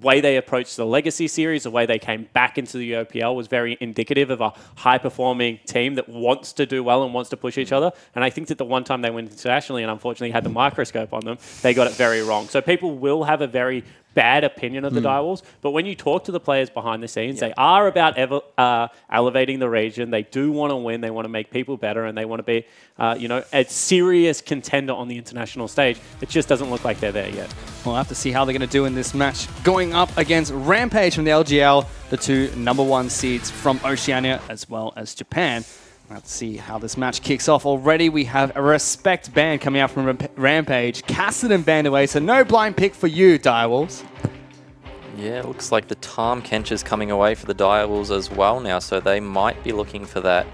way they approached the Legacy Series, the way they came back into the OPL was very indicative of a high-performing team that wants to do well and wants to push each other. And I think that the one time they went internationally and unfortunately had the microscope on them, they got it very wrong. So people will have a very bad opinion of the Direwolves, but when you talk to the players behind the scenes, they are about elevating the region. They do want to win. They want to make people better, and they want to be, you know, a serious contender on the international stage. It just doesn't look like they're there yet. We'll have to see how they're going to do in this match, going up against Rampage from the LGL, the 2 #1 seeds from Oceania as well as Japan. Let's see how this match kicks off. Already we have a Respect ban coming out from Rampage. Kassadin banned away, so no blind pick for you, Direwolves. Yeah, it looks like the Tahm Kench is coming away for the Direwolves as well now, so they might be looking for that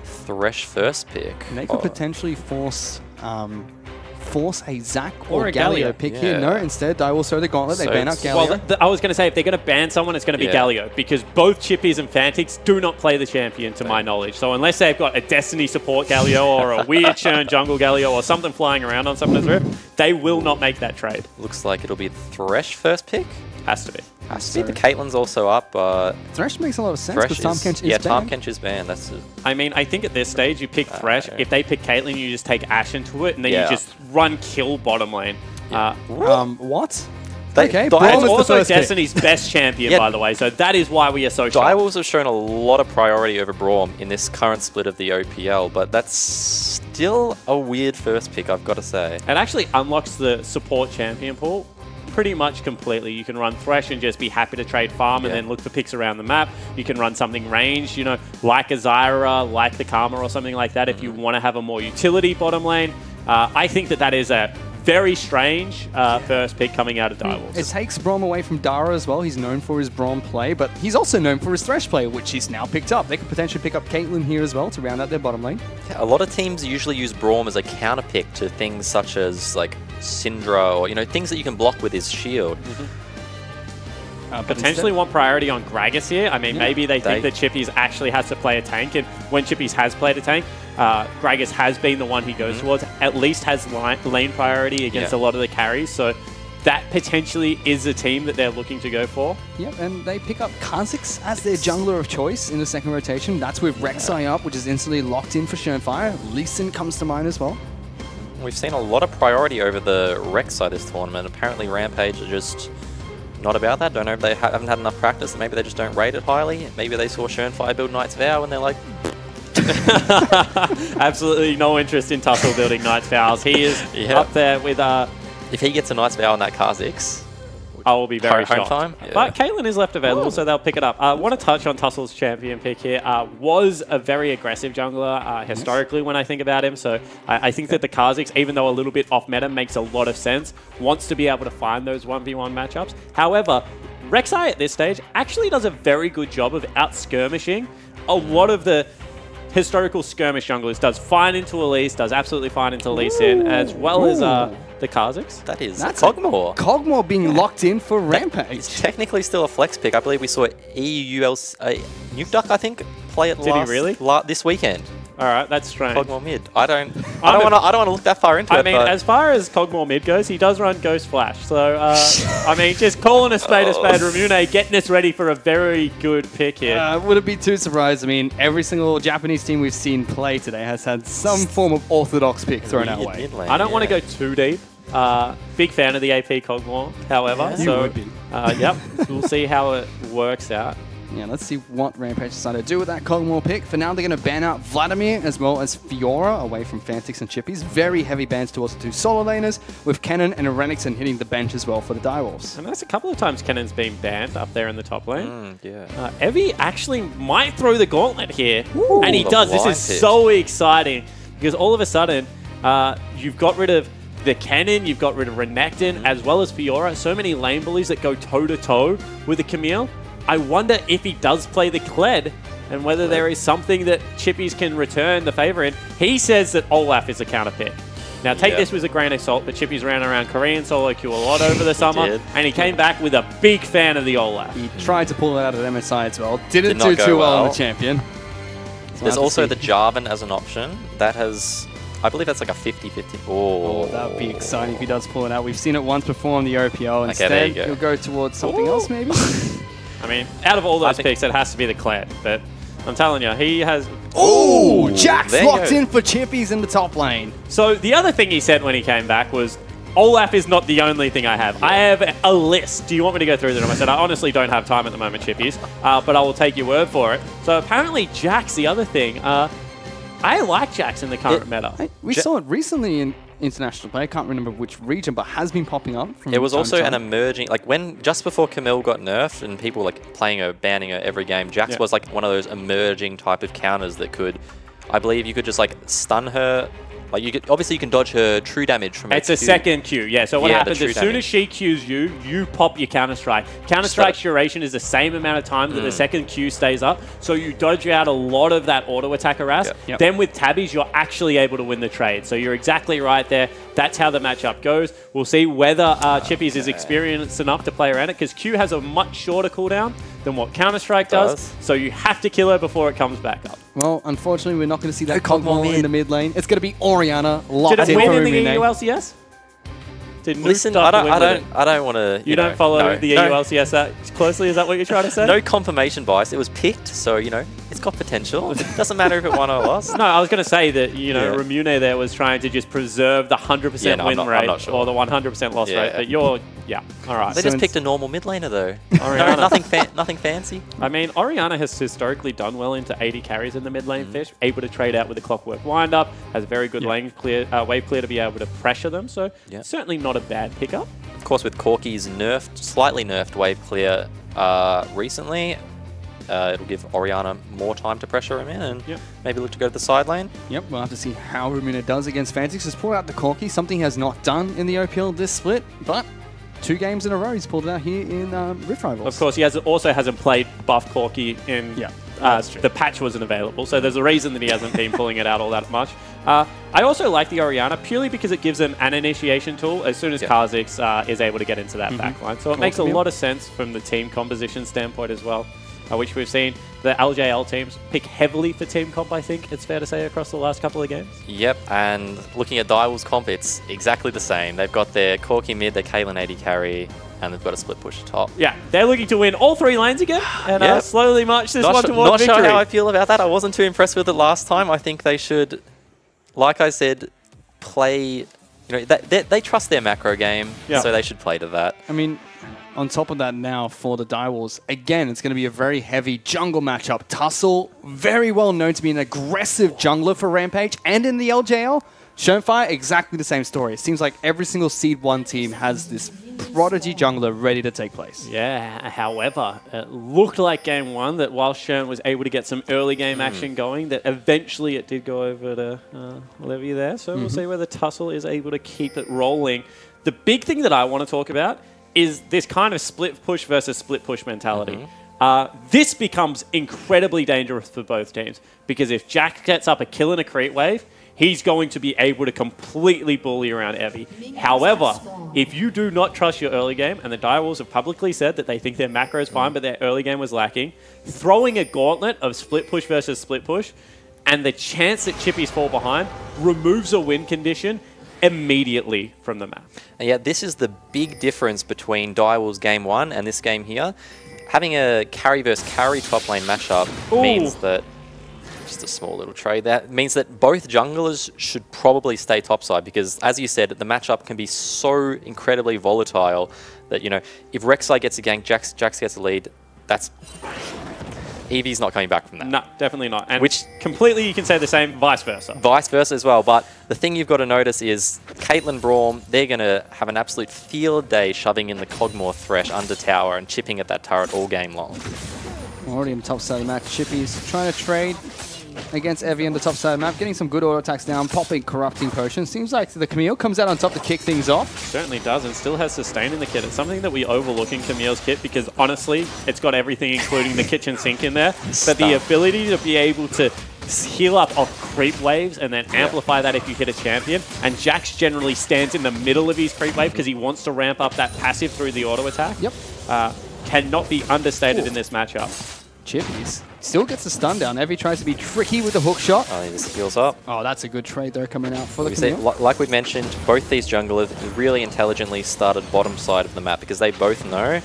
Thresh first pick. They could potentially force a Zac or a Galio pick here. No, instead, Direwolves throw the gauntlet. They ban out Galio. Well, I was going to say, if they're going to ban someone, it's going to be Galio, because both Chippies and Fantix do not play the champion, to my knowledge. So unless they've got a Destiny support Galio or a weird churn jungle Galio or something flying around on Summoner's Rift, they will not make that trade. Looks like it'll be Thresh first pick. Has to be. Has to be. The Caitlyn's also up, but Thresh makes a lot of sense because Tahm Kench is banned. Yeah, Tahm Kench is banned. That's it. I mean, I think at this stage you pick Thresh. If they pick Caitlyn, you just take Ashe into it, and then you just run kill bottom lane. What? Okay, Braum is also Destiny's best champion, by the way, so that is why we are so shocked. Direwolves have shown a lot of priority over Braum in this current split of the OPL, but that's still a weird first pick, I've got to say. It actually unlocks the support champion pool pretty much completely. You can run Thresh and just be happy to trade farm and then look for picks around the map. You can run something ranged, you know, like a Zyra, like the Karma or something like that if you want to have a more utility bottom lane. I think that is a very strange first pick coming out of Direwolves. It takes Braum away from Dara as well. He's known for his Braum play, but he's also known for his Thresh play, which he's now picked up. They could potentially pick up Caitlyn here as well to round out their bottom lane. Yeah, a lot of teams usually use Braum as a counter pick to things such as like Syndra or, you know, things that you can block with his shield. Potentially want priority on Gragas here. I mean, maybe they think that Chippies actually has to play a tank, and when Chippies has played a tank, Gragas has been the one he goes towards, at least has lane priority against a lot of the carries, so that potentially is a team that they're looking to go for. Yep, and they pick up Kha'Zix as their jungler of choice in the second rotation. That's with Rek'Sai up, which is instantly locked in for Shurnfire. Lee Sin comes to mind as well. We've seen a lot of priority over the Rek'Sai this tournament. Apparently Rampage are just not about that. Don't know if they haven't had enough practice. Maybe they just don't rate it highly. Maybe they saw Shurnfire build Knight's Vow and they're like... Absolutely no interest in Tussle building Knight's Vows. He is up there with... if he gets a Knight's Vow on that Kha'Zix, I will be very shocked. Time? But Caitlyn is left available, so they'll pick it up. I want to touch on Tussle's champion pick here. Was a very aggressive jungler historically when I think about him. So I think that the Kha'Zix, even though a little bit off meta, makes a lot of sense. Wants to be able to find those 1v1 matchups. However, Rek'Sai at this stage actually does a very good job of out-skirmishing a lot of the historical skirmish junglers. Does fine into Elise, does absolutely fine into Lee Sin, as well as the Kha'Zix. That's Kog'Maw. Kog'Maw being locked in for Rampage. It's technically still a flex pick. I believe we saw Nukeduck, I think, play it this weekend. All right, that's strange. Kog'Maw mid. I don't want to look that far into it. I mean, as far as Kog'Maw mid goes, he does run Ghost Flash. So, I mean, just calling a spade, Ramune getting us ready for a very good pick here. Would it be too surprised? I mean, every single Japanese team we've seen play today has had some form of orthodox pick thrown our way. I don't want to go too deep. Big fan of the AP Kog'Maw, however. You would be. Yep, we'll see how it works out. Yeah, let's see what Rampage decided to do with that Kog'Maw pick. For now, they're going to ban out Vladimir as well as Fiora away from Fantix and Chippies. Very heavy bans towards the two solo laners, with Kennen and Renekton hitting the bench as well for the Direwolves. And that's a couple of times Kennen's been banned up there in the top lane. Evie actually might throw the gauntlet here, and he does. This is so exciting, because all of a sudden, you've got rid of the Kennen, you've got rid of Renekton, as well as Fiora. So many lane bullies that go toe-to-toe with the Camille. I wonder if he does play the Kled and whether there is something that Chippies can return the favor in. He says that Olaf is a counter pick. Now, take this with a grain of salt, but Chippies ran around Korean solo queue a lot over the summer, and he came back with a big fan of the Olaf. He tried to pull it out of MSI as well. Didn't do too well on the champion. There's also the Jarvan as an option. That has... I believe that's like a 50-50. Oh, that would be exciting if he does pull it out. We've seen it once before in the OPL. Instead, he'll go towards something else, maybe? I mean, out of all those picks, it has to be the Kled. But I'm telling you, he has... Oh, Jax locked in for Chippies in the top lane. So the other thing he said when he came back was, Olaf is not the only thing I have. I have a list. Do you want me to go through them? I said, I honestly don't have time at the moment, Chippies, but I will take your word for it. So apparently Jax, the other thing, I like Jax in the current meta. We saw it recently in international play. I can't remember which region, but has been popping up. It was also an emerging, like when just before Camille got nerfed and people like playing her, banning her every game, Jax was like one of those emerging type of counters that could, I believe you could just like stun her Like obviously you can dodge her true damage from. It's a second Q, yeah. So what happens as soon as she Qs you, you pop your counter strike. Counter strike's duration is the same amount of time that the second Q stays up. So you dodge out a lot of that auto attack harass. Then with tabbies, you're actually able to win the trade. So you're exactly right there. That's how the matchup goes. We'll see whether Chippies is experienced enough to play around it, because Q has a much shorter cooldown than what Counter-Strike does. So you have to kill her before it comes back up. Well, unfortunately, we're not going to see that Cogmore in the mid lane. It's going to be Orianna locked in. Did it win in the EULCS? Listen, I don't want to. You don't follow the EULCS that closely? Is that what you're trying to say? No confirmation bias. It was picked, so it's got potential. It doesn't matter if it won or lost. No, I was going to say that Ramune there was trying to just preserve the 100% win rate or the 100% loss rate. But you're all right. They just picked a normal mid laner though. No, nothing fancy. I mean, Orianna has historically done well into 80 carries in the mid lane fish, able to trade out with the Clockwork Wind-Up, has a very good wave clear to be able to pressure them. So certainly not a bad pickup. Of course, with Corki's slightly nerfed wave clear recently, it'll give Orianna more time to pressure him in and maybe look to go to the side lane. Yep, we'll have to see how Ramune does against Fantix. He's pulled out the Corki, something he has not done in the OPL this split, but 2 games in a row he's pulled it out here in Rift Rivals. Of course, he also hasn't played buff Corki in... the patch wasn't available, so there's a reason that he hasn't been pulling it out all that much. I also like the Orianna purely because it gives him an initiation tool as soon as Kha'Zix is able to get into that backline. So it makes a lot of sense from the team composition standpoint as well, which we've seen the LJL teams pick heavily for team comp, I think it's fair to say, across the last couple of games. Yep, and looking at Direwolves comp, it's exactly the same. They've got their Corki mid, their Caitlyn AD carry, and they've got a split push top. Yeah, they're looking to win all 3 lanes again and slowly march this one towards victory. Not sure how I feel about that. I wasn't too impressed with it last time. I think they should, like I said, play... they trust their macro game, so they should play to that. I mean, on top of that now for the Direwolves, again, it's going to be a very heavy jungle matchup. Tussle, very well known to be an aggressive jungler for Rampage, and in the LJL, Shonefire, exactly the same story. It seems like every single Seed 1 team has this prodigy jungler ready to take place. Yeah, however, it looked like game 1 that while Shern was able to get some early game action going, that eventually it did go over to Levy there. So we'll see whether Tussle is able to keep it rolling. The big thing that I want to talk about is this kind of split push versus split push mentality. This becomes incredibly dangerous for both teams, because if Jack gets up a kill in a creep wave, he's going to be able to completely bully around Evie. However, if you do not trust your early game, and the Direwolves have publicly said that they think their macro is fine, but their early game was lacking, throwing a gauntlet of split push versus split push, and the chance that Chippies fall behind removes a win condition immediately from the map. And yeah, this is the big difference between Direwolves game 1 and this game here. Having a carry versus carry top lane matchup means that... Just a small little trade. That means that both junglers should probably stay topside, because, as you said, the matchup can be so incredibly volatile that, if Rek'Sai gets a gank, Jax gets a lead, that's... Eevee's not coming back from that. No, definitely not. And which completely you can say the same vice versa. Vice versa as well. But the thing you've got to notice is Caitlyn Braum, they're going to have an absolute field day shoving in the Cogmore Thresh under tower and chipping at that turret all game long. Already on the top side of the map, Chippies trying to trade against Evie on the top side of the map, getting some good auto attacks down, popping Corrupting Potion. Seems like the Camille comes out on top to kick things off. Certainly does, and still has Sustain in the kit. It's something that we overlook in Camille's kit, because honestly, it's got everything, including the kitchen sink in there. But the ability to be able to heal up off creep waves and then amplify that if you hit a champion. And Jax generally stands in the middle of his creep wave because he wants to ramp up that passive through the auto attack. Yep. Cannot be understated in this matchup. Chippies still gets the stun down. Evie tries to be tricky with the hook shot. Oh, he just heals up. Oh, that's a good trade there coming out for the Camille. Like we mentioned, both these junglers really intelligently started bottom side of the map, because they both know,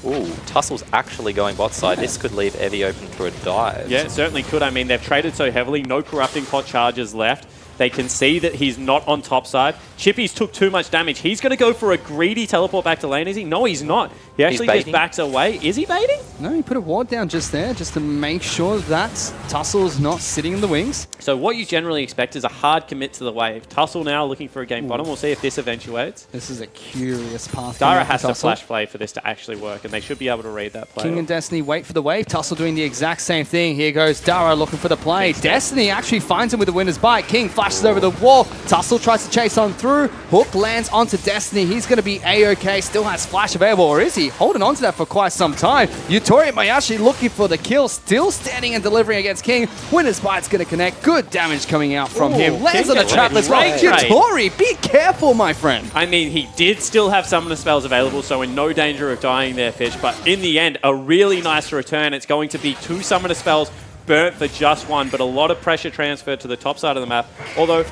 ooh, Tussle's actually going bot side. This could leave Evie open for a dive. Yeah, it certainly could. I mean, they've traded so heavily, no Corrupting Pot charges left. They can see that he's not on top side. Chippies took too much damage. He's going to go for a greedy teleport back to lane, is he? No, he's not. He actually just backs away. Is he baiting? No, he put a ward down just there, just to make sure that Tussel's not sitting in the wings. So what you generally expect is a hard commit to the wave. Tussle now looking for a game bottom. We'll see if this eventuates. This is a curious path. Dara has to flash play for this to actually work, and they should be able to read that play. King and Destiny wait for the wave. Tussle doing the exact same thing. Here goes Dara looking for the play. Destiny actually finds him with the winner's bite. King flashes over the wall. Tussle tries to chase on through. Hook lands onto Destiny. He's going to be A-OK. Still has flash available, or is he? Holding on to that for quite some time. Yutori Mayashi looking for the kill. Still standing and delivering against King. Winner's bite's going to connect. Good damage coming out from him. Lands on the trap as well. Yutori, be careful, my friend. I mean, he did still have summoner spells available, so in no danger of dying there, Fish. But in the end, a really nice return. It's going to be 2 summoner spells burnt for just 1, but a lot of pressure transferred to the top side of the map. Although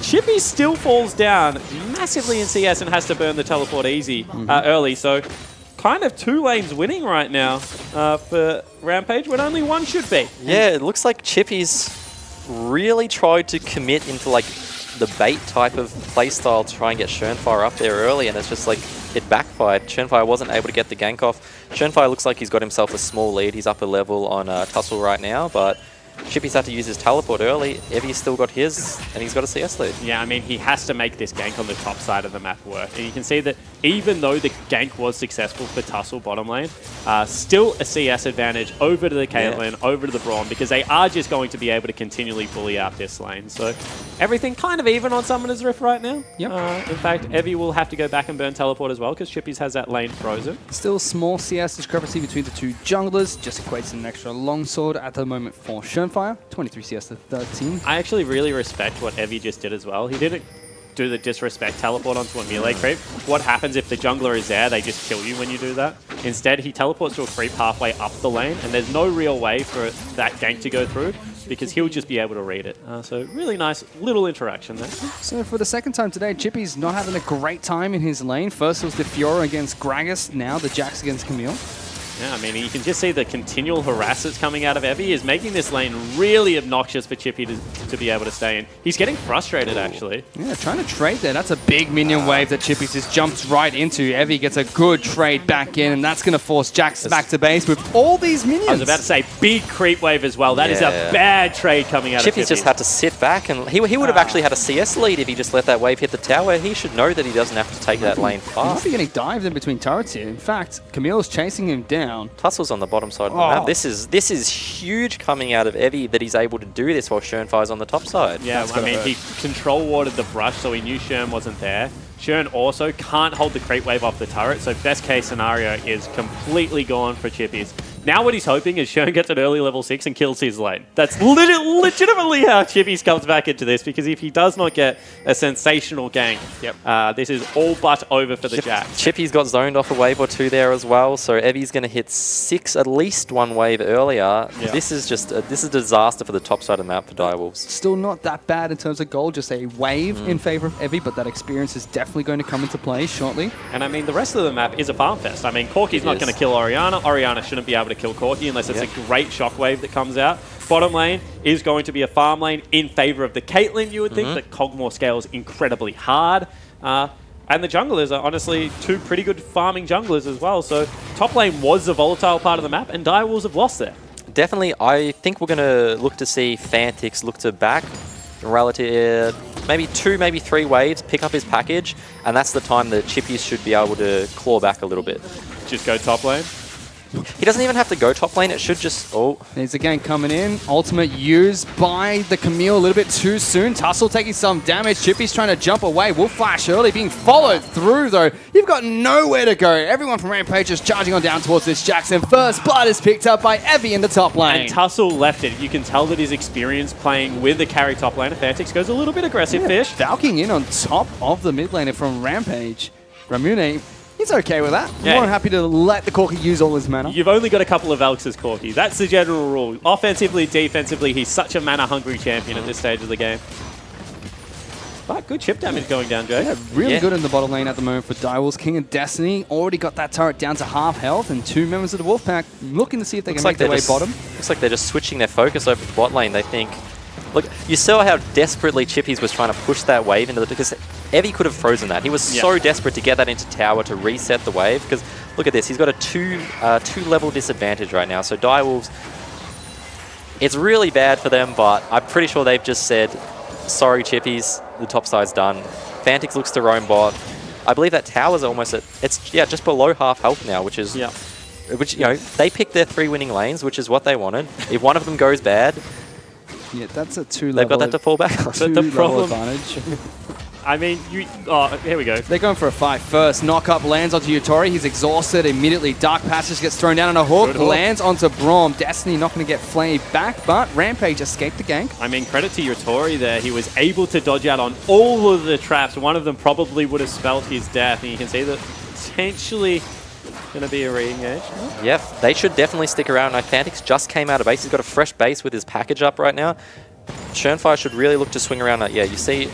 Chippy still falls down massively in CS and has to burn the teleport easy early. So kind of 2 lanes winning right now for Rampage, when only 1 should be. Yeah, it looks like Chippy's really tried to commit into like the bait type of playstyle to try and get Schönfire up there early, and it's just like it backfired. Schönfire wasn't able to get the gank off. Schönfire looks like he's got himself a small lead. He's up a level on Tussle right now, but Chippy's had to use his teleport early. Evie's still got his, and he's got a CS lead. Yeah, I mean, he has to make this gank on the top side of the map work. And you can see that even though the gank was successful for Tussle bottom lane, still a CS advantage over to the Caitlyn, over to the Braum, because they are just going to be able to continually bully out this lane. So everything kind of even on Summoner's Rift right now. Yep. In fact, Evie will have to go back and burn teleport as well, because Chippy's has that lane frozen. Still small CS discrepancy between the 2 junglers. Just equates an extra longsword at the moment for Schönfire. 23 CS to 13. I actually really respect what Evie just did as well. He didn't do the disrespect teleport onto a melee creep. What happens if the jungler is there? They just kill you when you do that. Instead, he teleports to a creep halfway up the lane, and there's no real way for that gank to go through, because he'll just be able to read it. So really nice little interaction there. So for the second time today, Chippy's not having a great time in his lane. First it was the Fiora against Gragas, now the Jax against Camille. Yeah, I mean, you can just see the continual harass that's coming out of Evie is making this lane really obnoxious for Chippy to be able to stay in. He's getting frustrated, actually. Yeah, trying to trade there. That's a big minion wave that Chippy's just jumps right into. Evie gets a good trade back in, and that's going to force Jax back to base with all these minions. I was about to say, big creep wave as well. That is a bad trade coming out of Chippy. Chippy's just had to sit back, and he would have actually had a CS lead if he just let that wave hit the tower. He should know that he doesn't have to take that lane far. He might be getting dived in between turrets here. In fact, Camille's chasing him down. Tussle's on the bottom side of the map. This is huge coming out of Evie that he's able to do this while Schönfire's on the top side. Yeah, I mean, he control warded the brush, so he knew Schön wasn't there. Schön also can't hold the creep wave off the turret, so best case scenario is completely gone for Chippies. Now what he's hoping is Schön gets an early level 6 and kills his lane. That's legitimately how Chippies comes back into this, because if he does not get a sensational gank, this is all but over for the Jax. Chippy's got zoned off a wave or 2 there as well, so Evie's going to hit 6, at least 1 wave earlier. Yeah. This is just a disaster for the top side of the map for Direwolves. Still not that bad in terms of gold, just a wave in favor of Evie, but that experience is definitely going to come into play shortly. And I mean, the rest of the map is a farm fest. I mean, Corki's not going to kill Orianna. Orianna shouldn't be able to kill Corki unless it's a great shockwave that comes out. Bottom lane is going to be a farm lane in favor of the Caitlyn, you would think, but Kog'Maw scales incredibly hard. And the junglers are honestly 2 pretty good farming junglers as well. So top lane was the volatile part of the map, and Direwolves have lost there. Definitely, I think we're going to look to see Fantix look to back relative, maybe 2, maybe 3 waves, pick up his package, and that's the time that Chippies should be able to claw back a little bit. Just go top lane? He doesn't even have to go top lane, it should just... Oh. There's a gank coming in. Ultimate used by the Camille a little bit too soon. Tussle taking some damage. Chippy's trying to jump away. Wolf Flash early, being followed through though. You've got nowhere to go. Everyone from Rampage is charging on down towards this Jackson. First blood is picked up by Evie in the top lane. And Tussle left it. You can tell that his experience playing with the carry top laner. Fantix goes a little bit aggressive, Fish. Falking in on top of the mid laner from Rampage. Ramune, he's okay with that. More than happy to let the Corki use all his mana. You've only got a couple of Elks as Corki. That's the general rule. Offensively, defensively, he's such a mana-hungry champion at this stage of the game. But good chip damage going down, Jay. Yeah, really good in the bottom lane at the moment for Direwolves. King and Destiny already got that turret down to half health, and 2 members of the Wolfpack looking to see if they can make their way bottom. Looks like they're just switching their focus over to bot lane. They think... Look, you saw how desperately Chippies was trying to push that wave into the... Because Evie could have frozen that. He was so desperate to get that into tower to reset the wave, because look at this. He's got a two-level disadvantage right now. So Direwolves, it's really bad for them, but I'm pretty sure they've just said, sorry, Chippies, the top side's done. Fantix looks to roam bot. I believe that tower's almost at, it's just below half health now, which is, which, you know, they picked their 3 winning lanes, which is what they wanted. If one of them goes bad, yeah, that's a 2-level. They've got that to fall back on. But the problem, advantage. I mean, here we go. They're going for a fight first. Knock up lands onto Yutori. He's exhausted immediately. Dark Passage gets thrown down on a hook. Lands onto Braum. Destiny not going to get flamed back, but Rampage escaped the gank. I mean, credit to Yutori there. He was able to dodge out on all of the traps. One of them probably would have spelled his death. And you can see that potentially going to be a re-engage. Yeah, they should definitely stick around. Now, Fantix just came out of base. He's got a fresh base with his package up right now. Churnfire should really look to swing around that. Yeah, you see...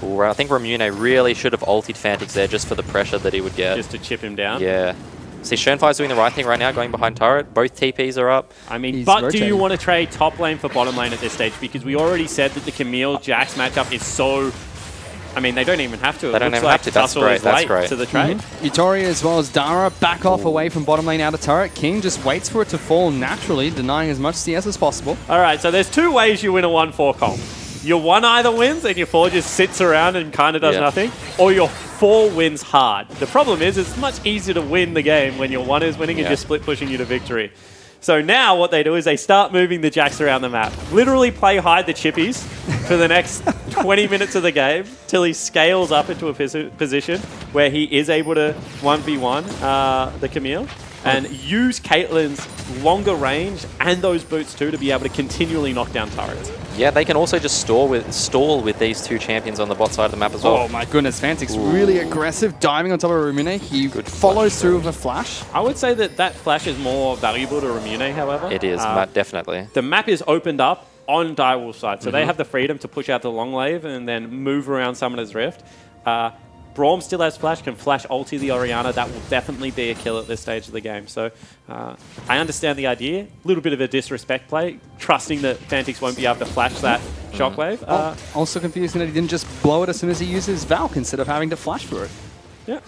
Ooh, I think Ramune really should have ultied Fantix there just for the pressure that he would get. Just to chip him down? Yeah. See, Churnfire's doing the right thing right now, going behind turret. Both TPs are up. I mean, but do you want to trade top lane for bottom lane at this stage? Because we already said that the Camille Jax matchup is so... I mean, they don't even have to. They don't even have to. That's great. That's great. To the trade. Yutori as well as Dara back off away from bottom lane out of turret. King just waits for it to fall naturally, denying as much CS as possible. All right, so there's 2 ways you win a 1-4 comp. Your 1 either wins and your 4 just sits around and kind of does nothing, or your 4 wins hard. The problem is it's much easier to win the game when your 1 is winning and just split pushing you to victory. So now what they do is they start moving the Jax around the map. Literally play hide the Chippies for the next 20 minutes of the game till he scales up into a position where he is able to 1v1 the Camille and use Caitlyn's longer range and those boots too to be able to continually knock down turrets. Yeah, they can also just stall with these 2 champions on the bot side of the map as well. Oh my goodness, Fantix really aggressive, diving on top of Ramune. He follows through with a flash. I would say that flash is more valuable to Ramune, however. It is, definitely. The map is opened up on Direwolf's side, so they have the freedom to push out the long wave and then move around Summoner's Rift. Braum still has flash, can flash ulti the Orianna. That will definitely be a kill at this stage of the game. So I understand the idea. A little bit of a disrespect play, trusting that Fantix won't be able to flash that shockwave. Also confusing that he didn't just blow it as soon as he uses Valk instead of having to flash for it. Yeah.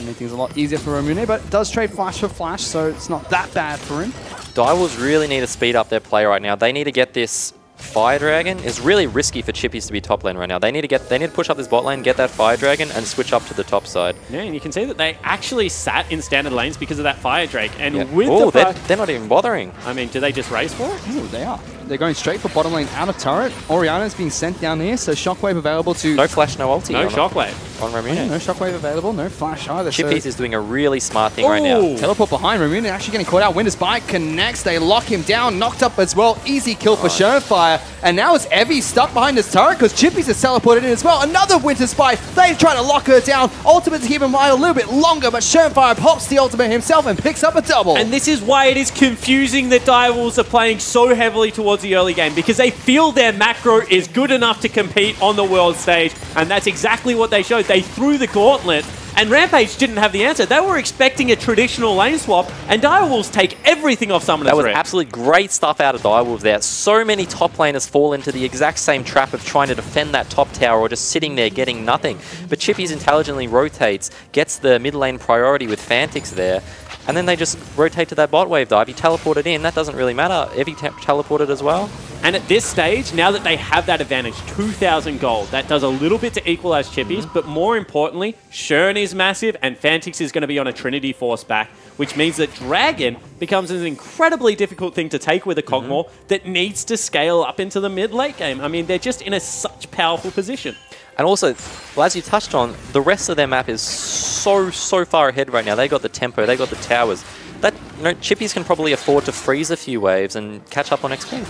Make things a lot easier for Ramune, but does trade flash for flash, so it's not that bad for him. Direwolves really need to speed up their play right now. They need to get this Fire Dragon. Is really risky for Chippies to be top lane right now. They need to push up this bot lane, get that Fire Dragon, and switch up to the top side. Yeah, and you can see that they actually sat in standard lanes because of that Fire Drake. And with they're not even bothering. I mean, do they just race for it? Ooh, they are. They're going straight for bottom lane out of turret. Orianna's being sent down here, so Shockwave available to... No flash, no ulti. No Shockwave. On Ramune. Oh, no Shockwave available, no flash either. Chippies is doing a really smart thing right now. Teleport behind. Ramune actually getting caught out. Winter's Bite connects. They lock him down. Knocked up as well. Easy kill for Churnfire. And now it's Evie stuck behind his turret because Chippies has teleported in as well. Another Winter's Bite. They try to lock her down. Ultimate to keep him alive a little bit longer, but Churnfire pops the ultimate himself and picks up a double. And this is why it is confusing that Direwolves are playing so heavily towards the early game, because they feel their macro is good enough to compete on the world stage, and that's exactly what they showed. They threw the gauntlet, and Rampage didn't have the answer. They were expecting a traditional lane swap, and Direwolves take everything off Summoner's Rift. That was absolutely great stuff out of Direwolves there. So many top laners fall into the exact same trap of trying to defend that top tower or just sitting there getting nothing. But Chippies intelligently rotates, gets the mid lane priority with Fantix there, and then they just rotate to that bot wave dive. He teleported in, that doesn't really matter. Evie teleported as well. And at this stage, now that they have that advantage, 2,000 gold, that does a little bit to equalize Chippies, but more importantly, Shurn is massive, and Fantix is going to be on a Trinity Force back, which means that Dragon becomes an incredibly difficult thing to take with a Kog'Maw that needs to scale up into the mid-late game. I mean, they're just in such powerful position. And also, well, as you touched on, the rest of their map is so far ahead right now. They got the tempo, they got the towers. That Chippies can probably afford to freeze a few waves and catch up on XP.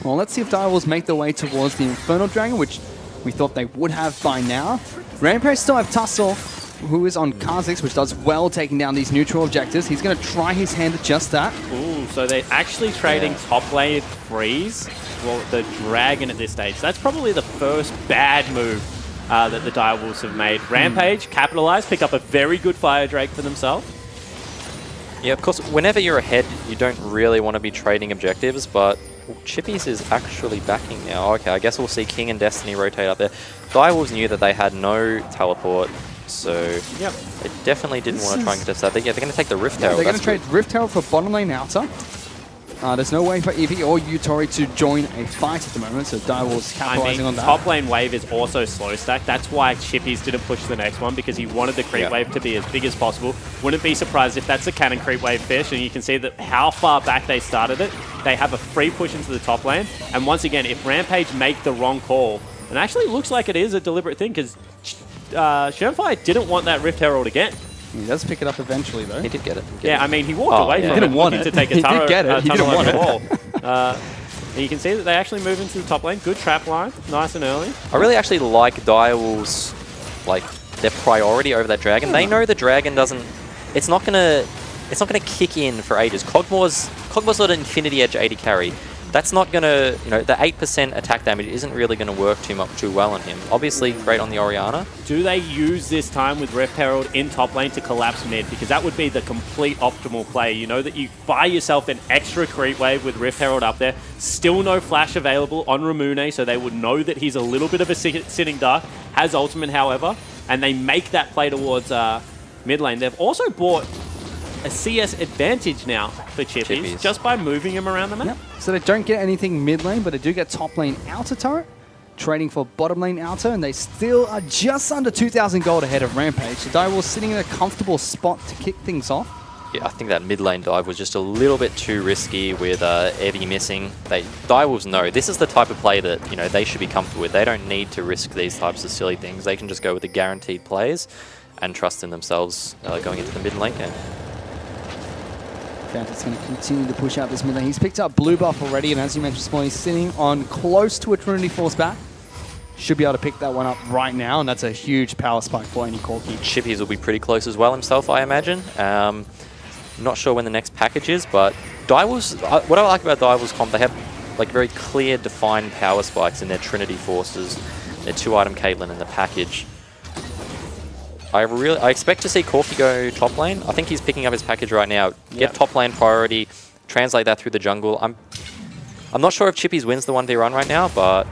Well, let's see if Direwolves make their way towards the Infernal Dragon, which we thought they would have by now. Rampage still have Tussle, who is on Kha'Zix, which does well taking down these neutral objectives. He's going to try his hand at just that. Ooh, so they're actually trading top lane freeze for the Dragon at this stage. That's probably the first bad move that the Direwolves have made. Rampage, capitalize, pick up a very good Fire Drake for themselves. Yeah, of course, whenever you're ahead, you don't really want to be trading objectives, but Chippies is actually backing now. Okay, I guess we'll see King and Destiny rotate up there. Direwolves knew that they had no teleport. So they definitely didn't want to try and contest that. They're going to take the Rift Herald. They're going to trade Rift Herald for bottom lane outer. There's no way for Eevee or Yutori to join a fight at the moment, so Direwolves capitalizing on that. Top lane wave is also slow stack. That's why Chippies didn't push the next one, because he wanted the creep wave to be as big as possible. Wouldn't be surprised if that's a cannon creep wave fish, and you can see that how far back they started it. They have a free push into the top lane, and once again, if Rampage make the wrong call, and actually looks like it is a deliberate thing, because Shenfire didn't want that Rift Herald again. He does pick it up eventually, though. He did get it. Yeah, I mean, he walked away from it. He didn't want it. To take a He did get it. He didn't want it. And you can see that they actually move into the top lane. Good trap line, nice and early. I really actually like Direwolves, like their priority over that dragon. They know the dragon doesn't. It's not gonna kick in for ages. Kog'Maw's got an Infinity Edge 80 carry. That's not gonna, the 8% attack damage isn't really gonna work too well on him. Obviously, great on the Orianna. Do they use this time with Rift Herald in top lane to collapse mid? Because that would be the complete optimal play. You know that you buy yourself an extra creep wave with Rift Herald up there. Still no flash available on Ramune, so they would know that he's a little bit of a sitting duck. Has ultimate, however, and they make that play towards mid lane. They've also bought a CS advantage now for Chippies, just by moving him around the map. Yep. So they don't get anything mid lane, but they do get top lane outer turret, trading for bottom lane outer, and they still are just under 2,000 gold ahead of Rampage. So Direwolves sitting in a comfortable spot to kick things off. Yeah, I think that mid lane dive was just a little bit too risky with Evie missing. Direwolves know this is the type of play that they should be comfortable with. They don't need to risk these types of silly things. They can just go with the guaranteed plays and trust in themselves going into the mid lane game. Fnatic's going to continue to push out this mid lane. He's picked up blue buff already, and as you mentioned, Small, he's sitting on close to a Trinity Force back. Should be able to pick that one up right now, and that's a huge power spike for any Corki. Chippies will be pretty close as well himself, I imagine. Not sure when the next package is, but Direwolves, what I like about Direwolves comp, they have like very clear, defined power spikes in their Trinity Forces, their 2-item Caitlyn in the package. I expect to see Corki go top lane. I think he's picking up his package right now. Get top lane priority, translate that through the jungle. I'm not sure if Chippies wins the 1v1 right now, but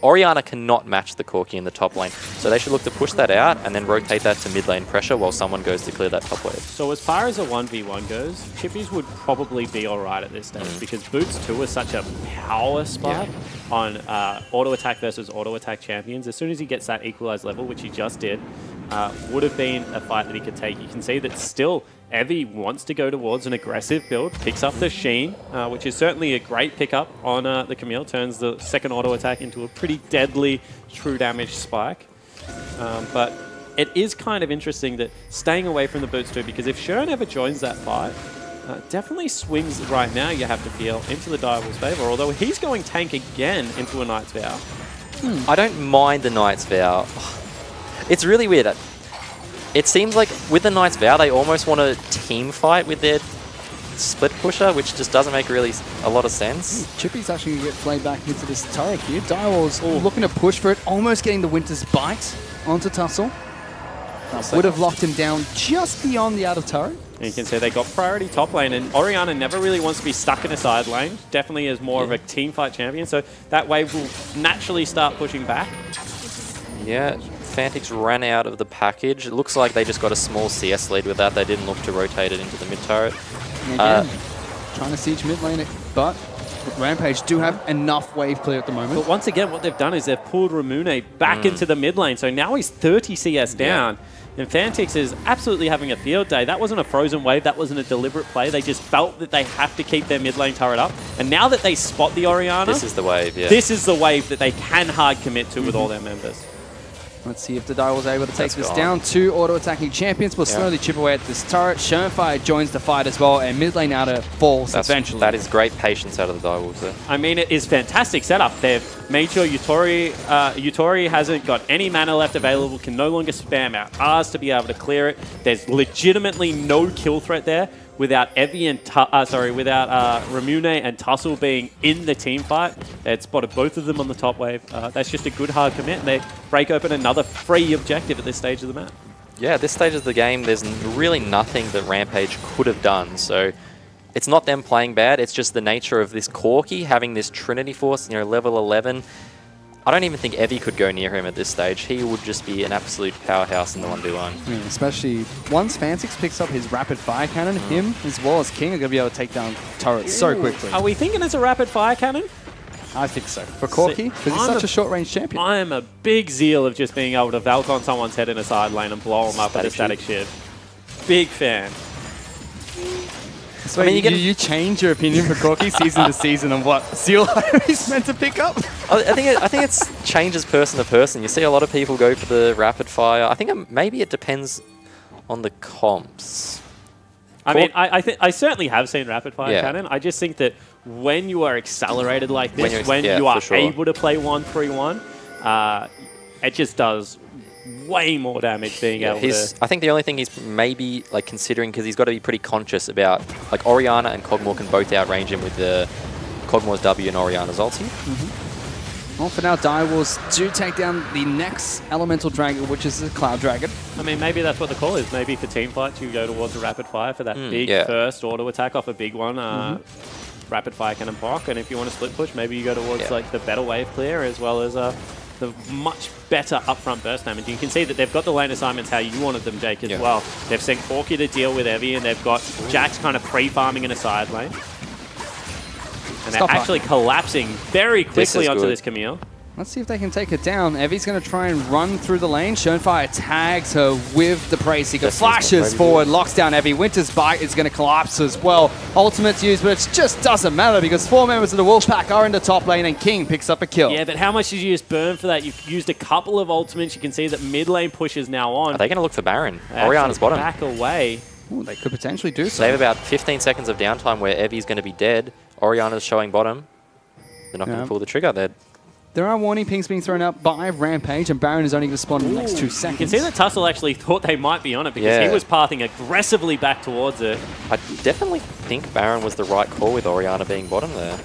Orianna cannot match the Corki in the top lane. So they should look to push that out and then rotate that to mid lane pressure while someone goes to clear that top wave. So as far as a 1v1 goes, Chippies would probably be alright at this stage because Boots 2 is such a power spike on auto attack versus auto attack champions. As soon as he gets that equalized level, which he just did, would have been a fight that he could take. You can see that still Evie wants to go towards an aggressive build, picks up the Sheen, which is certainly a great pickup on the Camille, turns the second auto attack into a pretty deadly true damage spike. But it is kind of interesting that staying away from the Boots 2, because if Shern ever joins that fight, definitely swings right now, you have to feel, into the Direwolves' favor, although he's going tank again into a Knight's Vow. I don't mind the Knight's Vow. It's really weird. It seems like with the Knight's Vow, they almost want to team fight with their split pusher, which just doesn't make really a lot of sense. Chippy's actually going to get played back into this turret here. Direwolves looking to push for it, almost getting the Winter's Bite onto Tussle. Would have locked him down just beyond the outer turret. And you can see they got priority top lane, and Orianna never really wants to be stuck in a side lane. Definitely is more of a team fight champion, so that wave will naturally start pushing back. Yeah, Fnatic ran out of the package. It looks like they just got a small CS lead with that. They didn't look to rotate it into the mid turret. Again, trying to siege mid lane, but Rampage do have enough wave clear at the moment. But once again, what they've done is they've pulled Ramune back into the mid lane, so now he's 30 CS down. And Fnatic is absolutely having a field day. That wasn't a frozen wave, that wasn't a deliberate play. They just felt that they have to keep their mid lane turret up. And now that they spot the Orianna, this is the wave, this is the wave that they can hard commit to with all their members. Let's see if the Direwolves are able to take this down. 2 auto-attacking champions will slowly chip away at this turret. Shernfire joins the fight as well, and mid lane outer falls eventually. That is great patience out of the Direwolves there. I mean, it is fantastic setup. They've made sure Yutori hasn't got any mana left available, can no longer spam out R's to be able to clear it. There's legitimately no kill threat there without Evie and without Ramune and Tussle being in the team fight. They'd spotted both of them on the top wave. That's just a good hard commit, and they break open another free objective at this stage of the map. Yeah, at this stage of the game, there's really nothing that Rampage could have done. So it's not them playing bad. It's just the nature of this Corki having this Trinity Force, level 11. I don't even think Evie could go near him at this stage. He would just be an absolute powerhouse in the 1v1. Especially once Fantix picks up his rapid fire cannon, him as well as King are going to be able to take down turrets so quickly. Are we thinking it's a rapid fire cannon? I think so. For Corki, because he's such a short-range champion. I am a big zeal of just being able to Valk on someone's head in a side lane and blow them up with a static shiv. Big fan. So you change your opinion for Corki season to season on what Zeal he's meant to pick up? I think it's changes person to person. You see a lot of people go for the rapid fire. I think maybe it depends on the comps. I mean, I certainly have seen rapid fire cannon. I just think that when you are accelerated like this, when you are able to play 1-3-1, it just does way more damage being able to... I think the only thing he's maybe like considering, because he's got to be pretty conscious about, like Orianna and Kog'Maw can both outrange him with the Kog'Maw's W and Orianna's ulti. Well, for now, Direwolves do take down the next elemental dragon, which is the Cloud Dragon. I mean, maybe that's what the call is. Maybe for team fights, you go towards a rapid fire for that big first auto attack off a big one. Rapid fire cannon proc, and if you want to split push, maybe you go towards like the better wave clear as well as the much better upfront burst damage. You can see that they've got the lane assignments how you wanted them, Jake, as well. They've sent Corki to deal with Evie, and they've got Jax kind of pre-farming in a side lane. And they're actually collapsing very quickly onto this Camille. Let's see if they can take it down. Evie's going to try and run through the lane. Shonefire tags her with the Praise Seeker. Flashes forward, locks down Evie. Winter's Bite is going to collapse as well. Ultimate's used, but it just doesn't matter because 4 members of the Wolfpack are in the top lane and King picks up a kill. Yeah, but how much did you use burn for that? You've used a couple of ultimates. You can see that mid lane push is now on. Are they going to look for Baron? Orianna's bottom. Back away. Ooh, they could potentially do so. They have about 15 seconds of downtime where Evie's going to be dead. Orianna's showing bottom. They're not going to pull the trigger. There are warning pings being thrown out by Rampage, and Baron is only going to spawn in the next 2 seconds. You can see that Tussle actually thought they might be on it because he was pathing aggressively back towards it. I definitely think Baron was the right call with Orianna being bottom there.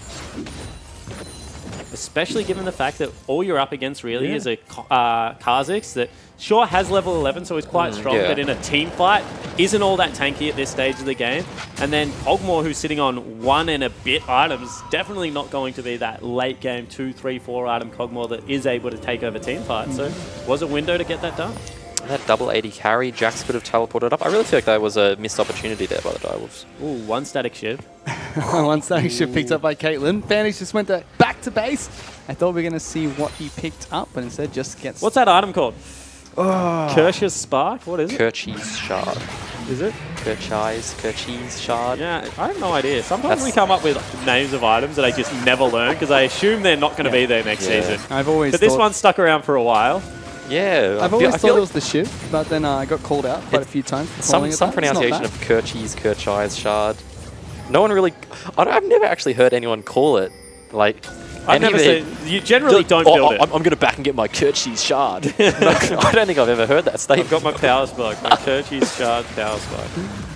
Especially given the fact that all you're up against really is a Kha'Zix that sure has level 11, so he's quite strong, but in a team fight isn't all that tanky at this stage of the game. And then Kog'Maw, who's sitting on 1 and a bit items, definitely not going to be that late game 2, 3, 4 item Kog'Maw that is able to take over team fights. So was a window to get that done. And that double 80 carry, Jax could have teleported up. I really feel like that was a missed opportunity there by the Direwolves. Ooh, 1 static shiv. 1 static shiv picked up by Caitlyn. Fanix just went back to base. I thought we were going to see what he picked up, but instead just gets... What's that item called? Kersh's Spark? What is it? Kerchi's Shard. Is it? Kerchi's Shard. Yeah, I have no idea. Sometimes we come up with names of items that I just never learn because I assume they're not going to be there next season. I've always But this one stuck around for a while. Yeah. I've always thought it was the shiv, but then I got called out quite a few times. Some pronunciation of Kerchi's Shard. No one really... I've never actually heard anyone call it. Like... I've never seen... You generally don't build it. I'm going to back and get my Kerchi's Shard. I don't think I've ever heard that statement. I've got my Power Spark. My Kerchi's Shard Power Spark.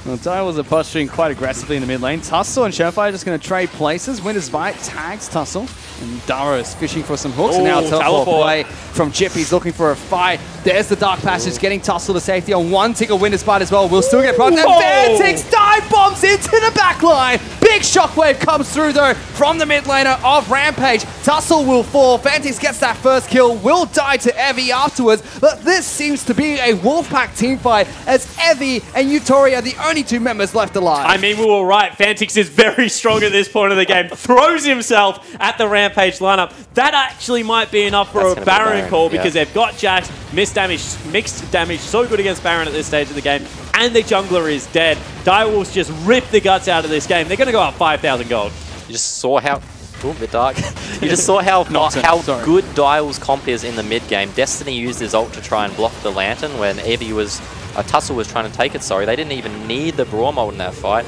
Well, Direwolves are posturing quite aggressively in the mid lane. Tussle and Shonefire just going to trade places. Winter's Bite tags Tussle. And Dara is fishing for some hooks. And now teleport away from Jip. He's looking for a fight. There's the Dark Passage getting Tussle to safety on 1 tick of Winter's Bite as well. We'll still get protected. And Fantix dive bombs into the back line. Big shockwave comes through though from the mid laner of Rampage. Tussle will fall. Fantix gets that first kill. Will die to Evie afterwards. But this seems to be a Wolfpack team fight as Evie and Yutori are the only 2 members left alive. I mean, we were right. Fantix is very strong at this point of the game. Throws himself at the Rampage lineup. That actually might be enough for a Baron call because they've got Jax. Mixed damage so good against Baron at this stage of the game. And the jungler is dead. Direwolves just rip the guts out of this game. They're going to go up 5,000 gold. You just saw how... Ooh, a bit dark. You just saw how good Direwolves comp is in the mid game. Destiny used his ult to try and block the Lantern when Evie was... Tussle was trying to take it, sorry. They didn't even need the Brawl Mold in that fight.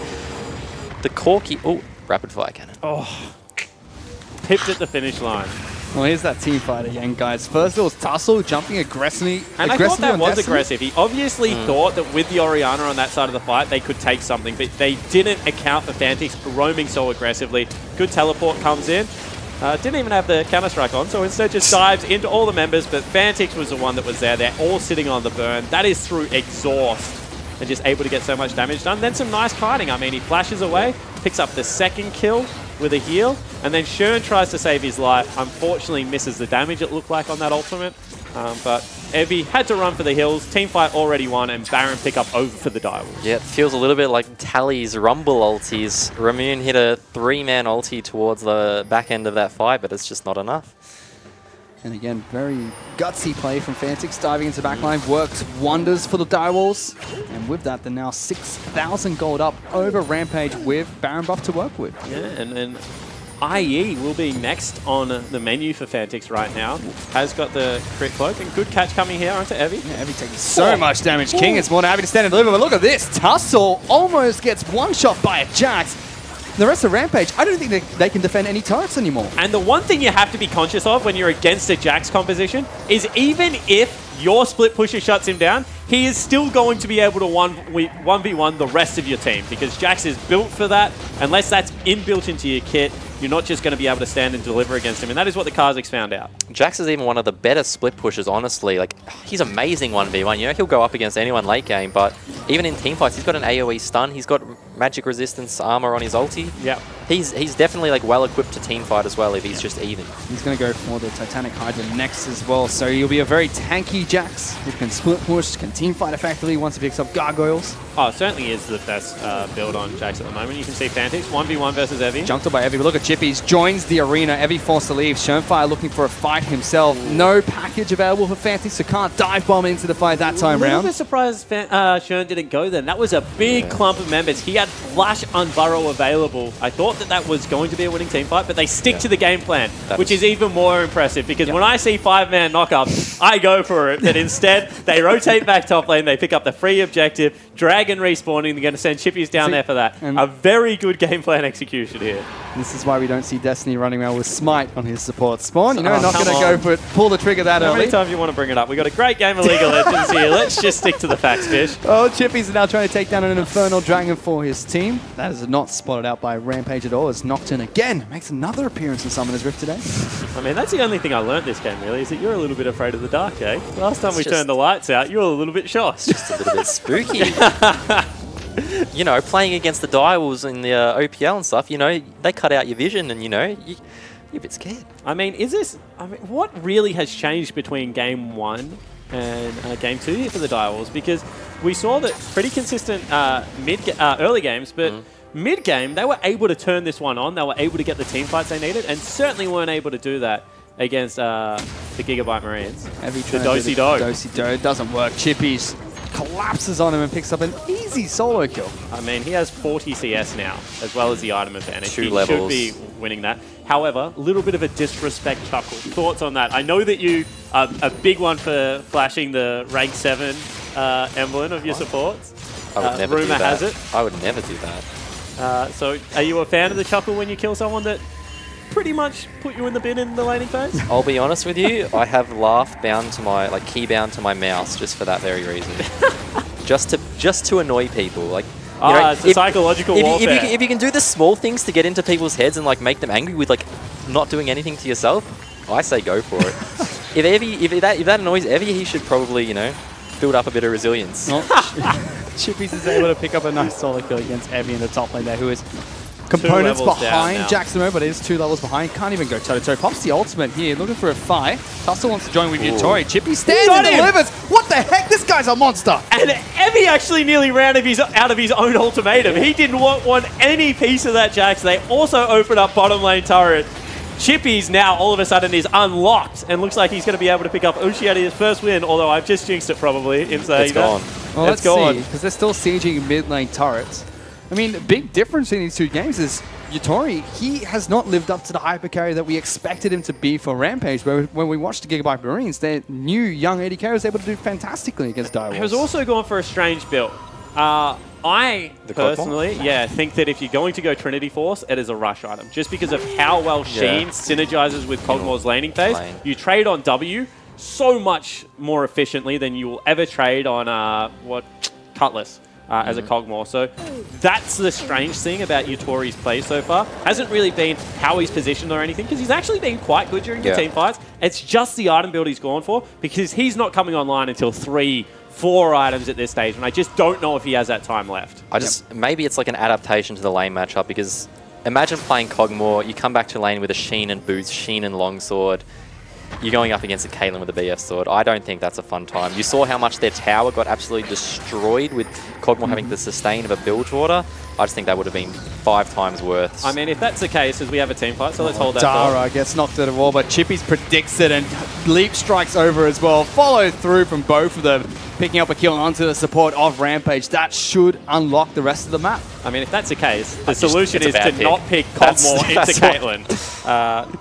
The Corki... Oh, rapid fire cannon. Oh. Pipped at the finish line. Well, here's that team fight again, guys. First, it was Tussle jumping aggressively. And I thought that was aggressive. He obviously thought that with the Orianna on that side of the fight, they could take something, but they didn't account for Fantix roaming so aggressively. Good teleport comes in. Didn't even have the Counter-Strike on, so instead just dives into all the members, but Fantix was the one that was there. They're all sitting on the burn. That is through exhaust and just able to get so much damage done. Then some nice kiting. I mean, he flashes away, picks up the 2nd kill. with a heal, and then Shern tries to save his life. Unfortunately, misses the damage it looked like on that ultimate. But Evie had to run for the hills. Teamfight already won, and Baron pick up over for the Direwolves. Yeah, it feels a little bit like Tally's Rumble ultis. Ramune hit a 3-man ulti towards the back end of that fight, but it's just not enough. And again, very gutsy play from Fantix, diving into backline, worked wonders for the Direwolves. And with that, they're now 6,000 gold up over Rampage with Baron buff to work with. Yeah, and then IE will be next on the menu for Fantix right now. Has got the crit cloak, and good catch coming here onto Evie. Yeah, Evie taking so much damage. King is more than happy to stand and deliver, but look at this. Tussle almost gets one-shot by a Jax. The rest of Rampage, I don't think they can defend any turrets anymore. And the one thing you have to be conscious of when you're against a Jax composition is even if your split pusher shuts him down, he is still going to be able to 1v1 the rest of your team, because Jax is built for that. Unless that's inbuilt into your kit, you're not just going to be able to stand and deliver against him, and that is what the Kha'Zix found out. Jax is even one of the better split pushers, honestly. Like, he's amazing 1v1. You know, he'll go up against anyone late game, but even in teamfights, he's got an AoE stun. He's got magic resistance armor on his ulti. Yeah. He's definitely like well equipped to teamfight as well if he's just even. He's going to go for the Titanic Hydra next as well, so he'll be a very tanky Jax who can split push, can teamfight effectively once he picks up gargoyles. Oh, it certainly is the best build on Jax at the moment. You can see Fantix 1v1 versus Evie. Jumped up by Evie, but look at Chippies, joins the arena. Evie forced to leave. Shernfire looking for a fight himself. No package available for Fantix, so can't dive bomb into the fight that time round. I'm a little bit surprised Shern didn't go then. That was a big clump of members. He had Flash Unburrow available. I thought that was going to be a winning team fight, but they stick to the game plan, which is even more impressive, because when I see 5-man knockups, I go for it. But instead, they rotate back top lane, they pick up the free objective, Dragon respawning, they're going to send Chippies down there for that. A very good game plan execution here. This is why we don't see Destiny running around with Smite on his support spawn. You know, not going to go for it, pull the trigger that early. How many times you want to bring it up? We've got a great game of League of Legends here. Let's just stick to the facts, Fish. Oh, Chippies are now trying to take down an Infernal Dragon for his team. That is not spotted out by Rampage at all. It's Nocturne again. Makes another appearance in Summoner's Rift today. I mean, that's the only thing I learned this game, really, is that you're a little bit afraid of the dark, eh? Last time we turned the lights out, you were a little bit shocked. Just a little bit spooky. You know, playing against the Direwolves in the OPL and stuff, you know, they cut out your vision and, you know, you're a bit scared. I mean, what really has changed between Game 1 and Game 2 here for the Direwolves? Because we saw that pretty consistent early games, but mid-game, they were able to turn this one on. They were able to get the team fights they needed, and certainly weren't able to do that against the Gigabyte Marines. The Do-si-do. Do-si-do doesn't work. Chippies collapses on him and picks up an easy solo kill. I mean, he has 40 CS now, as well as the item advantage. Two he levels. Should be winning that. However, a little bit of a disrespect chuckle. Thoughts on that? I know that you are a big one for flashing the rank 7 emblem of your supports. I would never do rumor that. has it. I would never do that. So, are you a fan of the chuckle when you kill someone that pretty much put you in the bin in the laning phase? I'll be honest with you, I have laugh bound to my, like, key bound to my mouse just for that very reason. just to annoy people. Like, you know, it's a psychological warfare. If you can do the small things to get into people's heads and like make them angry with like not doing anything to yourself, I say go for it. if that annoys Evie, he should probably, you know, build up a bit of resilience. Chippies is able to pick up a nice solo kill against Evie in the top lane there, who is components behind Jackson, but it is 2 levels behind. Can't even go toe-to-toe. Pops the ultimate here, looking for a fight. Tussle wants to join with Yutori. Chippy stands and delivers. What the heck? This guy's a monster. And Evie actually nearly ran out of his own ultimatum. He didn't want any piece of that Jax. They also open up bottom lane turret. Chippies now all of a sudden is unlocked and looks like he's going to be able to pick up Uchiha first win, although I've just jinxed it probably in saying it's gone. Well, let's see, because they're still sieging mid lane turrets. I mean, the big difference in these two games is Yutori, he has not lived up to the hyper carry that we expected him to be for Rampage, where when we watched the Gigabyte Marines, their new young AD carry was able to do fantastically against Direwolves. He was also going for a strange build. I personally, think that if you're going to go Trinity Force, it is a rush item. Just because of how well Sheen synergizes with Kog'Maw's laning phase. You trade on W so much more efficiently than you will ever trade on Cutlass. As a Kog'Maw. So that's the strange thing about Yutori's play so far. Hasn't really been how he's positioned or anything, because he's actually been quite good during the team fights. It's just the item build he's gone for, because he's not coming online until 3-4 items at this stage, and I just don't know if he has that time left. Maybe it's like an adaptation to the lane matchup, because imagine playing Kog'Maw, you come back to lane with a Sheen and Boots, Sheen and Longsword. You're going up against a Caitlyn with a BF sword. I don't think that's a fun time. You saw how much their tower got absolutely destroyed with Kog'Maw having the sustain of a Bilgewater. I just think that would have been 5 times worth. I mean, if that's the case, as we have a team fight, so let's hold that Dara thought. gets knocked to the wall, but Chippy's predicts it and leap strikes over as well. Follow through from both of them, picking up a kill onto the support of Rampage. That should unlock the rest of the map. I mean, if that's the case, the solution is to not pick That's Kog'Maw into Caitlyn.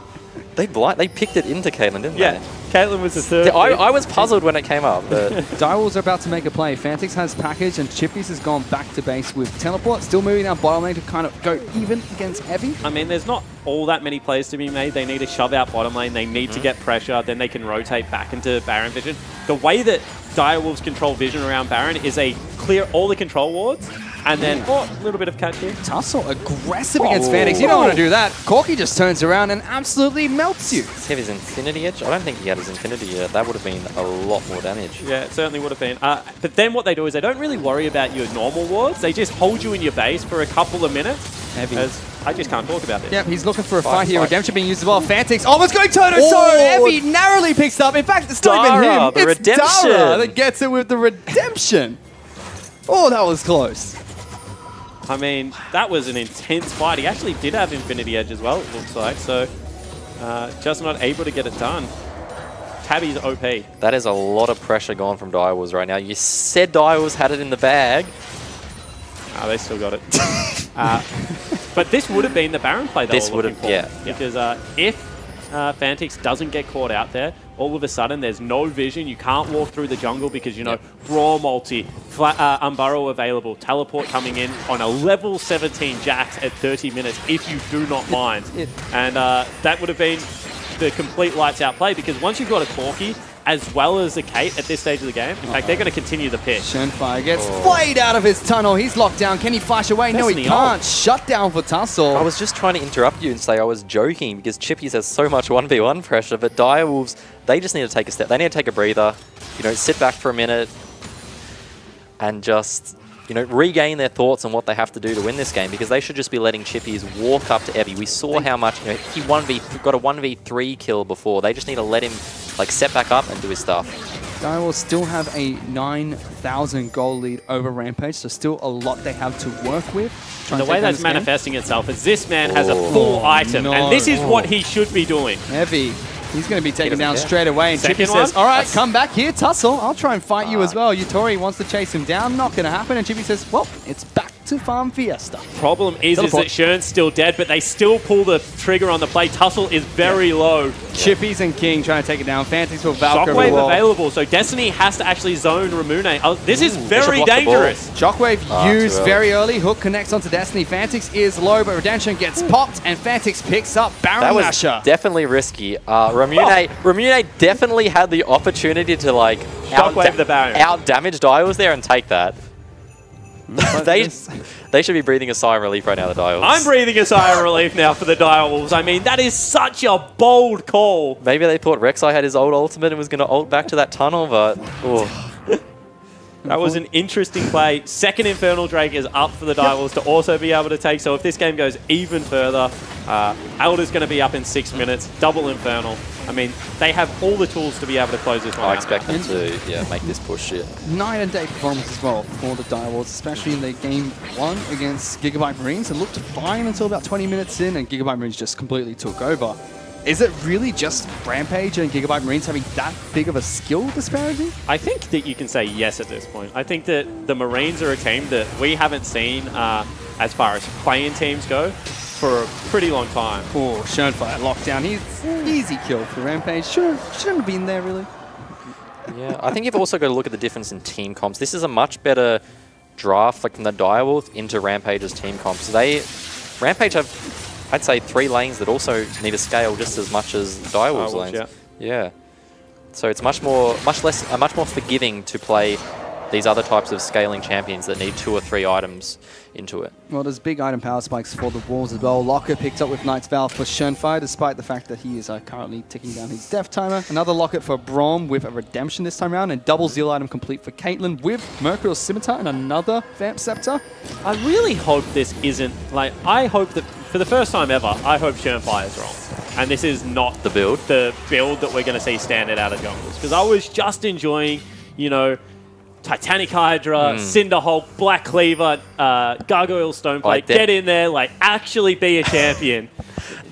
They picked it into Caitlyn, didn't Yeah, they? Caitlyn was the third. I was puzzled when it came up. But Direwolves are about to make a play. Fantix has package and Chippies has gone back to base with Teleport, still moving down bottom lane to kind of go even against Heavy. I mean, there's not all that many plays to be made. They need to shove out bottom lane. They need to get pressure. Then they can rotate back into Baron vision. The way that Direwolves control vision around Baron is they clear all the control wards and then a little bit of catch here. Tussle aggressive against Fantix. You don't want to do that. Corki just turns around and absolutely melts you. Does he have his Infinity Edge? I don't think he had his Infinity yet. That would have been a lot more damage. Yeah, it certainly would have been. But then what they do is they don't really worry about your normal wards. They just hold you in your base for a couple of minutes. Heavy. I just can't talk about this. Yep, he's looking for a fight here. Redemption being used as well. Fantix almost going toe-to-toe. Heavy narrowly picks up. In fact, it's not even him. The It's redemption. Dara that gets it with the redemption. Oh, that was close. I mean, that was an intense fight. He actually did have Infinity Edge as well, it looks like. So, just not able to get it done. Tabby's OP. That is a lot of pressure gone from Direwolves right now. You said Direwolves had it in the bag. They still got it. But this would have been the Baron play they were looking for. Yeah. Because if Fantix doesn't get caught out there, all of a sudden there's no vision. You can't walk through the jungle because, you know, Brawl multi, Unburrow available, teleport coming in on a level 17 Jax at 30 minutes if you do not mind. And that would have been the complete lights out play because once you've got a Corki as well as a Kate at this stage of the game, in fact, they're going to continue the pick. Shenfire gets flayed out of his tunnel. He's locked down. Can he flash away? No, he can't. Shut down for Tussle. I was just trying to interrupt you and say I was joking because Chippies has so much 1v1 pressure, but Direwolves, they just need to take a step. They need to take a breather, you know, sit back for a minute and just, you know, regain their thoughts on what they have to do to win this game because they should just be letting Chippies walk up to Evie. We saw how much, you know, he got a 1v3 kill before. They just need to let him, like, set back up and do his stuff. Direwolves still have a 9,000 goal lead over Rampage, so still a lot they have to work with. And the way that's manifesting itself is this man has a full item, and this is what he should be doing. Heavy. He's going to be taken down straight away, and Second Chippy says, one? all right, come back here, Tussle. I'll try and fight you as well. Yutori wants to chase him down. Not going to happen. And Chippy says, well, it's back to Farm Fiesta. Problem is that Shern's still dead, but they still pull the trigger on the play. Tussle is very low. Chippies and King trying to take it down. Fantics will Valkyrie. Shockwave available, so Destiny has to actually zone Ramune. Oh, this is very dangerous. Shockwave used very early. Hook connects onto Destiny. Fantix is low, but Redemption gets popped, and Fantix picks up Baron That was Nashor. definitely risky. Ramune definitely had the opportunity to, like, Shockwave the Baron. out-damage Direwolves there and take that. They should be breathing a sigh of relief right now, the Direwolves. I'm breathing a sigh of relief now for the Direwolves. I mean, that is such a bold call. Maybe they thought Rek'Sai had his old ultimate and was going to ult back to that tunnel, but... That was an interesting play. Second Infernal Drake is up for the Direwolves to also be able to take. So if this game goes even further, Elder's going to be up in 6 minutes. Double Infernal. I mean, they have all the tools to be able to close this one out. I expect them to make this push. Night and day performance as well for the Direwolves, especially in their game 1 against Gigabyte Marines. It looked fine until about 20 minutes in, and Gigabyte Marines just completely took over. Is it really just Rampage and Gigabyte Marines having that big of a skill disparity? I think that you can say yes at this point. I think that the Marines are a team that we haven't seen as far as playing teams go for a pretty long time. Oh, Shernfire lockdown. He's easy kill for Rampage. Shouldn't have been there, really. Yeah, I think you've also got to look at the difference in team comps. This is a much better draft, like, from the Direwolves into Rampage's team comps. Rampage have, I'd say, 3 lanes that also need to scale just as much as Direwolves lanes. Yeah. So it's much more forgiving to play these other types of scaling champions that need 2 or 3 items into it. Well, there's big item power spikes for the Wolves as well. Locker picked up with Knight's Vow for Shernfire, despite the fact that he is currently ticking down his death timer. Another Locket for Braum with a Redemption this time around, and double Zeal item complete for Caitlyn with Mercurial Scimitar and another Vamp Scepter. I really hope this isn't, like, I hope that for the first time ever, I hope Shernfire is wrong. And this is not the build that we're going to see standard out of jungles. Because I was just enjoying, you know, Titanic Hydra, Cinder Hulk, Black Cleaver, Gargoyle Stoneplate, get in there, like, actually be a champion.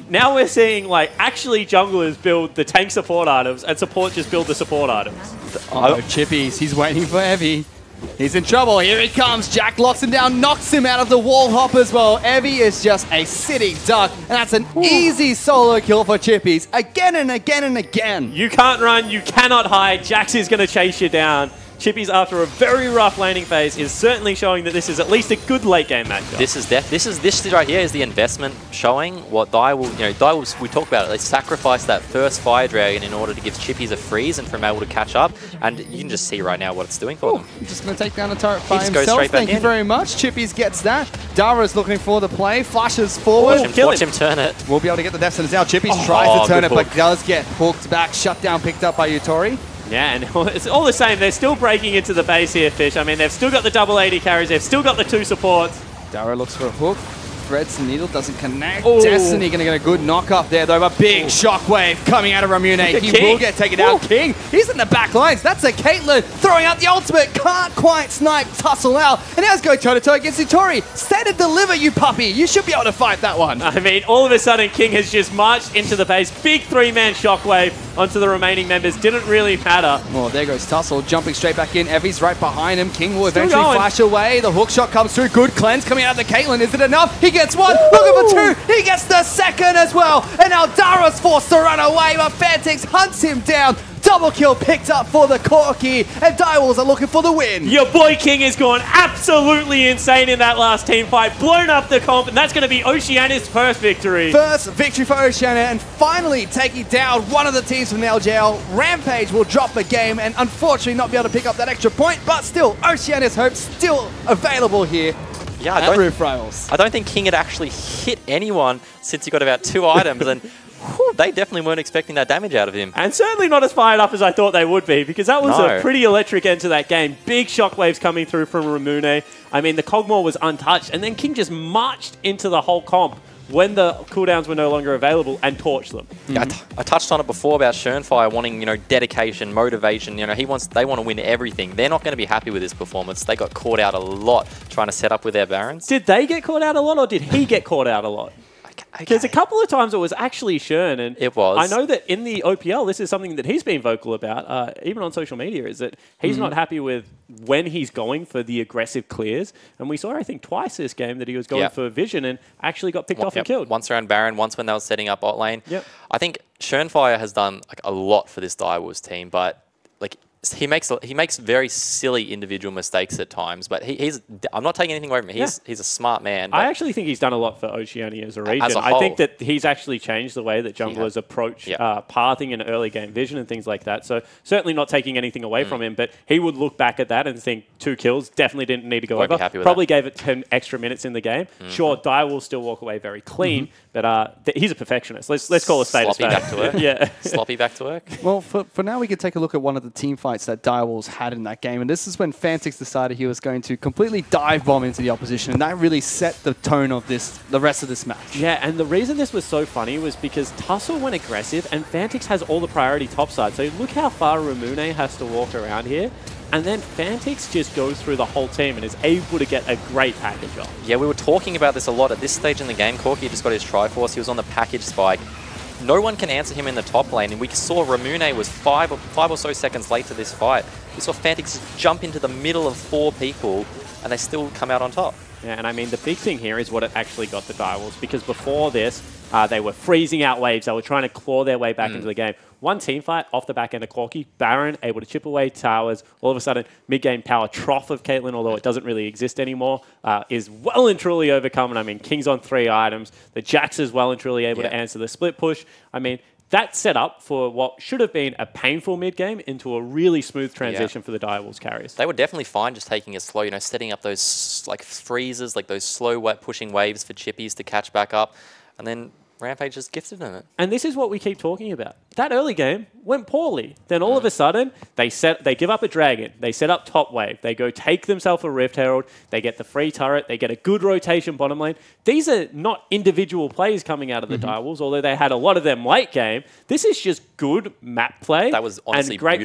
Now we're seeing, like, actually junglers build the tank support items and support just build the support items. Oh, Chippies, he's waiting for Evie. He's in trouble. Here he comes. Jack locks him down, knocks him out of the wall hop as well. Evie is just a sitting duck, and that's an easy solo kill for Chippies again and again and again. You can't run, you cannot hide. Jax is going to chase you down. Chippies, after a very rough laning phase, is certainly showing that this is at least a good late game matchup. This right here is the investment showing what Direwolves, we talked about it. They sacrificed that first Fire Dragon in order to give Chippies a freeze and for him able to catch up. And you can just see right now what it's doing for them. Just going to take down the turret by just goes himself. straight back Thank you in. very much. Chippies gets that. Dara's looking for the play. Flashes forward. Watch him turn it. We'll be able to get the death sentence out. Chippies tries to turn it, but does get hooked back. Shut down, picked up by Yutori. Yeah, and it's all the same. They're still breaking into the base here, Fish. I mean, they've still got the double AD carries. They've still got the 2 supports. Dara looks for a hook. Threads the needle, doesn't connect. Destiny going to get a good knock up there, though. A big shockwave coming out of Ramune. He will get taken out. King, he's in the back lines. That's a Caitlyn throwing out the ultimate. Can't quite snipe Tussle out. And now let's go toe-to-toe against Yutori. Stay to deliver, you puppy. You should be able to fight that one. I mean, all of a sudden, King has just marched into the base. Big 3-man shockwave onto the remaining members. Didn't really matter. Well, there goes Tussle, jumping straight back in. Evie's right behind him. King will Still eventually going. flash away. The hook shot comes through. Good cleanse coming out of the Caitlyn. Is it enough? He gets one. Looking for 2. He gets the second as well. And now Dara's forced to run away, but Fantix hunts him down. Double kill picked up for the Corki, and Direwolves are looking for the win. Your boy King has gone absolutely insane in that last team fight. Blown up the comp, and that's going to be Oceania's first victory. First victory for Oceania, and finally taking down one of the teams from the LGL. Rampage will drop the game and unfortunately not be able to pick up that extra point, but still, Oceania's hope still available here. Yeah, at Rift Rivals. I don't think King had actually hit anyone since he got about 2 items, and they definitely weren't expecting that damage out of him. And certainly not as fired up as I thought they would be, because that was a pretty electric end to that game. Big shockwaves coming through from Ramune. I mean, the Kog'Maw was untouched, and then King just marched into the whole comp when the cooldowns were no longer available and torched them. Yeah, I touched on it before about Shernfire wanting, dedication, motivation. They want to win everything. They're not going to be happy with this performance. They got caught out a lot trying to set up with their Barons. Did they get caught out a lot, or did he get caught out a lot? Because a couple of times it was actually Shern, and it was. I know that in the OPL, this is something that he's been vocal about, even on social media, is that he's not happy with when he's going for the aggressive clears. And we saw, I think, twice this game that he was going for Vision and actually got picked off and killed. Once around Baron, once when they were setting up bot lane. I think Shernfire has done a lot for this Direwolves team, but he makes very silly individual mistakes at times, but I'm not taking anything away from him. He's a smart man. I actually think he's done a lot for Oceania as a region. As a whole. I think that he's actually changed the way that junglers approach pathing and early game vision and things like that. So certainly not taking anything away from him, but he would look back at that and think 2 kills, definitely didn't need to go Won't be over. happy with Probably that. gave it 10 extra minutes in the game. Sure, Dire will still walk away very clean, but he's a perfectionist. Let's call a spade a spade. Sloppy back to work. Yeah. Sloppy back to work. Well, for now, we could take a look at one of the team fights that Direwolves had in that game, and this is when Fantix decided he was going to completely dive bomb into the opposition, and that really set the tone of the rest of this match. Yeah, and the reason this was so funny was because Tussle went aggressive, and Fantix has all the priority topside. So look how far Ramune has to walk around here. And then Fantix just goes through the whole team and is able to get a great package off. Yeah, we were talking about this a lot at this stage in the game. Corki just got his Triforce. He was on the package spike. No one can answer him in the top lane, and we saw Ramune was five or so seconds late to this fight. We saw Fantix just jump into the middle of 4 people, and they still come out on top. Yeah, and I mean, the big thing here is what it actually got the Direwolves, because before this, they were freezing out waves. They were trying to claw their way back into the game. One team fight off the back end of Corki, Baron able to chip away towers. All of a sudden, mid-game power trough of Caitlyn, although it doesn't really exist anymore, is well and truly overcome. And I mean, King's on 3 items. The Jax is well and truly able to answer the split push. I mean, that set up for what should have been a painful mid-game into a really smooth transition for the Direwolves carriers. They were definitely fine just taking it slow, setting up those freezes, like those slow pushing waves for Chippies to catch back up. And then Rampage just gifted in it. And this is what we keep talking about. That early game went poorly. Then all of a sudden, they give up a Dragon. They set up top wave. They go take themselves a Rift Herald. They get the free turret. They get a good rotation bottom lane. These are not individual plays coming out of the Direwolves, although they had a lot of them late game. This is just good map play. That was honestly and great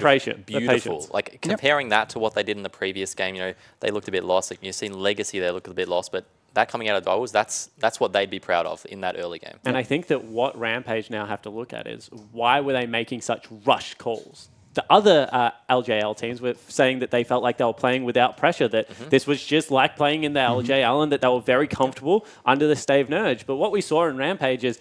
beautiful. patience. Like comparing that to what they did in the previous game, you know, they looked a bit lost. Like you've seen Legacy, they looked a bit lost, but that coming out of Direwolves, that's what they'd be proud of in that early game. And I think that what Rampage now have to look at is why were they making such rushed calls? The other LJL teams were saying that they felt like they were playing without pressure, that this was just like playing in the LJL and that they were very comfortable under the Stave Nurge. But what we saw in Rampage is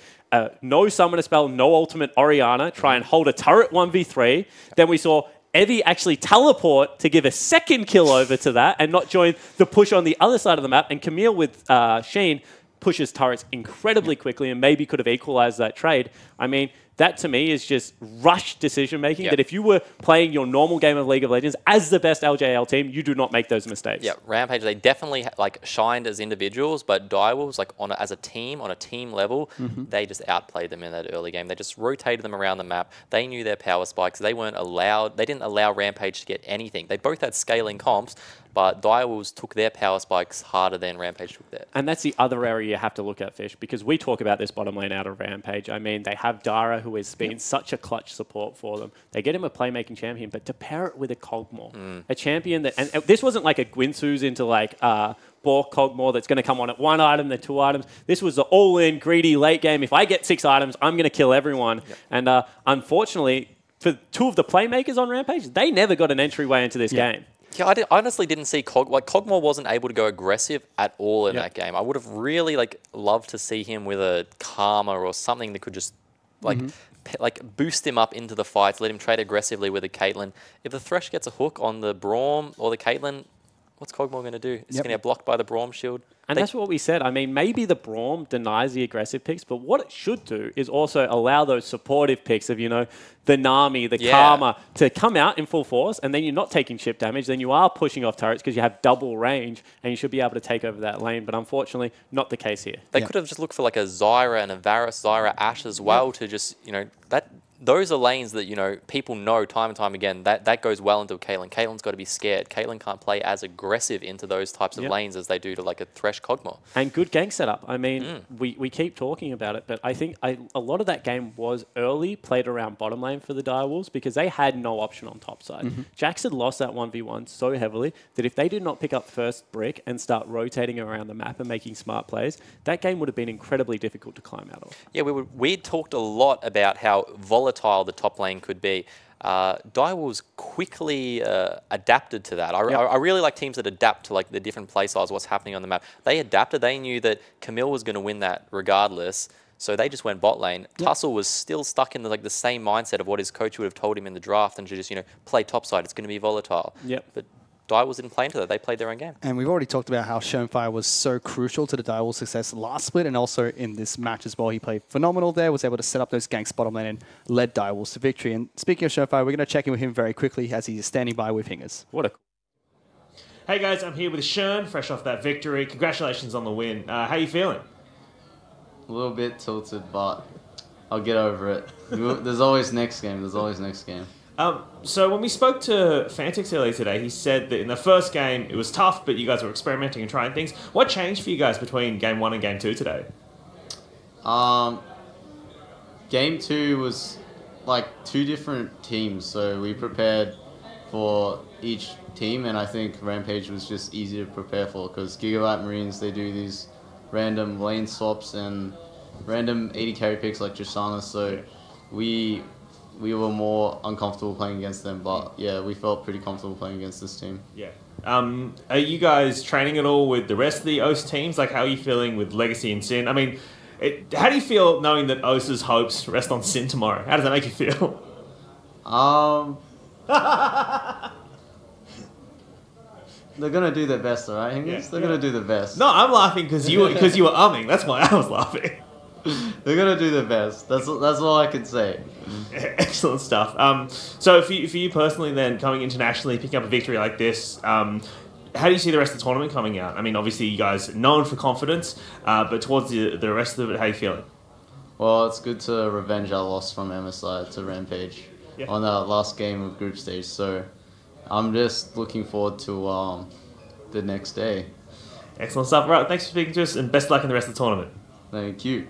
no Summoner Spell, no Ultimate Orianna, try and hold a turret 1v3. Then we saw Evie actually teleport to give a second kill over to that and not join the push on the other side of the map. And Camille with Sheen pushes turrets incredibly quickly and maybe could have equalized that trade. I mean, that to me is just rushed decision-making, that if you were playing your normal game of League of Legends as the best LJL team, you do not make those mistakes. Yeah, Rampage, they definitely like shined as individuals, but Direwolves, like as a team, on a team level, they just outplayed them in that early game. They just rotated them around the map. They knew their power spikes. They didn't allow Rampage to get anything. They both had scaling comps, but Direwolves took their power spikes harder than Rampage took theirs. And that's the other area you have to look at, Fish, because we talk about this bottom lane out of Rampage. I mean, they have Dara, who has been such a clutch support for them. They get him a playmaking champion, but to pair it with a Kog'Maw, a champion that... And this wasn't like a Gwynsu's into like... Bork Kog'Maw that's going to come on at 1 item, then 2 items. This was the all-in, greedy late game. If I get 6 items, I'm going to kill everyone. And unfortunately, for 2 of the playmakers on Rampage, they never got an entryway into this game. Yeah, I honestly didn't see Kog'Maw wasn't able to go aggressive at all in that game. I would have really loved to see him with a Karma or something that could just boost him up into the fights, let him trade aggressively with a Caitlyn. If the Thresh gets a hook on the Braum or the Caitlyn, what's Kog'Maw going to do? It's going to get blocked by the Braum shield. And that's what we said. I mean, maybe the Braum denies the aggressive picks, but what it should do is also allow those supportive picks of, you know, the Nami, the Karma, to come out in full force, and then you're not taking chip damage, then you are pushing off turrets because you have double range, and you should be able to take over that lane. But unfortunately, not the case here. They could have just looked for like a Zyra and a Varus, Zyra, Ashe as well to just, you know, those are lanes that, you know, people know time and time again, that goes well into a Caitlyn. Caitlyn's got to be scared. Caitlyn can't play as aggressive into those types of lanes as they do to like a Thresh Kog'Maw. And good gank setup. I mean, we keep talking about it, but I think a lot of that game was early, played around bottom lane for the Direwolves because they had no option on top side. Jax had lost that 1v1 so heavily that if they did not pick up first brick and start rotating around the map and making smart plays, that game would have been incredibly difficult to climb out of. Yeah, we talked a lot about how volatile the top lane could be. Direwolves quickly adapted to that. I really like teams that adapt to like the different play styles, what's happening on the map. They adapted. They knew that Camille was going to win that regardless, so they just went bot lane. Tussle was still stuck in the same mindset of what his coach would have told him in the draft, and to just, you know, play topside. It's going to be volatile. But Direwolves didn't play into that. They played their own game. And we've already talked about how Schoenfire was so crucial to the Direwolves' success last split and also in this match as well. He played phenomenal there, was able to set up those ganks bottom lane and led Direwolves to victory. And speaking of Schoenfire, we're going to check in with him very quickly as he's standing by with Hingers. Hey guys, I'm here with Shern, fresh off that victory. Congratulations on the win. How you feeling? A little bit tilted, but I'll get over it. There's always next game. There's always next game. So when we spoke to Fantix earlier today, he said that in the first game it was tough, but you guys were experimenting and trying things. What changed for you guys between game 1 and game 2 today? Game 2 was like 2 different teams, so we prepared for each team, and I think Rampage was just easy to prepare for because Gigabyte Marines, they do these random lane swaps and random 80 carry picks like Tristana, so we were more uncomfortable playing against them, but yeah, we felt pretty comfortable playing against this team. Yeah. Are you guys training at all with the rest of the OS teams? Like, how are you feeling with Legacy and Sin? I mean, how do you feel knowing that OS's hopes rest on Sin tomorrow? How does that make you feel? They're gonna do their best, alright, Hingers? They're gonna do their best. No, I'm laughing because you were umming. That's why I was laughing. They're gonna do their best. That's all I can say. Excellent stuff. So for you personally, then coming internationally, picking up a victory like this, how do you see the rest of the tournament coming out? I mean, obviously you guys are known for confidence, but towards the rest of it, how are you feeling? Well, it's good to revenge our loss from MSI to Rampage on that last game of group stage. So I'm just looking forward to the next day. Excellent stuff. Right, thanks for speaking to us, and best luck in the rest of the tournament. Thank you.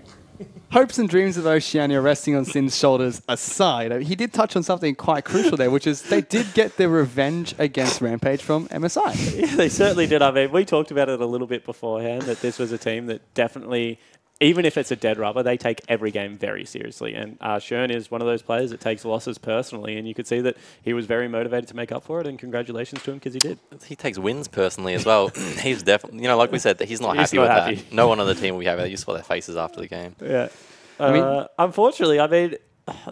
Hopes and dreams of Oceania resting on Sin's shoulders aside, he did touch on something quite crucial there, which is they did get their revenge against Rampage from MSI. Yeah, they certainly did. I mean, we talked about it a little bit beforehand, that this was a team that definitely, even if it's a dead rubber, they take every game very seriously. And Shern is one of those players that takes losses personally, and you could see that he was very motivated to make up for it, and congratulations to him because he did. He takes wins personally as well. He's definitely, you know, like we said, he's not happy with that. No one on the team will be happy. You saw their faces after the game. Yeah. Unfortunately, I mean,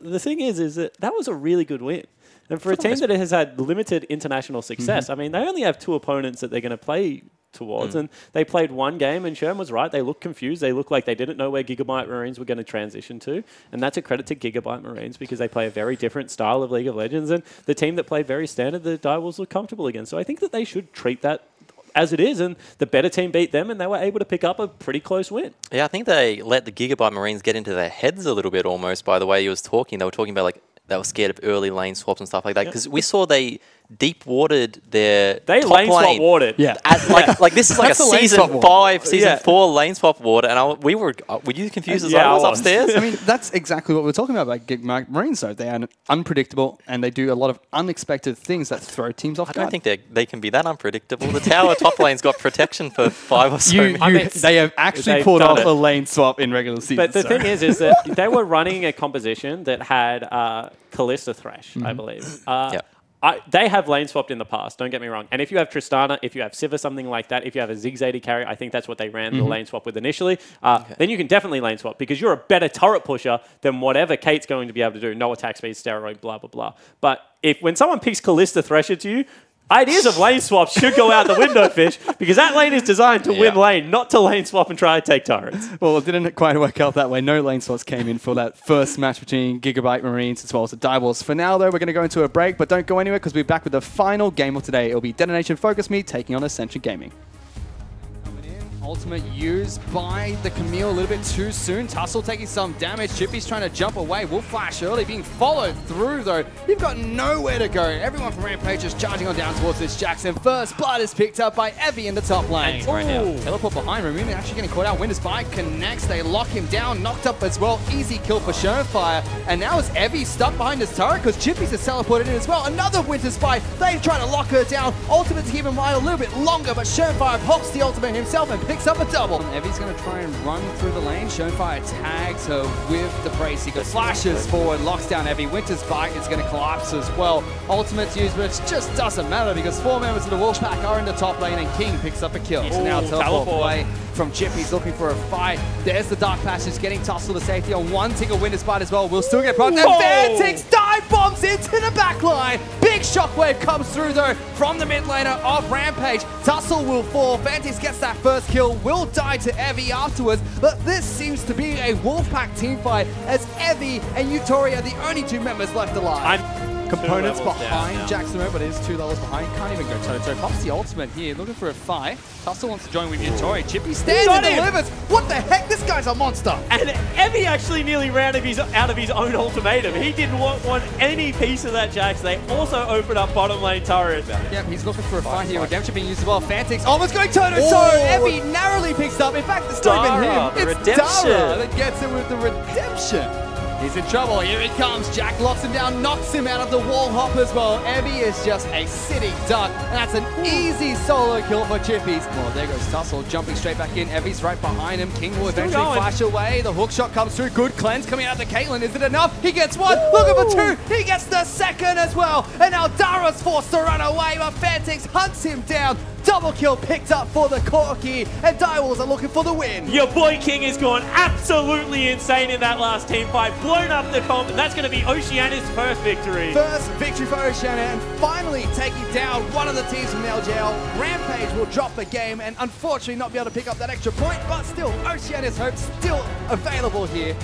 the thing is that was a really good win. And for a team that has had limited international success, I mean, they only have 2 opponents that they're going to play towards, and they played one game, and Sherm was right. They looked confused. They looked like they didn't know where Gigabyte Marines were going to transition to, and that's a credit to Gigabyte Marines because they play a very different style of League of Legends, and the team that played very standard, the Direwolves looked comfortable against. So I think that they should treat that as it is, and the better team beat them, and they were able to pick up a pretty close win. Yeah, I think they let the Gigabyte Marines get into their heads a little bit almost by the way he was talking. They were talking about like they were scared of early lane swaps and stuff like that because we saw they deep watered their top lane. Swap watered. Yeah. Like this is like a season 5, season 4 lane swap water, and we were you confused as I was upstairs? I mean, that's exactly what we're talking about Gigabyte Marines, though. They are unpredictable, and they do a lot of unexpected things that throw teams off guard. I don't think they can be that unpredictable. The tower top lane's got protection for 5 or so minutes. They have actually pulled off a lane swap in regular season. But the thing is that they were running a composition that had Kalista Thresh, I believe. They have lane swapped in the past, don't get me wrong. And if you have Tristana, if you have Sivir, something like that, if you have a Ziggs carry, I think that's what they ran the lane swap with initially, then you can definitely lane swap because you're a better turret pusher than whatever Kate's going to be able to do. No attack speed, steroid, blah, blah, blah. But when someone picks Kalista Thresher to you, ideas of lane swaps should go out the window, Fish, because that lane is designed to win lane, not to lane swap and try to take turrets. Well, it didn't quite work out that way. No lane swaps came in for that first match between Gigabyte Marines as well as the Direwolves. For now, though, we're going to go into a break, but don't go anywhere because we're back with the final game of today. It'll be Detonation Focus Me taking on Ascension Gaming. Ultimate used by the Camille a little bit too soon. Tussle taking some damage. Chippy's trying to jump away. Wolf Flash early being followed through, though. You've got nowhere to go. Everyone from Rampage is charging on down towards this Jackson. First blood is picked up by Evie in the top lane. Right now. Teleport behind. Ramune actually getting caught out. Winter Spike connects. They lock him down. Knocked up as well. Easy kill for Shernfire. And now is Evie stuck behind his turret because Chippy's has teleported in as well. Another Winter Spike. They try to lock her down. Ultimate to keep him alive a little bit longer, but Shernfire pops the ultimate himself and picks up a double. Evie's going to try and run through the lane. Shernfire tags her with the brace. He flashes forward, locks down Evie. Winter Spike is going to collapse as well. Ultimate's used, but it just doesn't matter because 4 members of the Wolfpack are in the top lane and King picks up a kill. So now teleport away from Chip. He's looking for a fight. There's the Dark Passage getting Tussle to safety on one single Winter Spike as well. We'll still get proc. And Fantix dive bombs into the back line. Big shockwave comes through though from the mid laner of Rampage. Tussle will fall. Fantix gets that first kill. Will die to Evie afterwards, but this seems to be a Wolfpack team fight as Evie and Utori are the only 2 members left alive. Components behind Jackson, but it is 2 levels behind. Can't even go toe-to-toe. Pops the ultimate here, looking for a fight. Tussle wants to join with Utori. Chippy stands and delivers. What the heck? This guy's a monster. And Evie actually nearly ran out of his own ultimatum. He didn't want any piece of that Jax. They also opened up bottom lane turret. Yep, he's looking for a fight here. Redemption being used as well. Fantix almost going toe-to-toe. Evie narrowly picks up. In fact, it's not even him. It's Dara that gets it with the redemption. He's in trouble. Here he comes. Jack locks him down, knocks him out of the wall hop as well. Evie is just a sitting duck. And that's an easy solo kill for Chippies. Well, there goes Tussle jumping straight back in. Evie's right behind him. King will eventually flash away. The hook shot comes through. Good cleanse coming out of the Caitlyn. Is it enough? He gets one. Looking for 2. He gets the second as well. And now Dara's forced to run away, but Fantix hunts him down. Double kill picked up for the Corki, and Direwolves are looking for the win. Your boy King has gone absolutely insane in that last team fight. Blown up the comp, and that's going to be Oceania's first victory. First victory for Oceania, and finally taking down one of the teams from the LGL. Rampage will drop the game, and unfortunately not be able to pick up that extra point, but still, Oceania's hope still available here.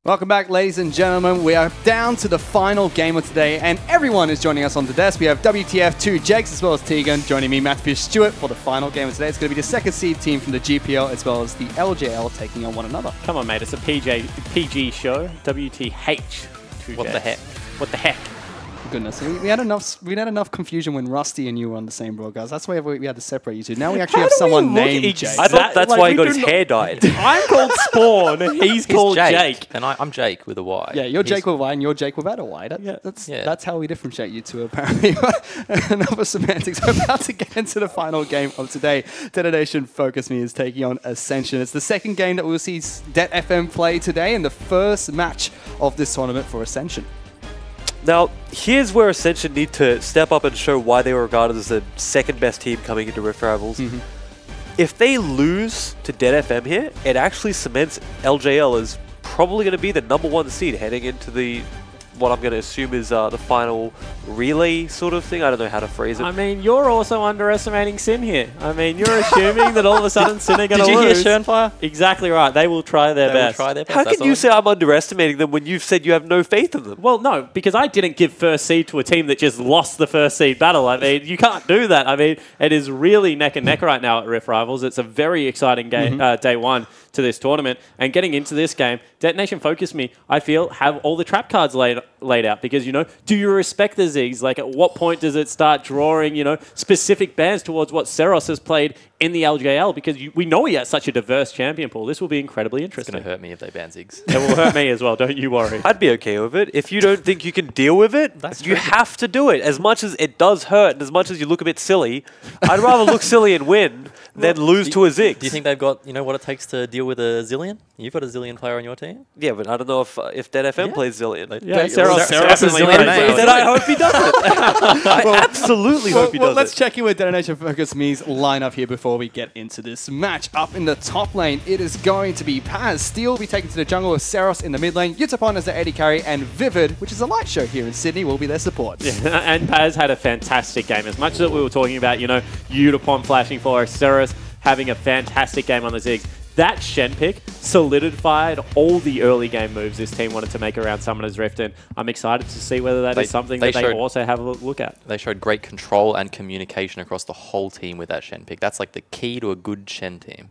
Welcome back, ladies and gentlemen. We are down to the final game of today, and everyone is joining us on the desk. We have WTF2 Jakes as well as Tegan joining me, Matthew Stewart, for the final game of today. It's going to be the second seed team from the GPL as well as the LJL taking on one another. Come on, mate. It's a PG show. WTH2 What the heck? What the heck? Goodness, we had enough confusion when Rusty and you were on the same broadcast. That's why we had to separate you two. Now we actually have someone named Jake. I thought that's why he got his hair dyed. I'm called Spawn. He's called Jake. And I'm Jake with a Y. Yeah, you're Jake with a Y and you're Jake without a Y. That's how we differentiate you two, apparently. Enough of semantics. We're about to get into the final game of today. Detonation Focus Me is taking on Ascension. It's the second game that we'll see Det FM play today and the first match of this tournament for Ascension. Now, here's where Ascension need to step up and show why they were regarded as the second best team coming into Rift Rivals. If they lose to Det FM here, it actually cements LJL as probably going to be the #1 seed heading into the what I'm going to assume is the final relay sort of thing. I don't know how to phrase it. I mean, you're also underestimating Sin here. I mean, you're assuming that all of a sudden Sin are going to lose. Did you hear Schönfire? Exactly right. They will try their best. How can you say I'm underestimating them when you've said you have no faith in them? Well, no, because I didn't give first seed to a team that just lost the first seed battle. I mean, you can't do that. I mean, it is really neck and neck right now at Rift Rivals. It's a very exciting game, day one to this tournament. And getting into this game, Detonation Focus Me, I feel, have all the trap cards laid out. Because, you know, do you respect the Ziggs? Like, at what point does it start drawing, you know, specific bans towards what Seros has played in the LJL? Because we know he has such a diverse champion pool. This will be incredibly interesting. It's going to hurt me if they ban Ziggs. It will hurt me as well, don't you worry. I'd be okay with it. If you don't think you can deal with it, you have to do it. As much as it does hurt and as much as you look a bit silly, I'd rather look silly and win than lose to a Ziggs. Do you think they've got, you know, what it takes to deal with a Zillion? You've got a Zillion player on your team? Yeah, but I don't know if Det FM plays Zillion. Yeah, Seros is Zillion. Then I hope he doesn't. I absolutely hope he doesn't. Let's check in with Detonation Focus Me's lineup here before we get into this match. Up in the top lane, it is going to be Paz. Steel will be taken to the jungle with Seros in the mid lane. Yutapon as the AD carry, and Vivid, which is a light show here in Sydney, will be their support. Yeah, and Paz had a fantastic game. As much as we were talking about, you know, Yutapon flashing for Seros having a fantastic game on the Ziggs. That Shen pick solidified all the early game moves this team wanted to make around Summoner's Rift, and I'm excited to see whether that is something that they also have a look at. They showed great control and communication across the whole team with that Shen pick. That's like the key to a good Shen team.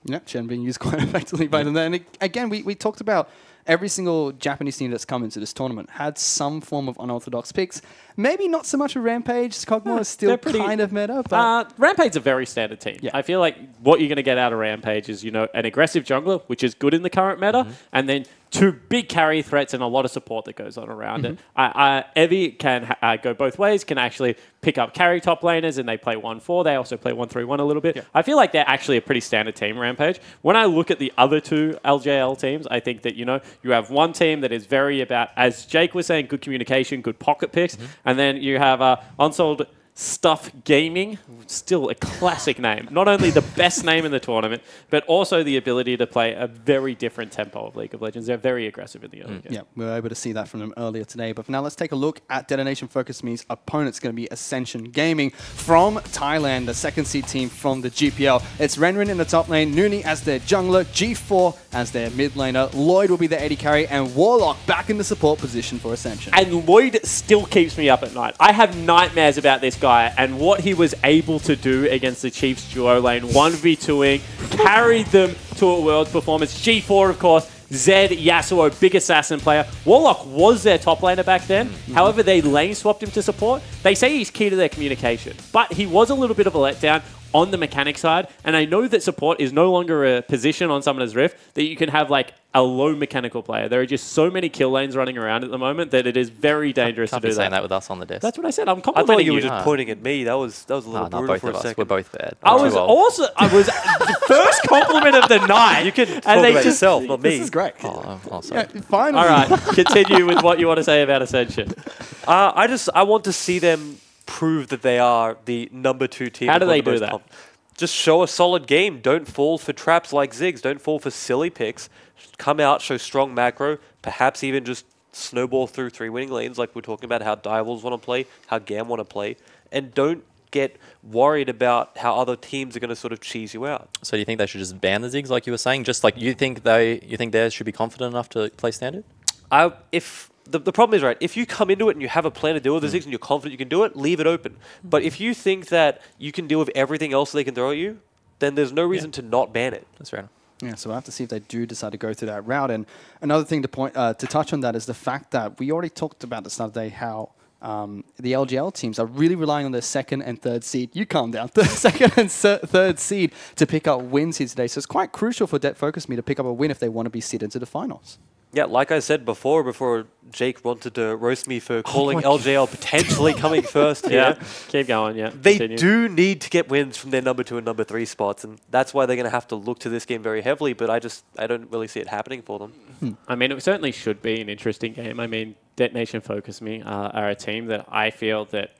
Yeah, Shen being used quite effectively by them there. And again, we talked about every single Japanese team that's come into this tournament had some form of unorthodox picks. Maybe not so much a Rampage. Kog'Maw is still kind of meta. But Rampage's a very standard team. Yeah. I feel like what you're going to get out of Rampage is, you know, an aggressive jungler, which is good in the current meta, and then two big carry threats and a lot of support that goes on around it. Evi can go both ways, can actually pick up carry top laners, and they play 1-4. They also play 1-3-1 a little bit. Yeah. I feel like they're actually a pretty standard team, Rampage. When I look at the other two LJL teams, I think that, you know, you have one team that is very about, as Jake was saying, good communication, good pocket picks, and then you have Unsold Stuff Gaming, still a classic name. Not only the best name in the tournament, but also the ability to play a very different tempo of League of Legends. They're very aggressive in the early game. Yeah, we were able to see that from them earlier today. But for now, let's take a look at Detonation Focus Me's opponent's going to be Ascension Gaming from Thailand, the second seed team from the GPL. It's Renrin in the top lane, Nuni as their jungler, G4 as their mid laner, Lloyd will be the AD carry, and Warlock back in the support position for Ascension. And Lloyd still keeps me up at night. I have nightmares about this guy and what he was able to do against the Chiefs duo lane, 1v2ing, carried them to a world performance. G4, of course, Zed, Yasuo, big assassin player. Warlock was their top laner back then. However, they lane swapped him to support. They say he's key to their communication, but he was a little bit of a letdown on the mechanic side, and I know that support is no longer a position on Summoner's Rift that you can have like a low mechanical player. There are just so many kill lanes running around at the moment that it is very dangerous to do that. Can't be saying that with us on the desk. That's what I said. I'm I complimenting thought you were just pointing at me. That was a little brutal for a second. We're both bad. I was the first compliment of the night. You can talk about yourself, not me. This is great. Oh, sorry. Yeah, finally. All right, continue with what you want to say about Ascension. I want to see them prove that they are the #2 team. How do they do that? Just show a solid game. Don't fall for traps like Ziggs. Don't fall for silly picks. Come out, show strong macro, perhaps even just snowball through 3 winning lanes like we're talking about how Direwolves want to play, how Gam want to play, and don't get worried about how other teams are going to sort of cheese you out. So do you think they should just ban the Ziggs like you were saying? Just like you think theirs should be confident enough to play standard? If the problem is, right, if you come into it and you have a plan to deal with the Ziggs and you're confident you can do it, leave it open. But if you think that you can deal with everything else they can throw at you, then there's no reason to not ban it. That's right. Yeah, so we'll have to see if they do decide to go through that route. And another thing to touch on that is the fact that we already talked about this the other day, how the LGL teams are really relying on their second and third seed. You calm down. The second and third seed to pick up wins here today. So it's quite crucial for Det Focus Me to pick up a win if they want to be seeded into the finals. Yeah, like I said before Jake wanted to roast me for calling LJL potentially coming first here. Yeah, keep going, yeah. They Continue. do need to get wins from their number 2 and number 3 spots, and that's why they're going to have to look to this game very heavily, but I don't really see it happening for them. I mean, it certainly should be an interesting game. I mean, Detonation Focus Me are a team that I feel that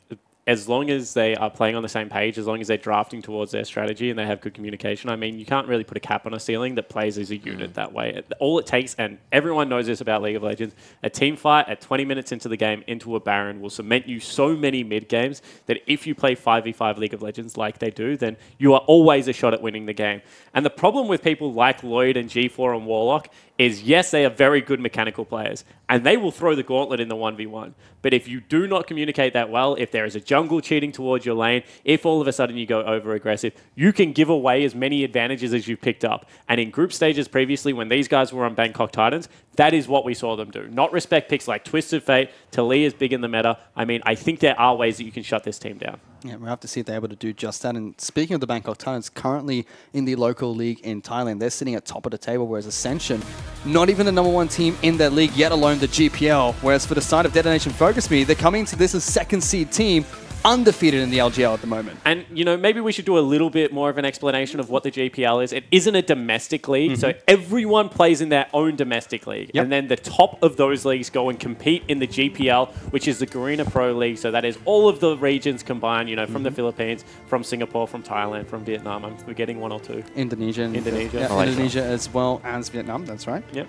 as long as they are playing on the same page, as long as they're drafting towards their strategy and they have good communication, I mean, you can't really put a cap on a ceiling that plays as a unit that way. All it takes, and everyone knows this about League of Legends, a team fight at 20 minutes into the game into a Baron will cement you so many mid-games that if you play 5v5 League of Legends like they do, then you are always a shot at winning the game. And the problem with people like Lloyd and G4 and Warlock is, yes, they are very good mechanical players, and they will throw the gauntlet in the 1v1. But if you do not communicate that well, if there is a jungle cheating towards your lane, if all of a sudden you go over-aggressive, you can give away as many advantages as you've picked up. And in group stages previously, when these guys were on Bangkok Titans, that is what we saw them do. Not respect picks like Twisted Fate, Taliyah is big in the meta. I mean, I think there are ways that you can shut this team down. Yeah, we'll have to see if they're able to do just that. And speaking of the Bangkok Titans, currently in the local league in Thailand, they're sitting at top of the table, whereas Ascension, not even the #1 team in that league, yet alone the GPL. Whereas for the side of Detonation Focus Me, they're coming to this as second seed team, undefeated in the LGL at the moment. And, you know, maybe we should do a little bit more of an explanation of what the GPL is. It isn't a domestic league, so everyone plays in their own domestic league. And then the top of those leagues go and compete in the GPL, which is the Garena Pro League. So that is all of the regions combined, you know, from the Philippines, from Singapore, from Thailand, from Vietnam. I'm forgetting one or two. Indonesia. Indonesia. Yeah, Indonesia as well as Vietnam, that's right. Yep.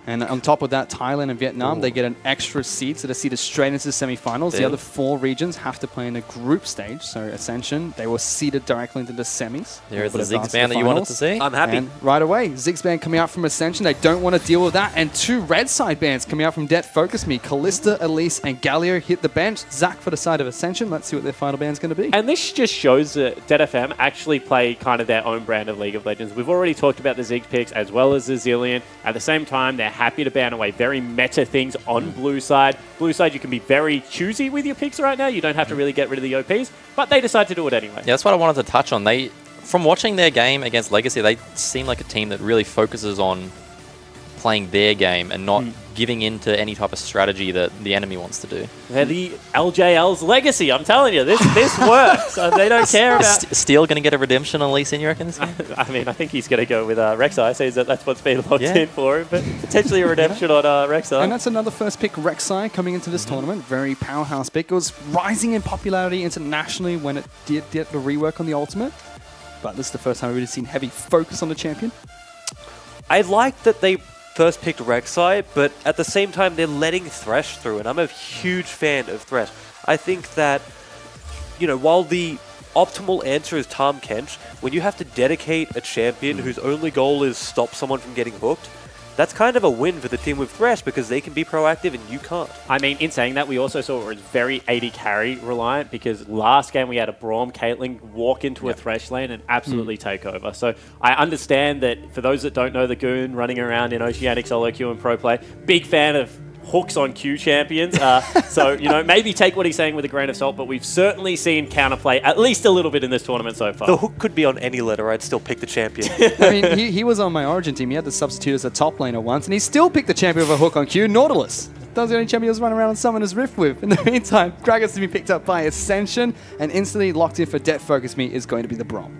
And on top of that, Thailand and Vietnam, they get an extra seed, so they're seeded straight into the semifinals. The other 4 regions have to play in a group stage. So Ascension, they were seeded directly into the semis. There's the Ziggs ban that you wanted to see. I'm happy. And right away, Ziggs ban coming out from Ascension. They don't want to deal with that. And 2 red side bans coming out from Det Focus Me. Callista, Elise, and Galio hit the bench. Zach for the side of Ascension. Let's see what their final ban's going to be. And this just shows that Det FM actually play kind of their own brand of League of Legends. We've already talked about the Ziggs picks as well as the Zillion. At the same time, they're happy to ban away very meta things on blue side. Blue side, you can be very choosy with your picks right now. You don't have to really get rid of the OPs, but they decide to do it anyway. Yeah, that's what I wanted to touch on. From watching their game against Legacy, they seem like a team that really focuses on playing their game and not giving into any type of strategy that the enemy wants to do. They're the LJL's legacy. I'm telling you, this works. They don't care about... Steel going to get a redemption on Lee Sin, you reckon? I mean, I think he's going to go with Rek'Sai. Says that's what's been locked in for him, but potentially a redemption on Rek'Sai. And that's another first pick, Rek'Sai, coming into this tournament. Very powerhouse pick. It was rising in popularity internationally when it did get the rework on the Ultimate. But this is the first time we've really seen heavy focus on the champion. I like that they first picked Rek'Sai, but at the same time they're letting Thresh through, and I'm a huge fan of Thresh. I think that, you know, while the optimal answer is Tahm Kench, when you have to dedicate a champion whose only goal is stop someone from getting hooked, that's kind of a win for the team with Thresh because they can be proactive and you can't. I mean, in saying that, we also saw it was very AD carry reliant because last game we had a Braum Caitlyn walk into a Thresh lane and absolutely take over. So I understand that for those that don't know the Goon running around in Oceanic solo queue and pro play, big fan of hooks on Q champions. So, you know, maybe take what he's saying with a grain of salt, but we've certainly seen counterplay at least a little bit in this tournament so far. The hook could be on any letter. I'd still pick the champion. I mean, he was on my Origin team. He had to substitute as a top laner once, and he still picked the champion with a hook on Q, Nautilus. That was the only champion he was running around and Summoner's Rift with. In the meantime, Gragas to be picked up by Ascension, and instantly locked in for Det Focus Me is going to be the Braum.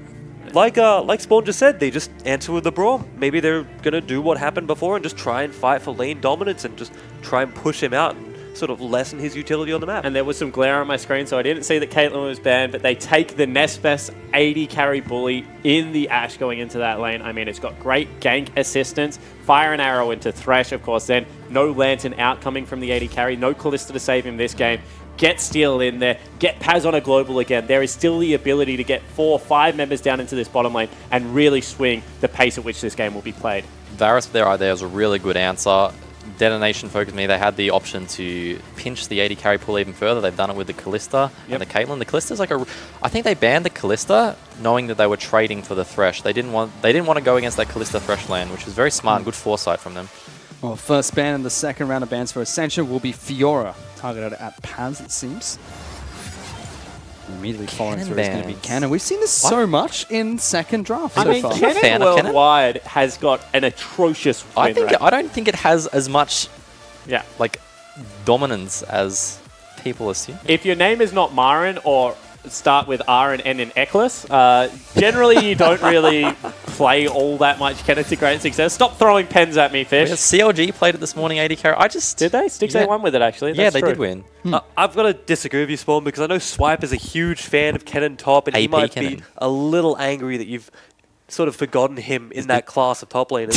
Like Spawn just said, they just answer with the Braum. Maybe they're going to do what happened before and just try and fight for lane dominance and just try and push him out and sort of lessen his utility on the map. And there was some glare on my screen, so I didn't see that Caitlyn was banned, but they take the Nespes 80 carry bully in the Ashe going into that lane. I mean, it's got great gank assistance, fire and arrow into Thresh, of course, then no Lantern out coming from the 80 carry, no Callista to save him this game. get Steel in there, get Paz on a global again, there is still the ability to get 4 or 5 members down into this bottom lane and really swing the pace at which this game will be played. Varus there was a really good answer. Detonation Focus Me, they had the option to pinch the AD carry pool even further. They've done it with the Kalista and the Caitlyn. The Kalista's like I think they banned the Kalista knowing that they were trading for the Thresh. They didn't want to go against that Kalista Thresh lane, which is very smart and good foresight from them. Well, first ban in the second round of bans for Ascension will be Fiora, targeted at Paz, it seems. And immediately following through is going to be Cannon. We've seen this so much in second draft I mean, Cannon worldwide has got an atrocious win rate. I don't think it has as much like dominance as people assume. If your name is not Marin or start with R and N in Eklis, generally you don't really play all that much Cannon to great success. Stop throwing pens at me, Fish. CLG played it this morning, AD carry. Did they? Stixxay won with it, actually. Yeah, they did win. I've got to disagree with you, Spawn, because I know Swipe is a huge fan of Cannon top, and he might be a little angry that you've sort of forgotten him in that class of top laners.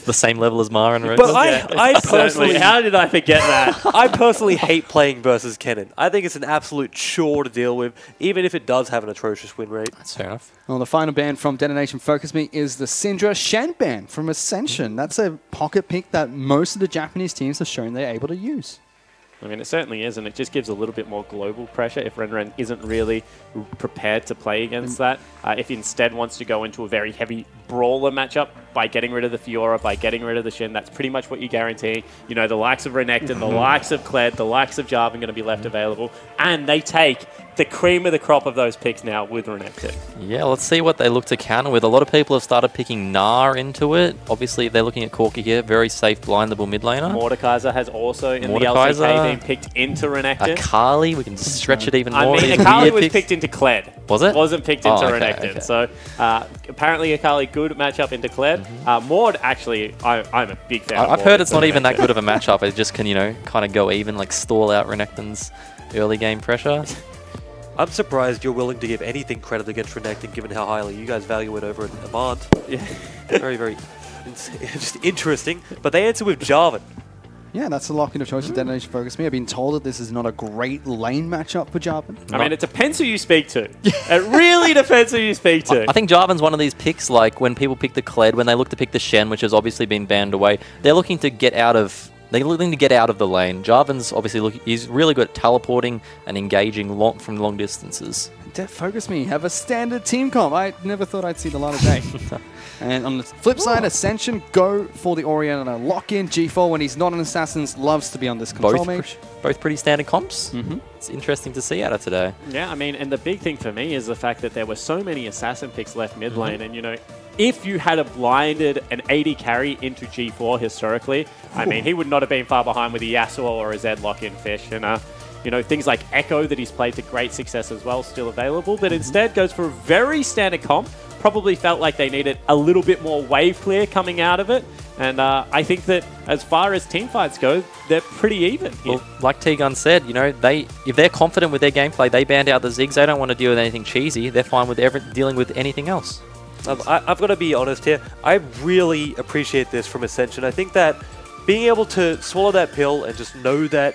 The same level as Marin, right? But I personally... How did I forget that? I personally hate playing versus Cannon. I think it's an absolute chore to deal with, even if it does have an atrocious win rate. That's fair enough. Well, the final ban from Detonation Focus Me is the Syndra Shen ban from Ascension. That's a pocket pick that most of the Japanese teams have shown they're able to use. I mean, it certainly is, and it just gives a little bit more global pressure if Ren isn't really prepared to play against that. If he instead wants to go into a very heavy brawler matchup by getting rid of the Fiora, by getting rid of the Shen, that's pretty much what you're guaranteeing. You know, the likes of Renekton, the likes of Kled, the likes of Jarvan going to be left available, and they take the cream of the crop of those picks now with Renekton. Yeah, let's see what they look to counter with. A lot of people have started picking Gnar into it. Obviously, they're looking at Corki here. Very safe, blindable mid laner. Mordekaiser has also, in the LCK, been picked into Renekton. Akali, we can stretch it even more. I mean, Akali was picked into Kled. Was it? Wasn't picked into Renekton. So, apparently Akali, good matchup into Kled. Mord, actually, I'm a big fan of I've heard it's not even that good of a matchup. It just can, you know, kind of go even, like stall out Renekton's early game pressure. I'm surprised you're willing to give anything credit against Renekton, given how highly you guys value it over at Avant. Yeah. Very, very just interesting. But they answer with Jarvan. Yeah, that's the lock-in of choice for Detonation Focus Me. I've been told that this is not a great lane matchup for Jarvan. I mean, it depends who you speak to. It really depends who you speak to. I think Jarvan's one of these picks, like when people pick the Kled, when they look to pick the Shen, which has obviously been banned away, they're looking to get out of... They're looking to get out of the lane. Jarvan's obviously he's really good at teleporting and engaging from long distances. Focus Me have a standard team comp. I never thought I'd see the light of day. And on the flip side, Ascension go for the Orianna lock-in. G4, when he's not an assassin, loves to be on this control mage. Both pretty standard comps. It's interesting to see out of today. Yeah, I mean, and the big thing for me is the fact that there were so many assassin picks left mid lane, and you know, if you had blinded an AD carry into G4 historically, I mean, he would not have been far behind with a Yasuo or a Zed lock-in Fish. And, you know, things like Echo that he's played to great success as well, still available, but instead goes for a very standard comp. Probably felt like they needed a little bit more wave clear coming out of it. And I think that as far as team fights go, they're pretty even here. Well, like T-Gun said, you know, if they're confident with their gameplay, they banned out the Ziggs. They don't want to deal with anything cheesy. They're fine with dealing with anything else. I've got to be honest here. I really appreciate this from Ascension. I think that being able to swallow that pill and just know that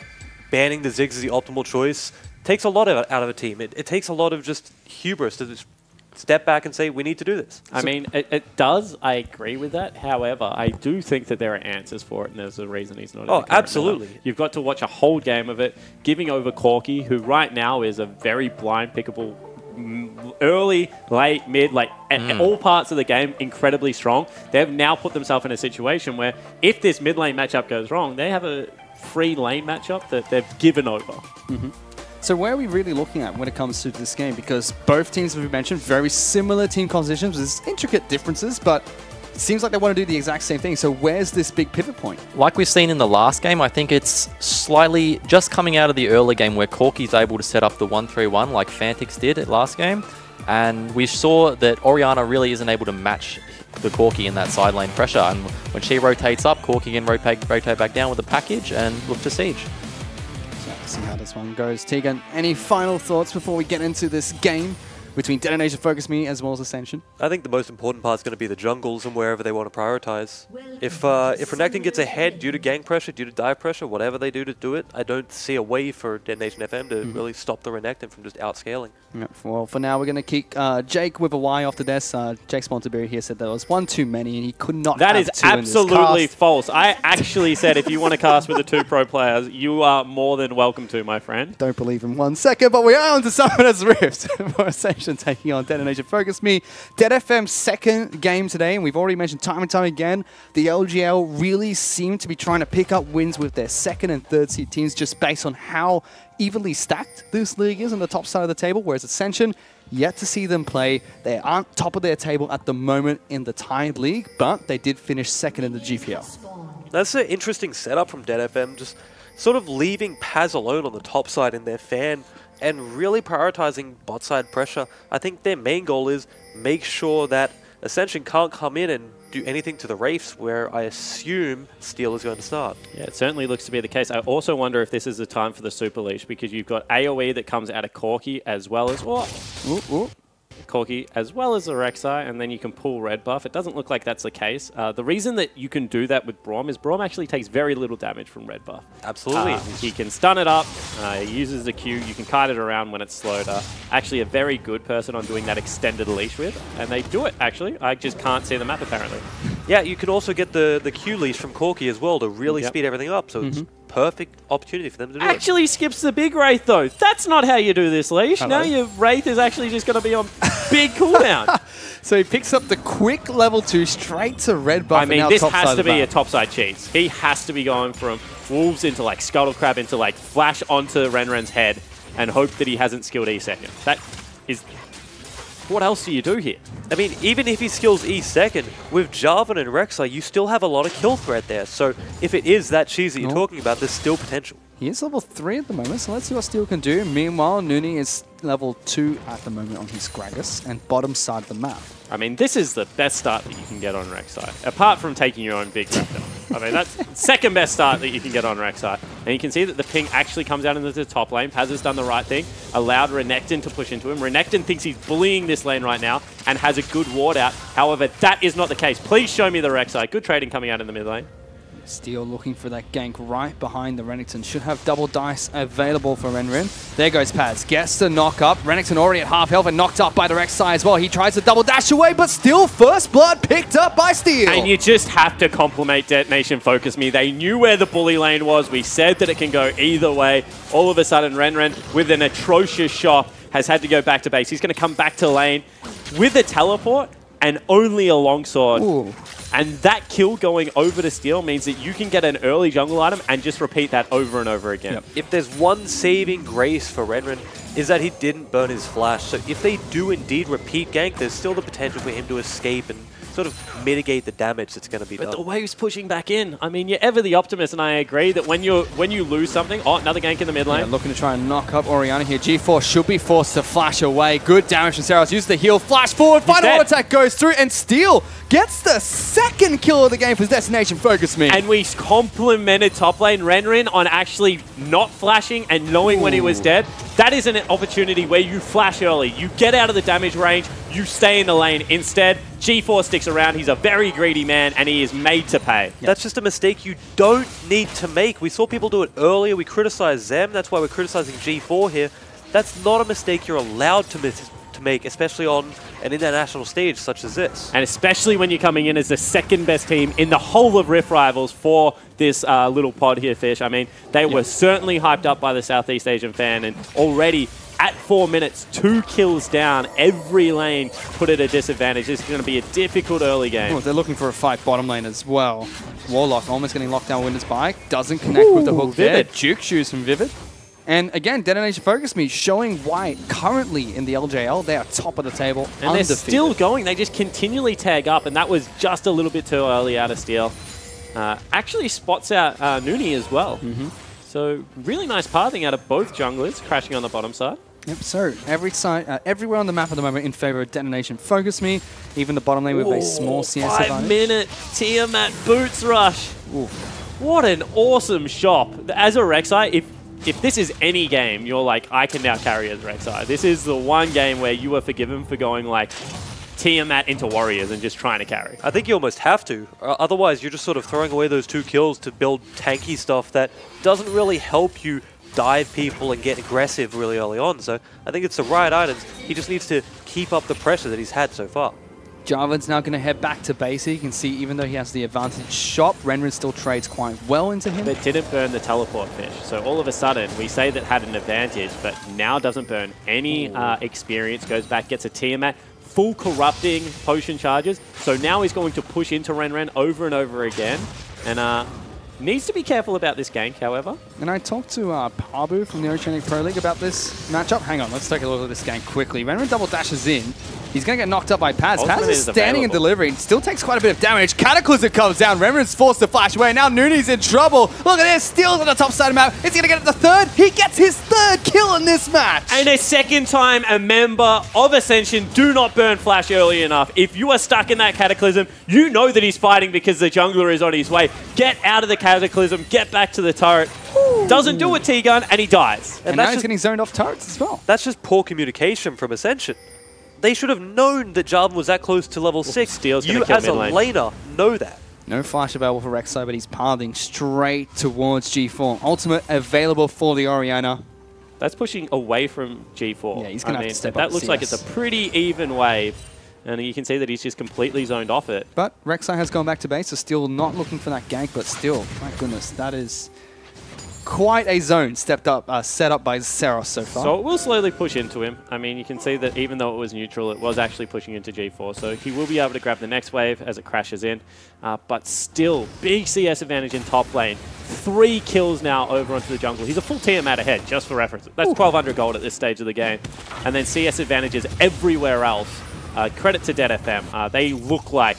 banning the Ziggs is the optimal choice takes a lot out of a team. It takes a lot of just hubris to just step back and say, we need to do this. I mean, it does. I agree with that. However, I do think that there are answers for it, and there's a reason he's not in the current absolutely. Lineup. You've got to watch a whole game of it, giving over Corki, who right now is a very blind pickable early, late, mid, like at all parts of the game, incredibly strong. They've now put themselves in a situation where if this mid lane matchup goes wrong, they have a free lane matchup that they've given over. So where are we really looking at when it comes to this game? Because both teams, as we mentioned, very similar team compositions. There's intricate differences, but it seems like they want to do the exact same thing. So where's this big pivot point? Like we've seen in the last game, I think it's slightly just coming out of the early game where Corki's able to set up the 1-3-1 like Fantix did at last game. And we saw that Orianna really isn't able to match the Corki in that side lane pressure. And when she rotates up, Corki can rotate back down with a package and look to siege. See how this one goes. Tegan, any final thoughts before we get into this game? between Detonation, Focus Me, as well as Ascension. I think the most important part is going to be the jungles and wherever they want to prioritize. If Renekton gets ahead due to gank pressure, due to dive pressure, whatever they do to do it, I don't see a way for Detonation FM to really stop the Renekton from just outscaling. Yep. Well, for now, we're going to kick Jake with a Y off the desk. Jake Spontaberry here said there was one too many, and he could not That have is two in this absolutely cast. false. I actually said if you want to cast with the 2 pro players, you are more than welcome to, my friend. Don't believe in 1 second, but we are on to Summoner's Rift for Ascension taking on Detonation Focus Me. Dead FM's second game today, and we've already mentioned time and time again, the LGL really seem to be trying to pick up wins with their second and third seed teams just based on how evenly stacked this league is on the top side of the table, whereas Ascension, yet to see them play. They aren't top of their table at the moment in the Tide League, but they did finish second in the GPL. That's an interesting setup from Dead FM, just sort of leaving Paz alone on the top side in their fan and really prioritizing bot side pressure. I think their main goal is make sure that Ascension can't come in and do anything to the Wraiths, where I assume Steel is going to start. Yeah, it certainly looks to be the case. I also wonder if this is the time for the Super Leash, because you've got AoE that comes out of Corki as well as Corki as well as the Rek'Sai, and then you can pull red buff. It doesn't look like that's the case. The reason that you can do that with Braum is Braum actually takes very little damage from red buff. Absolutely. He can stun it up, he uses the Q, you can kite it around when it's slowed up. Actually a very good person on doing that extended leash with, and they do it actually. I just can't see the map apparently. Yeah, you can also get the Q leash from Corki as well to really speed everything up, so it's perfect opportunity for them to do it. Actually skips the big Wraith though. That's not how you do this leash. Hello. Now your Wraith is actually just going to be on big cooldown. So he picks up the quick level 2 straight to red buff. I mean, and now this top has side to of the be a map. topside cheese. He has to be going from Wolves into like Scuttle Crab into like flash onto Renren's head and hope that he hasn't skilled E second. That is... What else do you do here? I mean, even if he skills E second, with Jarvan and Rek'Sai, you still have a lot of kill threat there. So if it is that cheese that you're talking about, there's still potential. He is level 3 at the moment, so let's see what Steel can do. Meanwhile, Nooney is level 2 at the moment on his Gragas and bottom side of the map. I mean, this is the best start that you can get on Rek'Sai, apart from taking your own big raptor. I mean, that's second best start that you can get on Rek'Sai. And you can see that the ping actually comes out into the top lane. Paz has done the right thing, allowed Renekton to push into him. Renekton thinks he's bullying this lane right now and has a good ward out. However, that is not the case. Please show me the Rek'Sai. Good trading coming out in the mid lane. Steel looking for that gank right behind the Renekton. Should have double dice available for Renren. There goes Paz. Gets the knock up. Renekton already at half health and knocked up by the Rek'Sai as well. He tries to double dash away, but still first blood picked up by Steel. And you just have to compliment Detonation Focus Me. They knew where the bully lane was. We said that it can go either way. All of a sudden, Renren, with an atrocious shot, has had to go back to base. He's going to come back to lane with a teleport and only a longsword. Ooh. And that kill going over to Steel means that you can get an early jungle item and just repeat that over and over again. If there's one saving grace for Renren, is that he didn't burn his flash. So if they do indeed repeat gank, there's still the potential for him to escape and sort of mitigate the damage that's going to be done. But the wave's pushing back in. I mean, you're ever the optimist, and I agree that when you lose something... Oh, another gank in the mid lane. Yeah, looking to try and knock up Orianna here. G4 should be forced to flash away. Good damage from Saros. Uses the heal. Flash forward. Final auto attack goes through, and Steel gets the second kill of the game for Destination Focus Me. And we complimented top lane Renren on actually not flashing and knowing when he was dead. That is an opportunity where you flash early. You get out of the damage range. You stay in the lane. Instead, G4 sticks around. He's a very greedy man, and he is made to pay. That's just a mistake you don't need to make. We saw people do it earlier. We criticized them. That's why we're criticizing G4 here. That's not a mistake you're allowed to make, especially on an international stage such as this. And especially when you're coming in as the second best team in the whole of Rift Rivals for this little pod here, Fish. I mean, they were certainly hyped up by the Southeast Asian fan, and already at 4 minutes, 2 kills down, every lane put at a disadvantage. This is going to be a difficult early game. Oh, they're looking for a fight bottom lane as well. Warlock almost getting locked down with Winter's Bike. Doesn't connect with the hook there. Vivid. Juke shoes from Vivid. And again, Detonation Focus Me showing why currently in the LJL, they are top of the table, And undefeated. they're still going. They just continually tag up, and that was just a little bit too early out of Steel. Actually spots out Nooney as well. So really nice pathing out of both junglers, crashing on the bottom side. Yep, so every side, everywhere on the map at the moment in favor of Detonation Focus Me. Even the bottom lane with a small CS advantage. 5-minute Tiamat boots rush. What an awesome shop. As a Rek'Sai, if if this is any game, you're like, I can now carry as Rek'Sai. This is the one game where you are forgiven for going like Tiamat into Warriors and just trying to carry. I think you almost have to. Otherwise, you're just sort of throwing away those 2 kills to build tanky stuff that doesn't really help you dive people and get aggressive really early on. So I think it's the right items. He just needs to keep up the pressure that he's had so far. Jarvan's now going to head back to base. You can see even though he has the advantage shop, Renren still trades quite well into him. But didn't burn the teleport fish. So all of a sudden, we say that had an advantage, but now doesn't burn any experience. Goes back, gets a Tiamat, full corrupting potion charges. So now he's going to push into Renren over and over again. And needs to be careful about this gank, however. And I talked to Pabu from the Oceanic Pro League about this matchup. Hang on, let's take a look at this gank quickly. Renren double dashes in. He's going to get knocked up by Paz. Ultimate Paz is is standing and available. delivering. Still takes quite a bit of damage. Cataclysm comes down. Renren's forced to flash away. Now Nooney's in trouble. Look at this. Steals on the top side of the map. Is he going to get it the 3rd? He gets his 3rd kill in this match. And a second time a member of Ascension do not burn Flash early enough. If you are stuck in that Cataclysm, you know that he's fighting because the jungler is on his way. Get out of the Cataclysm. Get back to the turret. Doesn't do a T-gun, and he dies. And now he's getting zoned off turrets as well. That's just poor communication from Ascension. They should have known that Jarvan was that close to level 6. Steel's You gonna kill as a mid lane. laner know that. No flash available for Rek'Sai, but he's pathing straight towards G4. Ultimate available for the Orianna. That's pushing away from G4. Yeah, he's going to have to step up. That looks like it's a pretty even wave. And you can see that he's just completely zoned off it. But Rek'Sai has gone back to base, so still not looking for that gank, but still, my goodness, that is quite a zone set up by Seros so far. So it will slowly push into him. I mean, you can see that even though it was neutral, it was actually pushing into G4. So he will be able to grab the next wave as it crashes in. But still, big CS advantage in top lane. 3 kills now over onto the jungle. He's a full Tiamat ahead, just for reference. That's 1,200 gold at this stage of the game. And then CS advantages everywhere else. Credit to Dead FM. They look like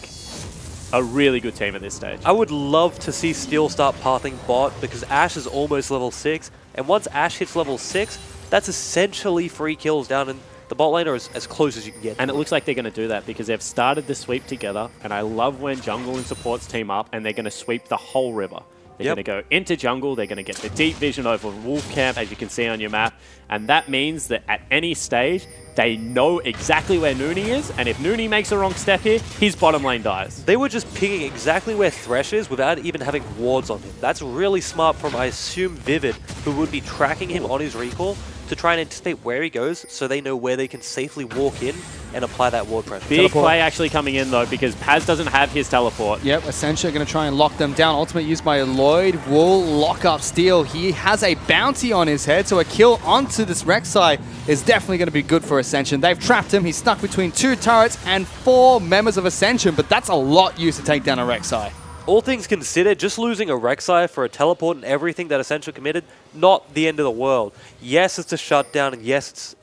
a really good team at this stage. I would love to see Steel start pathing bot because Ashe is almost level 6. And once Ashe hits level 6, that's essentially 3 kills down in the bot lane, or as close as you can get. And it looks like they're going to do that because they've started the sweep together. And I love when jungle and supports team up and they're going to sweep the whole river. They're going to go into jungle. They're going to get the deep vision over Wolf Camp, as you can see on your map. And that means that at any stage, they know exactly where Nooney is. And if Nooney makes a wrong step here, his bottom lane dies. They were just picking exactly where Thresh is without even having wards on him. That's really smart from, I assume, Vivid, who would be tracking him on his recall to try and anticipate where he goes so they know where they can safely walk in and apply that ward pressure. Big play actually coming in, though, because Paz doesn't have his teleport. Yep, Ascension going to try and lock them down. Ultimate used by Lloyd will lock up Steel. He has a bounty on his head, so a kill onto this Rek'Sai is definitely going to be good for Ascension. They've trapped him. He's stuck between 2 turrets and 4 members of Ascension, but that's a lot used to take down a Rek'Sai. All things considered, just losing a Rek'Sai for a teleport and everything that Ascension committed, not the end of the world. Yes, it's a shutdown, and yes, it's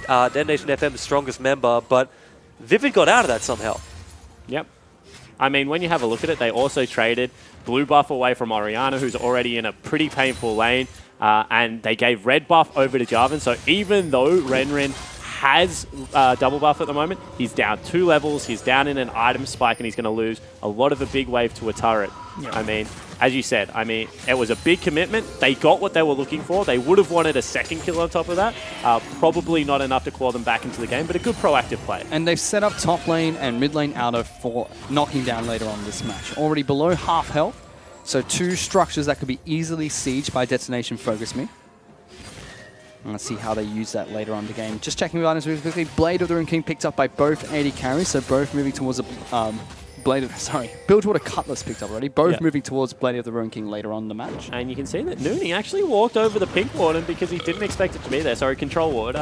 Dead Nation FM's strongest member, but Vivid got out of that somehow. Yep. I mean, when you have a look at it, they also traded blue buff away from Orianna, who's already in a pretty painful lane, and they gave red buff over to Jarvan. So even though Renren has double buff at the moment, he's down 2 levels, he's down in an item spike, and he's going to lose a lot of a big wave to a turret. Yep. I mean, as you said, I mean, it was a big commitment. They got what they were looking for. They would have wanted a second kill on top of that. Probably not enough to claw them back into the game, but a good proactive play. And they've set up top lane and mid lane outer for knocking down later on this match. Already below half health, so 2 structures that could be easily sieged by Detonation Focus Me. And let's see how they use that later on in the game. Just checking the items really quickly. Blade of the Rune King picked up by both AD carries, so both moving towards a Bilgewater Cutlass picked up already. Both moving towards Blade of the Rune King later on in the match. And you can see that Nooney actually walked over the pink warden because he didn't expect it to be there. Sorry, control ward.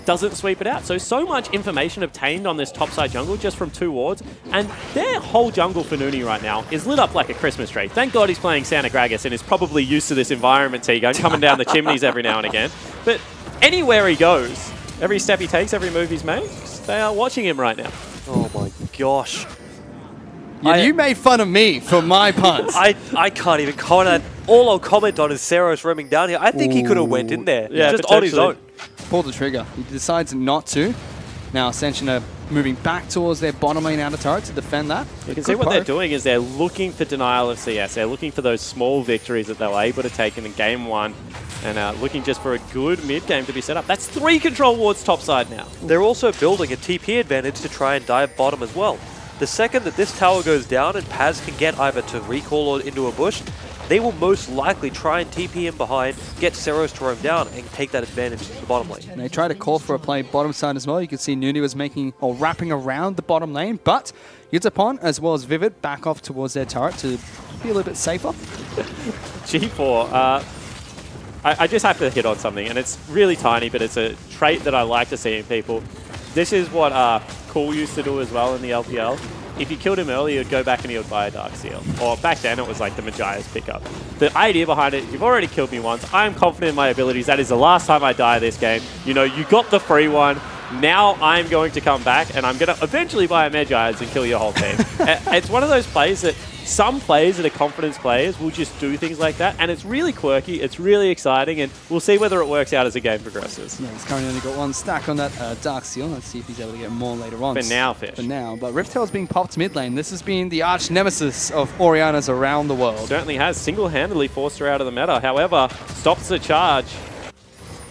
Doesn't sweep it out. So much information obtained on this topside jungle just from 2 wards. And their whole jungle for Nooney right now is lit up like a Christmas tree. Thank God he's playing Santa Gragas and is probably used to this environment, T-Gun, coming down the chimneys every now and again. But anywhere he goes, every step he takes, every move he's made, they are watching him right now. Oh my gosh. You made fun of me for my puns. I can't even comment. All I'll comment on is Seros roaming down here. I think he could have went in there, just on his own. Pulled the trigger. He decides not to. Now Ascension are moving back towards their bottom lane outer turret to defend that. You can see what they're doing is they're looking for denial of CS. They're looking for those small victories that they were able to take in game 1 And looking just for a good mid-game to be set up. That's 3 control wards topside now. They're also building a TP advantage to try and dive bottom as well. The second that this tower goes down and Paz can get either to recall or into a bush, they will most likely try and TP him behind, get Seros to roam down, and take that advantage to the bottom lane. And they tried to call for a play bottom side as well. You can see Nuni was making or wrapping around the bottom lane, but Yutapon as well as Vivid back off towards their turret to be a little bit safer. G4, I just have to hit on something, and it's really tiny, but it's a trait that I like to see in people. This is what Cool used to do as well in the LPL. If you killed him early, you'd go back and he would buy a Dark Seal. Or back then, it was like the Majia's pickup. The idea behind it, you've already killed me once. I'm confident in my abilities. That is the last time I die this game. You know, you got the free one. Now I'm going to come back and I'm going to eventually buy a Majia's and kill your whole team. It's one of those plays that some players that are confidence players will just do things like that. And it's really quirky. It's really exciting. And we'll see whether it works out as the game progresses. Yeah, he's currently only got 1 stack on that Dark Seal. Let's see if he's able to get more later on. For now, Fish. For now. But Riftail's being popped mid lane. This has been the arch nemesis of Orianna's around the world. Certainly has single-handedly forced her out of the meta. However, stops the charge.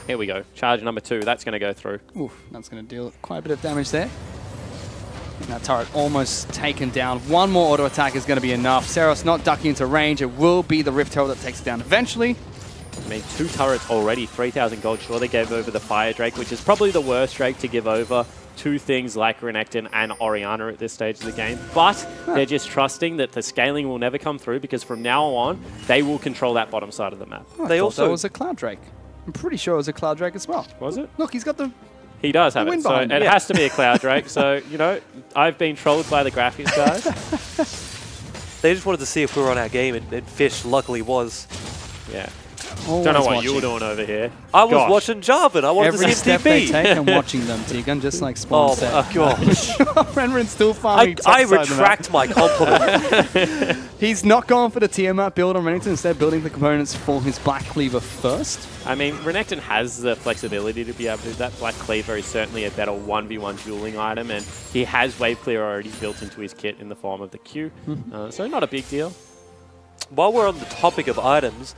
Here we go. Charge number 2. That's going to go through. Oof, that's going to deal quite a bit of damage there. And that turret almost taken down. 1 more auto attack is going to be enough. Seros not ducking into range. It will be the Riftail that takes it down eventually. I mean, 2 turrets already, 3,000 gold. Sure, they gave over the Fire Drake, which is probably the worst Drake to give over to things like Renekton and Orianna at this stage of the game. But they're just trusting that the scaling will never come through because from now on, they will control that bottom side of the map. Oh, they also... that was a Cloud Drake. I'm pretty sure it was a Cloud Drake as well. Was it? Look, he's got the... He does have it, so it has to be a Cloud Drake. So, you know, I've been trolled by the graphics guys. They just wanted to see if we were on our game, and Fish luckily was. Yeah. Don't know what you were doing over here. I was watching Jarvan. I wanted to see Every step they TP. take, I'm watching them, Tegan, just like Spawn said. Oh, gosh. Renren's still farming. I retract my compliment. He's not going for the Tiamat build on Renekton, instead building the components for his Black Cleaver first. I mean, Renekton has the flexibility to be able to do that. Black Cleaver is certainly a better 1v1 dueling item, and he has Wave Clear already built into his kit in the form of the Q. So not a big deal. While we're on the topic of items,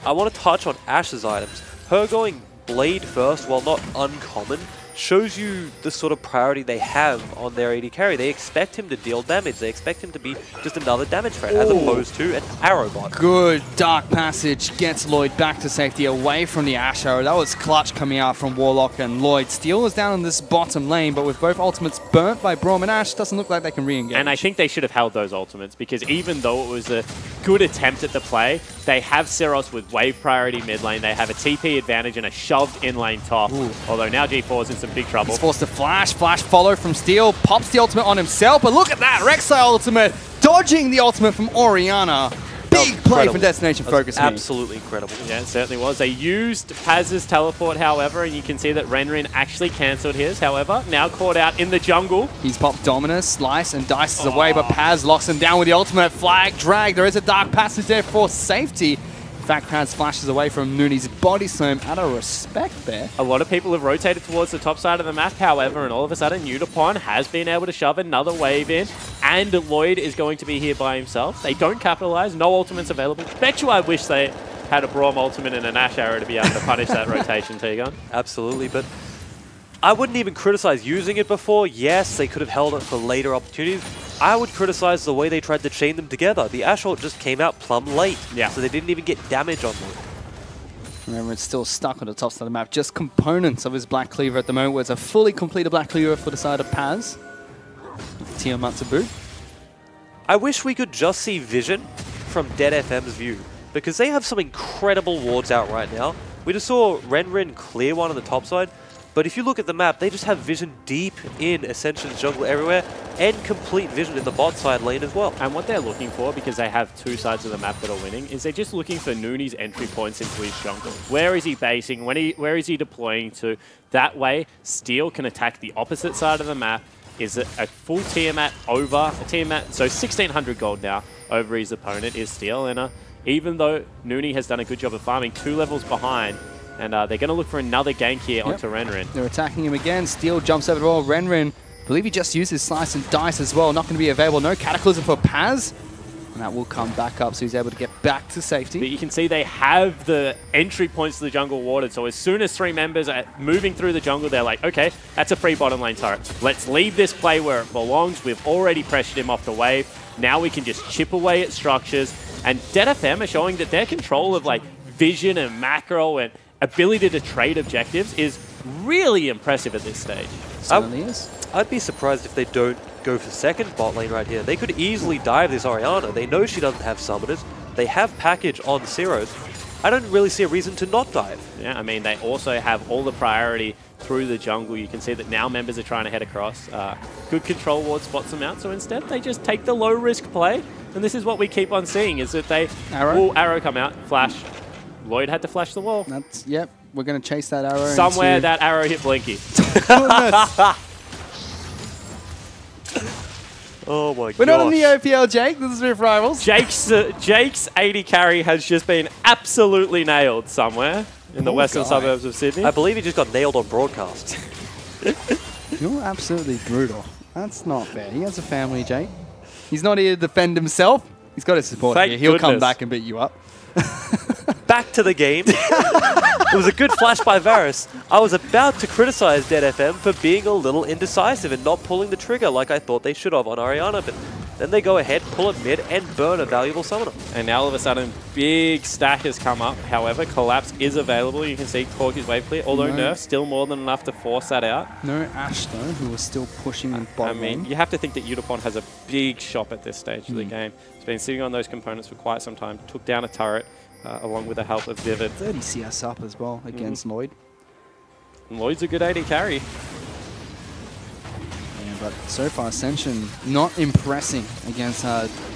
I want to touch on Ash's items. Her going Blade first, while not uncommon, shows you the sort of priority they have on their AD carry. They expect him to deal damage. They expect him to be just another damage threat, as opposed to an arrow bot. Good Dark Passage gets Lloyd back to safety away from the Ashe arrow. That was clutch coming out from Warlock and Lloyd. Steel is down in this bottom lane, but with both ultimates burnt by Braum and Ashe, doesn't look like they can re-engage. And I think they should have held those ultimates, because even though it was a good attempt at the play, they have Seros with wave priority mid lane. They have a TP advantage and a shoved in lane top. Although now G4 is in some big trouble. He's forced to flash follow from Steel, pops the ultimate on himself, but look at that, Rek'Sai ultimate, dodging the ultimate from Orianna. Big play from Destination Focus. Absolutely incredible. Yeah, it certainly was. They used Paz's teleport, however, and you can see that Renren actually cancelled his, however, now caught out in the jungle. He's popped Dominus, Slice, and dices away, but Paz locks him down with the ultimate flag drag. There is a Dark Passage there for safety. In fact, Paz flashes away from Nuni's body slam out of respect there. A lot of people have rotated towards the top side of the map, however, and all of a sudden, Yutapon has been able to shove another wave in, and Lloyd is going to be here by himself. They don't capitalize, no ultimates available. Bet you I wish they had a Braum ultimate and an Ashe arrow to be able to punish that rotation, Tegan. Absolutely, but I wouldn't even criticize using it before. Yes, they could have held it for later opportunities. I would criticize the way they tried to chain them together. The Ashe ult just came out plumb late, so they didn't even get damage on them. Remember, it's still stuck on the top side of the map. Just components of his Black Cleaver at the moment, where it's a fully completed Black Cleaver for the side of Paz. Tiamat to boot. I wish we could just see Vision from Dead FM's view, because they have some incredible wards out right now. We just saw Renren clear one on the top side, but if you look at the map, they just have Vision deep in Ascension's jungle everywhere, and complete Vision in the bot side lane as well. And what they're looking for, because they have 2 sides of the map that are winning, is they're just looking for Nuni's entry points into his jungle. Where is he basing? Where is he deploying to? That way, Steel can attack the opposite side of the map. Is a full Tiamat over a Tiamat, so 1,600 gold now over his opponent is Steel. And even though Nuni has done a good job of farming, 2 levels behind, and they're going to look for another gank here onto Renren. They're attacking him again. Steel jumps over the wall. Renren, I believe he just used his Slice and Dice as well. Not going to be available. No Cataclysm for Paz. And that will come back up, so he's able to get back to safety. But you can see they have the entry points to the jungle warded. So as soon as 3 members are moving through the jungle, they're like, okay, that's a free bottom lane turret. Let's leave this play where it belongs. We've already pressured him off the wave. Now we can just chip away at structures. And Dead FM are showing that their control of like vision and macro and ability to trade objectives is really impressive at this stage. I'd be surprised if they don't go for second bot lane right here. They could easily dive this Orianna. They know she doesn't have summoners. They have package on Zeros. I don't really see a reason to not dive. Yeah, I mean, they also have all the priority through the jungle. You can see that now members are trying to head across. Good control ward spots them out, so instead they just take the low-risk play. And this is what we keep on seeing, is that they... Arrow come out, flash. Lloyd had to flash the wall. Yep, we're going to chase that arrow. Somewhere that arrow hit Blinky. Oh my god. We're not in the OPL, Jake. This is Rift Rivals. Jake's 80 carry has just been absolutely nailed somewhere in the western suburbs of Sydney. I believe he just got nailed on broadcast. You're absolutely brutal. That's not fair. He has a family, Jake. He's not here to defend himself. He's got his support here. He'll come back and beat you up. Back to the game. It was a good flash by Varus. I was about to criticize Dead FM for being a little indecisive and not pulling the trigger like I thought they should have on Orianna, but then they go ahead, pull it mid, and burn a valuable summoner. And now all of a sudden, big stack has come up. However, Collapse is available. You can see Corky's wave clear, although Nerf still more than enough to force that out. No Ashe, though, who was still pushing in bottom. I mean, you have to think that Udapon has a big shot at this stage of the game. He's been sitting on those components for quite some time. Took down a turret. Along with the help of Vivid. 30 CS up as well against Lloyd. And Lloyd's a good 80 carry. Yeah, but so far Ascension not impressing against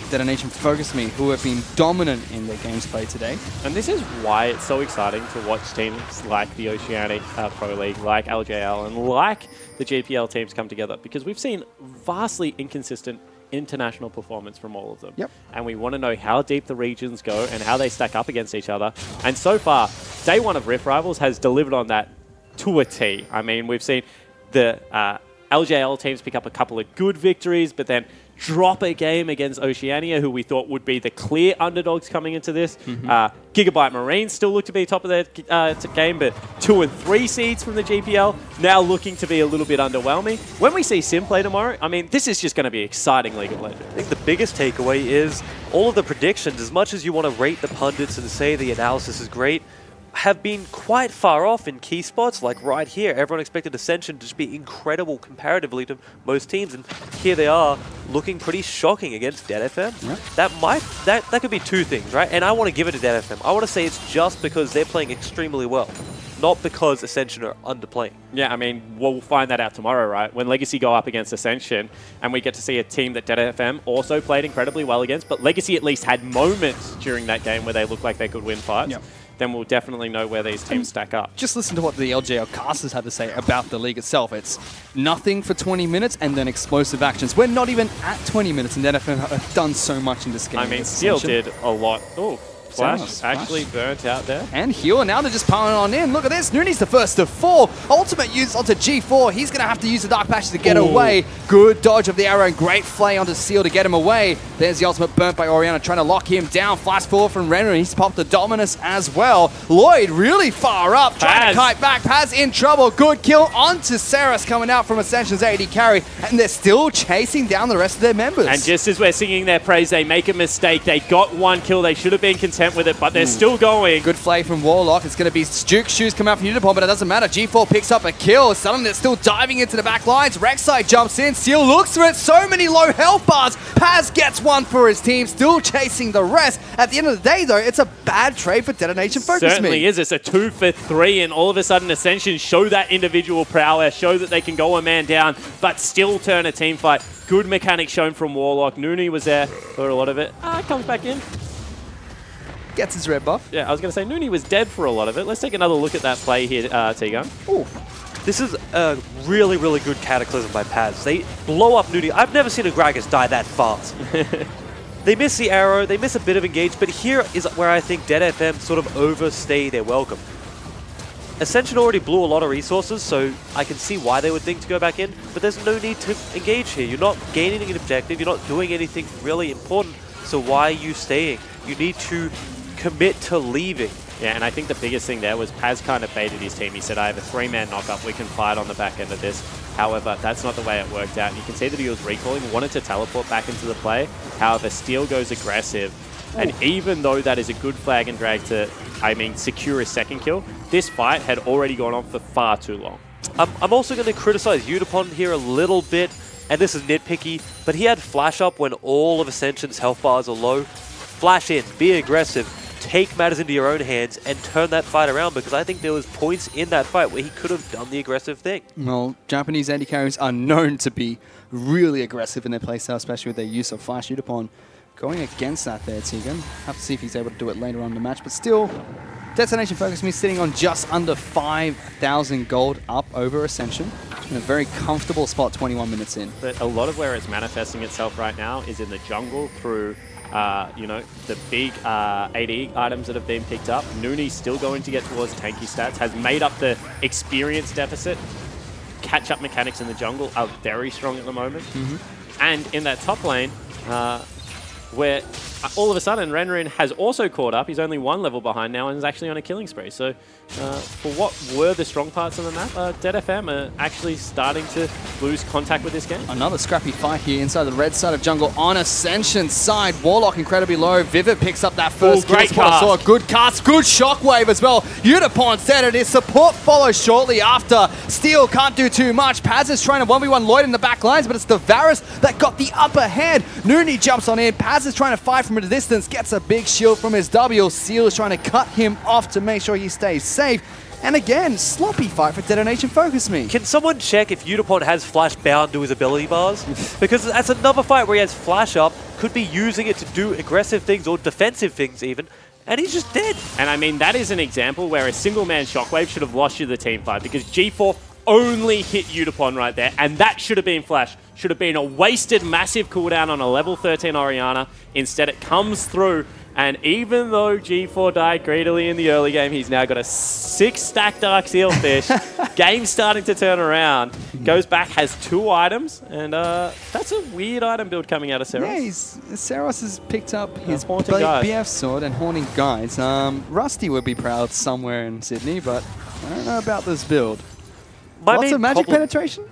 Detonation Focus Me, who have been dominant in their games played today. And this is why it's so exciting to watch teams like the Oceanic Pro League, like LJL, and like the GPL teams come together, because we've seen vastly inconsistent international performance from all of them. Yep. And we want to know how deep the regions go and how they stack up against each other. And so far, day one of Rift Rivals has delivered on that to a T. I mean, we've seen the LJL teams pick up a couple of good victories, but then drop a game against Oceania, who we thought would be the clear underdogs coming into this. Gigabyte Marines still look to be top of their game, but 2 and 3 seeds from the GPL, now looking to be a little bit underwhelming. When we see Sim play tomorrow, I mean, this is just going to be exciting League of Legends. I think the biggest takeaway is all of the predictions, as much as you want to rate the pundits and say the analysis is great, have been quite far off in key spots. Like right here, everyone expected Ascension to just be incredible comparatively to most teams, and here they are looking pretty shocking against Dead FM. That could be 2 things, right? And I want to give it to Dead FM. I want to say it's just because they're playing extremely well, not because Ascension are underplaying. Yeah, I mean, we'll find that out tomorrow, right? When Legacy go up against Ascension, and we get to see a team that Dead FM also played incredibly well against, but Legacy at least had moments during that game where they looked like they could win fights. Then we'll definitely know where these teams stack up. Just listen to what the LJL casters had to say about the league itself. It's nothing for 20 minutes and then explosive actions. We're not even at 20 minutes, and NFM have done so much in this game. I mean, Steel did a lot. Oh, Flash actually burnt out there. And Heal, and now they're just piling on in. Look at this. Nooney's the first to fall. Ultimate used onto G4. He's going to have to use the Dark Patch to get away. Good dodge of the arrow and great flay onto Seal to get him away. There's the ultimate burnt by Orianna, trying to lock him down. Flash forward from Renner, and he's popped the Dominus as well. Lloyd really far up, trying to kite back. Paz in trouble. Good kill onto Ceres coming out from Ascension's 80 carry, and they're still chasing down the rest of their members. And just as we're singing their praise, they make a mistake. They got 1 kill. They should have been content with it, but they're still going. Good flay from Warlock. It's going to be Duke's shoes come out from Unipon, but it doesn't matter. G4 picks up a kill. Suddenly they're still diving into the back lines. Rek'Sai jumps in. Seal looks for it. So many low health bars. Paz gets 1 for his team, still chasing the rest. At the end of the day, though, it's a bad trade for Detonation Focus Me. Certainly is. It's a 2 for 3, and all of a sudden Ascension show that individual prowess, show that they can go a man down, but still turn a team fight. Good mechanics shown from Warlock. Nooney was there for a lot of it. Comes back in. Gets his red buff. Yeah, I was going to say Nooney was dead for a lot of it. Let's take another look at that play here, T-Gun. This is a really, really good Cataclysm by Paz. They blow up Nooney. I've never seen a Gragas die that fast. They miss the arrow, they miss a bit of engage, but here is where I think Dead FM sort of overstay their welcome. Ascension already blew a lot of resources, so I can see why they would think to go back in, but there's no need to engage here. You're not gaining an objective, you're not doing anything really important, so why are you staying? you need to commit to leaving. Yeah, and I think the biggest thing there was Paz kind of baited his team. He said, I have a 3-man knockup, we can fight on the back end of this. However, that's not the way it worked out. And you can see that he was recalling, wanted to teleport back into the play. However, Steel goes aggressive. And even though that is a good flag and drag to, secure a second kill, this fight had already gone on for far too long. I'm also going to criticize Yutapon here a little bit, and this is nitpicky, but he had flash up when all of Ascension's health bars are low. Flash in, be aggressive, take matters into your own hands and turn that fight around, because I think there was points in that fight where he could have done the aggressive thing. Well, Japanese AD carries are known to be really aggressive in their playstyle, especially with their use of Flash. Yutapon going against that there, Tegan. Have to see if he's able to do it later on in the match, but still, Destination Focus Me sitting on just under 5,000 gold up over Ascension in a very comfortable spot 21 minutes in. But a lot of where it's manifesting itself right now is in the jungle through the big AD items that have been picked up. Nooney's still going to get towards tanky stats, has made up the experience deficit. Catch-up mechanics in the jungle are very strong at the moment. And in that top lane, where all of a sudden Renrin has also caught up. He's only 1 level behind now and is actually on a killing spree. So for what were the strong parts of the map, Dead FM are actually starting to lose contact with this game. Another scrappy fight here inside the red side of jungle on Ascension's side. Warlock incredibly low. Vivid picks up that first kill. Great cast. Saw a good cast, good shockwave as well. Yutapon said it is. Support follows shortly after. Steel can't do too much. Paz is trying to 1v1 Lloyd in the back lines, but it's the Varus that got the upper hand. Nooney jumps on in. Paz is trying to fight from a distance, gets a big shield from his W. Seal is trying to cut him off to make sure he stays safe. And again, sloppy fight for Detonation Focus Me. Can someone check if Yutapon has flash bound to his ability bars? Because that's another fight where he has flash up, could be using it to do aggressive things or defensive things even, and he's just dead. And that is an example where a single man Shockwave should have lost you the team fight, because G4 only hit Yutapon right there, and that should have been flash. Should have been a wasted massive cooldown on a level 13 Orianna. Instead it comes through, and even though G4 died greedily in the early game, he's now got a 6-stack Dark Sealfish. Game's starting to turn around. Goes back, has 2 items, and that's a weird item build coming out of Seros. Yeah, Seros has picked up his Haunting Guide. BF sword and Haunting Guides. Rusty would be proud somewhere in Sydney, but I don't know about this build. Lots of magic penetration?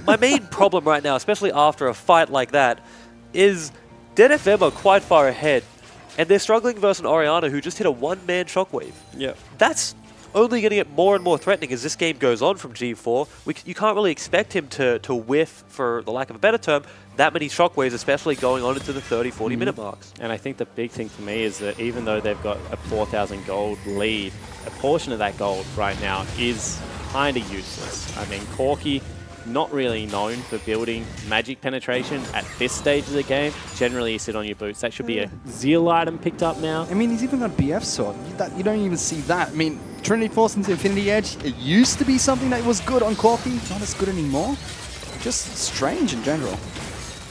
My main problem right now, especially after a fight like that, is Dead FM are quite far ahead, and they're struggling versus an Orianna who just hit a 1-man Shockwave. Yeah. That's only going to get more and more threatening as this game goes on from G4. You can't really expect him to whiff, for the lack of a better term, that many Shockwaves, especially going on into the 30, 40 minute marks. And I think the big thing for me is that even though they've got a 4,000 gold lead, a portion of that gold right now is kind of useless. I mean, Corki, not really known for building magic penetration at this stage of the game. Generally, you sit on your boots. That should be a Zeal item picked up now. I mean, he's even got a BF sword. You don't even see that. I mean, Trinity Force into Infinity Edge, it used to be something that was good on Corki. Not as good anymore. Just strange in general.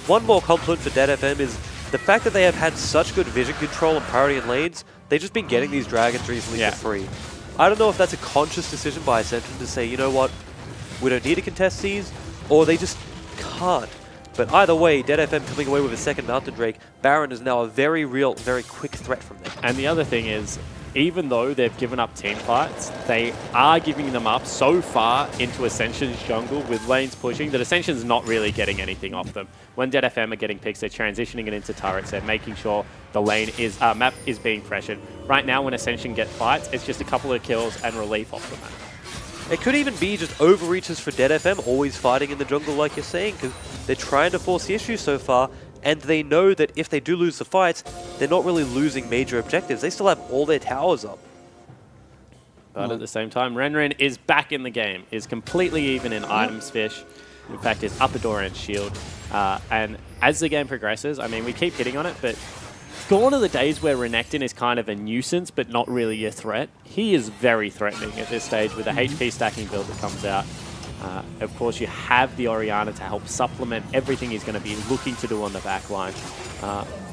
One more compliment for Dead FM is the fact that they have had such good vision control and priority in lanes. They've just been getting these dragons recently for free. I don't know if that's a conscious decision by Ascension to say, you know what, we don't need to contest these, or they just can't. But either way, Dead FM coming away with a second Mountain Drake, Baron is now a very real, very quick threat from them. And the other thing is, even though they've given up team fights, they are giving them up so far into Ascension's jungle with lanes pushing that Ascension's not really getting anything off them. When Dead FM are getting picks, they're transitioning it into turrets. They're making sure the lane is map is being pressured. Right now, when Ascension get fights, it's just a couple of kills and relief off the map. It could even be just overreaches for Dead FM, always fighting in the jungle like you're saying, because they're trying to force the issue so far, and they know that if they do lose the fights, they're not really losing major objectives. They still have all their towers up. But at the same time, Renrin is back in the game, is completely even in items fish. In fact, is up a Doran's shield. And as the game progresses, I mean, we keep hitting on it, but gone are the days where Renekton is kind of a nuisance, but not really a threat. He is very threatening at this stage with the HP stacking build that comes out. Of course, you have the Orianna to help supplement everything he's going to be looking to do on the back line.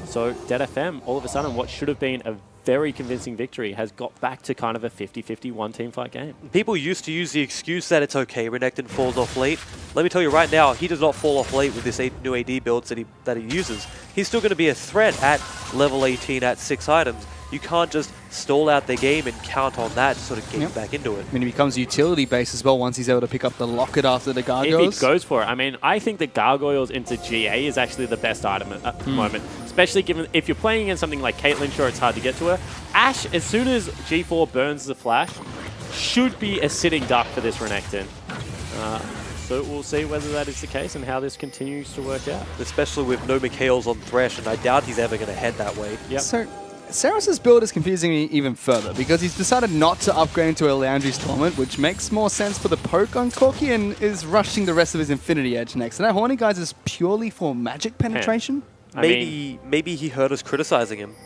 So Dead FM, all of a sudden, what should have been a very convincing victory has got back to kind of a 50-50 one-team fight game. People used to use the excuse that it's okay, Renekton falls off late. Let me tell you right now, he does not fall off late with this new AD builds that he uses. he's still going to be a threat at level 18 at 6 items. You can't just stall out their game and count on that to sort of get back into it. I mean, he becomes utility based as well once he's able to pick up the locket after the Gargoyles. If he goes for it. I mean, I think the Gargoyles into GA is actually the best item at the moment. Especially given if you're playing against something like Caitlyn, sure, it's hard to get to her. Ashe, as soon as G4 burns the flash, should be a sitting duck for this Renekton. So we'll see whether that is the case and how this continues to work out. Especially with no Mikhails on Thresh, and I doubt he's ever going to head that way. Yep. So Seris's build is confusing me even further because he's decided not to upgrade into a Liandry's Torment, which makes more sense for the poke on Corki, and is rushing the rest of his Infinity Edge next. And that Horny Guys is purely for magic penetration? Maybe he heard us criticizing him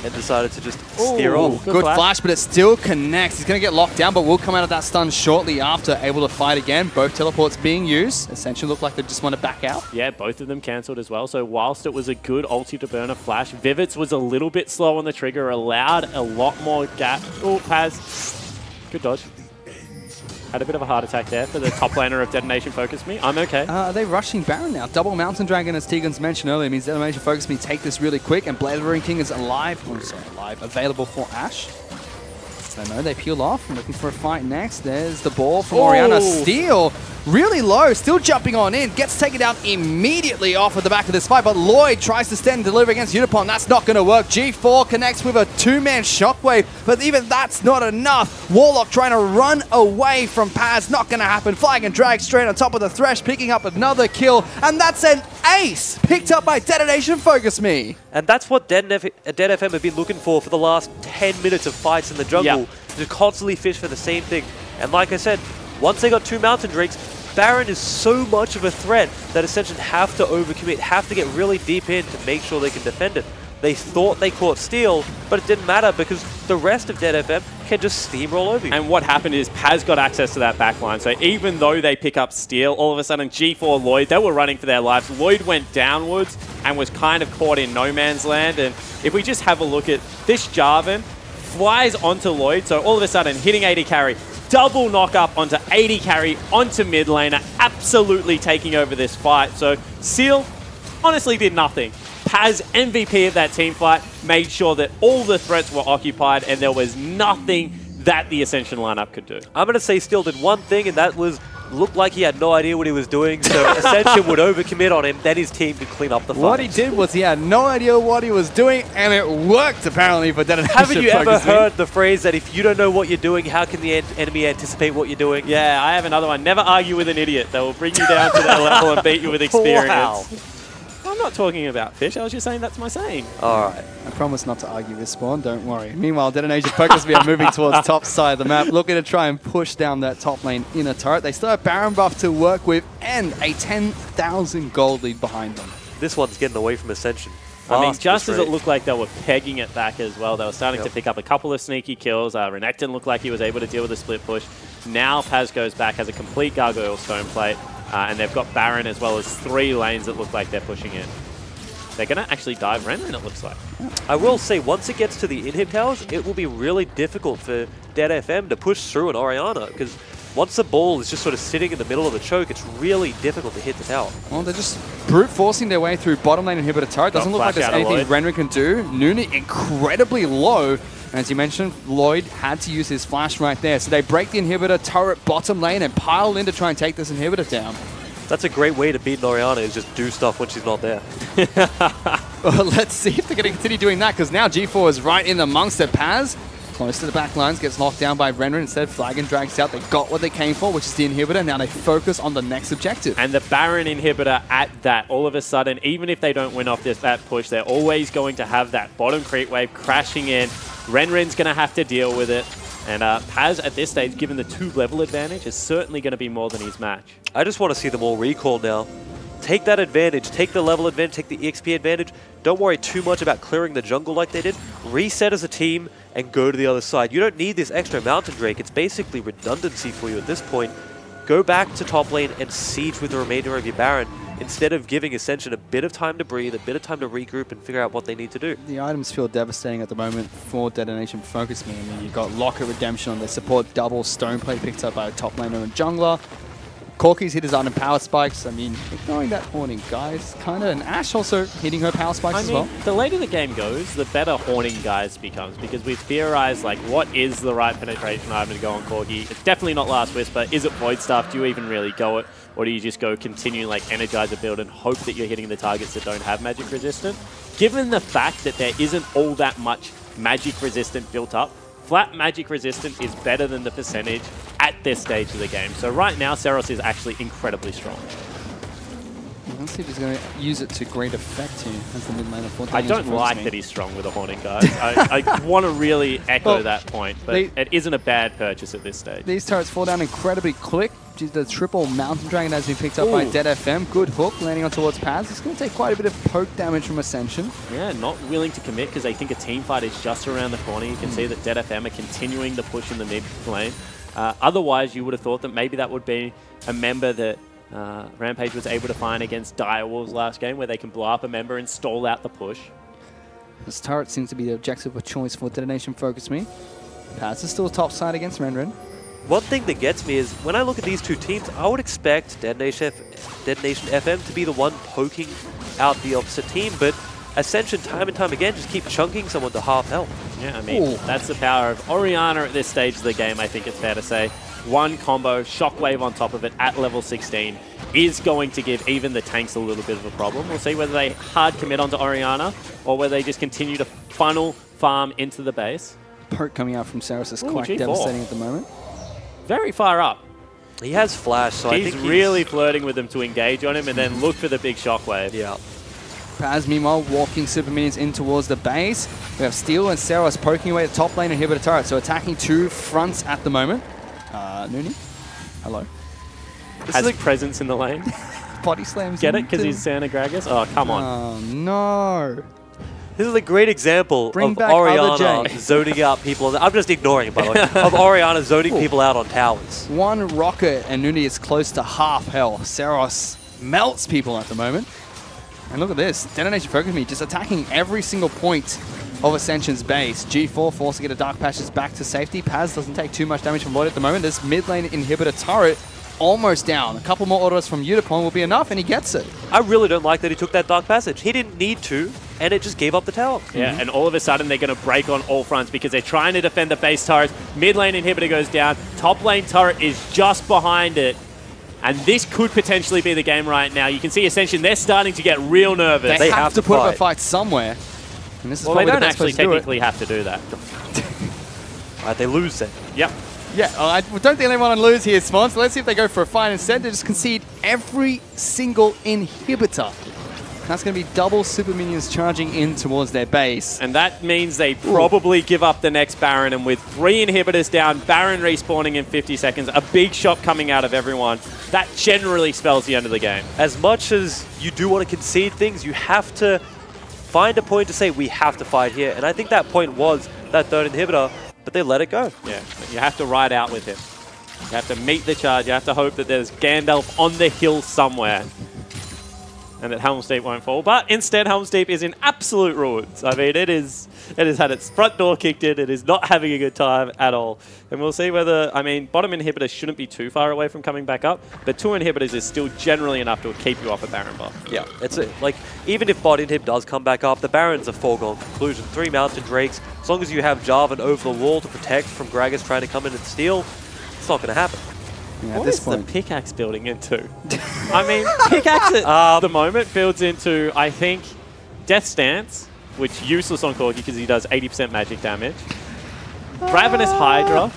and decided to just steer off. Good flash, but it still connects. He's going to get locked down, but will come out of that stun shortly after, able to fight again. Both teleports being used. Ascension look like they just want to back out. Yeah, both of them cancelled as well. So whilst it was a good ulti to burn a flash, Vivitz was a little bit slow on the trigger, allowed a lot more gap. Oh, Paz. Good dodge. Had a bit of a heart attack there for the top laner of Detonation Focus Me. I'm okay. Are they rushing Baron now? Double Mountain Dragon, as Tegan's mentioned earlier, means Detonation Focus Me take this really quick, and Blazing King is alive. Oh, sorry, alive. Available for Ashe. So no, they peel off. I'm looking for a fight next. There's the ball from Orianna. Steal, really low, still jumping on in. Gets taken down immediately off of the back of this fight, but Lloyd tries to stand and deliver against Unipon. That's not going to work. G4 connects with a two-man shockwave, but even that's not enough. Warlock trying to run away from Paz. Not going to happen. Flag and drag straight on top of the Thresh, picking up another kill, and that's an ace picked up by Detonation Focus Me. And that's what Dead FM have been looking for the last 10 minutes of fights in the jungle, to constantly fish for the same thing. And like I said, once they got 2 Mountain Drakes, Baron is so much of a threat that Ascension have to overcommit, have to get really deep in to make sure they can defend it. They thought they caught Steal, but it didn't matter because the rest of Dead FM can just steamroll over you. And what happened is Paz got access to that backline. So even though they pick up Steal, all of a sudden G4 Lloyd, they were running for their lives. Lloyd went downwards and was kind of caught in no man's land. And if we just have a look at this Jarvan, flies onto Lloyd, so all of a sudden hitting 80 carry, double knock up onto 80 carry onto mid laner, absolutely taking over this fight. So Seal honestly did nothing. Paz, MVP of that team fight, made sure that all the threats were occupied and there was nothing that the Ascension lineup could do. I'm going to say Steal did one thing, and that was looked like he had no idea what he was doing, so Ascension would overcommit on him, then his team could clean up the fight. What he did was he had no idea what he was doing, and it worked apparently for Detonation. Haven't you ever heard the phrase that if you don't know what you're doing, how can the enemy anticipate what you're doing? Yeah, I have another one. Never argue with an idiot. They will bring you down to their level and beat you with experience. Wow. I'm not talking about fish. I was just saying that's my saying. All right. I promise not to argue this Spawn, don't worry. Meanwhile, Detonation Focus Me are moving towards top side of the map, looking to try and push down that top lane inner turret. They still have Baron buff to work with and a 10,000 gold lead behind them. This one's getting away from Ascension. I mean, just as it looked like they were pegging it back as well, they were starting to pick up a couple of sneaky kills. Renekton looked like he was able to deal with a split push. Now Paz goes back, has a complete Gargoyle Stone Plate, and they've got Baron as well as 3 lanes that look like they're pushing in. They're going to actually dive Renren, it looks like. I will say, once it gets to the inhib towers, it will be really difficult for Dead FM to push through an Orianna, because once the ball is just sort of sitting in the middle of the choke, it's really difficult to hit the tower. Well, they're just brute forcing their way through bottom lane inhibitor turret. Doesn't look like there's anything Renren can do. Nunu incredibly low. As you mentioned, Lloyd had to use his flash right there. So they break the inhibitor turret bottom lane and pile in to try and take this inhibitor down. That's a great way to beat an Orianna, is just do stuff when she's not there. Well, let's see if they're going to continue doing that, because now G4 is right in amongst it. Paz, close to the back lines, gets knocked down by Renren. Instead, Flag and drags out. They got what they came for, which is the inhibitor. Now they focus on the next objective. And the Baron inhibitor at that, all of a sudden, even if they don't win off that push, they're always going to have that bottom creep wave crashing in. Renren's going to have to deal with it. And Paz, at this stage, given the 2 level advantage, is certainly going to be more than his match. I just want to see them all recall now. Take that advantage, take the level advantage, take the EXP advantage. Don't worry too much about clearing the jungle like they did. Reset as a team and go to the other side. You don't need this extra Mountain Drake. It's basically redundancy for you at this point. Go back to top lane and siege with the remainder of your Baron, instead of giving Ascension a bit of time to breathe, a bit of time to regroup and figure out what they need to do. The items feel devastating at the moment for Detonation Focus Me. I mean, you've got Locket Redemption on their support, double Stone Plate picked up by a top laner and jungler. Corki's hit his on power spikes. I mean, ignoring that Horning guys, kind of. And Ash also hitting her power spikes as well. The later the game goes, the better Horning guys becomes, because we've theorized, like, what is the right penetration item to go on Corki? It's definitely not Last Whisper. Is it Void Staff? Do you even really go it? Or do you just go continue, like, Energizer build and hope that you're hitting the targets that don't have magic resistant? Given the fact that there isn't all that much magic resistant built up, flat magic resistant is better than the percentage at this stage of the game. So right now, Seros is actually incredibly strong. Let's see if he's going to use it to great effect here as the mid laner for I don't like that he's strong with a Horning, guys. I want to really echo that point, but it isn't a bad purchase at this stage. These turrets fall down incredibly quick. The triple Mountain Dragon has been picked up by Dead FM. Good hook landing on towards Paz. It's going to take quite a bit of poke damage from Ascension. Yeah, not willing to commit because they think a team fight is just around the corner. You can see that Dead FM are continuing the push in the mid lane. Otherwise, you would have thought that maybe that would be a member that Rampage was able to find against Direwolves last game, where they can blow up a member and stall out the push. This turret seems to be the objective of choice for Detonation Focus Me. Paz is still top side against Renren. One thing that gets me is when I look at these two teams, I would expect Detonation FM to be the one poking out the opposite team, but Ascension time and time again just keep chunking someone to half health. Yeah, I mean, that's the power of Orianna at this stage of the game, I think it's fair to say. One combo, Shockwave on top of it at level 16 is going to give even the tanks a little bit of a problem. We'll see whether they hard commit onto Orianna or whether they just continue to funnel farm into the base. Poke coming out from Seros is quite devastating at the moment. Very far up. He has flash, so he's I think he's really flirting with them to engage on him and then look for the big Shockwave. Yeah. Paz, meanwhile, walking super minions in towards the base. We have Steel and Seros poking away at top lane and Inhibitor turret, so attacking two fronts at the moment. Nooney, hello. Has presence in the lane. Body slams. Get it? Because he's Santa Gragas? Oh, come on. Oh, no. This is a great example of Orianna zoning out people. I'm just ignoring it, by the way. Of Orianna zoning people out on towers. One rocket and Nooney is close to half health. Seros melts people at the moment. And look at this. Detonation Focus Me just attacking every single point of Ascension's base. G4 forced to get a Dark Patches back to safety. Paz doesn't take too much damage from Void at the moment. This mid lane Inhibitor turret almost down. A couple more autos from Utapon will be enough, and he gets it. I really don't like that he took that Dark Passage. He didn't need to, and it just gave up the tower. Yeah, and all of a sudden they're going to break on all fronts because they're trying to defend the base turret. Mid lane Inhibitor goes down. Top lane turret is just behind it. And this could potentially be the game right now. You can see Ascension, they're starting to get real nervous. They have to put up a fight somewhere. And this is well, they don't actually technically have to do that. They lose then. Yep. Yeah, I don't think they want to lose here, Spawn. So let's see if they go for a fight. Instead, they just concede every single Inhibitor. That's going to be double super minions charging in towards their base. And that means they probably give up the next Baron. And with 3 Inhibitors down, Baron respawning in 50 seconds, a big shot coming out of everyone, that generally spells the end of the game. As much as you do want to concede things, you have to find a point to say, we have to fight here. And I think that point was that 3rd Inhibitor, but they let it go. Yeah, you have to ride out with him. You have to meet the charge. You have to hope that there's Gandalf on the hill somewhere. And that Helm's Deep won't fall. But instead, Helm's Deep is in absolute ruins. I mean, it has had its front door kicked in. It is not having a good time at all. And we'll see whether, I mean, bottom Inhibitor shouldn't be too far away from coming back up. But 2 Inhibitors is still generally enough to keep you off a Baron buff. Yeah, it's like, even if bot Inhib does come back up, the Baron's a foregone conclusion. 3 Mountain Drakes, as long as you have Jarvan over the wall to protect from Gragas trying to come in and steal, it's not going to happen. Yeah, what is the pickaxe building into? I mean, pickaxe at the moment builds into, I think, Death Stance, which useless on Corki because he does 80% magic damage, Ravenous Hydra,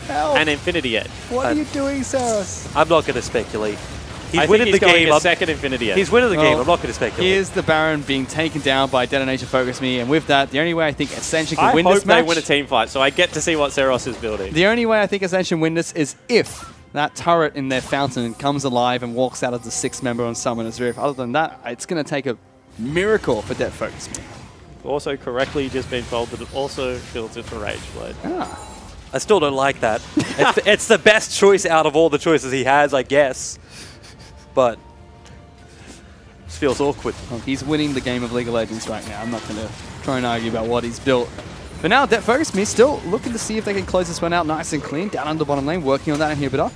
and Infinity Edge. What are you doing, Seros? I'm not going to speculate. He's winning the game. Second Infinity Edge. He's winning the game. I'm not going to speculate. Here's the Baron being taken down by Detonation Focus Me, and with that, the only way I think Ascension can win this match... I hope they win a team fight, so I get to see what Seros is building. The only way I think Ascension win this is if that turret in their fountain comes alive and walks out as the 6th member on Summoner's Rift. Other than that, it's going to take a miracle for Death Focus Me. Also correctly just been told that it also builds into Rage Blade. I still don't like that. It's the best choice out of all the choices he has, I guess. But this feels awkward. Well, he's winning the game of League of Legends right now. I'm not going to try and argue about what he's built. But now, Death Focus Me still looking to see if they can close this one out nice and clean. Down under bottom lane, working on that Inhibitor.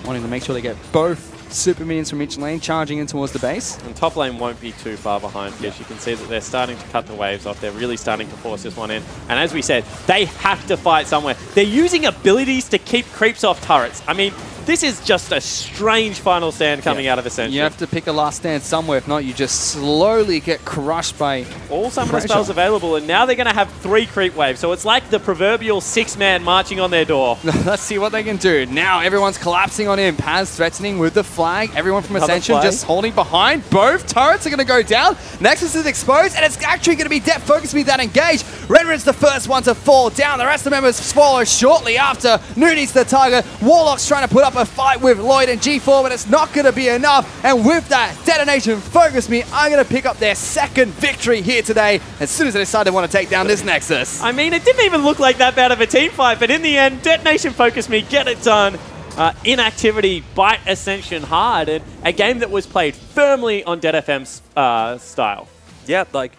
wanting to make sure they get both super minions from each lane charging in towards the base. And top lane won't be too far behind because you can see that they're starting to cut the waves off. They're really starting to force this one in. And as we said, they have to fight somewhere. They're using abilities to keep creeps off turrets. I mean, this is just a strange final stand coming out of Ascension. You have to pick a last stand somewhere. If not, you just slowly get crushed by all summoner spells available, and now they're going to have 3 creep waves. So it's like the proverbial 6-man marching on their door. Let's see what they can do. Now everyone's collapsing on him. Paz threatening with the flag. Everyone from Ascension just holding behind. Both turrets are going to go down. Nexus is exposed, and it's actually going to be Depth Focus Me that engage. Redred's the first one to fall down. The rest of the members follow shortly after. Nooney's the target. Warlock's trying to put up a fight with Lloyd and G4, but it's not going to be enough. And with that, Detonation Focus Me are going to pick up their second victory here today as soon as they decide they want to take down this Nexus. I mean, it didn't even look like that bad of a team fight, but in the end, Detonation Focus Me get it done. Inactivity bite Ascension hard, and a game that was played firmly on Dead FM's style. Yeah, like,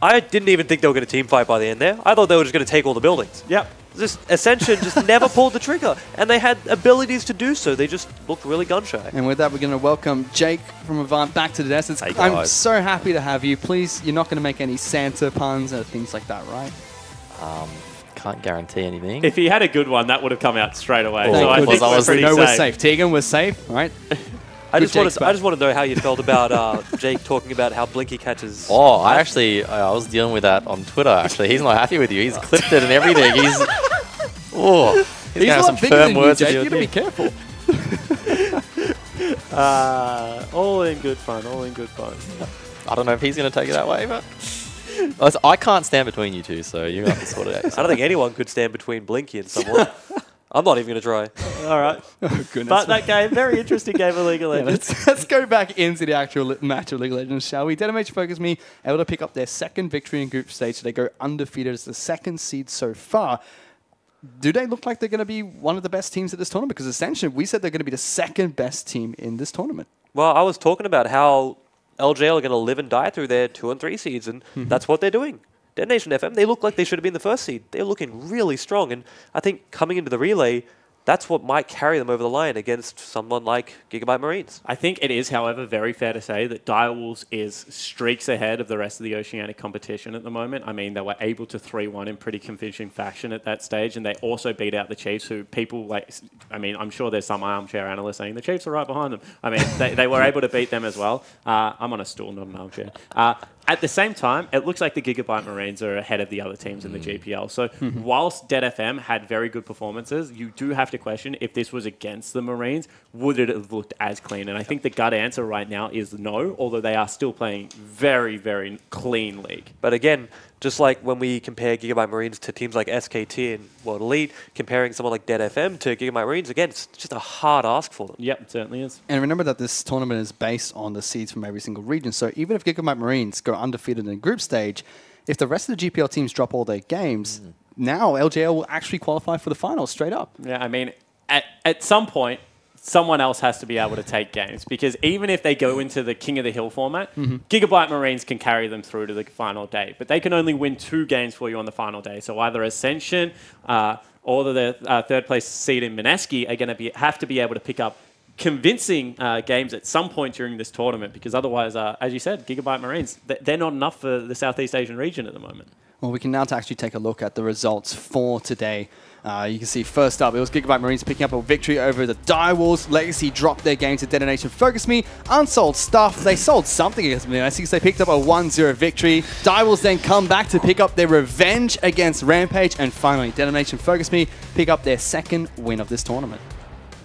I didn't even think they were going to team fight by the end there. I thought they were just going to take all the buildings. Yep. Just Ascension just never pulled the trigger, and they had abilities to do so. They just looked really gun-shy. And with that, we're going to welcome Jake from Avant back to the desk. I'm so happy to have you. Please, you're not going to make any Santa puns or things like that, right? Can't guarantee anything. If he had a good one, that would have come out straight away. Oh, so I think we're pretty safe. We're safe. Tegan was safe, right? I just want to know how you felt about Jake talking about how Blinky catches. Oh, I was dealing with that on Twitter. Actually, he's not happy with you. He's clipped it and everything. He's gonna have some firm words. You gotta be careful. All in good fun. All in good fun. I don't know if he's gonna take it that way, but I can't stand between you two, so you have to sort it out yourself. I don't think anyone could stand between Blinky and someone. I'm not even going to try. All right. Oh, goodness. But that game, very interesting game of League of Legends. Let's go back into the actual match of League of Legends, shall we? Detonation Focus Me able to pick up their second victory in group stage, so they go undefeated as the second seed so far. Do they look like they're going to be one of the best teams at this tournament? Because Ascension, we said they're going to be the second best team in this tournament. Well, I was talking about how LJL are going to live and die through their 2 and 3 seeds, and that's what they're doing. Detonation FM, they look like they should have been the first seed. They're looking really strong, and I think coming into the relay, that's what might carry them over the line against someone like Gigabyte Marines. I think it is, however, very fair to say that Direwolves is streaks ahead of the rest of the Oceanic competition at the moment. I mean, they were able to 3-1 in pretty convincing fashion at that stage, and they also beat out the Chiefs, who people like, I mean, I'm sure there's some armchair analysts saying the Chiefs are right behind them. I mean, they were able to beat them as well. I'm on a stool, not an armchair. At the same time, it looks like the Gigabyte Marines are ahead of the other teams in the GPL. So whilst Dead FM had very good performances, you do have to question if this was against the Marines, would it have looked as clean? And I think the gut answer right now is no, although they are still playing very, very clean League. But again, just like when we compare Gigabyte Marines to teams like SKT and World Elite, comparing someone like Dead FM to Gigabyte Marines, again, it's just a hard ask for them. Yep, it certainly is. And remember that this tournament is based on the seeds from every single region. So even if Gigabyte Marines go undefeated in group stage, if the rest of the GPL teams drop all their games, now LJL will actually qualify for the finals straight up. Yeah, I mean, at some point, someone else has to be able to take games, because even if they go into the King of the Hill format, Gigabyte Marines can carry them through to the final day, but they can only win 2 games for you on the final day. So either Ascension or the third place seed in Mineski are going to have to be able to pick up convincing games at some point during this tournament, because otherwise, as you said, Gigabyte Marines, they're not enough for the Southeast Asian region at the moment. Well, we can now actually take a look at the results for today. You can see first up, it was Gigabyte Marines picking up a victory over the Direwolves. Legacy dropped their game to Detonation Focus Me. Unsold stuff. They sold something against me. I think they picked up a 1-0 victory. Direwolves then come back to pick up their revenge against Rampage. And finally, Detonation Focus Me pick up their second win of this tournament.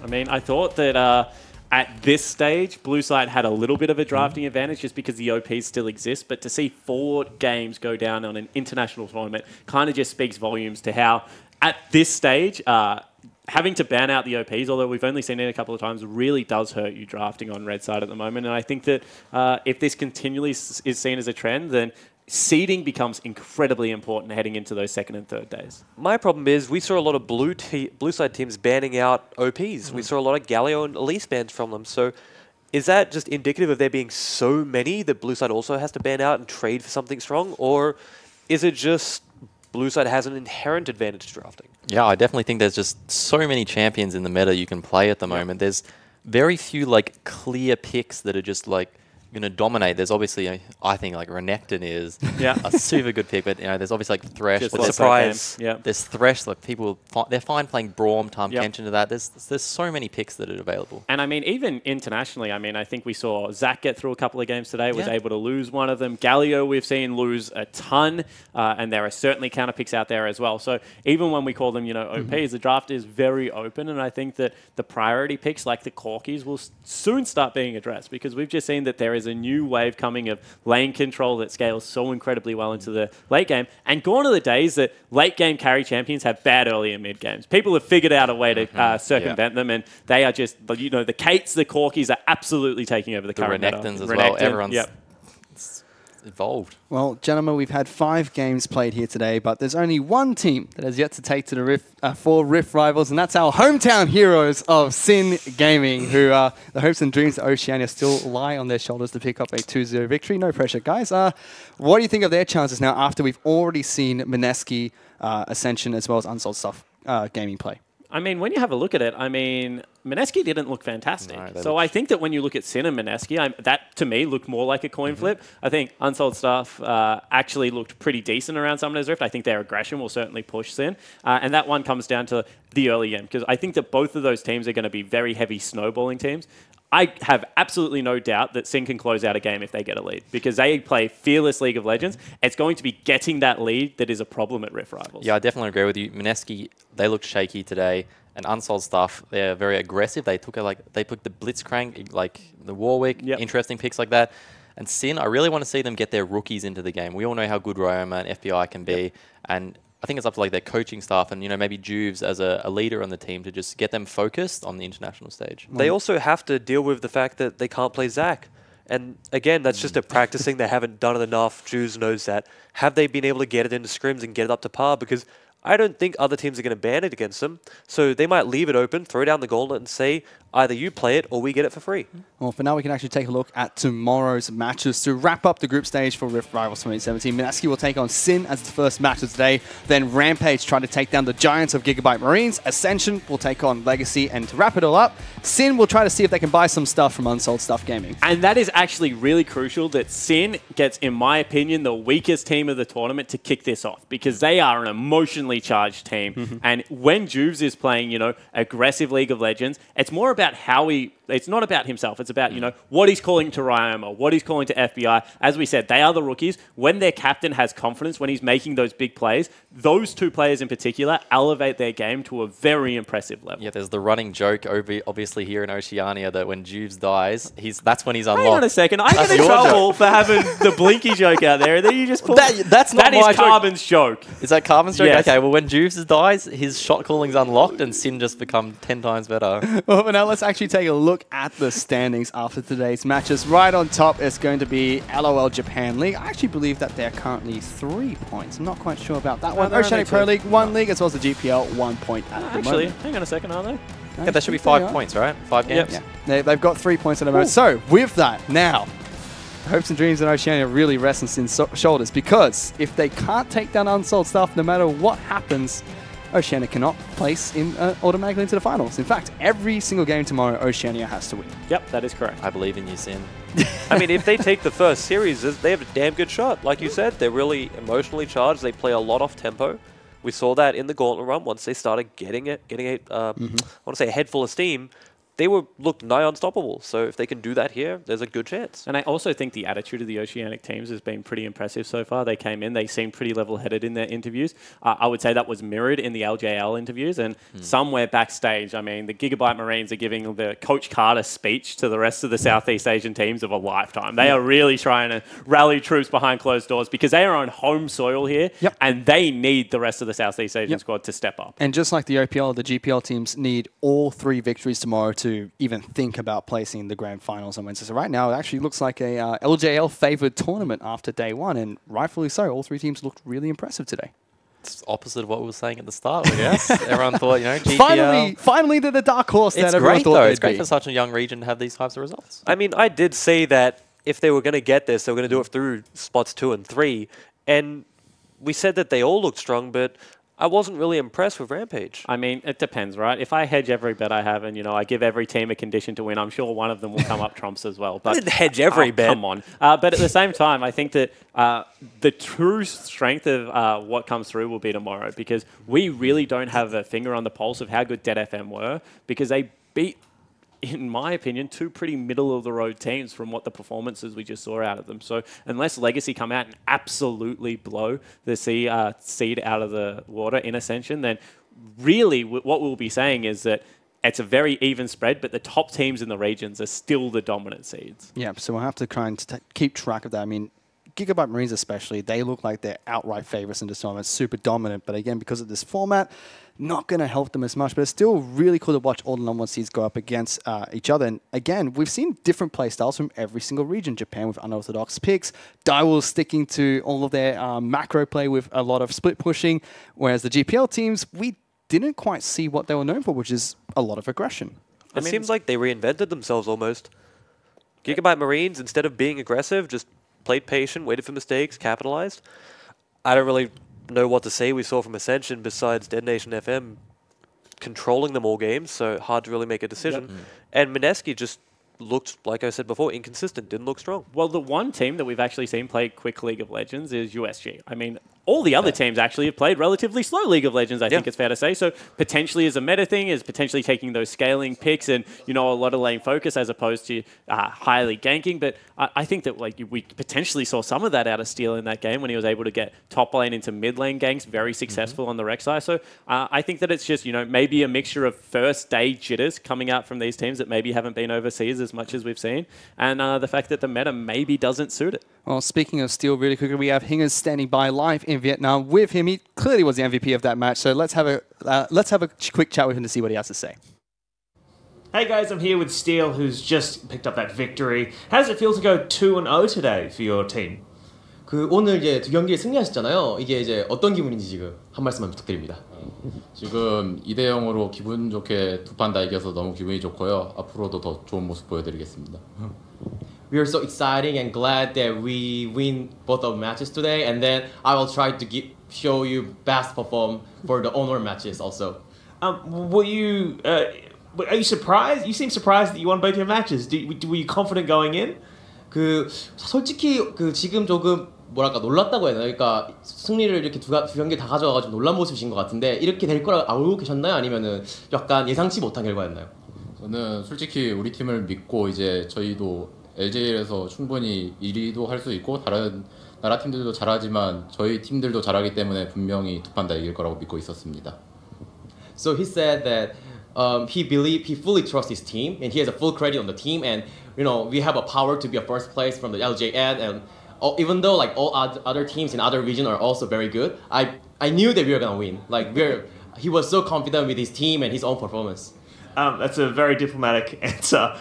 I mean, I thought that at this stage, Blue Side had a little bit of a drafting advantage just because the OPs still exist, but to see 4 games go down on an international tournament kind of just speaks volumes to how, at this stage, having to ban out the OPs, although we've only seen it a couple of times, really does hurt you drafting on Red Side at the moment. And I think that if this continually is seen as a trend, then seeding becomes incredibly important heading into those second and third days. My problem is we saw a lot of blue side teams banning out OPs. We saw a lot of Galio and Elise bans from them. So is that just indicative of there being so many that blue side also has to ban out and trade for something strong? Or is it just blue side has an inherent advantage drafting. Yeah, I definitely think there's just so many champions in the meta you can play at the moment. There's very few like clear picks that are just like going to dominate. There's obviously, I think like Renekton is a super good pick, but there's obviously like Thresh. Just There's surprise. There's Thresh. Like people, they're fine playing Braum, Tahm Kench into that. There's so many picks that are available. And I mean, even internationally, I mean, I think we saw Zach get through a couple of games today, was able to lose one of them. Galio, we've seen lose a ton, and there are certainly counter picks out there as well. So even when we call them, OPs, the draft is very open, and I think that the priority picks like the Corkies will soon start being addressed, because we've just seen that there is a new wave coming of lane control that scales so incredibly well into the late game. And gone are the days that late game carry champions have bad early and mid games. People have figured out a way to circumvent them, and they are just, the Kates, the Corkies are absolutely taking over the current meta. Renektons as well. Everyone's evolved. Well, gentlemen, we've had 5 games played here today, but there's only one team that has yet to take to the four Rift Rivals, and that's our hometown heroes of Sin Gaming, who the hopes and dreams of Oceania still lie on their shoulders to pick up a 2-0 victory. No pressure, guys. What do you think of their chances now after we've already seen Mineski, Ascension, as well as Unsold Stuff gaming play? I mean, when you have a look at it, I mean, Mineski didn't look fantastic. No, so I think that when you look at Sin and Mineski, that to me looked more like a coin flip. I think Unsold Stuff actually looked pretty decent around Summoner's Rift. I think their aggression will certainly push Sin. And that one comes down to the early game, because I think that both of those teams are going to be very heavy snowballing teams. I have absolutely no doubt that Sin can close out a game if they get a lead, because they play fearless League of Legends. It's going to be getting that lead that is a problem at Rift Rivals. Yeah, I definitely agree with you. Mineski, they looked shaky today, and Unsold Stuff, they're very aggressive. They took they put the Blitzcrank, like the Warwick, interesting picks like that. And Sin, I really want to see them get their rookies into the game. We all know how good Ryoma and FBI can be, and I think it's up to like their coaching staff and maybe Juves as a leader on the team to just get them focused on the international stage. They also have to deal with the fact that they can't play Zach. And again, that's just a practicing. They haven't done it enough. Juves knows that. Have they been able to get it into scrims and get it up to par? Because I don't think other teams are going to ban it against them. So they might leave it open, throw down the gauntlet and say, either you play it or we get it for free. Well, for now, we can actually take a look at tomorrow's matches to wrap up the group stage for Rift Rivals 2017. Mineski will take on Sin as the first match of today. Then Rampage try to take down the Giants of Gigabyte Marines. Ascension will take on Legacy. And to wrap it all up, Sin will try to see if they can buy some stuff from Unsold Stuff Gaming. And that is actually really crucial that Sin gets, in my opinion, the weakest team of the tournament to kick this off, because they are an emotionally charged team. And when Juves is playing, aggressive League of Legends, it's more about how it's not about himself. It's about, what he's calling to Ryoma, what he's calling to FBI. As we said, they are the rookies. When their captain has confidence, when he's making those big plays, those two players in particular elevate their game to a very impressive level. Yeah, there's the running joke, obviously, here in Oceania, that when Juves dies, that's when he's unlocked. Hang on a second. I get in trouble for having the Blinky joke out there, and then you just pull that's not that my is Carbon's joke. Is that Carbon's joke? Yes. Okay, well, when Juves dies, his shot calling's unlocked, and Sin just become 10 times better. Well, but now let's actually take a look at the standings after today's matches. Right on top is going to be LOL Japan League. I actually believe that they're currently 3 points. I'm not quite sure about that one. Oceanic Pro League, 1 league, as well as the GPL, 1 point at the Actually, moment. hang on a second, are they? Yeah, that should be 5 points, right? 5 games? Yeah. They've got 3 points at the moment. So, with that, now, the hopes and dreams in Oceania really rest on Sin's shoulders, because if they can't take down Unsold Stuff, no matter what happens, Oceania cannot place automatically into the finals. In fact, every single game tomorrow, Oceania has to win. Yep, that is correct. I believe in you, Sin. I mean, if they take the first series, they have a damn good shot. Like you said, they're really emotionally charged. They play a lot off tempo. We saw that in the Gauntlet run. Once they started getting I want to say a head full of steam, they looked nigh unstoppable. So if they can do that here, there's a good chance. And I also think the attitude of the Oceanic teams has been pretty impressive so far. They came in, they seemed pretty level-headed in their interviews. I would say that was mirrored in the LJL interviews. And somewhere backstage, I mean, the Gigabyte Marines are giving the Coach Carter speech to the rest of the Southeast Asian teams of a lifetime. They are really trying to rally troops behind closed doors, because they are on home soil here, and they need the rest of the Southeast Asian squad to step up. And just like the OPL, the GPL teams need all 3 victories tomorrow to even think about placing in the grand finals on Wednesday. So right now, it actually looks like a LJL favored tournament after day 1, and rightfully so. All 3 teams looked really impressive today. It's opposite of what we were saying at the start, I guess. Everyone thought, GPL. Finally, they're the dark horse that everyone great, thought though. they'd It's great be. for such a young region to have these types of results. I mean, I did say that if they were going to get this, they were going to do it through spots 2 and 3. And we said that they all looked strong, but I wasn't really impressed with Rampage. I mean, it depends, right? If I hedge every bet I have and, you know, I give every team a condition to win, I'm sure one of them will come up trumps as well. But I didn't hedge every bet. Come on. But at the same time, I think that the true strength of what comes through will be tomorrow, because we really don't have a finger on the pulse of how good Dead FM were, because they beat, in my opinion, two pretty middle-of-the-road teams from what the performances we just saw out of them. So unless Legacy come out and absolutely blow the seed out of the water in Ascension, then really what we'll be saying is that it's a very even spread, but the top teams in the regions are still the dominant seeds. Yeah, so we'll have to try and keep track of that. I mean, Gigabyte Marines especially, they look like they're outright favorites in this tournament, super dominant. But again, because of this format, not going to help them as much. But it's still really cool to watch all the number one seeds go up against each other. And again, we've seen different play styles from every single region. Japan with unorthodox picks, Daiwol sticking to all of their macro play with a lot of split pushing, whereas the GPL teams, we didn't quite see what they were known for, which is a lot of aggression. It seems like they reinvented themselves almost. Gigabyte Marines, instead of being aggressive, just played patient, waited for mistakes, capitalized. I don't really know what to say we saw from Ascension besides Dead Nation FM controlling them all games, so hard to really make a decision. Yep. And Mineski just looked, like I said before, inconsistent, didn't look strong. Well, the one team that we've actually seen play quick League of Legends is USG. I mean, all the other teams actually have played relatively slow League of Legends, I think it's fair to say. So potentially as a meta thing is potentially taking those scaling picks and, you know, a lot of lane focus as opposed to highly ganking. But I think that like we potentially saw some of that out of Steel in that game when he was able to get top lane into mid lane ganks, very successful on the Rek'Sai. So I think that it's just, you know, maybe a mixture of first day jitters coming out from these teams that maybe haven't been overseas as much as we've seen. And the fact that the meta maybe doesn't suit it. Well, speaking of Steel, really quickly, we have Hingers standing by live in Vietnam with him. He clearly was the MVP of that match, so let's have a quick chat with him to see what he has to say. Hey guys, I'm here with Steel, who's just picked up that victory. How does it feel to go 2-0 today for your team? 오늘 이제 두 경기에 승리하셨잖아요. 이게 이제 어떤 기분인지 지금 한 말씀만 부탁드립니다. 지금 2대0으로 기분 좋게 두 판 다 이겨서 너무 기분이 좋고요. 앞으로도 더 좋은 모습 보여드리겠습니다. We are so excited and glad that we win both of matches today, and then I will try to show you best perform for the honor matches also. Are you surprised? You seem surprised that you won both your matches. Were you confident going in? 솔직히 지금 조금 뭐랄까 놀랐다고 해야 되나? 그러니까 승리를 이렇게 두 경기 다 가져와가지고 놀란 모습이신 것 같은데 이렇게 될 거라고 알고 계셨나요? 아니면은 약간 예상치 못한 결과였나요? 저는 솔직히 우리 팀을 믿고 이제 저희도 LJL에서 충분히 1위도 할 수 있고 다른 나라 팀들도 잘하지만 저희 팀들도 잘하기 때문에 분명히 두 판 다 이길 거라고 믿고 있었습니다. So he said that he fully trusts his team and he has a full credit on the team, and you know we have a power to be a first place from the LJN, and even though like all other teams in other regions are also very good, I knew that we were gonna win. Like he was so confident with his team and his own performance. That's a very diplomatic answer.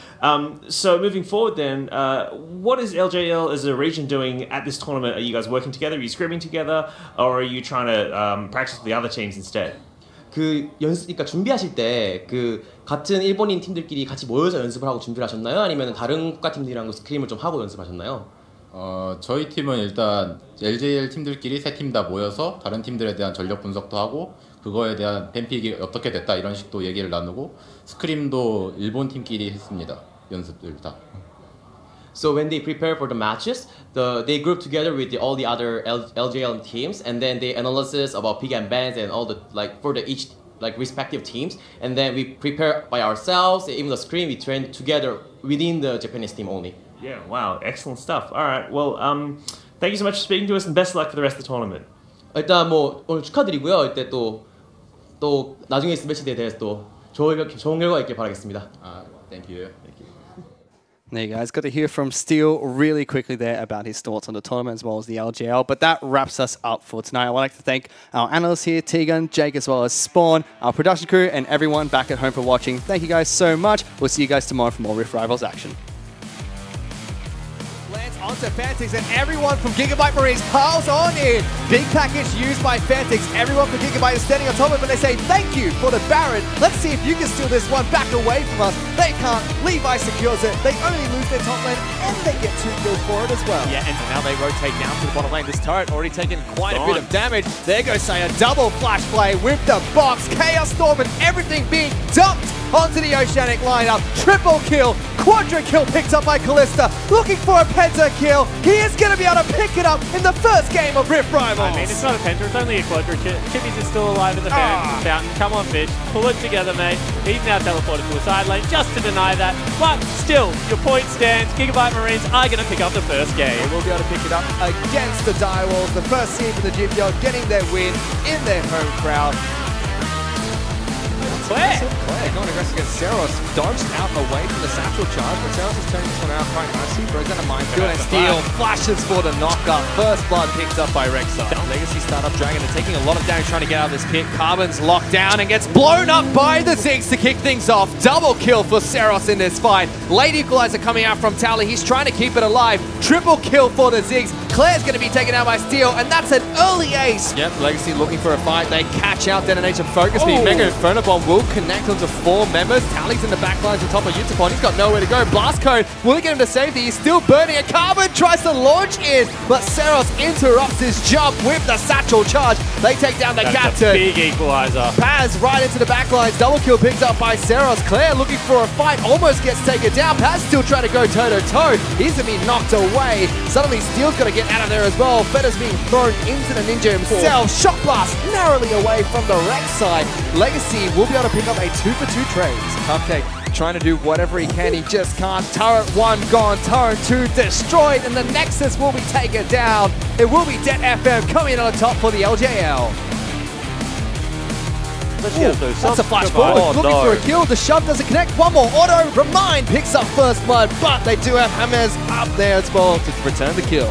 So moving forward then, what is LJL as a region doing at this tournament? Are you guys working together? Are you scrimming together? Or are you trying to practice with the other teams instead? 그러니까 준비하실 때 같은 일본인 팀들끼리 같이 모여서 연습을 하고 준비를 하셨나요? 아니면 다른 국가 팀들이랑도 스크림을 좀 하고 연습하셨나요? 저희 팀은 일단 LJL 팀들끼리 세 팀 다 모여서 다른 팀들에 대한 전력 분석도 하고 그거에 대한 뱀픽이 어떻게 됐다 이런 식도 얘기를 나누고 스크림도 일본 팀끼리 했습니다. 연습들 다. So when they prepare for the matches, they group together with all the other LJL teams, and then they analysis about pick and bans and all the for the each respective teams, and then we prepare by ourselves. Even the screen we train together within the Japanese team only. Yeah, wow, excellent stuff. All right, well, thank you so much for speaking to us, and best of luck for the rest of the tournament. 일단 뭐 오늘 축하드리고요. 이때 또 나중에 있을 매치에 대해서 또 좋은 결과 있길 바라겠습니다. Thank you. There you guys got to hear from Steel really quickly there about his thoughts on the tournament as well as the LGL. But that wraps us up for tonight. I would like to thank our analysts here, Tegan, Jake, as well as Spawn, our production crew, and everyone back at home for watching. Thank you guys so much. We'll see you guys tomorrow for more Rift Rivals action. Lance onto Fantix, and everyone from Gigabyte Marines piles on in. Big package used by Fantix. Everyone from Gigabyte is standing on top of it, but they say thank you for the Baron. Let's see if you can steal this one back away from us. They can't. Levi secures it. They only lose their top lane, and they get 2 kills for it as well. Yeah, and now they rotate down to the bottom lane. This turret already taken quite a bit of damage. There goes Saya, double flash play with the box. Chaos Storm and everything being dumped onto the Oceanic lineup. Triple kill, quadra kill picked up by Kalista. Looking for a penta kill. He is going to be able to pick it up in the first game of Rift Rivals. I mean, it's not a penta, it's only a quadra. Chippies is still alive in the fountain. Come on, Fish. Pull it together, mate. He's now teleported to a side lane just to deny that. But still, your point stands. Gigabyte Marines are going to pick up the first game. They will be able to pick it up against the Direwolves. The first team for the GPL getting their win in their home crowd. Claire going aggressive against Seros, dodged out away from the satchel charge, but Seros is turning this one out quite nicely. Throws down a minefield and Steel flashes for the knockup. First blood picked up by Rek'Sai. Legacy startup Dragon are taking a lot of damage trying to get out of this pit. Carbon's locked down and gets blown up by the Ziggs to kick things off. Double kill for Seros in this fight. Late Equalizer coming out from Tally. He's trying to keep it alive. Triple kill for the Ziggs. Claire's going to be taken out by Steel, and that's an early ace. Yep, Legacy looking for a fight. They catch out Detonation Focus Me. Mega Inferno Bomb will connect onto 4 members. Tally's in the back lines on top of Utapon. He's got nowhere to go. Blast Cone will get him to safety. He's still burning. A Carbon tries to launch in, but Seros interrupts his jump with the satchel charge. They take down the captain. Big equalizer. Paz right into the back lines. Double kill picked up by Seros. Claire looking for a fight. Almost gets taken down. Paz still trying to go toe-to-toe. He's going to be knocked away. Suddenly Steel's got to get out of there as well. Fedder's being thrown into the Ninja himself. Shock Blast narrowly away from the Rek'Sai. Legacy will be able to pick up a 2-for-2 trade. Cupcake trying to do whatever he can. He just can't. Turret 1 gone. Turret 2 destroyed. And the Nexus will be taken down. It will be Det FM coming in on the top for the LJL. That's a flash forward. Looking for a kill. The shove doesn't connect. One more auto. Remind picks up first blood, but they do have hammers up there as well to return the kill.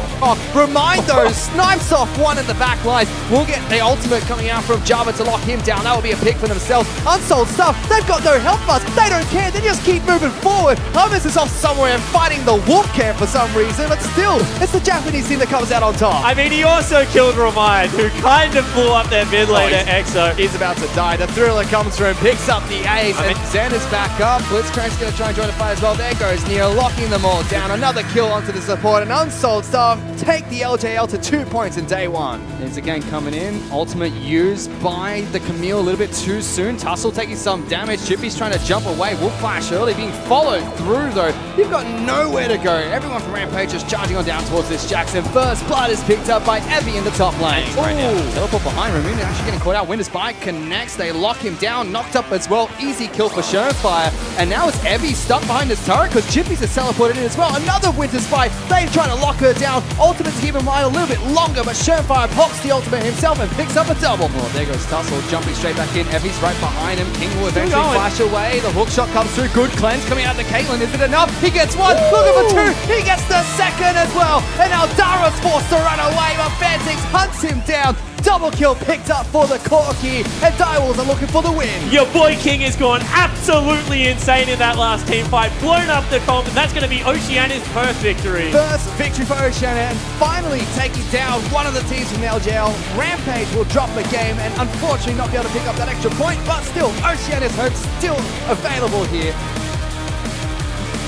Remind though snipes off one in the back line. We'll get the ultimate coming out from Java to lock him down. That will be a pick for themselves. Unsold stuff. They've got no health bars. They don't care. They just keep moving forward. Hummus is off somewhere and fighting the wolf camp for some reason, but still, it's the Japanese team that comes out on top. I mean, he also killed Remind, who kind of blew up their mid laner. Exo is about to die. The Thriller comes through and picks up the ace, and Zen is back up. Blitzcrank's going to try and join the fight as well. There goes Neo, locking them all down. Another kill onto the support, and Unsold Stuff take the LJL to 2 points in day 1. There's again coming in. Ultimate used by the Camille a little bit too soon. Tussle taking some damage. Chippy's trying to jump away. Wolf Flash early, being followed through though. You've got nowhere to go. Everyone from Rampage just charging on down towards this Jackson. First blood is picked up by Evie in the top lane. Right now. Teleport behind. Ramune actually getting caught out. Winter Spike connects. They lock him down. Knocked up as well. Easy kill for Shermfire. And now it's Evie stuck behind this turret because Chippy's has teleported in as well. Another Winter Spike. They're trying to lock her down. Ultimate to keep him right a little bit longer, but Shermfire pops the ultimate himself and picks up a double. Oh, there goes Tussle jumping straight back in. Evie's right behind him. King will eventually flash away. The hook shot comes through. Good cleanse coming out to Caitlyn. Is it enough? He gets one. Looking for 2. He gets the second as well. And now Dara's forced to run away, but Fantix hunts him down. Double kill picked up for the Corki, and Direwolves are looking for the win. Your boy King has gone absolutely insane in that last team fight. Blown up the comp, and that's going to be Oceania's first victory. First victory for Oceania, and finally taking down one of the teams from the LJL. Rampage will drop the game, and unfortunately not be able to pick up that extra point, but still, Oceania's hope still available here.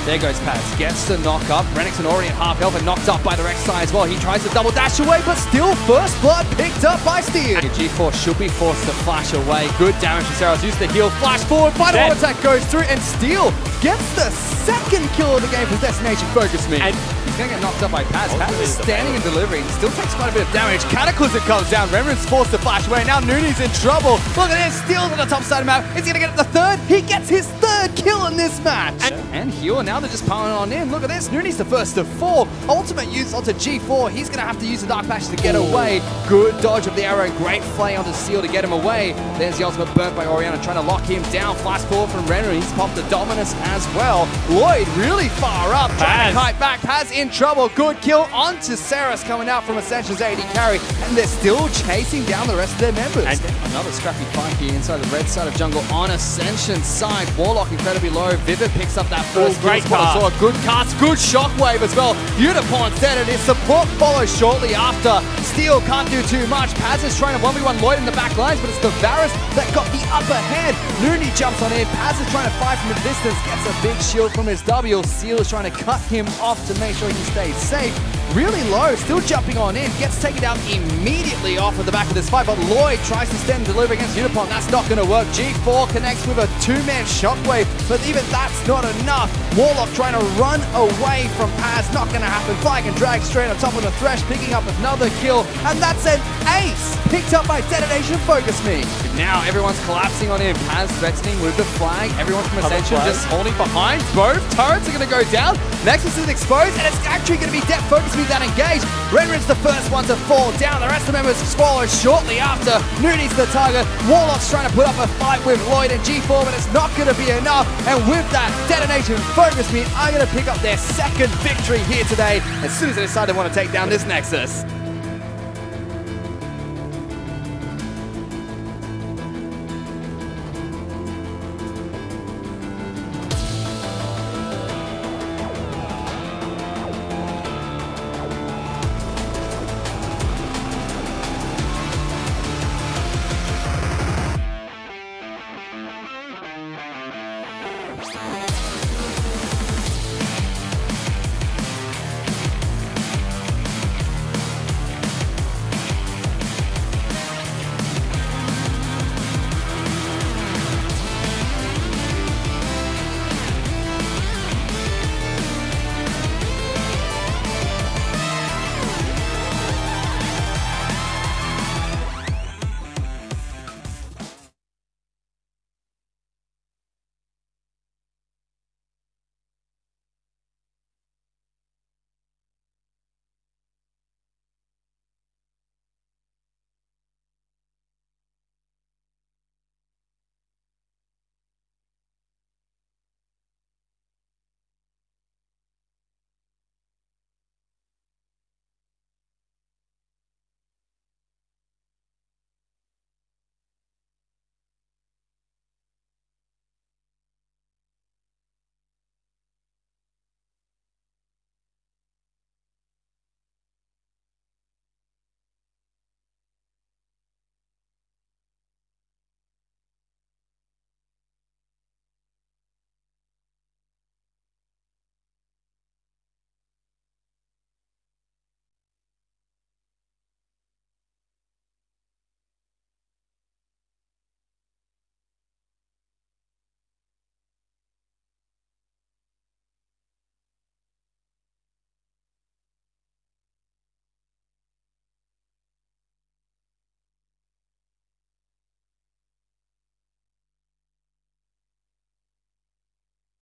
There goes Paz. Gets the knock up. Renekton already at half health and knocked up by the Rek'Sai as well. He tries to double dash away, but still first blood picked up by Steel. G4 should be forced to flash away. Good damage from Seros. Used the heal. Flash forward. Final attack goes through, and Steel gets the second kill of the game from Destination Focus Me. And he's going to get knocked up by Paz. Paz is standing and delivering. Still takes quite a bit of damage. Cataclysm comes down. Remnant's forced to flash away. Now Nooney's in trouble. Look at this. Steel's on the top side of the map. Is he going to get the third? He gets his third kill in this match. And heal. Now they're just piling on in. Look at this. Nooney's the first of 4. Ultimate use onto G4. He's going to have to use the Dark Passion to get away. Good dodge of the arrow. Great flay onto Seal to get him away. There's the ultimate burnt by Orianna, trying to lock him down. Flash forward from Renner. He's popped the Dominus as well. Lloyd really far up. Trying to kite back. Paz in trouble. Good kill onto Seros coming out from Ascension's AD carry. and they're still chasing down the rest of their members. And another scrappy fight here inside the red side of jungle on Ascension side. Warlock incredibly low. Vivid picks up that first great kill. cast. Saw a good cast, good shockwave as well. Unicorn dead, and his support follows shortly after. Steel can't do too much. Paz is trying to 1v1 Lloyd in the back lines, but it's the Varus that got the upper hand. Looney jumps on in. Paz is trying to fight from a distance, gets a big shield from his W. Seal is trying to cut him off to make sure he stays safe. Really low, still jumping on in, gets taken down immediately off of the back of this fight, but Lloyd tries to stand and deliver against Unipon. That's not going to work. G4 connects with a two-man shockwave, but even that's not enough. Warlock trying to run away from Paz, not going to happen. Flag and drag straight on top of the Thresh, picking up another kill, and that's an ace, picked up by Detonation Focus Me. Now everyone's collapsing on in. Paz threatening with the flag. Everyone from Ascension just holding behind. Both turrets are going to go down. Nexus is exposed, and it's actually going to be Det Focus Me that engaged. Renrin's the first one to fall down. The rest of the members swallow shortly after. Nooney's the target. Warlock's trying to put up a fight with Lloyd and G4, but it's not going to be enough. And with that, Detonation Focus Me are going to pick up their second victory here today as soon as they decide they want to take down this Nexus.